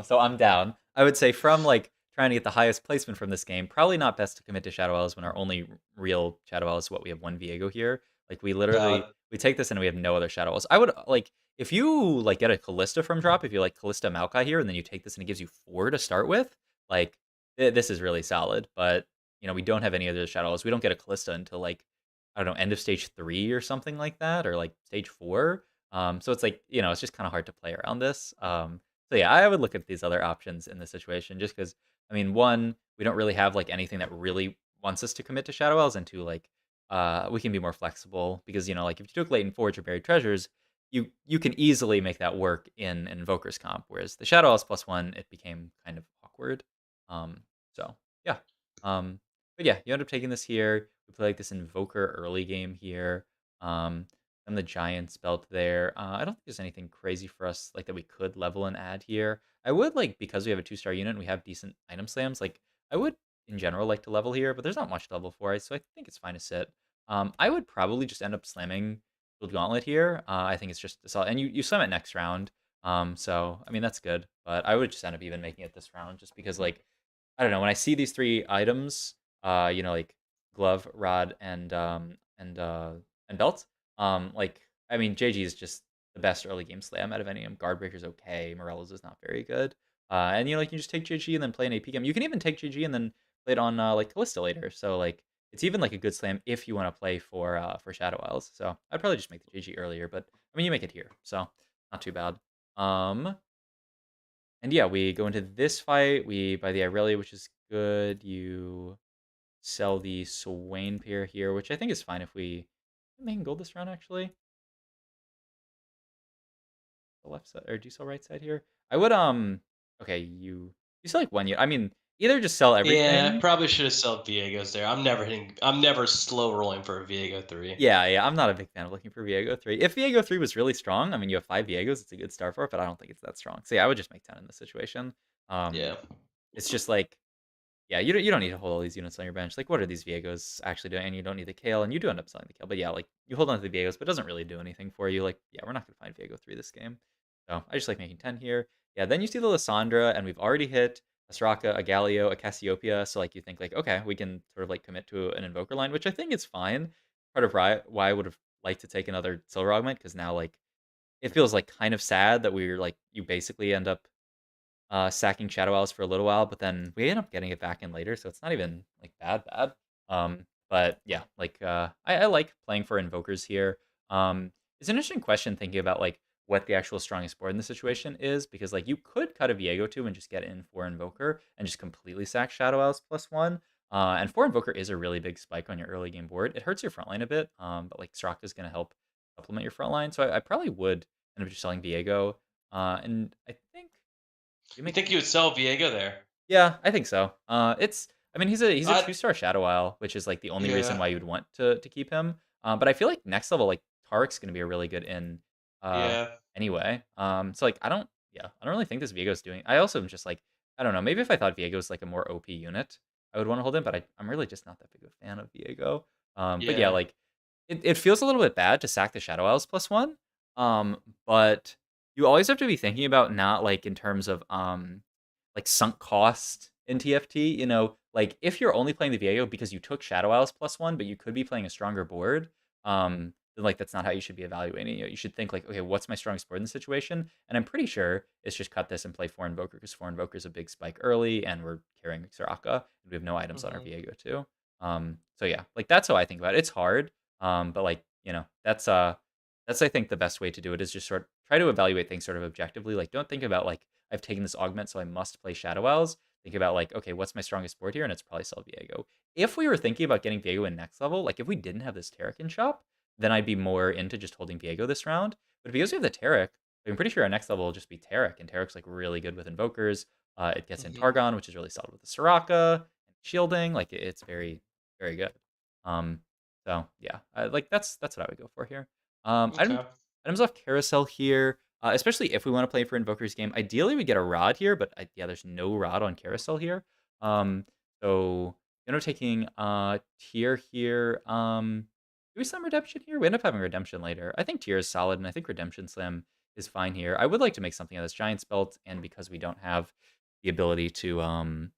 So I'm down. I would say from like trying to get the highest placement from this game, probably not best to commit to Shadow Isles when our only real Shadow Isle is what we have one Viego here. Like we
Valid.
literally we take this and we have no other Shadow Isles. I would like if you like get a Callista from drop, if you like Callista Maokai here, and then you take this and it gives you 4 to start with, like this is really solid. But we don't have any other Shadow Isles. We don't get a Callista until like I don't know, end of stage 3 or something like that, or like stage 4. So it's like, it's just kind of hard to play around this. So yeah, I would look at these other options in this situation just because, I mean, one, we don't really have like anything that really wants us to commit to Shadow Elves, and two, like, we can be more flexible because, like if you took Latent Forge or Buried Treasures, you can easily make that work in Invoker's comp, whereas the Shadow Elves +1, it became kind of awkward. Um, so yeah. But yeah, you end up taking this here. We play like this Invoker early game here. And the Giant's belt there. I don't think there's anything crazy for us like that we could level and add here. I would like because we have a 2-star unit and we have decent item slams. Like I would in general like to level here, but there's not much to level for it, so I think it's fine to sit. I would probably just end up slamming Shield Gauntlet here. I think it's just a solid, and you slam it next round. So I mean that's good, but I would just end up even making it this round just because like I don't know when I see these 3 items, like glove, rod, and belt. Like I mean, JG is just the best early game slam out of any of them. Guardbreaker's okay. Morello's is not very good. And like you just take JG and then play an AP game. You can even take JG and then play it on like Callista later. So like it's even like a good slam if you want to play for Shadow Isles. So I'd probably just make the JG earlier, but I mean you make it here, so not too bad. And yeah, we go into this fight. We buy the Irelia, which is good. You sell the Swain pair here, which I think is fine if we main gold this round actually. The left side, or do you sell right side here? I would okay, you sell like one unit. I mean, Either just sell
Yeah,
everything.
probably should have sold Viegos there. I'm never slow rolling for a Viego 3.
Yeah, I'm not a big fan of looking for Viego 3. If Viego 3 was really strong, I mean, you have 5 Viegos, it's a good start for it, but I don't think it's that strong. So yeah, I would just make 10 in this situation.
Yeah.
It's just like, yeah, you don't need to hold all these units on your bench. Like, what are these Viegos actually doing? And you don't need the Kale, and you do end up selling the Kale. But yeah, like, you hold on to the Viegos, but it doesn't really do anything for you. Like, yeah, we're not going to find Viego 3 this game. So I just like making 10 here. Yeah, then you see the Lysandra, and we've already hit a Soraka, a Galio, a Cassiopeia. So, like, you think, like, okay, we can sort of, like, commit to an Invoker line, which I think is fine. Part of why I would have liked to take another Silver Augment, because now, like, it feels, like, kind of sad that we're, like, you basically end up sacking Shadow Owls for a little while, but then we end up getting it back in later, so it's not even like bad. But yeah, like I like playing for invokers here. It's an interesting question thinking about like what the actual strongest board in the situation is, because like you could cut a Viego to and just get in for invoker and just completely sack Shadow Owls +1. And 4 invoker is a really big spike on your early game board. It hurts your front line a bit, but like Soraka is going to help supplement your front line, so I probably would end up just selling Viego. And I think you
You
make
think you would sell Viego there?
yeah, I think so. I mean, he's a
I
2-star Shadow Isle, which is like the only reason
yeah.
why you'd want to keep him. But I feel like next level, like Tarek's gonna be a really good in, uh,
Yeah.
anyway. So like I don't really think this Viego's doing. I also am just like I don't know. Maybe if I thought Viego's like a more OP unit, I would want to hold him. But I'm really just not that big of a fan of Viego. But yeah,
Yeah.
like it feels a little bit bad to sack the Shadow Isles +1. But you always have to be thinking about not like in terms of like sunk cost in TFT. Like if you're only playing the Viego because you took Shadow Isles +1, but you could be playing a stronger board, then like that's not how you should be evaluating it. You should think like, okay, what's my strongest board in the situation? And I'm pretty sure it's just cut this and play 4 Invoker, because 4 Invoker is a big spike early, and we're carrying Soraka, and we have no items on our
Mhm.
Viego too. So yeah, like that's how I think about it. It's hard, but like that's I think the best way to do it is just sort of try to evaluate things sort of objectively. Like don't think about like I've taken this augment, so I must play Shadow Owls. Think about like, okay, what's my strongest board here? And it's probably Sell Viego. If we were thinking about getting Viego in next level, like if we didn't have this Taric in shop, then I'd be more into just holding Viego this round. But because we have the Taric, I'm pretty sure our next level will just be Taric, and Taric's like really good with invokers. It gets in
Mhm.
Targon, which is really solid with the Soraka and shielding. Like it's very, very good. Um, so yeah, like that's what I would go for here.
Okay.
Items off carousel here. Especially if we want to play for Invoker's game. Ideally, we get a Rod here, but yeah, there's no Rod on Carousel here. So end up taking Tier here. Do we slam Redemption here? We end up having Redemption later. I think Tier is solid, and I think Redemption Slam is fine here. I would like to make something of this Giant's Belt, and because we don't have the ability to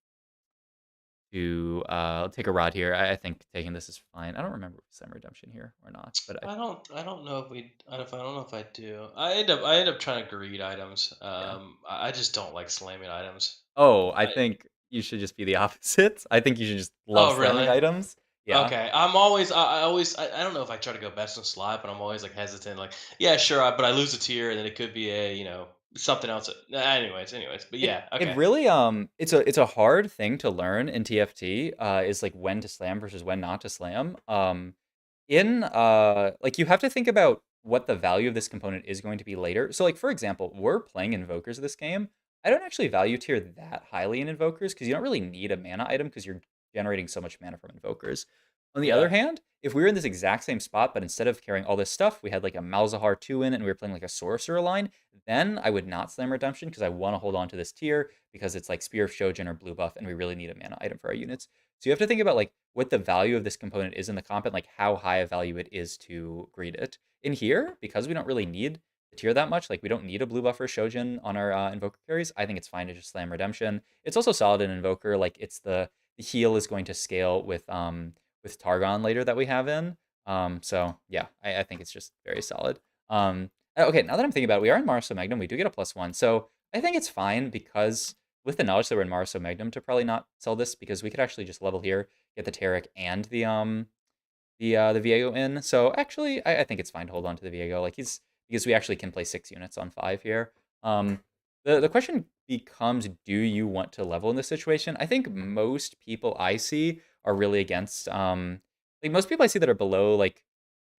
take a Rod here, I think taking this is fine. I don't remember if we slam Redemption here or not, but
I don't know if we I don't know if I do. I end up trying to greed items.
yeah.
I just don't like slamming items.
Oh, I
I
think you should just be the opposite. I think you should just love
Oh
slamming
really?
items. Yeah.
Okay. I don't know if I try to go best in slot, but I'm always like hesitant. Like yeah, sure, but I lose a tier, and then it could be a something else. Anyways, but
It
yeah,
it
okay.
really it's a hard thing to learn in TFT, is like when to slam versus when not to slam. In like you have to think about what the value of this component is going to be later. So like for example, we're playing invokers this game. I don't actually value tier that highly in invokers, because you don't really need a mana item because you're generating so much mana from invokers. On the other
Yeah.
hand, if we were in this exact same spot, but instead of carrying all this stuff, we had like a Malzahar 2 in, and we were playing like a sorcerer line, then I would not slam redemption, because I want to hold on to this tier because it's like Spear of Shojin or blue buff, and we really need a mana item for our units. So you have to think about like what the value of this component is in the comp, and like how high a value it is to greed it. In here, because we don't really need the tier that much, like we don't need a blue buffer Shojin on our Invoker carries, I think it's fine to just slam Redemption. It's also solid in Invoker, like it's the heal is going to scale with Targon later that we have in. So yeah, I think it's just very solid. Okay, now that I'm thinking about it, we are in Maraso Magnum, we do get a +1, so I think it's fine, because with the knowledge that we're in Maraso Magnum, to probably not sell this, because we could actually just level here, get the Taric and the Viego in. So actually, I think it's fine to hold on to the Viego. Like because we actually can play 6 units on 5 here. The question becomes, do you want to level in this situation? I think most people I see are really against. Like most people I see that are below like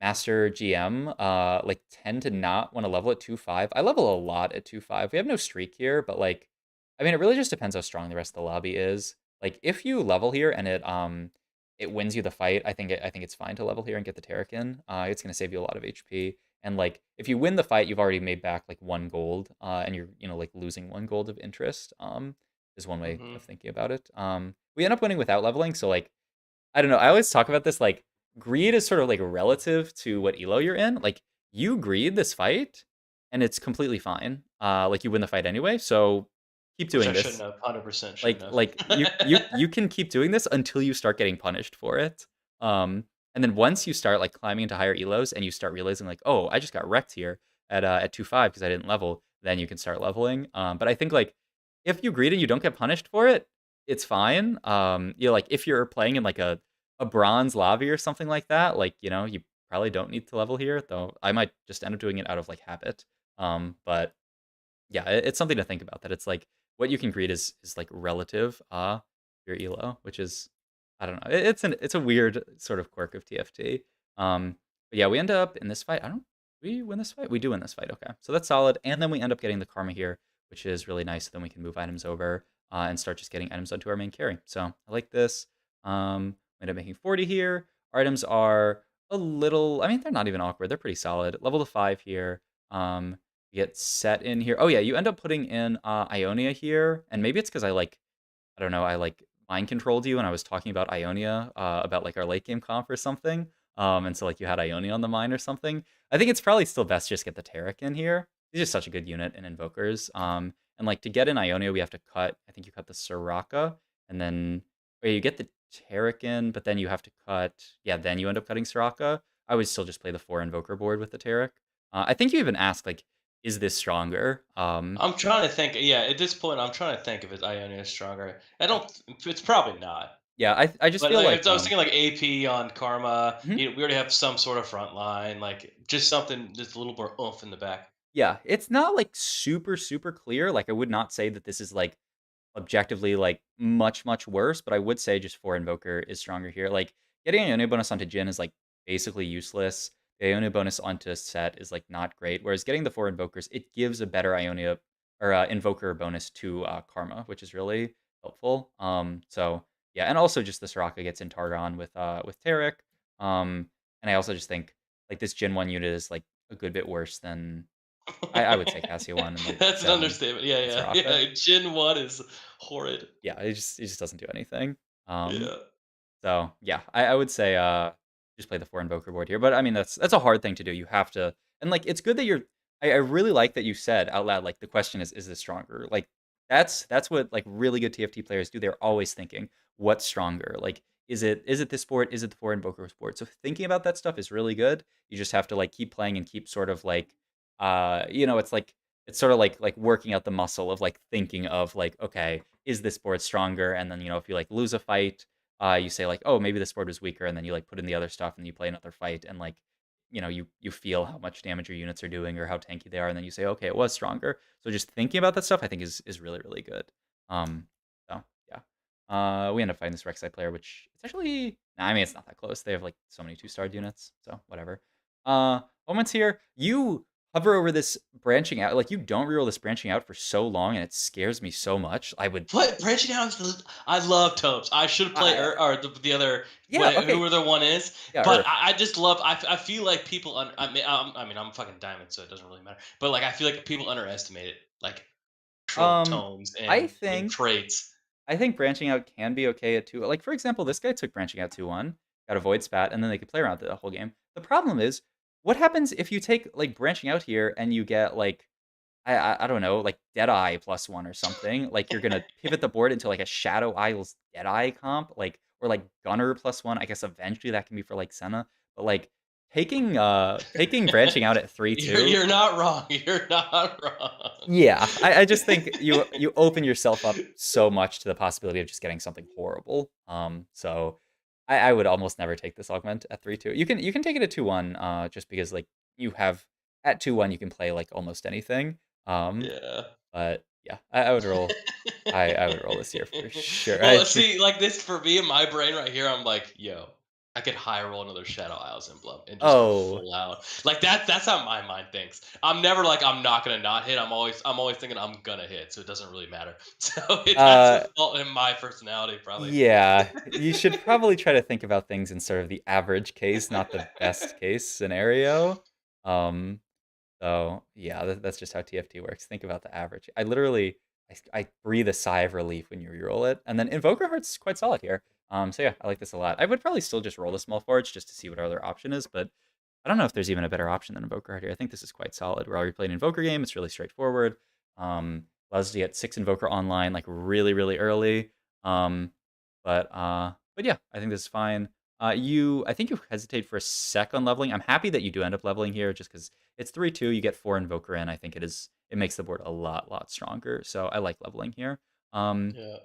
Master GM, like tend to not want to level at 2-5. I level a lot at 2-5. We have no streak here, but like, I mean, it really just depends how strong the rest of the lobby is. Like, if you level here and it wins you the fight, I think it's fine to level here and get the Terrican. It's gonna save you a lot of HP. And like, if you win the fight, you've already made back like 1 gold, and you're like losing 1 gold of interest. Is one way
Hmm.
of thinking about it. We end up winning without leveling, so like I don't know. I always talk about this like greed is sort of like relative to what elo you're in. Like you greed this fight, and it's completely fine. Like you win the fight anyway, so keep
Which
doing
I shouldn't
this.
have. 100% shouldn't
Like
have.
you can keep doing this until you start getting punished for it. And then once you start like climbing into higher elos and you start realizing like, oh, I just got wrecked here at 2.5 because I didn't level, then you can start leveling. But I think like if you greed and you don't get punished for it, it's fine. Like if you're playing in like a bronze lobby or something like that, like you probably don't need to level here. Though I might just end up doing it out of like habit. But yeah, it's something to think about that it's like what you can greet is like relative your elo, which is I don't know. It's a weird sort of quirk of TFT. But yeah, we end up in this fight. I don't we win this fight? We do win this fight. Okay. So that's solid. And then we end up getting the karma here, which is really nice. Then we can move items over and start just getting items onto our main carry. So I like this. We end up making 40 here. Our items are a little I mean, they're not even awkward. They're pretty solid. Level to 5 here. Get set in here. Oh yeah, you end up putting in Ionia here, and maybe it's because I don't know, I like mind controlled you, and I was talking about Ionia about like our late game comp or something. And so like you had Ionia on the mind or something. I think it's probably still best just get the Taric in here. He's just such a good unit in Invokers. And like to get in Ionia, we have to cut. I think you cut the Soraka, and then or you get the Taric in, but then you have to cut. Yeah, then you end up cutting Soraka. I would still just play the 4 Invoker board with the Taric. I think you even asked like is this stronger?
I'm trying to think. Yeah, at this point, I'm trying to think if it's Ionia is stronger. I
Yeah.
don't. It's probably not.
Yeah, I just
But
feel
like,
like
I was thinking like AP on Karma.
mhm.
We already have some sort of front line, like just something just a little more oomph in the back.
Yeah, it's not like super super clear. Like I would not say that this is like objectively like much worse, but I would say just 4 Invoker is stronger here. Like getting an Ionia bonus onto Jin is like basically useless. The Ionia bonus onto Set is like not great. Whereas getting the 4 Invokers, it gives a better Ionia or Invoker bonus to Karma, which is really helpful. So yeah, and also just the Soraka gets in Targon with Taric. And I also just think like this Jin 1 unit is like a good bit worse than I would say Cassia 1 and like
That's an
Set and
understatement. Yeah, yeah,
Soraka.
yeah. Gen 1 is horrid.
Yeah, it just doesn't do anything. Um,
Yeah.
so yeah, I would say just play the 4 Invoker board here. But I mean that's a hard thing to do. You have to and like it's good that you're I really like that you said out loud, like the question is this stronger? Like that's what like really good TFT players do. They're always thinking, what's stronger? Like is it this board? Is it the 4 Invoker board? So thinking about that stuff is really good. You just have to like keep playing and keep sort of like it's like it's sort of like working out the muscle of like thinking of like, okay, is this board stronger? And then, if you like lose a fight, you say like, oh, maybe this board was weaker, and then you like put in the other stuff and you play another fight and like, you feel how much damage your units are doing or how tanky they are, and then you say, okay, it was stronger. So just thinking about that stuff, I think is really, really good. So yeah. We end up fighting this Rek'Sai player, which it's actually nah, I mean it's not that close. They have like so many 2-star units, so whatever. Moments here. You hover over this branching out. Like you don't reroll this branching out for so long, and it scares me so much. I would.
What branching out? I love Topes. I should play
I,
or the other
yeah. Okay.
whoever the one is.
Yeah.
But
Earth.
I just love. I feel like people. I mean, I'm fucking diamond, so it doesn't really matter. But like, I feel like people underestimate it. Like trope
Um.
tones
I
and
think.
traits.
I think branching out can be okay at 2. Like for example, this guy took branching out 2-1, got a void spat, and then they could play around the whole game. The problem is, what happens if you take like branching out here and you get like I don't know, like Deadeye +1 or something. Like you're gonna pivot the board into like a Shadow Isles Deadeye comp, like or like Gunner +1. I guess eventually that can be for like Senna. But like taking branching out at 3-2.
You're not wrong. You're not wrong.
Yeah, I just think you open yourself up so much to the possibility of just getting something horrible. So I would almost never take this augment at 3-2. You can take it at 2-1, just because like you have at 2-1 you can play like almost anything. Um,
Yeah.
but yeah, I would roll. I would roll this here for sure.
Well, see, like this for me in my brain right here, I'm like, yo, I could high roll another Shadow Isles emblem and just go
Oh,
full out. Like that's how my mind thinks. I'm never like I'm not gonna not hit. I'm always thinking I'm gonna hit, so it doesn't really matter. So that's a
uh,
fault in my personality, probably.
yeah, you should probably try to think about things in sort of the average case, not the best case scenario. Um, So, yeah, that's just how TFT works. Think about the average. I literally I breathe a sigh of relief when you reroll it, and then Invoker Heart's quite solid here. So yeah, I like this a lot. I would probably still just roll the Small Forge just to see what our other option is, but I don't know if there's even a better option than Invoker Heart here. I think this is quite solid. We're already playing an Invoker game. It's really straightforward. Allows us to get 6 Invoker online like really, really early. Um, but yeah, I think this is fine. I think you hesitate for a sec on leveling. I'm happy that you do end up leveling here, just because it's 3-2. You get 4 Invoker in. I think it makes the board a lot stronger. So I like leveling here. Um,
Yeah.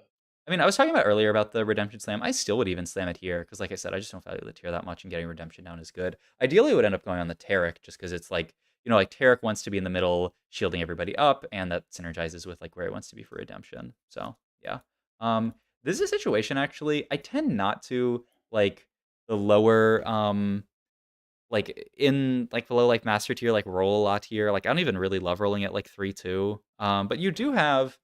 I mean, I was talking about earlier about the Redemption Slam. I still would even slam it here because, like I said, I just don't value the tier that much, and getting Redemption down is good. Ideally, it would end up going on the Taric just because it's like, like Taric wants to be in the middle, shielding everybody up, and that synergizes with like where it wants to be for Redemption. So yeah, um, this is a situation actually. I tend not to like the lower like in like below like master tier, like roll a lot here. Like I don't even really love rolling at like 3-2. But you do have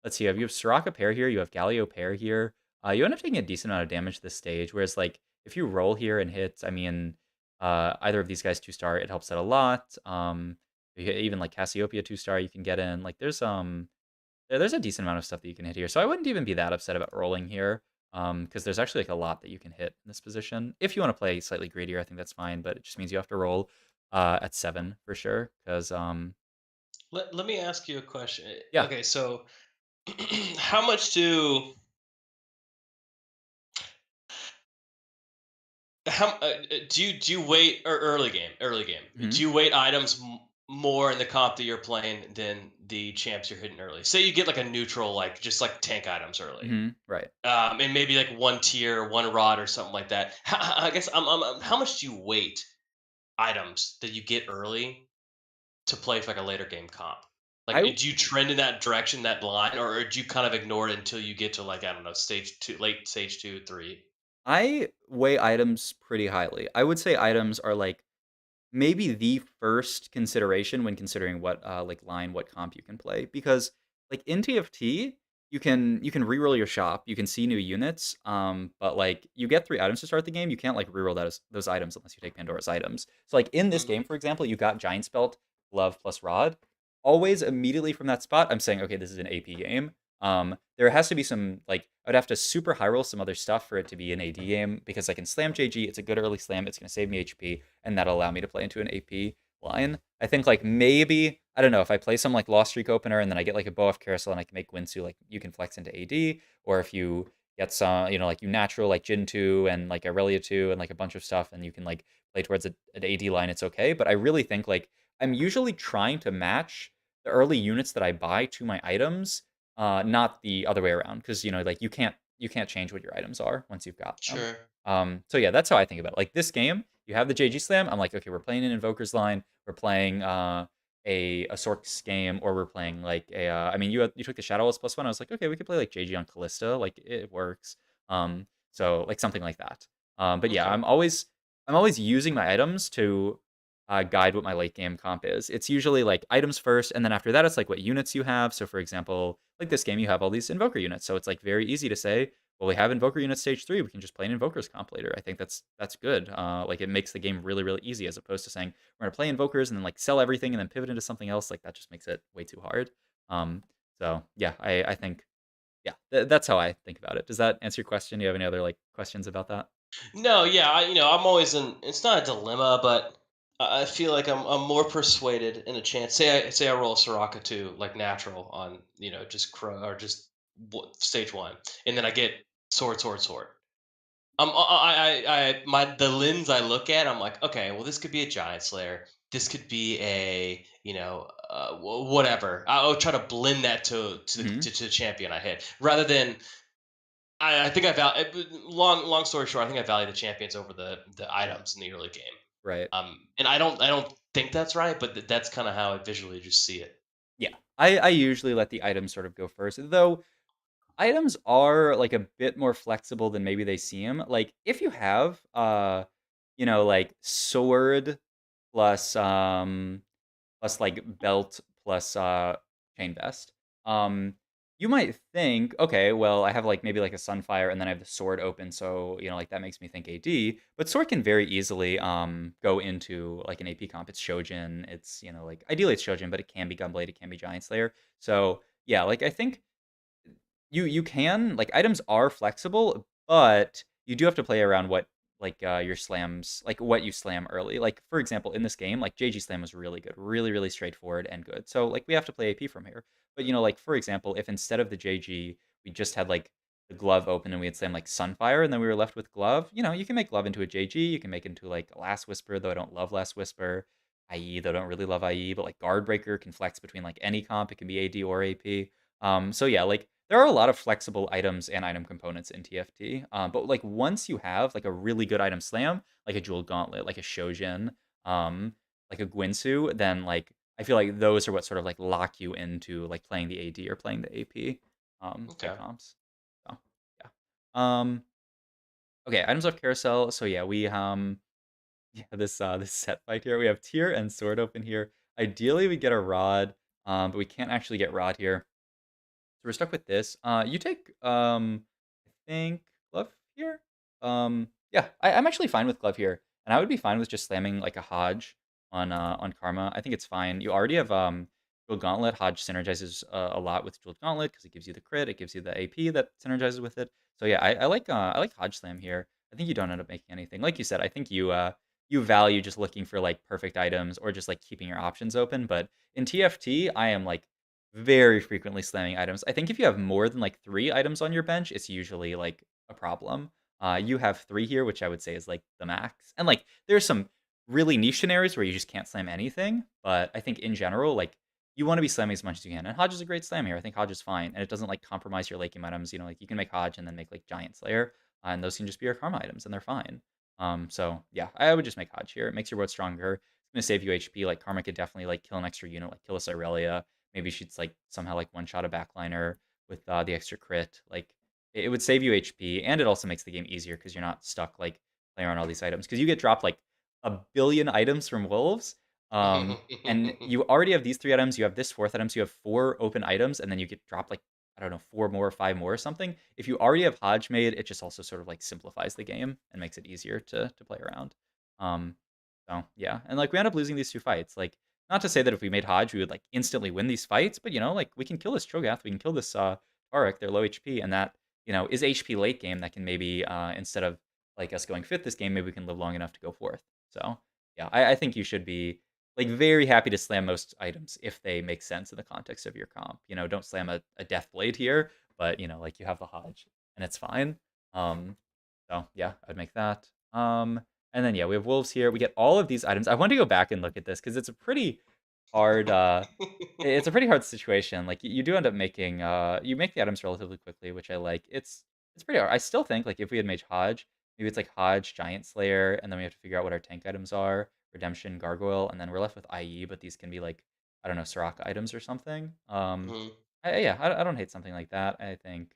let's see, you have Soraka pair here, you have Galio pair here. You end up taking a decent amount of damage this stage. Whereas like if you roll here and hit, I mean, either of these guys 2-star, it helps out a lot. Even like Cassiopeia 2-star, you can get in. Like there's a decent amount of stuff that you can hit here. So I wouldn't even be that upset about rolling here. Because there's actually like a lot that you can hit in this position. If you want to play slightly greedier, I think that's fine, but it just means you have to roll at 7 for sure. Because
Let me ask you a question.
yeah.
Okay, so how much do do you wait or early game?
Hmm.
Do you weight items more in the comp that you're playing than the champs you're hitting early? Say you get like a neutral, like just like tank items early,
Hmm. Right.
and maybe like one tier, one rod, or something like that. I guess how much do you weight items that you get early to play for like a later game comp? Like,
I
do you trend in that direction, that line, or do you kind of ignore it until you get to like I don't know, stage two, late stage 2, 3?
I weigh items pretty highly. I would say items are like maybe the first consideration when considering what like line, what comp you can play, because like in TFT you can reroll your shop, you can see new units, but like you get 3 items to start the game, you can't like reroll those items unless you take Pandora's items. So like in this game, for example, you got Giant's Belt, Glove plus Rod. Always immediately from that spot, I'm saying, okay, this is an AP game. There has to be some like I'd have to super high roll some other stuff for it to be an AD game, because I can slam JG. It's a good early slam. It's going to save me HP, and that'll allow me to play into an AP line. I think like maybe I don't know if I play some like Lost Streak opener and then I get like a bow off carousel and I can make Winsu, like you can flex into AD, or if you get some like you natural like Jin 2 and like Aurelia 2 and like a bunch of stuff, and you can like play towards an AD line, it's okay. But I really think like I'm usually trying to match the early units that I buy to my items, not the other way around, because like you can't change what your items are once you've got them.
Sure.
So yeah, that's how I think about it. Like this game, you have the JG Slam. I'm like, okay, we're playing an Invoker's line. We're playing a Sorks game, or we're playing like a. I mean, you took the Shadowless +1. I was like, okay, we could play like JG on Callista. Like it works. So like something like that. But yeah,
Okay.
I'm always using my items to guide what my late game comp is. It's usually like items first, and then after that, it's like what units you have. So for example, like this game, you have all these Invoker units. So it's like very easy to say, well, we have Invoker units stage 3. We can just play an Invokers comp later. I think that's good. Like it makes the game really easy, as opposed to saying we're gonna play Invokers and then like sell everything and then pivot into something else. Like that just makes it way too hard. So yeah, I think yeah, that's how I think about it. Does that answer your question? Do you have any other like questions about that?
No, yeah, I'm always in. It's not a dilemma, but I feel like I'm more persuaded in a chance. Say I roll Soraka 2 like natural on just crow or just stage 1, and then I get sword. The lens I look at, I'm like, okay, well, this could be a giant slayer. This could be a whatever. I'll try to blend that
Hmm.
to the champion I hit, rather than I think I value. Long story short, I think I value the champions over the items in the early game.
Right.
And I don't think that's right, but that's kind of how I visually just see it.
Yeah. I usually let the items sort of go first, though. items are like a bit more flexible than maybe they seem. Like if you have like sword plus plus like belt plus chain vest. Um you might think, okay, well, I have like maybe like a sunfire and then I have the sword open, so like that makes me think AD. But sword can very easily go into like an AP comp. It's Shojin. It's like ideally it's Shojin, but it can be Gunblade, it can be Giant Slayer. So yeah, like I think you can like items are flexible, but you do have to play around what like your slams like what you slam early. Like for example, in this game, like JG slam was really good, really really straightforward and good. So like we have to play AP from here. But like for example, if instead of the JG we just had like the glove open and we had slam like Sunfire and then we were left with glove, you can make glove into a JG, you can make it into like a Last Whisper, though I don't love Last Whisper. IE, though I don't really love IE, but like Guard Breaker can flex between like any comp, it can be AD or AP. So yeah, like there are a lot of flexible items and item components in TFT. But like once you have like a really good item slam, like a Jeweled Gauntlet, like a Shojin, like a Gwinsu, then like I feel like those are what sort of like lock you into like playing the AD or playing the AP
Okay.
comps. So yeah. Um okay, items of carousel. So yeah, we yeah, this set fight here. We have tier and sword open here. Ideally we get a rod, but we can't actually get rod here. So we're stuck with this. You take, I think, glove here. Yeah, I'm actually fine with glove here, and I would be fine with just slamming like a Hodge on Karma. I think it's fine. You already have Jeweled Gauntlet. Hodge synergizes a lot with Jeweled Gauntlet because it gives you the crit, it gives you the AP that synergizes with it. So yeah, I like Hodge Slam here. I think you don't end up making anything. Like you said, I think you value just looking for like perfect items or just like keeping your options open. But in TFT, I am like very frequently slamming items. I think if you have more than like 3 items on your bench, it's usually like a problem. You have 3 here, which I would say is like the max. And like there's some really niche scenarios where you just can't slam anything, but I think in general, like you want to be slamming as much as you can. And Hodge is a great slam here. I think Hodge is fine, and it doesn't like compromise your late game items. Like you can make Hodge and then make like Giant Slayer, and those can just be your karma items, and they're fine. So yeah, I would just make Hodge here. It makes your board stronger. It's gonna save you HP. Like Karma could definitely like kill an extra unit, like kill a Cyrelia. Maybe she's like somehow like one shot a backliner with the extra crit. Like it would save you HP, and it also makes the game easier because you're not stuck like playing around all these items. Because you get dropped like a billion items from wolves, and you already have these 3 items. You have this 4th item, so you have 4 open items, and then you get dropped like I don't know 4 more, 5 more, or something. If you already have Hodge made, it just also sort of like simplifies the game and makes it easier to play around. Um, so yeah, and like we end up losing these 2 fights. Like not to say that if we made Hodge, we would like instantly win these fights, but like we can kill this Cho'Gath, we can kill this Taric, they're low HP, and that is HP late game that can maybe instead of like us going 5th this game, maybe we can live long enough to go 4th. So yeah, I think you should be like very happy to slam most items if they make sense in the context of your comp. Don't slam a Death Blade here, but like you have the Hodge and it's fine. So yeah, I'd make that. And then yeah, we have wolves here. We get all of these items. I want to go back and look at this because it's a pretty hard it's a pretty hard situation. Like you do end up making you make the items relatively quickly, which I like. It's pretty hard. I still think like if we had made Hodge, maybe it's like Hodge, Giant Slayer, and then we have to figure out what our tank items are, Redemption, Gargoyle, and then we're left with IE, but these can be like I don't know, Soraka items or something.
Mhm.
Yeah, I don't hate something like that. I think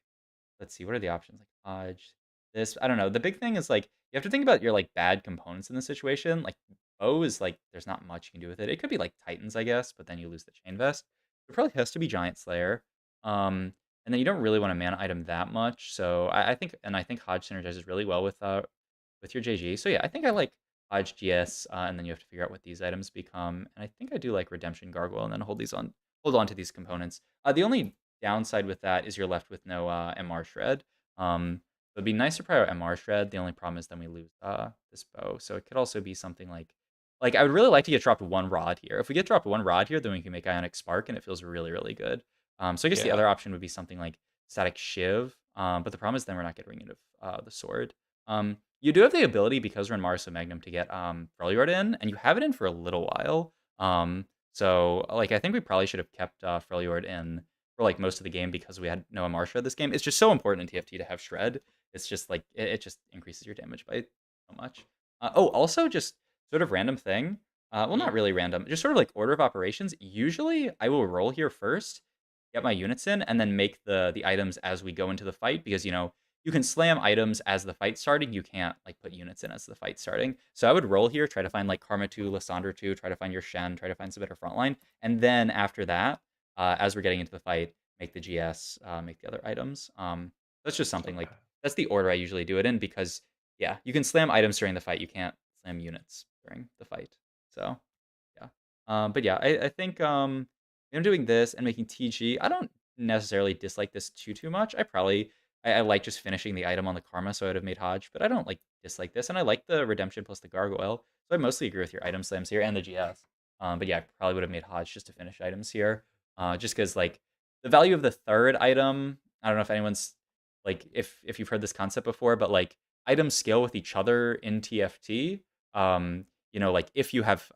let's see, what are the options? Like Hodge, this, I don't know. The big thing is like you have to think about your like bad components in the situation. Like bow is like there's not much you can do with it. It could be like Titans, I guess, but then you lose the chain vest. It probably has to be Giant Slayer. And then you don't really want to mana item that much. So I think Hodge synergizes really well with your JG. So yeah, I think I like Hodge GS, and then you have to figure out what these items become. And I think I do like Redemption Gargoyle, and then hold on to these components. The only downside with that is you're left with no MR shred. It'd be nice to prior MR shred. The only problem is then we lose this bow. So it could also be something like I would really like to get dropped 1 rod here. If we get dropped 1 rod here, then we can make Ionic Spark, and it feels really really good. So I guess the
Yeah.
other option would be something like Static Shiv. But the problem is then we're not getting rid of the sword. You do have the ability because we're in Mars Magnum to get Freljord in, and you have it in for a little while. So like I think we probably should have kept Freljord in for like most of the game because we had no MR shred this game. It's just so important in TFT to have shred. It's just like it just increases your damage by so much. Also just sort of random thing. Well, not
Mhm.
really random. Just sort of like order of operations. Usually I will roll here first, get my units in, and then make the items as we go into the fight, because, you can slam items as the fight starting, you can't, like, put units in as the fight starting. So I would roll here, try to find, like, Karma 2, Lysandra 2, try to find your Shen, try to find some better frontline, and then after that, as we're getting into the fight, make the GS, make the other items. That's just something, like,
Okay.
that's the order I usually do it in, because, yeah, you can slam items during the fight, you can't slam units during the fight. So, yeah. But yeah, I think, I'm doing this and making TG. I don't necessarily dislike this too much. I like just finishing the item on the Karma, so I would have made Hodge, but I don't, like, dislike this, and I like the Redemption plus the Gargoyle, so I mostly agree with your item slams here and the GS. But yeah, I probably would have made Hodge just to finish items here, just because, like, the value of the third item, I don't know if anyone's, like, if you've heard this concept before, but, like, items scale with each other in TFT. Like, if you have,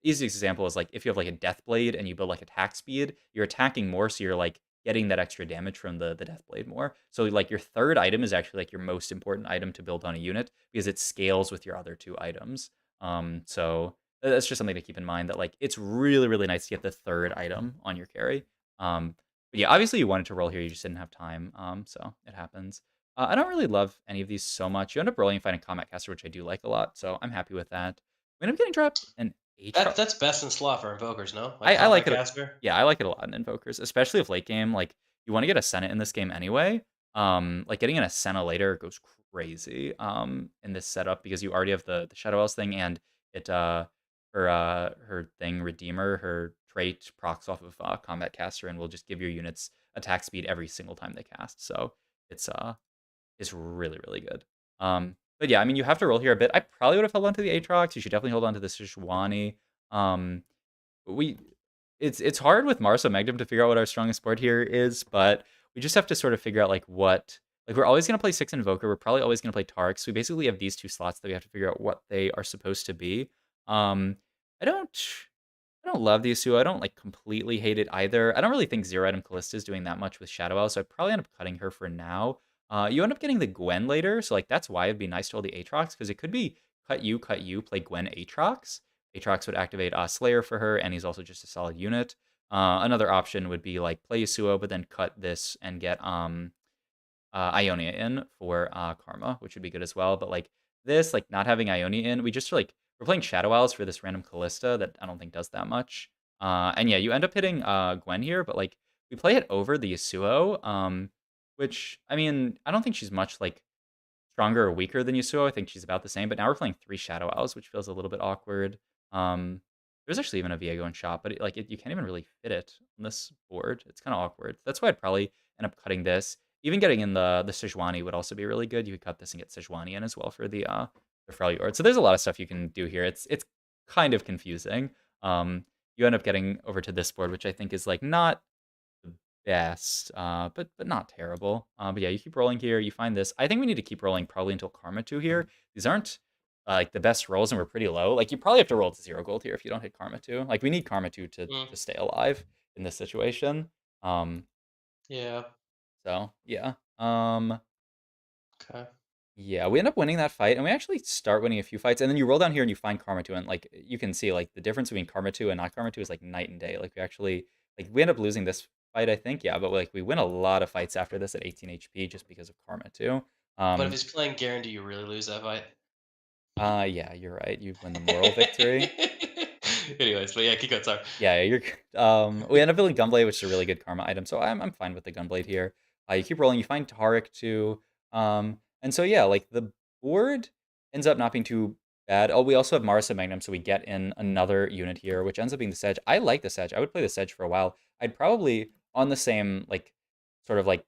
easiest example is, like, if you have, like, a Death Blade and you build, like, attack speed, you're attacking more, so you're, like, getting that extra damage from the Death Blade more. So, like, your third item is actually, like, your most important item to build on a unit, because it scales with your other 2 items. So that's just something to keep in mind, that, like, it's really, really nice to get the third item on your carry. But yeah, obviously you wanted to roll here, you just didn't have time, so it happens. I don't really love any of these so much. You end up rolling and finding Combat Caster, which I do like a lot, so I'm happy with that. We end up getting dropped an Aatrox.
That's best in slot for invokers, no? Like
I like
Combat
it.
Caster.
Yeah, I like it a lot in Invokers, especially if late game, like, you wanna get a Senate in this game anyway. Like, getting an Ascena later goes crazy, in this setup, because you already have the Shadow Elves thing, and it, her thing, Redeemer, her trait procs off of, Combat Caster, and will just give your units attack speed every single time they cast, so it's, is really, really good. But yeah, I mean, you have to roll here a bit. I probably would have held on to the Aatrox. You should definitely hold on to the Sejuani. Um, we it's hard with Marsa Magnum to figure out what our strongest board here is, but we just have to sort of figure out, like, what, like, we're always gonna play 6 Invoker. We're probably always gonna play Tark. So we basically have these 2 slots that we have to figure out what they are supposed to be. Um, I don't I don't love the Yasuo. I don't, like, completely hate it either. I don't really think Zero Item Callista is doing that much with Shadow Isle, so I'd probably end up cutting her for now. You end up getting the Gwen later, so, like, that's why it'd be nice to hold the Aatrox, because it could be cut you, play Gwen Aatrox. Aatrox would activate Slayer for her, and he's also just a solid unit. Another option would be, like, play Yasuo, but then cut this and get Ionia in for Karma, which would be good as well. But, like, this, like, not having Ionia in, we're playing Shadow Isles for this random Callista that I don't think does that much. And yeah, you end up hitting Gwen here, but, like, we play it over the Yasuo, which, I mean, I don't think she's much, like, stronger or weaker than Yasuo. I think she's about the same, but now we're playing 3 Shadow Owls, which feels a little bit awkward. Um, there's actually even a Viego in shop, but you can't even really fit it on this board. It's kind of awkward. That's why I'd probably end up cutting this. Even getting in the Sejuani would also be really good. You could cut this and get Sejuani in as well for the Freljord. So there's a lot of stuff you can do here. It's kind of confusing. You end up getting over to this board, which I think is, like, not the best, but not terrible. But yeah, you keep rolling here. You find this. I think we need to keep rolling probably until Karma 2 here. These aren't like the best rolls, and we're pretty low. Like, you probably have to roll to 0 gold here if you don't hit Karma 2. Like, we need Karma 2 to
Mm,
stay alive in this situation.
yeah.
So yeah.
Okay.
Yeah, we end up winning that fight, and we actually start winning a few fights, and then you roll down here and you find Karma 2, and, like, you can see, like, the difference between Karma 2 and not Karma 2 is, like, night and day. Like, we actually, like, we end up losing this fight, I think, yeah, but, like, we win a lot of fights after this at 18 HP just because of Karma 2.
But if
Um,
he's playing Garen, do you really lose that fight?
yeah, you're right. You win the moral victory.
Anyways, but yeah, keep going. Sorry.
Yeah, you're we end up building Gunblade, which is a really good karma item, so I'm fine with the Gunblade here. You keep rolling, you find Taric too. And so yeah, like, the board ends up not being too bad. Oh, we also have Marsa Magnum, so we get in another unit here, which ends up being the Sedge. I like the Sedge. I would play the Sedge for a while. I'd probably, on the same, like, sort of, like,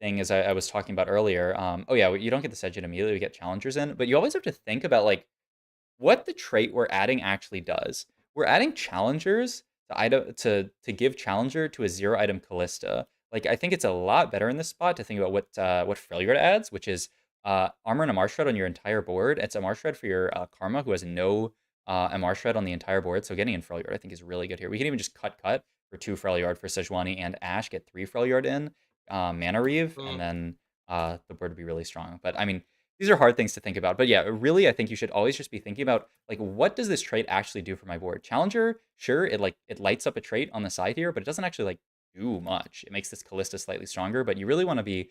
thing as I was talking about earlier. Oh yeah, you don't get the Sedge in immediately, we get challengers in, but you always have to think about, like, what the trait we're adding actually does. We're adding challengers to give challenger to a 0 item Callista. Like, I think it's a lot better in this spot to think about what Freljord adds, which is armor and MR shred on your entire board. It's MR shred for your Karma, who has no MR shred on the entire board. So getting in Freljord, I think, is really good here. We can even just cut for 2 Freljord for Sejuani and Ashe, get 3 Freljord in, Mana Reave, and
Mm,
then the board would be really strong. But I mean, these are hard things to think about. But yeah, really, I think you should always just be thinking about, like, what does this trait actually do for my board? Challenger, sure, it lights up a trait on the side here, but it doesn't actually, like, do much. It makes this Callista slightly stronger, but you really want to be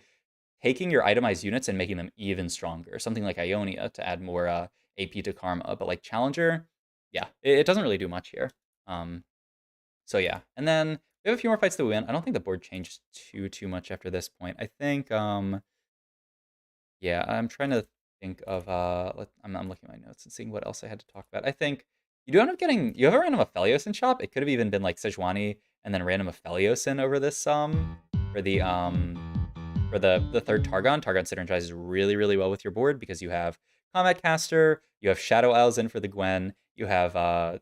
taking your itemized units and making them even stronger. Something like Ionia to add more AP to Karma, but like Challenger, yeah, it doesn't really do much here. So yeah, and then we have a few more fights to win. I don't think the board changed too much after this point. I think yeah, I'm trying to think of I'm looking at my notes and seeing what else I had to talk about. I think you do end up getting you have a random Aphelios in shop. It could have even been like Sejuani and then random Aphelios in over this for the third Targon. Targon synergizes really well with your board because you have Combat Caster, you have Shadow Isles in for the Gwen, you have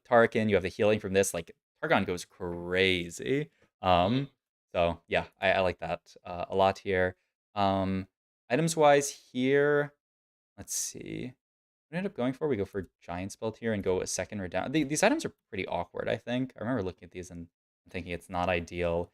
Tarakin, you have the healing from this. Like Targon goes crazy. So yeah, I like that a lot here. Items wise here, let's see. What I end up going for? We go for Giant Spell here and go a second redound. These items are pretty awkward, I think. I remember looking at these and thinking it's not ideal.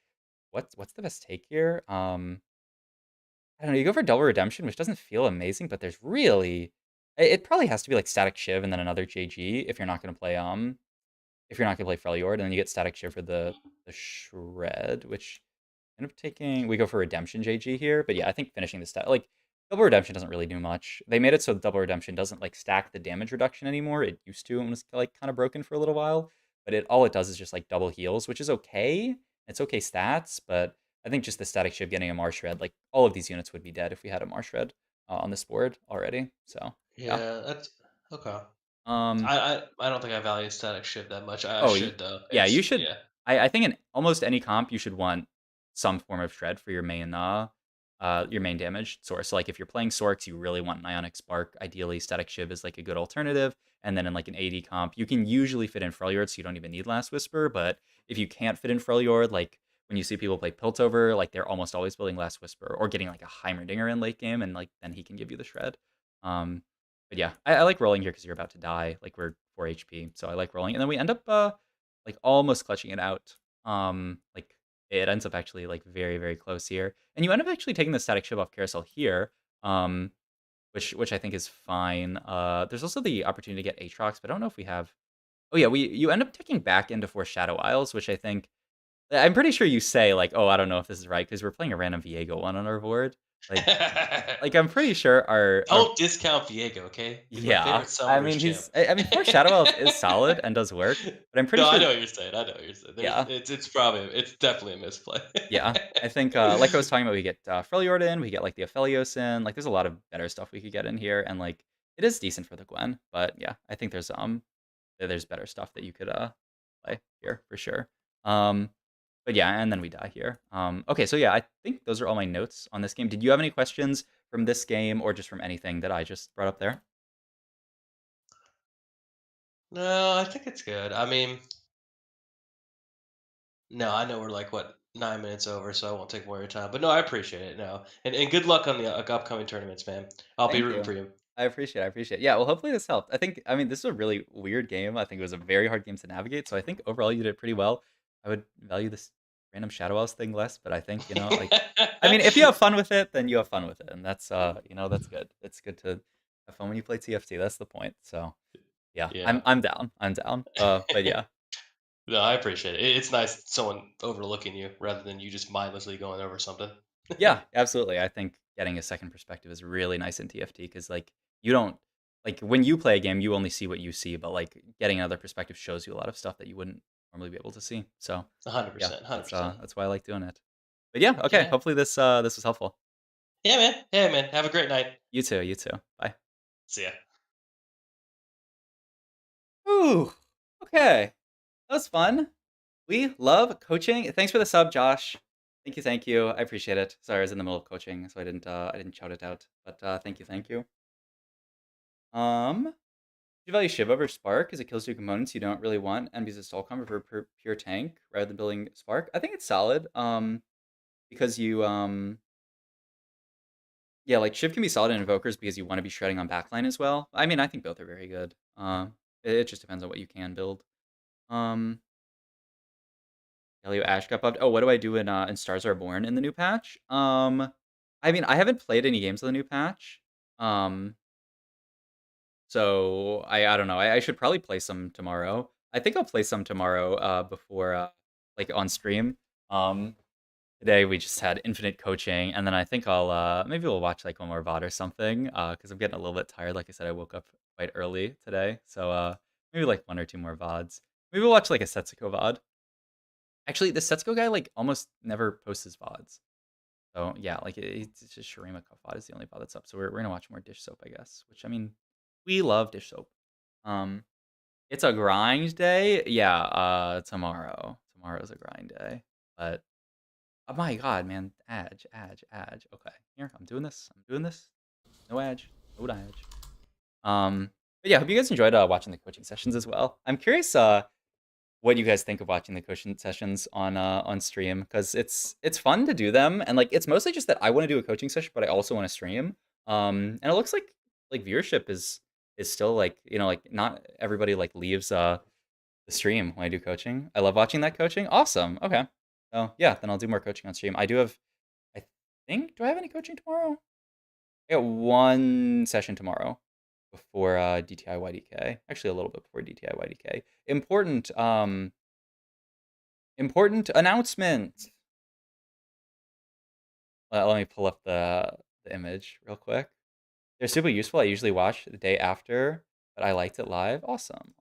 What's the best take here? I don't know, you go for Double Redemption, which doesn't feel amazing, but there's really it probably has to be like Static Shiv and then another JG if you're not gonna play Freljord, and then you get Static Shiv for the Shred, which end up taking we go for Redemption JG here, but yeah, I think finishing the stat like Double Redemption doesn't really do much. They made it so Double Redemption doesn't like stack the damage reduction anymore. It used to and was like kind of broken for a little while, but all it does is just like double heals, which is okay. It's okay stats, but I think just the Static Shiv getting a Marsh Red, like all of these units would be dead if we had a Marsh Red on this board already. So
Yeah, that's okay.
um,
I don't think I value static shift that much. I
oh,
should though.
yeah, you
It's
should.
yeah.
I think in almost any comp, you should want some form of shred for your main damage source. So like if you're playing Sorks, you really want an Ionic Spark. Ideally, Static Shiv is like a good alternative. And then in like an AD comp, you can usually fit in Freljord, so you don't even need Last Whisper. But if you can't fit in Freljord, like when you see people play Piltover, like they're almost always building Last Whisper or getting like a Heimerdinger in late game, and like then he can give you the shred. But yeah, I like rolling here because you're about to die. Like we're 4 HP, so I like rolling. And then we end up like almost clutching it out. Like it ends up actually like very close here, and you end up actually taking the Static Shiv off Carousel here, which I think is fine. There's also the opportunity to get Aatrox, but I don't know if we have. Oh yeah, you end up ticking back into 4 Shadow Isles, which I think I'm pretty sure you say like, oh, I don't know if this is right because we're playing a random Viego one on our board. Like I'm pretty sure our
Don't discount Viego, okay? He's my
yeah,
favorite
I
summoners
mean
champ.
I mean 4 Shadow Elves is solid and does work, but I'm pretty
No, I
sure
know what you're saying. I know what you're saying.
yeah.
It's definitely a misplay.
Yeah, I think like I was talking about, we get Freljord in, we get like the Aphelios in, like there's a lot of better stuff we could get in here, and like it is decent for the Gwen, but yeah, I think there's better stuff that you could play here for sure. But yeah, and then we die here. Okay, so yeah, I think those are all my notes on this game. Did you have any questions from this game or just from anything that I just brought up there?
No, I think it's good. I mean, no, I know we're like what 9 minutes over, so I won't take more of your time. But no, I appreciate it. No, and good luck on the upcoming tournaments, man. I'll be
Thank
rooting
you.
for you.
I appreciate it. Yeah, well, hopefully this helped. I mean, this is a really weird game. I think it was a very hard game to navigate. So I think overall you did pretty well. I would value this random Shadow Elves thing less, but I think, like, I mean, if you have fun with it, then you have fun with it. And that's, that's good. It's good to have fun when you play TFT. That's the point. So yeah,
Yeah.
I'm down. I'm down. But yeah,
No, I appreciate it. It's nice someone overlooking you rather than you just mindlessly going over something.
yeah, absolutely. I think getting a second perspective is really nice in TFT because like you don't like when you play a game, you only see what you see, but like getting another perspective shows you a lot of stuff that you wouldn't normally be able to see. So yeah,
100%, 100%.
that's why I like doing it. But yeah, okay.
Yeah.
Hopefully this was helpful.
Yeah, man. Yeah, man. Have a great night.
You too. You too. Bye.
See ya.
Ooh. Okay. That was fun. We love coaching. Thanks for the sub, Josh. Thank you. Thank you. I appreciate it. Sorry, I was in the middle of coaching, so I didn't shout it out. But thank you. Thank you. You value Shiv over Spark because it kills two components you don't really want and uses Soul Cover for pure tank rather than building Spark. I think it's solid. Because you yeah, like Shiv can be solid in Invokers because you want to be shredding on backline as well. I mean, I think both are very good. It just depends on what you can build. Elio Ash got buffed. Oh, what do I do in Stars Are Born in the new patch? I mean, I haven't played any games of the new patch. So I don't know. I should probably play some tomorrow. I think I'll play some tomorrow before like on stream. Today we just had infinite coaching, and then I think I'll maybe we'll watch like one more VOD or something. Because I'm getting a little bit tired. Like I said, I woke up quite early today, so maybe like 1 or 2 more VODs. Maybe we'll watch like a Setsuko VOD. Actually, the Setsuko guy like almost never posts his VODs. So yeah, like it's just Shurima Cup VOD is the only VOD that's up. So we're gonna watch more Dish Soap, I guess. Which I mean, we love Dish Soap. It's a grind day. Yeah, tomorrow. Tomorrow's a grind day. But oh my god, man. Adge. Okay, here, I'm doing this. No Adge. No Adge. But yeah, hope you guys enjoyed watching the coaching sessions as well. I'm curious what you guys think of watching the coaching sessions on stream, because it's fun to do them, and like it's mostly just that I want to do a coaching session, but I also want to stream. And it looks like viewership is still like, you know, like not everybody like leaves the stream when I do coaching. I love watching that coaching. Awesome. Okay. Oh yeah, then I'll do more coaching on stream. I do have, I think, do I have any coaching tomorrow? I got 1 session tomorrow before DTI YDK. Actually, a little bit before DTI YDK. Important announcement. Let me pull up the image real quick. They're super useful. I usually watch the day after, but I liked it live. Awesome.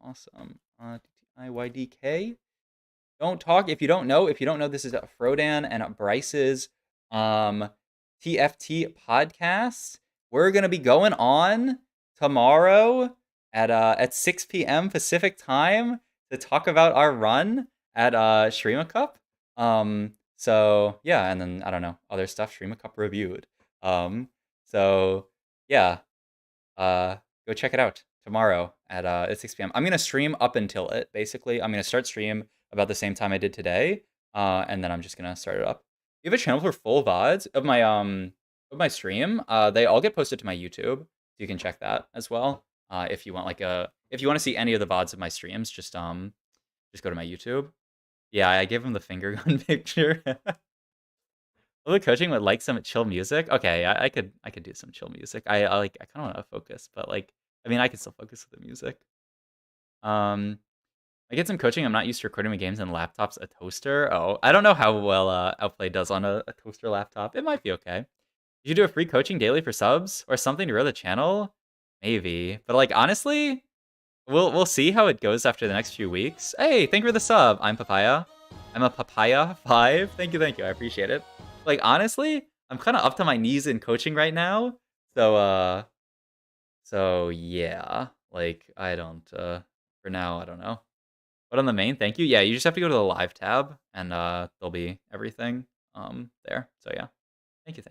DTI YDK. Don't talk if you don't know. If you don't know, this is Frodan and Bryce's TFT podcast. We're gonna be going on tomorrow at 6 p.m. Pacific time to talk about our run at Shurima Cup. So yeah, and then I don't know, other stuff Shurima Cup reviewed. So yeah, go check it out tomorrow at 6 p.m. I'm gonna stream up until it. Basically, I'm gonna start stream about the same time I did today, and then I'm just gonna start it up. You have a channel for full VODs of my stream. They all get posted to my YouTube, so you can check that as well. If you want if you want to see any of the VODs of my streams, just go to my YouTube. Yeah, I gave him the finger gun picture. Well, the coaching would like some chill music. Okay, I could do some chill music. I kind of want to focus, but like, I mean, I can still focus with the music. I get some coaching. I'm not used to recording my games on laptops. A toaster. Oh, I don't know how well Outplay does on a toaster laptop. It might be okay. You should do a free coaching daily for subs or something to grow the channel. Maybe, but like honestly, we'll see how it goes after the next few weeks. Hey, thank you for the sub. I'm Papaya. I'm a Papaya 5. Thank you. I appreciate it. Like honestly, I'm kind of up to my knees in coaching right now. So yeah, like I don't for now, I don't know. But on the main, thank you. Yeah, you just have to go to the live tab and there'll be everything there. So yeah. Thank you.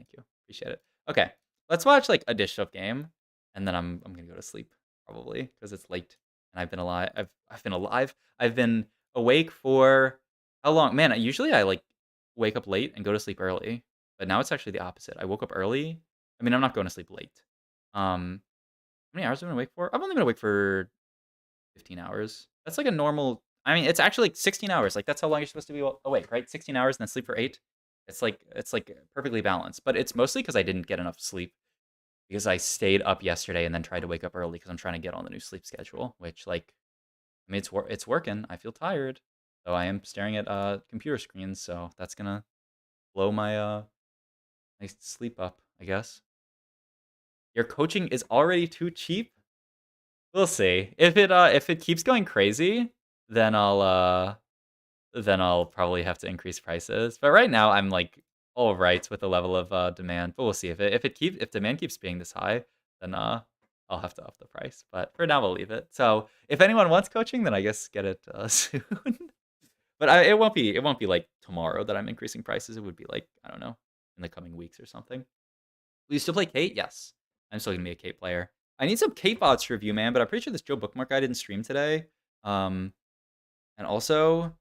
Appreciate it. Okay. Let's watch like a Dish Soap game, and then I'm gonna go to sleep probably because it's late and I've been alive. I've been awake for how long? Man, usually I like wake up late and go to sleep early, but now it's actually the opposite. I woke up early. I mean, I'm not going to sleep late. How many hours have I been awake for? I've only been awake for 15 hours. That's like a normal. I mean, it's actually like 16 hours. Like that's how long you're supposed to be awake, right? 16 hours and then sleep for 8. It's like perfectly balanced. But it's mostly because I didn't get enough sleep because I stayed up yesterday and then tried to wake up early because I'm trying to get on the new sleep schedule. Which like, I mean, it's working. I feel tired, so I am staring at computer screens. So that's gonna blow my my sleep up, I guess. Your coaching is already too cheap. We'll see. If it keeps going crazy, then I'll probably have to increase prices. But right now I'm like all right with the level of demand. But we'll see if demand keeps being this high, then I'll have to up the price. But for now we'll leave it. So if anyone wants coaching, then I guess get it soon. But it won't be like tomorrow that I'm increasing prices. It would be like, I don't know, in the coming weeks or something. Will you still play Kate? Yes. I'm still gonna be a Kate player. I need some Kate VODs to review, man, but I'm pretty sure this Joe Bookmark guy didn't stream today. And also,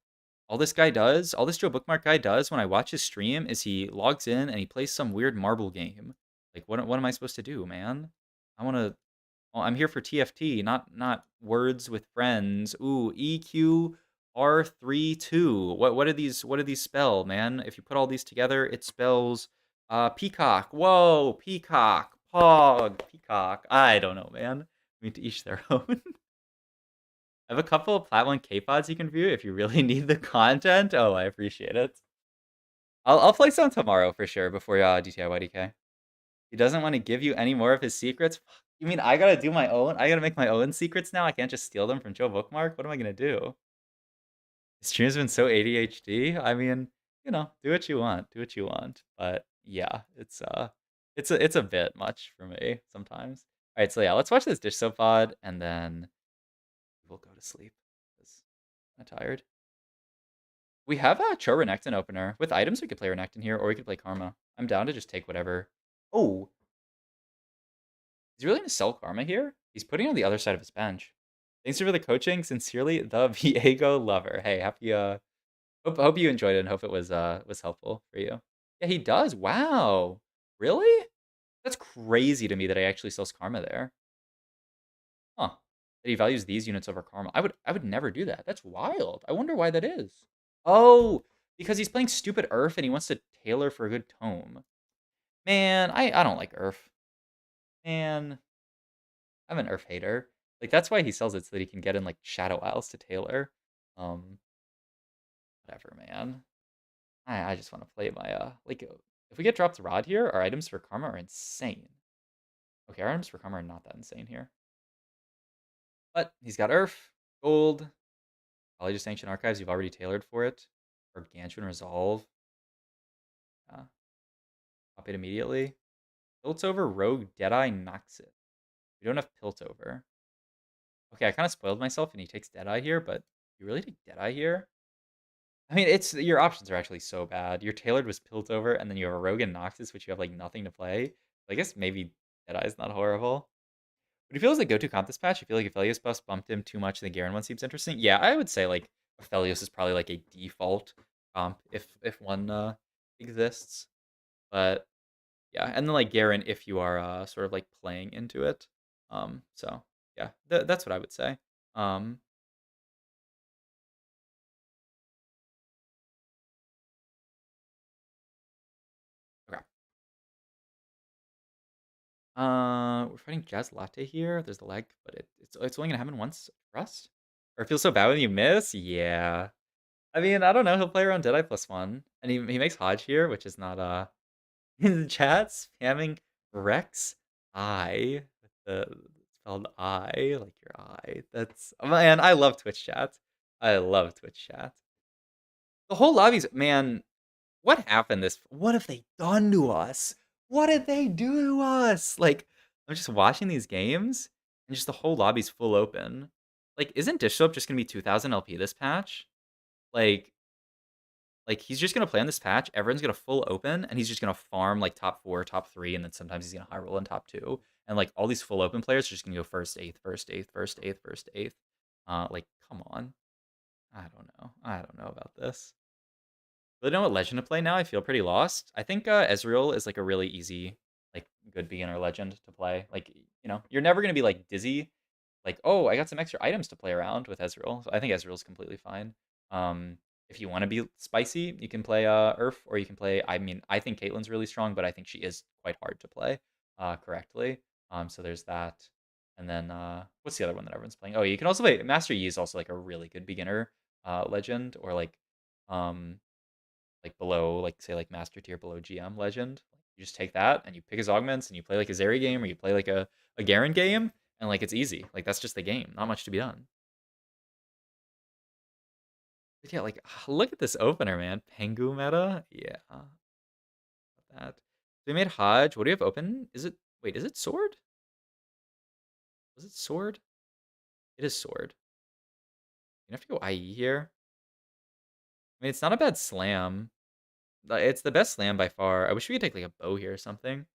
all this Joe Bookmark guy does when I watch his stream is he logs in and he plays some weird marble game. Like, what am I supposed to do, man? Well, I'm here for TFT, not words with friends. Ooh, EQ R32. What do these spell, man? If you put all these together, it spells peacock. Whoa, peacock. Pog, peacock. I don't know, man. I mean, to each their own. I have a couple of Plat 1 K-Pods you can view if you really need the content. Oh, I appreciate it. I'll play some tomorrow for sure before DTI He doesn't want to give you any more of his secrets. You mean I gotta do my own? I gotta make my own secrets now? I can't just steal them from Joe Bookmark? What am I gonna do? His stream's been so ADHD. I mean, you know, do what you want. Do what you want. But yeah, it's a bit much for me sometimes. All right, so yeah, let's watch this dish soap VOD and then we'll go to sleep. I'm tired. We have a Cho Renekton opener. With items, we could play Renekton here, or we could play Karma. I'm down to just take whatever. Oh, he's really going to sell Karma here? He's putting on the other side of his bench. Thanks for the coaching. Sincerely, the Viego lover. Hey, happy hope you enjoyed it and hope it was helpful for you. Yeah, he does. Wow. Really? That's crazy to me that he actually sells Karma there. Huh. That he values these units over Karma. I would never do that. That's wild. I wonder why that is. Oh, because he's playing stupid Earth and he wants to tailor for a good tome. Man, I don't like Earth. Man, I'm an Earth hater. Like, that's why he sells it, so that he can get in, like, Shadow Isles to tailor. Whatever, man. I just want to play my, like, if we get dropped Rod here, our items for Karma are insane. Okay, our items for Karma are not that insane here. But he's got Earth, Gold, probably just Ancient Archives. You've already tailored for it. Gargantuan Resolve. Pop it immediately. Piltover, Rogue, Deadeye, Noxus. We don't have Piltover. Okay, I kind of spoiled myself and he takes Deadeye here, but you really take Deadeye here? I mean, it's your options are actually so bad. Your tailored was Piltover, and then you have a Rogue and Noxus, which you have like nothing to play. I guess maybe Deadeye's not horrible. But he feels like go-to comp this patch. I feel like Aphelios buffs bumped him too much, and the Garen one seems interesting. Yeah, I would say like Aphelios is probably like a default comp if one exists. But yeah, and then like Garen if you are sort of like playing into it. So yeah, that's what I would say. Okay. We're fighting Jazz Latte here. There's the lag, but it's only gonna happen once for us. Or it feels so bad when you miss. Yeah. I mean, I don't know. He'll play around Deadeye +1, and he makes Hodge here, which is not in the chat spamming Rex I with the spelled I like your eye. That's man. I love Twitch chat. I love Twitch chat. The whole lobby's man. What happened this what have they done to us? What did they do to us? Like, I'm just watching these games, and just the whole lobby's full open. Like, isn't Dish Soap just gonna be 2000 LP this patch? Like, he's just gonna play on this patch, everyone's gonna full open, and he's just gonna farm, like, top 4, top 3, and then sometimes he's gonna high roll in top 2. And, like, all these full open players are just gonna go first, 8th, first, 8th, first, 8th, first, 8th. Like, come on. I don't know. I don't know about this. Really know what legend to play now. I feel pretty lost. I think Ezreal is like a really easy, like good beginner legend to play. Like, you know, you're never gonna be like dizzy. Like, oh, I got some extra items to play around with Ezreal. So I think Ezreal's completely fine. If you want to be spicy, you can play Urf, or you can play. I mean, I think Caitlyn's really strong, but I think she is quite hard to play correctly. So there's that. And then what's the other one that everyone's playing? Oh, you can also play Master Yi is also like a really good beginner legend, or like below, like say like master tier below GM legend. You just take that and you pick his augments and you play like a Zeri game, or you play like a Garen game, and like it's easy. Like that's just the game. Not much to be done. But yeah, like look at this opener, man. Pengu meta. Yeah. That. So we made Hodge. What do we have open? Is it wait, is it sword? Was it sword? It is sword. You have to go IE here. I mean, it's not a bad slam. It's the best slam by far. I wish we could take like a bow here or something.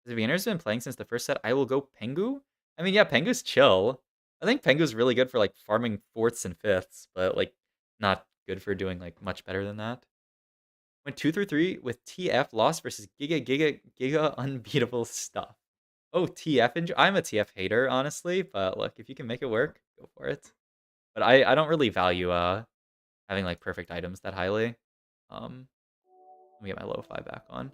The beginner's been playing since the first set. I will go Pengu. I mean, yeah, Pengu's chill. I think Pengu's really good for like farming 4ths and 5ths, but like not good for doing like much better than that. Went 2 through 3 with TF lost versus Giga unbeatable stuff. Oh, TF I'm a TF hater, honestly, but look, if you can make it work, go for it. But I don't really value having like perfect items that highly. Let me get my lo-fi back on.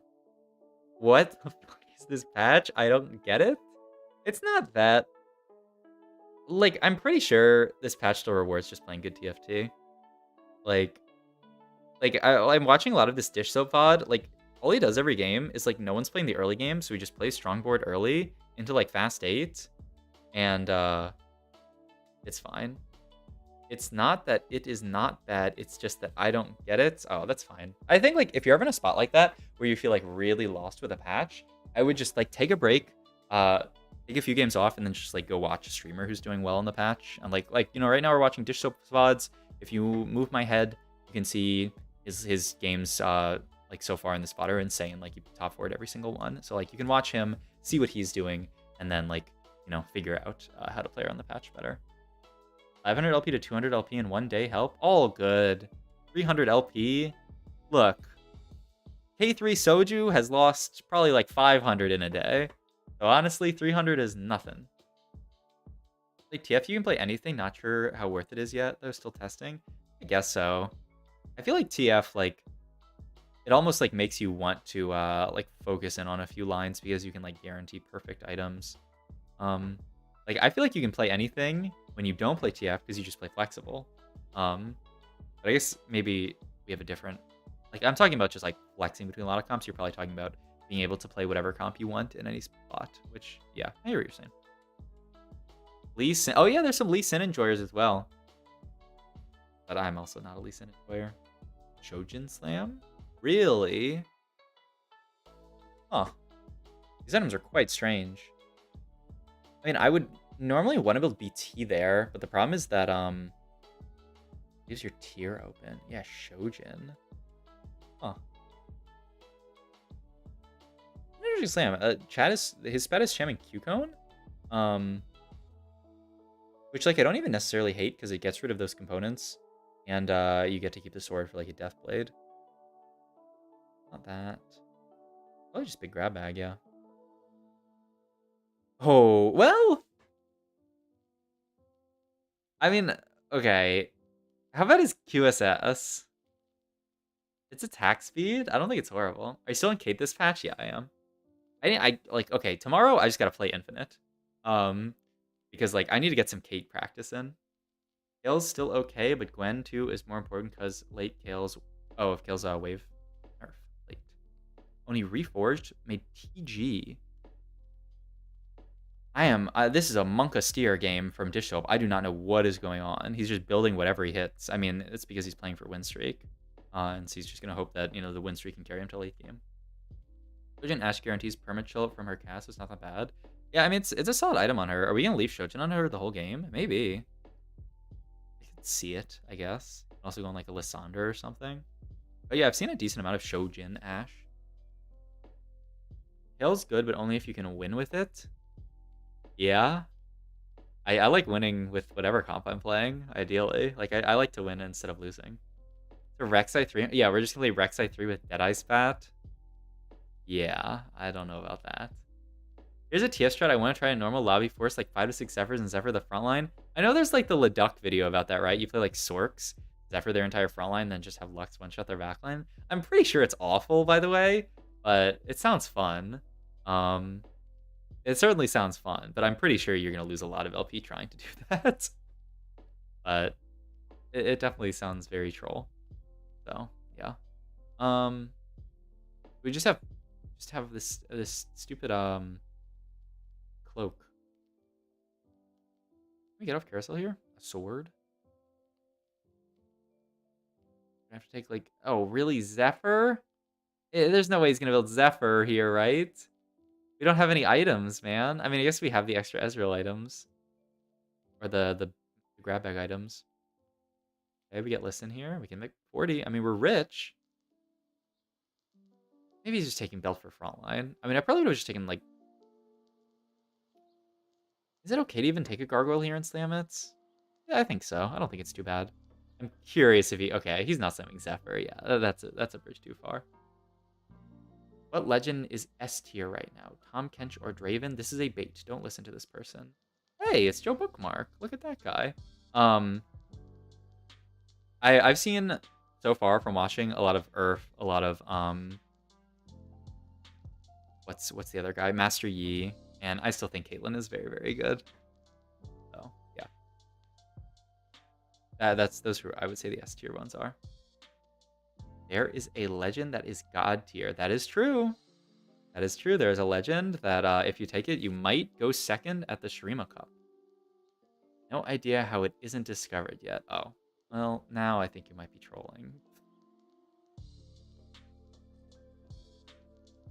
What the fuck is this patch? I don't get it. It's not that. Like, I'm pretty sure this patch still rewards just playing good TFT. Like Like, I'm watching a lot of this Dish Soap VOD. Like, all he does every game is, like, no one's playing the early game, so he just plays Strongboard early into, like, Fast 8. And, it's fine. It's not that it is not bad. It's just that I don't get it. Oh, that's fine. I think, like, if you're ever in a spot like that where you feel, like, really lost with a patch, I would just, like, take a break, take a few games off, and then just, like, go watch a streamer who's doing well in the patch. And, like, you know, right now we're watching Dish Soap VODs. If you move my head, you can see his games, like, so far in the spot are insane. Like, he top forward every single one. So, like, you can watch him, see what he's doing, and then, like, you know, figure out how to play around the patch better. 500 LP to 200 LP in 1 day help? All good. 300 LP? Look. K3 Soju has lost probably like 500 in a day. So honestly, 300 is nothing. Like TF, you can play anything. Not sure how worth it is yet. They're still testing. I guess so. I feel like TF, like, it almost like makes you want to like focus in on a few lines because you can like guarantee perfect items. Like I feel like you can play anything when you don't play TF because you just play flexible. But I guess maybe we have a different, like I'm talking about just like flexing between a lot of comps. You're probably talking about being able to play whatever comp you want in any spot, which yeah, I hear what you're saying. Lee Sin, oh yeah, there's some Lee Sin enjoyers as well. But I'm also not a Lee Sin enjoyer. Shojin Slam? Really? Huh. These items are quite strange. I mean, I would normally want to build BT there, but the problem is that leaves your tier open. Yeah, Shojin. Huh. Interesting Slam. Chad is his spec is shamming Q-Cone. Which like I don't even necessarily hate because it gets rid of those components. And you get to keep the sword for like a death blade. Not that. Probably just big grab bag, yeah. Oh, well. I mean, okay. How about his QSS? It's attack speed? I don't think it's horrible. Are you still in Kate this patch? Yeah, I am. I like, okay, tomorrow I just gotta play Infinite. Because like I need to get some Kate practice in. Kale's still okay, but Gwen too is more important because late Kale's if Kale's wave nerf late. Only reforged made TG. I am this is a Monka Steer game from Dish Soap. I do not know what is going on. He's just building whatever he hits. I mean, it's because he's playing for win streak. And so he's just gonna hope that, you know, the win streak can carry him to late game. Shojin Ash guarantees perma chill from her cast, so it's not that bad. Yeah, I mean it's a solid item on her. Are we gonna leave Shojin on her the whole game? Maybe. I could see it, I guess. Also going like a Lysandra or something. But yeah, I've seen a decent amount of Shojin Ash. Kale's good, but only if you can win with it. Yeah. I like winning with whatever comp I'm playing, ideally. Like, I like to win instead of losing. So Rek'Sai 3? Yeah, we're just going to play Rek'Sai 3 with Deadeye Spat. Yeah, I don't know about that. Here's a TF strat I want to try in normal lobby force, like 5 to 6 Zephyrs and Zephyr the front line. I know there's like the Leduc video about that, right? You play like Sorks, Zephyr their entire front line, then just have Lux one-shot their back line. I'm pretty sure it's awful, by the way, but it sounds fun. It certainly sounds fun, but I'm pretty sure you're going to lose a lot of LP trying to do that. But it definitely sounds very troll. So, yeah. We just have this stupid cloak. Can we get off carousel here? A sword? I have to take like, oh, really, Zephyr? There's no way he's going to build Zephyr here, right? We don't have any items, man. I mean, I guess we have the extra Ezreal items. Or the grab bag items. Okay, we get listen here. We can make 40. I mean, we're rich. Maybe he's just taking Belt for frontline. I mean, I probably would have just taken, like... Is it okay to even take a Gargoyle here and slam it? Yeah, I think so. I don't think it's too bad. I'm curious if he... Okay, he's not slamming Zephyr. Yeah, that's a bridge too far. What legend is S tier right now? Tom Kench or Draven? This is a bait. Don't listen to this person. Hey, it's Joe Bookmark. Look at that guy. I've seen so far from watching a lot of Earth, a lot of what's the other guy? Master Yi, and I still think Caitlyn is very, very good. So yeah. Those who I would say the S tier ones are. There is a legend that is god tier. That is true. That is true. There is a legend that if you take it, you might go second at the Shurima Cup. No idea how it isn't discovered yet. Oh, well, now I think you might be trolling.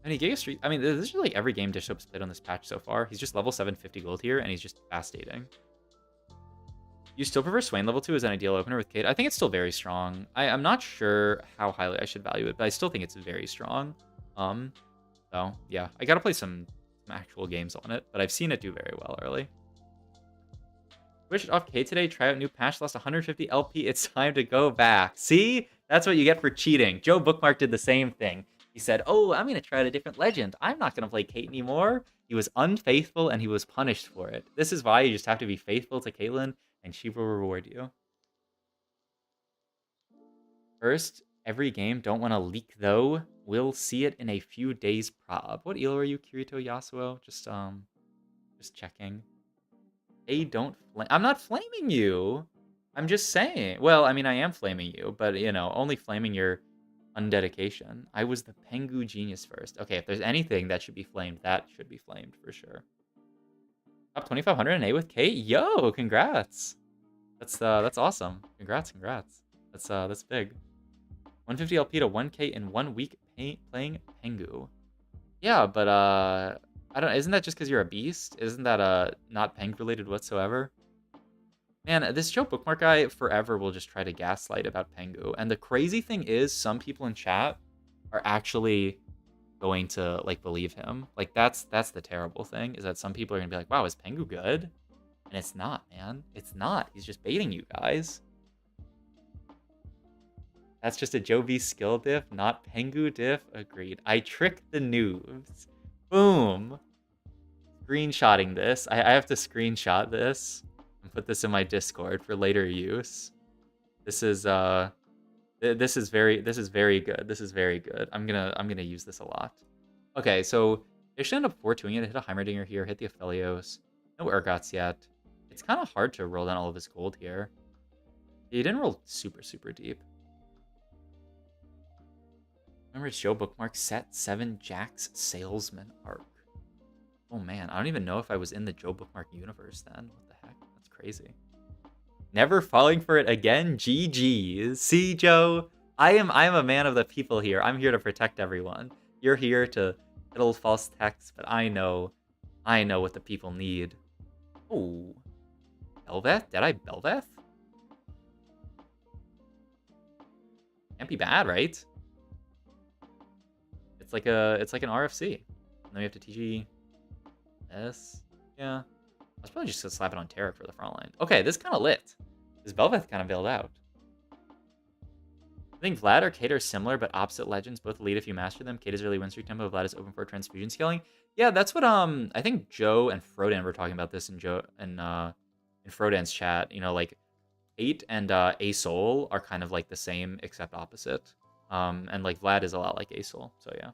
And he Giga Street. I mean, this is like every game Dish Soap's played on this patch so far. He's just level 750 gold here, and he's just fast-dating. You still prefer Swain level 2 as an ideal opener with Kate? I think it's still very strong. I'm not sure how highly I should value it, but I still think it's very strong. So, yeah. I gotta play some actual games on it, but I've seen it do very well early. Switched off K today, try out new patch, lost 150 LP, it's time to go back. See? That's what you get for cheating. Joe Bookmark did the same thing. He said, oh, I'm going to try out a different legend. I'm not going to play Kate anymore. He was unfaithful and he was punished for it. This is why you just have to be faithful to Caitlyn and she will reward you. First, every game, don't want to leak though. We'll see it in a few days prob. What elo are you, Kirito Yasuo? Just checking. Hey, don't flame. I'm not flaming you. I'm just saying. Well, I mean, I am flaming you, but, you know, only flaming your undedication. I was the Pengu genius first. Okay, if there's anything that should be flamed, that should be flamed for sure. Top 2,500 in A with Kate. Yo, congrats. That's awesome. Congrats. That's big. 150 LP to 1K in 1 week playing Pengu. Yeah, but I don't. Isn't that just because you're a beast? Isn't that not Peng related whatsoever? Man, this Joe Bookmark guy forever will just try to gaslight about Pengu. And the crazy thing is, some people in chat are actually going to like believe him. Like that's the terrible thing, is that some people are gonna be like, wow, is Pengu good? And it's not, man. It's not. He's just baiting you guys. That's just a Joe V skill diff, not Pengu diff. Agreed. I tricked the noobs. Boom. Screenshotting this. I have to screenshot this and put this in my Discord for later use. This is very good. This is very good. I'm gonna use this a lot. Okay, so it should end up 4-2ing it. Hit a Heimerdinger here. Hit the Aphelios. No Urgots yet. It's kind of hard to roll down all of his gold here. He didn't roll super deep. Remember Joe Bookmark set 7 Jack's Salesman arc. Oh man, I don't even know if I was in the Joe Bookmark universe then. What the heck? That's crazy. Never falling for it again. GG's. See, Joe, I am a man of the people here. I'm here to protect everyone. You're here to peddle false texts, but I know what the people need. Oh, Belveth? Did I Belveth? Can't be bad, right? It's like an RFC. And then we have to TG S. Yeah. I was probably just gonna slap it on Tarek for the front line. Okay, this is kind of lit. This Belveth kind of bailed out. I think Vlad or Kate are similar, but opposite legends. Both lead if you master them. Kate is early win streak tempo. Vlad is open for transfusion scaling. Yeah, that's what I think Joe and Frodan were talking about this in Frodan's chat. You know, like Kate and Asol are kind of like the same except opposite. And like Vlad is a lot like Asol. So yeah.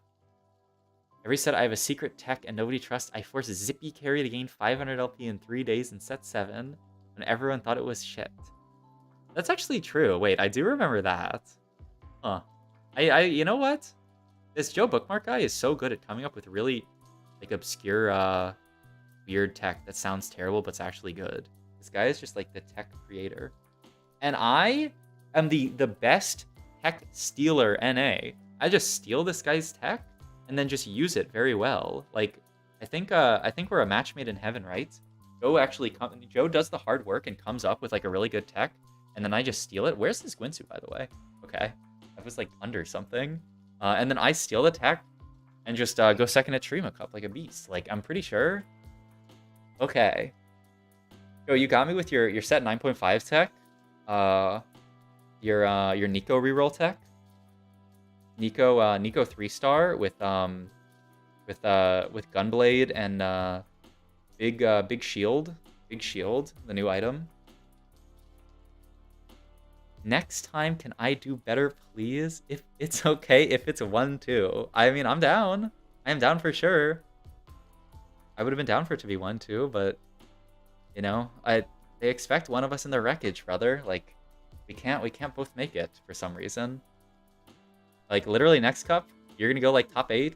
Every set I have a secret tech and nobody trusts. I force Zippy Carry to gain 500 LP in 3 days in set 7 when everyone thought it was shit. That's actually true. Wait, I do remember that. Huh. You know what? This Joe Bookmark guy is so good at coming up with really like obscure weird tech that sounds terrible but it's actually good. This guy is just like the tech creator. And I am the best tech stealer NA. I just steal this guy's tech and then just use it very well. Like, I think we're a match made in heaven, right? Joe does the hard work and comes up with like a really good tech, and then I just steal it. Where's this Gwinsu, by the way? Okay, I was like under something, and then I steal the tech and just go second at Shurima Cup like a beast. Like, I'm pretty sure. Okay, Joe, you got me with your set 9.5 tech, your Nico reroll tech. Nico 3-star with Gunblade and big shield, the new item. Next time, can I do better, please? If it's okay, if it's 1-2. I mean, I'm down. I am down for sure. I would have been down for it to be 1-2, but you know, they expect one of us in the wreckage, brother. Like, we can't both make it for some reason. Like, literally next cup, you're gonna go, like, top 8.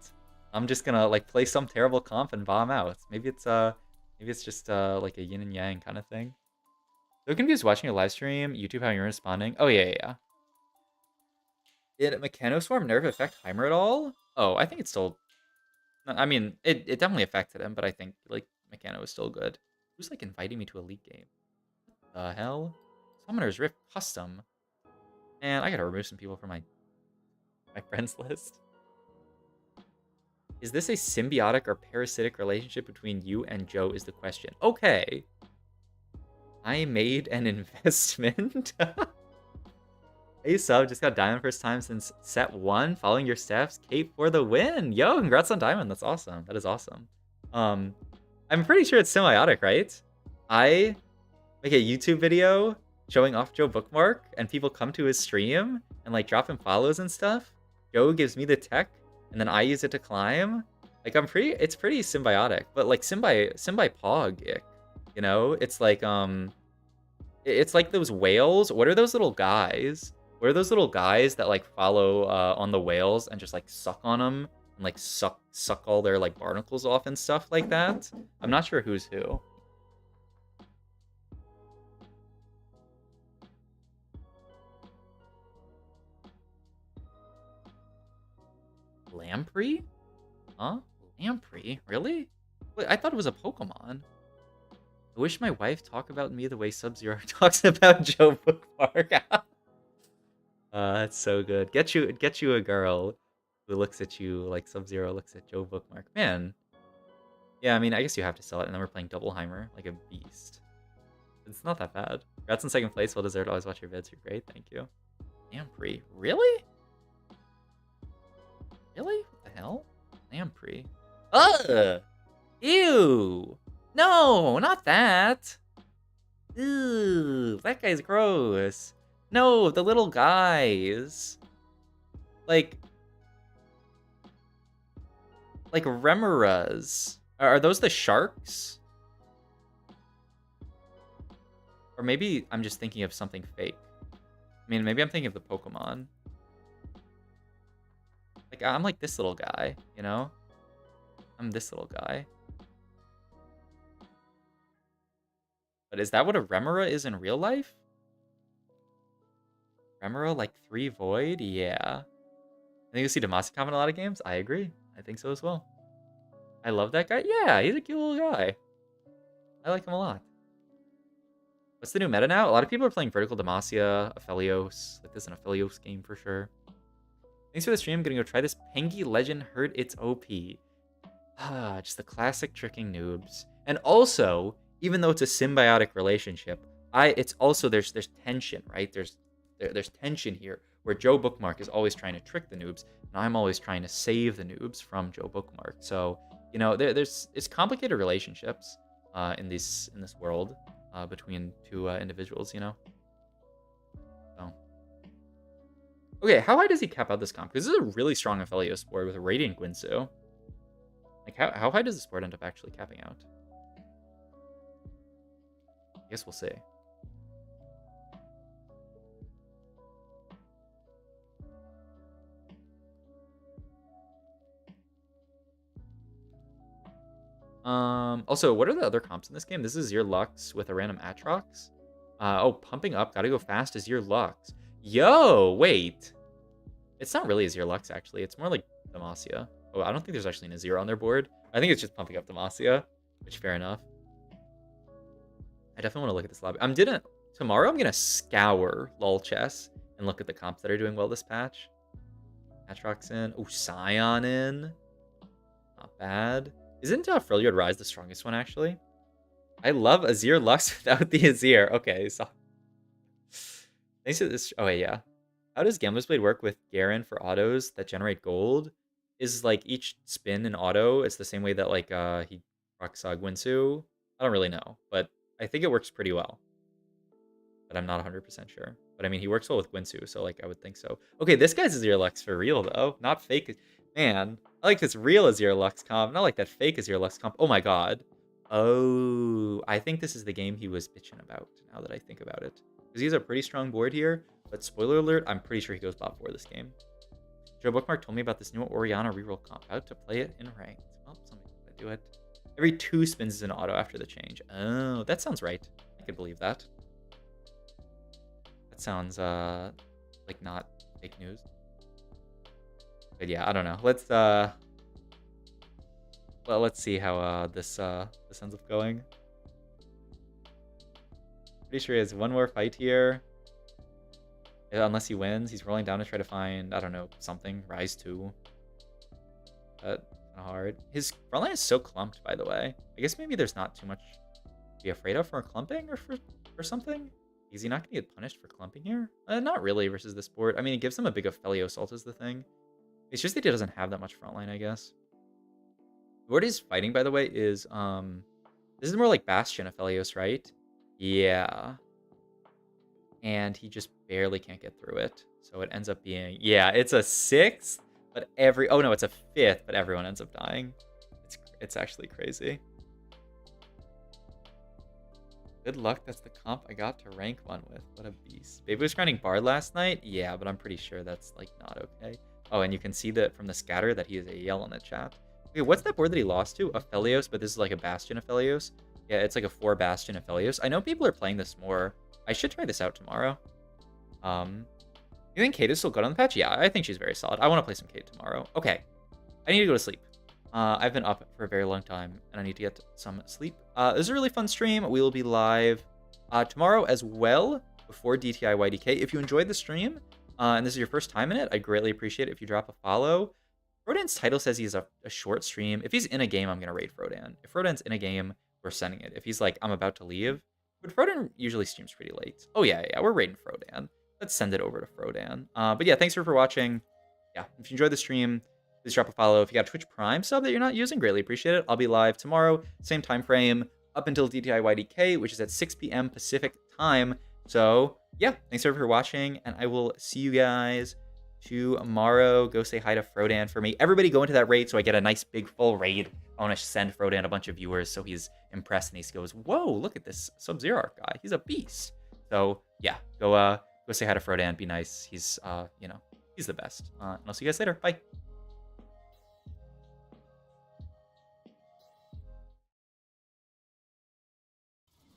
I'm just gonna, like, play some terrible comp and bomb out. Maybe it's just, like, a yin and yang kind of thing. So confused watching a live stream, YouTube, how you're responding. Oh, yeah. Did Mechanoswarm nerf affect Heimer at all? Oh, I think it's still... I mean, it definitely affected him, but I think, like, Mechano is still good. Who's, like, inviting me to a league game? The hell? Summoner's Rift Custom. Man, I gotta remove some people from my friends list. Is this a symbiotic or parasitic relationship between you and Joe is the question. Okay. I made an investment. Hey, sub, just got Diamond first time since set 1. Following your steps. Kate for the win. Yo, congrats on Diamond. That's awesome. That is awesome. I'm pretty sure it's symbiotic, right? I make a YouTube video showing off Joe Bookmark, and people come to his stream and, like, drop him follows and stuff. Joe gives me the tech, and then I use it to climb. Like, it's pretty symbiotic, but, like, symbi-pog-ic, you know? It's like those whales. What are those little guys? What are those little guys that, like, follow on the whales and just, like, suck on them and, like, suck all their, like, barnacles off and stuff like that? I'm not sure who's who. Lamprey? Huh? Lamprey? Really? Wait, I thought it was a Pokemon. I wish my wife talked about me the way Sub-Zero talks about Joe Bookmark. That's so good. Get you a girl who looks at you like Sub-Zero looks at Joe Bookmark. Man. Yeah, I mean, I guess you have to sell it, and then we're playing double Heimer like a beast. It's not that bad. Congrats in second place. Well deserved. Always watch your vids. You're great. Thank you. Lamprey. Really? Really? What the hell? Lamprey. Ugh! Ew! No, not that! Ew, that guy's gross. No, the little guys. Like Remoras. Are those the sharks? Or maybe I'm just thinking of something fake. I mean, maybe I'm thinking of the Pokemon. Like, I'm like this little guy, you know? I'm this little guy. But is that what a Remora is in real life? Remora, like 3 Void? Yeah. I think you see Demacia comment a lot of games. I agree. I think so as well. I love that guy. Yeah, he's a cute little guy. I like him a lot. What's the new meta now? A lot of people are playing Vertical Demacia, Aphelios. Like, this is an Aphelios game for sure. Thanks for the stream. I'm gonna go try this. Pengi Legend heard it's OP. Ah, just the classic tricking noobs. And also, even though it's a symbiotic relationship, it's also there's tension, right? There's tension here where Joe Bookmark is always trying to trick the noobs, and I'm always trying to save the noobs from Joe Bookmark. So, you know, it's complicated relationships in this world between two individuals, you know. So, okay, how high does he cap out this comp? Because this is a really strong Aphelios board with a Radiant Guinsu. Like, how high does this board end up actually capping out? I guess we'll see. Also, what are the other comps in this game? This is your Lux with a random Atrox. Oh, pumping up, gotta go fast is your Lux. Yo, wait. It's not really Azir Lux, actually. It's more like Demacia. Oh, I don't think there's actually an Azir on their board. I think it's just pumping up Demacia, which fair enough. I definitely want to look at this lobby. Tomorrow I'm gonna scour LOL chess and look at the comps that are doing well this patch. Atrox in. Oh, Scion in. Not bad. Isn't Freljord Rise the strongest one, actually? I love Azir Lux without the Azir. Okay, so... Thanks to this... Oh, wait, yeah. How does Gambler's Blade work with Garen for autos that generate gold? Is, like, each spin an auto? It's the same way that, like, he rocks Guinsu? I don't really know, but I think it works pretty well. But I'm not 100% sure. But, I mean, he works well with Guinsu, so, like, I would think so. Okay, this guy's Azir Lux for real, though. Not fake. Man, I like this real Azir Lux comp, not like that fake Azir Lux comp. Oh my god. Oh, I think this is the game he was bitching about, now that I think about it. Because he's a pretty strong board here, but spoiler alert, I'm pretty sure he goes bot 4 this game. Joe Bookmark told me about this new Oriana reroll comp. About to play it in ranked. Well, somebody's gonna do it. Every 2 spins is an auto after the change. Oh, that sounds right. I could believe that. That sounds like not fake news. But yeah, I don't know. Let's see how this ends up going. Pretty sure he has one more fight here. Yeah, unless he wins, he's rolling down to try to find, I don't know, something. Rise 2. That's kind of hard. His front line is so clumped, by the way. I guess maybe there's not too much to be afraid of for clumping or for something. Is he not going to get punished for clumping here? Not really versus the sport. I mean, it gives him a big Ophelio Assault is the thing. It's just that he doesn't have that much frontline, I guess. What he's fighting, by the way, is this is more like Bastion Aphelios, right? Yeah. And he just barely can't get through it. So it ends up being, yeah, it's a 6th, but oh no, it's a 5th, but everyone ends up dying. It's actually crazy. Good luck, that's the comp I got to rank 1 with. What a beast. Baby was grinding Bard last night? Yeah, but I'm pretty sure that's like not okay. Oh, and you can see that from the scatter that he is a yell in the chat. Okay, what's that board that he lost to? Aphelios, but this is like a Bastion Aphelios. Yeah, it's like a 4 Bastion Aphelios. I know people are playing this more. I should try this out tomorrow. You think Kate is still good on the patch? Yeah, I think she's very solid. I want to play some Kate tomorrow. Okay, I need to go to sleep. I've been up for a very long time, and I need to get some sleep. This is a really fun stream. We will be live tomorrow as well, before DTI YDK. If you enjoyed the stream, and this is your first time in it, I greatly appreciate it if you drop a follow. Frodan's title says he's a short stream. If he's in a game, I'm going to raid Frodan. If Frodan's in a game, we're sending it. If he's like, I'm about to leave, but Frodan usually streams pretty late. Oh, yeah, we're raiding Frodan. Let's send it over to Frodan. But yeah, thanks for watching. Yeah, if you enjoyed the stream, please drop a follow. If you got a Twitch Prime sub that you're not using, greatly appreciate it. I'll be live tomorrow, same time frame, up until DTI YDK, which is at 6 p.m. Pacific time. So yeah, thanks everyone for watching, and I will see you guys tomorrow. Go say hi to Frodan for me. Everybody go into that raid so I get a nice big full raid. I want to send Frodan a bunch of viewers so he's impressed and he goes, whoa, look at this Sub-Zero guy. He's a beast. So yeah, go say hi to Frodan. Be nice. He's, he's the best. And I'll see you guys later. Bye.